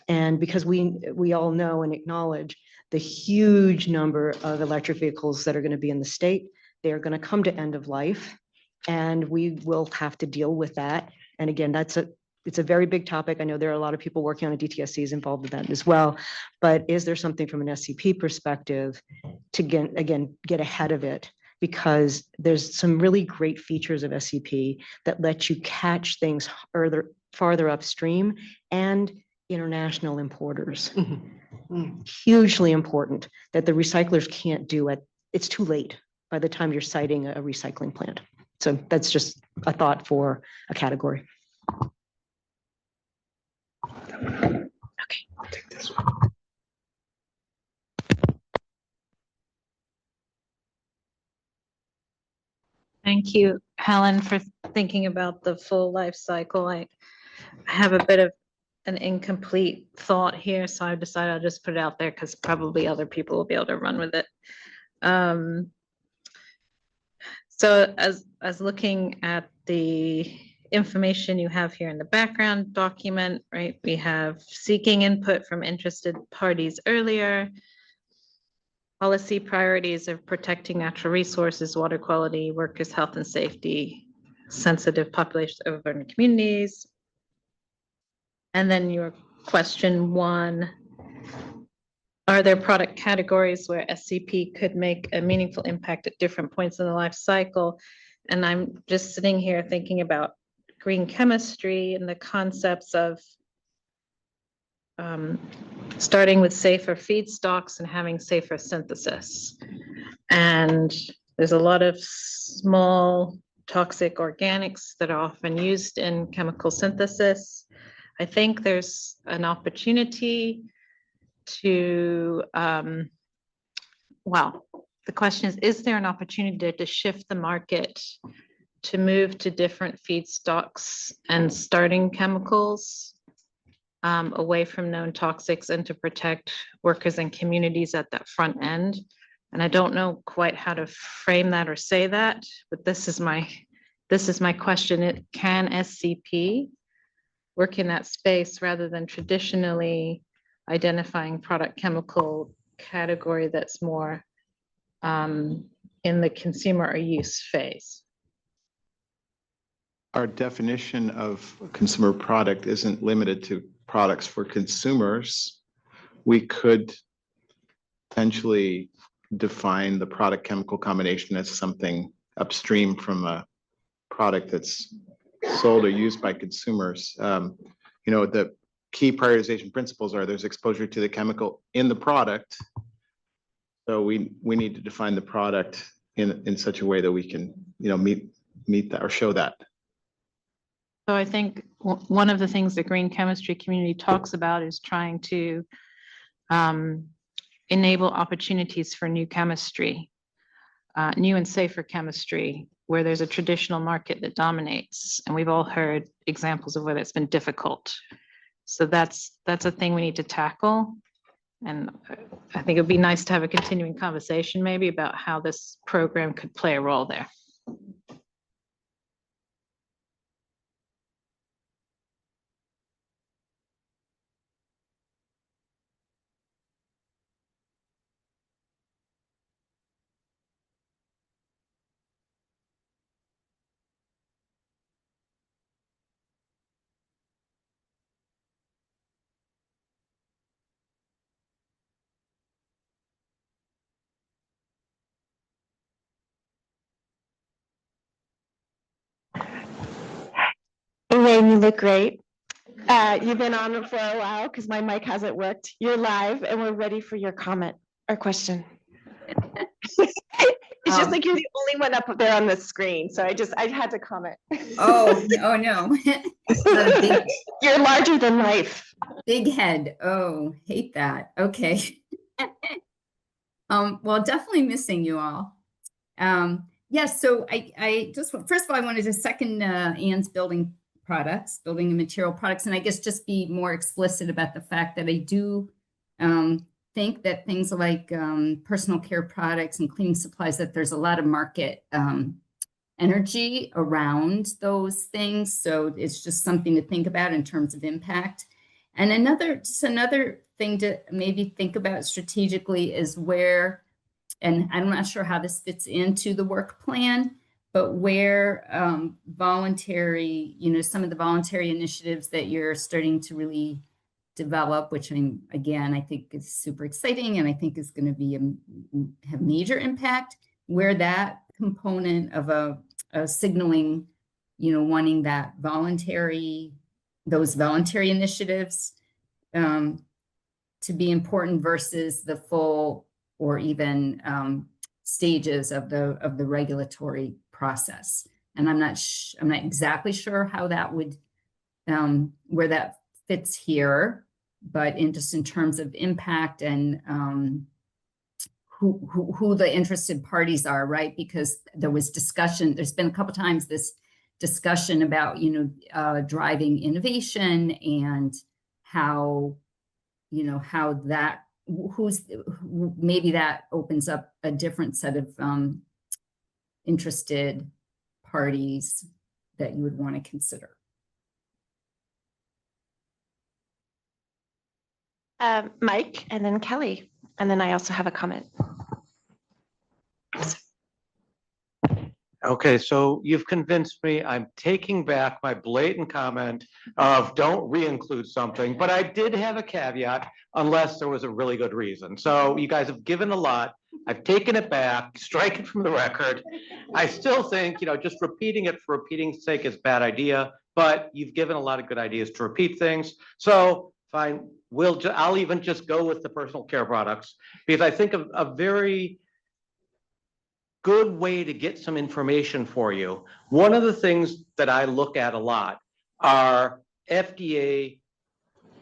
S8: And because we all know and acknowledge the huge number of electric vehicles that are going to be in the state, they are going to come to end of life, and we will have to deal with that. And again, it's a very big topic. I know there are a lot of people working on it. DTSC is involved with that as well. But is there something from an SCP perspective to get ahead of it? Because there's some really great features of SCP that let you catch things farther upstream, and international importers. Hugely important that the recyclers can't do it. It's too late by the time you're citing a recycling plant. So that's just a thought for a category.
S20: Okay, I'll take this one.
S7: Thank you, Helen, for thinking about the full life cycle. I have a bit of an incomplete thought here, so I decided I'll just put it out there because probably other people will be able to run with it. So as looking at the information you have here in the background document, right, we have seeking input from interested parties earlier, policy priorities of protecting natural resources, water quality, workers' health and safety, sensitive populations of urban communities. And then your question one, are there product categories where SCP could make a meaningful impact at different points in the life cycle? And I'm just sitting here thinking about green chemistry and the concepts of starting with safer feedstocks and having safer synthesis. And there's a lot of small toxic organics that are often used in chemical synthesis. I think there's an opportunity to, well, the question is there an opportunity to shift the market to move to different feedstocks and starting chemicals away from known toxics and to protect workers and communities at that front end? And I don't know quite how to frame that or say that, but this is my question. Can SCP work in that space rather than traditionally identifying product chemical category that's more in the consumer or use phase?
S20: Our definition of consumer product isn't limited to products for consumers. We could potentially define the product chemical combination as something upstream from a product that's sold or used by consumers. The key prioritization principles are there's exposure to the chemical in the product. So we need to define the product in such a way that we can, meet that or show that.
S7: So I think one of the things the green chemistry community talks about is trying to enable opportunities for new chemistry. new and safer chemistry, where there's a traditional market that dominates, and we've all heard examples of where that's been difficult. So that's a thing we need to tackle. And I think it'd be nice to have a continuing conversation maybe about how this program could play a role there.
S4: Elaine, you look great. You've been on for a while because my mic hasn't worked. You're live and we're ready for your comment or question. It's just like you're the only one up there on the screen, so I had to comment.
S18: Oh, oh no. Not a big,
S4: You're larger than life.
S18: big head. Oh, hate that. Okay. Well, definitely missing you all. Yes, so I just, first of all, I wanted to second Ann's building and material products, and I guess just be more explicit about the fact that I do think that things like personal care products and cleaning supplies, that there's a lot of market energy around those things. So it's just something to think about in terms of impact. And another thing to maybe think about strategically is where, and I'm not sure how this fits into the work plan, but where voluntary, some of the voluntary initiatives that you're starting to really develop, which I think is super exciting and I think is going to be have major impact, where that component of a signaling, wanting that those voluntary initiatives to be important versus the full or even stages of the regulatory process. And I'm not exactly sure how that would where that fits here, but in terms of impact and who the interested parties are, right? Because there was discussion. There's been a couple times this discussion about driving innovation and how that maybe that opens up a different set of interested parties that you would want to consider.
S4: Mike, and then Kelly, and then I also have a comment.
S5: Okay, so you've convinced me. I'm taking back my blatant comment of don't re-include something, but I did have a caveat unless there was a really good reason. So you guys have given a lot. I've taken it back, strike it from the record. I still think, just repeating it for repeating's sake is a bad idea, but you've given a lot of good ideas to repeat things. So fine, I'll even just go with the personal care products because I think of a very good way to get some information for you. One of the things that I look at a lot are FDA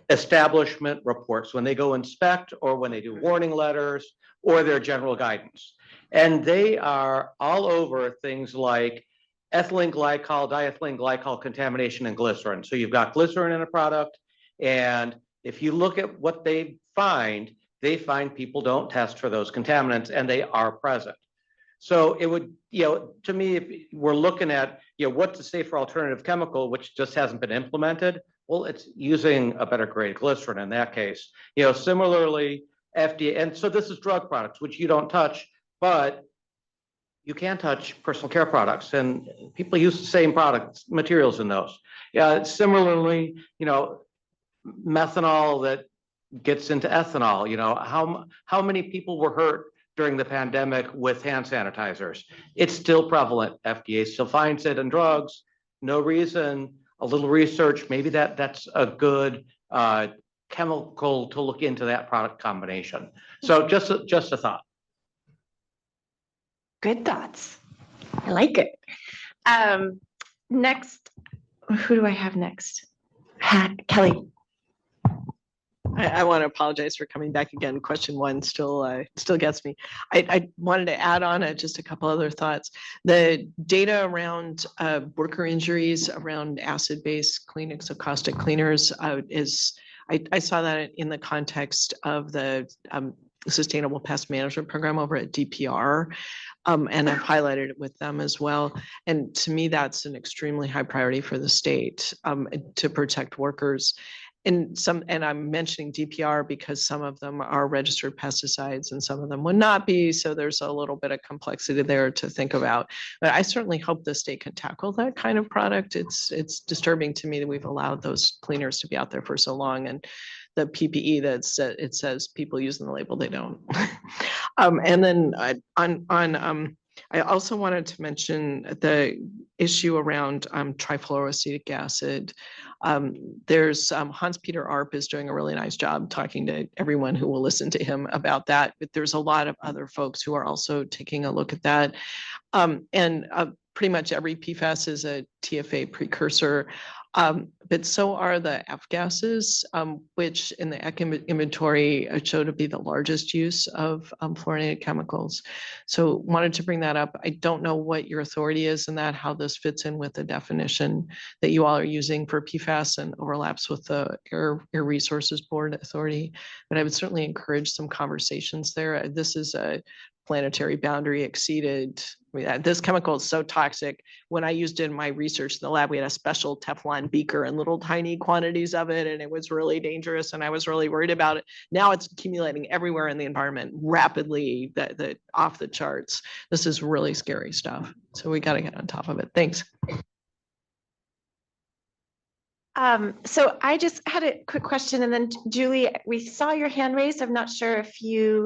S5: establishment reports when they go inspect or when they do warning letters or their general guidance. And they are all over things like ethylene glycol, diethylene glycol contamination, and glycerin. So you've got glycerin in a product, and if you look at what they find people don't test for those contaminants and they are present. So it would, to me, if we're looking at, what's a safer alternative chemical, which just hasn't been implemented, well, it's using a better grade glycerin in that case. Similarly, FDA, and so this is drug products, which you don't touch, but you can touch personal care products, and people use the same materials in those. Similarly, methanol that gets into ethanol, how many people were hurt during the pandemic with hand sanitizers? It's still prevalent. FDA still finds it in drugs. No reason, a little research, maybe that's a good chemical to look into that product combination. So just a thought.
S4: Good thoughts. I like it. Next, who do I have next? Kelly.
S6: I want to apologize for coming back again. Question one still gets me. I wanted to add on just a couple other thoughts. The data around worker injuries around acid-based cleaning, so caustic cleaners I saw that in the context of the Sustainable Pest Management Program over at DPR. And I've highlighted it with them as well. And to me, that's an extremely high priority for the state to protect workers. And I'm mentioning DPR because some of them are registered pesticides and some of them would not be. So there's a little bit of complexity there to think about. But I certainly hope the state can tackle that kind of product. It's disturbing to me that we've allowed those cleaners to be out there for so long. And the PPE it says people using the label, they don't. And then I also wanted to mention the issue around trifluoroacetic acid. There's Hans-Peter Arp is doing a really nice job talking to everyone who will listen to him about that, but there's a lot of other folks who are also taking a look at that. Pretty much every PFAS is a TFA precursor, but so are the F gases, which in the EC inventory show to be the largest use of fluorinated chemicals. So wanted to bring that up. I don't know what your authority is in that, how this fits in with the definition that you all are using for PFAS and overlaps with the Air Resources Board authority, but I would certainly encourage some conversations there. This is a planetary boundary exceeded. This chemical is so toxic. When I used it in my research in the lab, we had a special Teflon beaker and little tiny quantities of it, and it was really dangerous, and I was really worried about it. Now it's accumulating everywhere in the environment rapidly, that off the charts. This is really scary stuff. So we got to get on top of it. Thanks.
S4: So I just had a quick question, and then Julie, we saw your hand raised. I'm not sure if you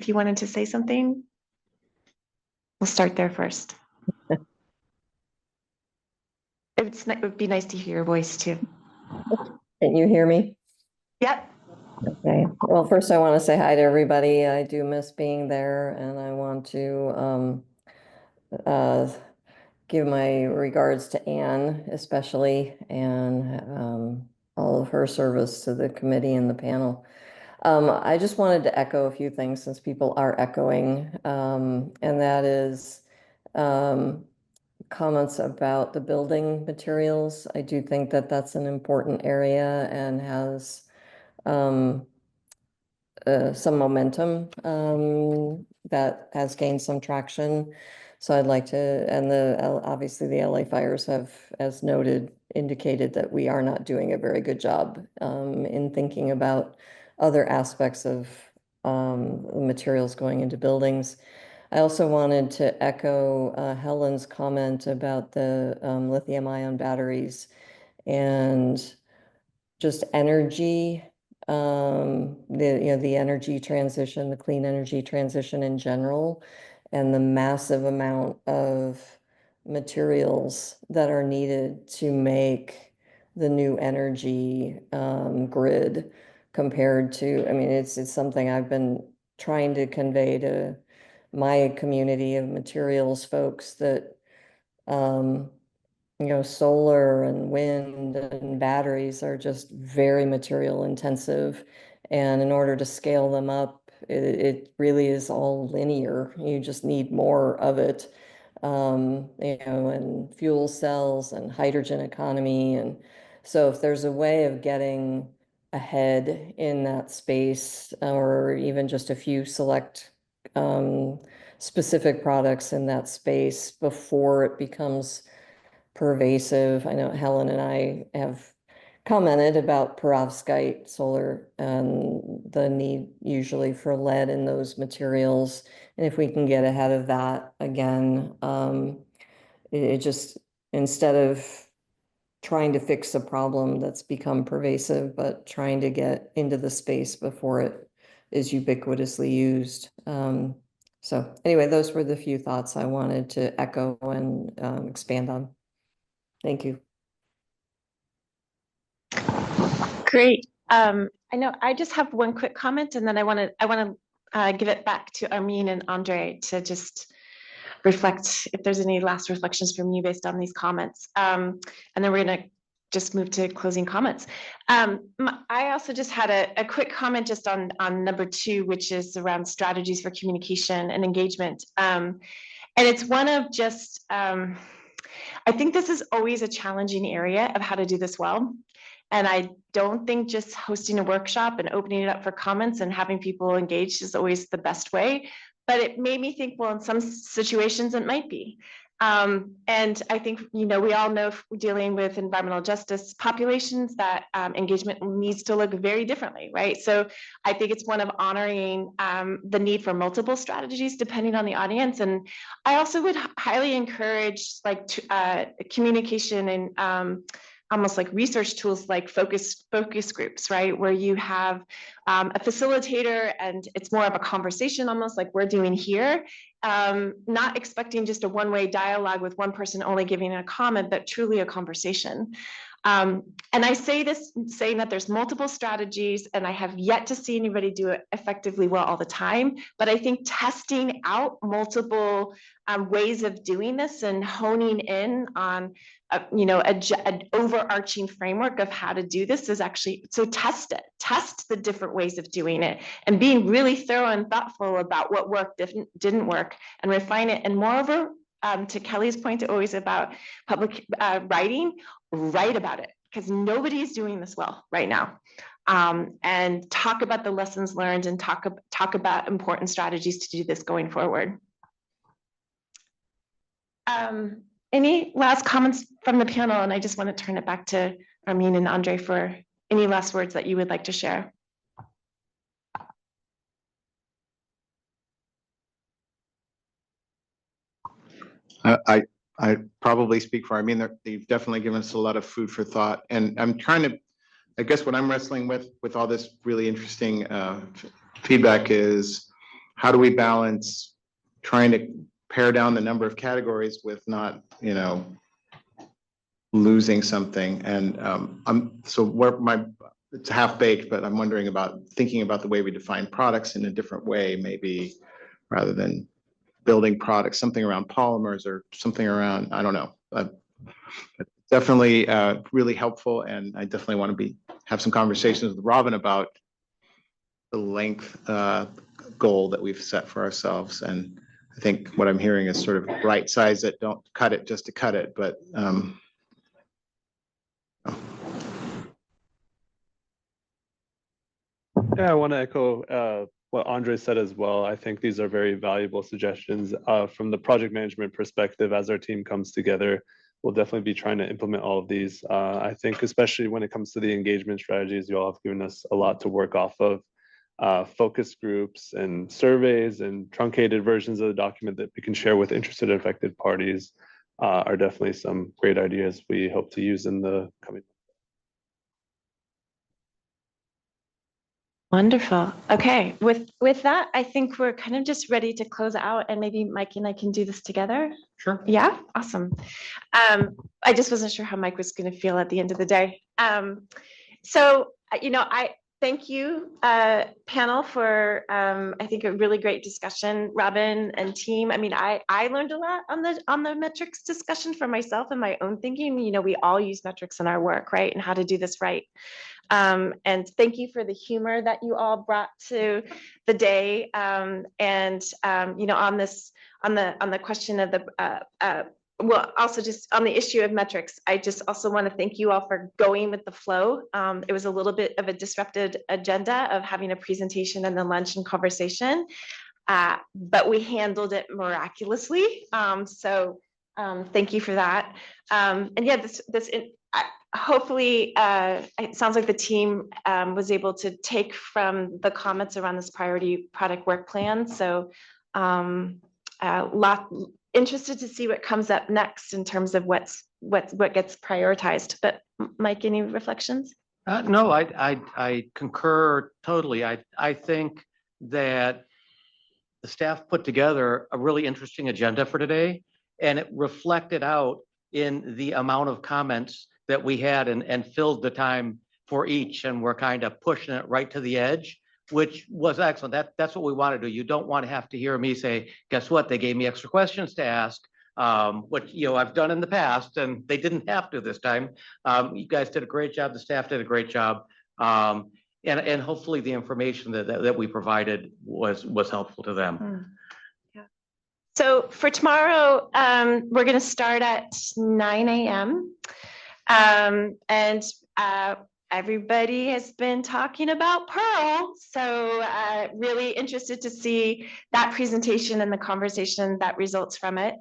S4: wanted to say something. We'll start there first. It would be nice to hear your voice too.
S10: Can you hear me?
S4: Yep.
S10: Okay. Well, first I want to say hi to everybody. I do miss being there, and I want to give my regards to Anne, especially, and all of her service to the committee and the panel. I just wanted to echo a few things since people are echoing, and that is comments about the building materials. I do think that that's an important area and has some momentum that has gained some traction. So I'd like to, and obviously the LA fires have, as noted, indicated that we are not doing a very good job in thinking about other aspects of the materials going into buildings. I also wanted to echo Helen's comment about the lithium-ion batteries and just energy, the energy transition, the clean energy transition in general, and the massive amount of materials that are needed to make the new energy grid compared to, I mean, it's something I've been trying to convey to my community of materials folks that, solar and wind and batteries are just very material intensive. And in order to scale them up, it really is all linear. You just need more of it, and fuel cells and hydrogen economy. And so if there's a way of getting ahead in that space, or even just a few select specific products in that space before it becomes pervasive. I know Helen and I have commented about perovskite solar and the need usually for lead in those materials. And if we can get ahead of that again, it just, instead of trying to fix a problem that's become pervasive, but trying to get into the space before it is ubiquitously used. So anyway, those were the few thoughts I wanted to echo and expand on. Thank you.
S4: Great. I know I just have one quick comment, and then I want to give it back to Armin and Andre to just reflect if there's any last reflections from you based on these comments. And then we're going to just move to closing comments. I also just had a quick comment just on number 2, which is around strategies for communication and engagement. And it's one of just, I think this is always a challenging area of how to do this well. And I don't think just hosting a workshop and opening it up for comments and having people engaged is always the best way. But it made me think, well, in some situations it might be. And I think, we all know if we're dealing with environmental justice populations that engagement needs to look very differently, right? So I think it's one of honoring the need for multiple strategies depending on the audience. And I also would highly encourage communication and almost like research tools like focus groups, right? Where you have a facilitator and it's more of a conversation, almost like we're doing here, not expecting just a one-way dialogue with one person only giving a comment, but truly a conversation. And I say this saying that there's multiple strategies and I have yet to see anybody do it effectively well all the time, but I think testing out multiple ways of doing this and honing in on an overarching framework of how to do this is actually, so test the different ways of doing it and being really thorough and thoughtful about what worked, didn't work, and refine it. And moreover, to Kelly's point always about public writing, write about it, because nobody is doing this well right now. And talk about the lessons learned and talk about important strategies to do this going forward. Any last comments from the panel? And I just want to turn it back to Armin and Andre for any last words that you would like to share.
S20: I probably speak for, they've definitely given us a lot of food for thought. And I'm trying to, I guess what I'm wrestling with all this really interesting feedback is how do we balance trying to pare down the number of categories with not, losing something. And it's half baked, but I'm wondering about thinking about the way we define products in a different way, maybe rather than building products, something around polymers or something around, I don't know. Definitely really helpful. And I definitely want to have some conversations with Robin about the length goal that we've set for ourselves. And I think what I'm hearing is sort of right size it, don't cut it just to cut it, but
S21: yeah, I want to echo what Andre said as well. I think these are very valuable suggestions from the project management perspective. As our team comes together, we'll definitely be trying to implement all of these. I think especially when it comes to the engagement strategies, you all have given us a lot to work off of. Focus groups and surveys and truncated versions of the document that we can share with interested and affected parties are definitely some great ideas we hope to use in the coming.
S4: Wonderful. Okay, with that, I think we're kind of just ready to close out, and maybe Mike and I can do this together.
S5: Sure.
S4: Yeah, awesome. I just wasn't sure how Mike was going to feel at the end of the day. So, I thank you, panel, for I think a really great discussion. Robin and team. I learned a lot on the metrics discussion for myself and my own thinking. We all use metrics in our work, right? And how to do this right. And thank you for the humor that you all brought to the day. On the question of well, also just on the issue of metrics, I just also want to thank you all for going with the flow. It was a little bit of a disrupted agenda of having a presentation and then lunch and conversation, but we handled it miraculously. So thank you for that. And yeah, hopefully it sounds like the team was able to take from the comments around this priority product work plan. So interested to see what comes up next in terms of what gets prioritized. But Mike, any reflections?
S5: No, I concur totally. I think that the staff put together a really interesting agenda for today, and it reflected out in the amount of comments that we had and filled the time for each, and we're kind of pushing it right to the edge, which was excellent. That's what we want to do. You don't want to have to hear me say, guess what? They gave me extra questions to ask. what, I've done in the past, and they didn't have to this time. You guys did a great job. The staff did a great job. And hopefully the information that we provided was helpful to them.
S4: So for tomorrow, we're going to start at 9 a.m. And everybody has been talking about Pearl. So really interested to see that presentation and the conversation that results from it.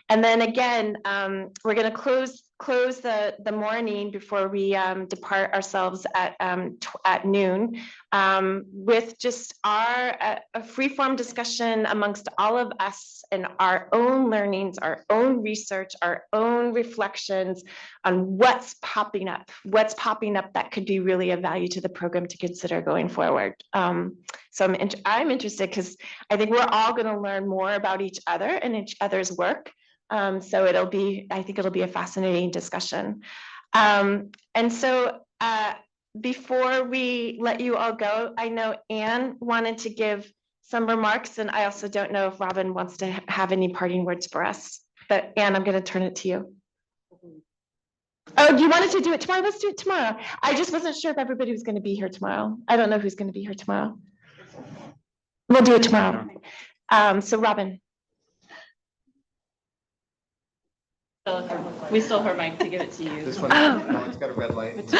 S4: And then again, we're going to close the morning before we depart ourselves at noon with just a free-form discussion amongst all of us and our own learnings, our own research, our own reflections on what's popping up that could be really of value to the program to consider going forward. So I'm interested because I think we're all going to learn more about each other and each other's work. So I think it'll be a fascinating discussion. And so before we let you all go, I know Anne wanted to give some remarks, and I also don't know if Robin wants to have any parting words for us. But Anne, I'm going to turn it to you. Oh, you wanted to do it tomorrow? Let's do it tomorrow. I just wasn't sure if everybody was going to be here tomorrow. I don't know who's going to be here tomorrow. We'll do it tomorrow. So Robin.
S2: We stole her mic to give it to you.
S20: This one, no, it's got a red light.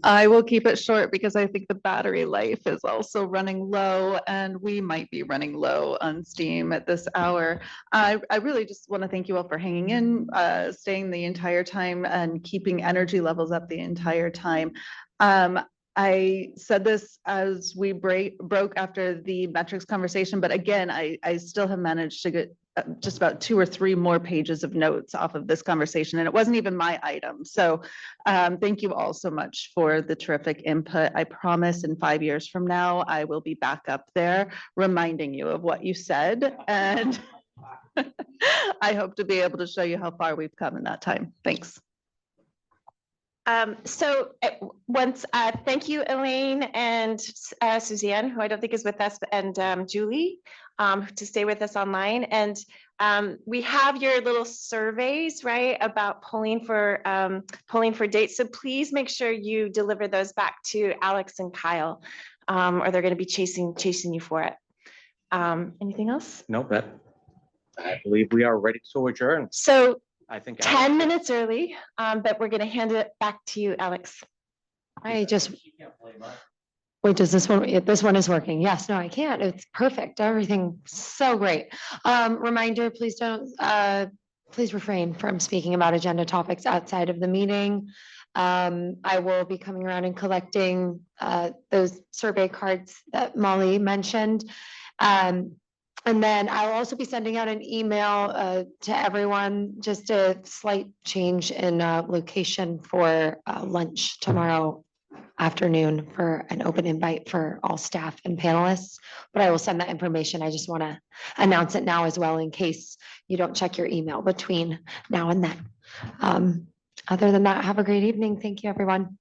S2: I will keep it short because I think the battery life is also running low and we might be running low on steam at this hour. I really just want to thank you all for hanging in, staying the entire time and keeping energy levels up the entire time. I said this as we broke after the metrics conversation, but again, I still have managed to get just about 2 or 3 more pages of notes off of this conversation, and it wasn't even my item. So thank you all so much for the terrific input. I promise in 5 years from now, I will be back up there reminding you of what you said. And I hope to be able to show you how far we've come in that time. Thanks.
S4: Thank you, Elaine and Suzanne, who I don't think is with us, and Julie, to stay with us online. And we have your little surveys, right, about polling for dates. So please make sure you deliver those back to Alex and Kyle, or they're going to be chasing you for it. Anything else?
S5: No, I believe we are ready to adjourn.
S4: So
S5: I think
S4: 10 minutes early, but we're going to hand it back to you, Alex.
S1: Wait, does this one is working? Yes, no, I can't. It's perfect. Everything so great. Reminder, please refrain from speaking about agenda topics outside of the meeting. I will be coming around and collecting those survey cards that Molly mentioned. And then I'll also be sending out an email to everyone, just a slight change in location for lunch tomorrow afternoon for an open invite for all staff and panelists. But I will send that information. I just want to announce it now as well in case you don't check your email between now and then. Other than that, have a great evening. Thank you, everyone.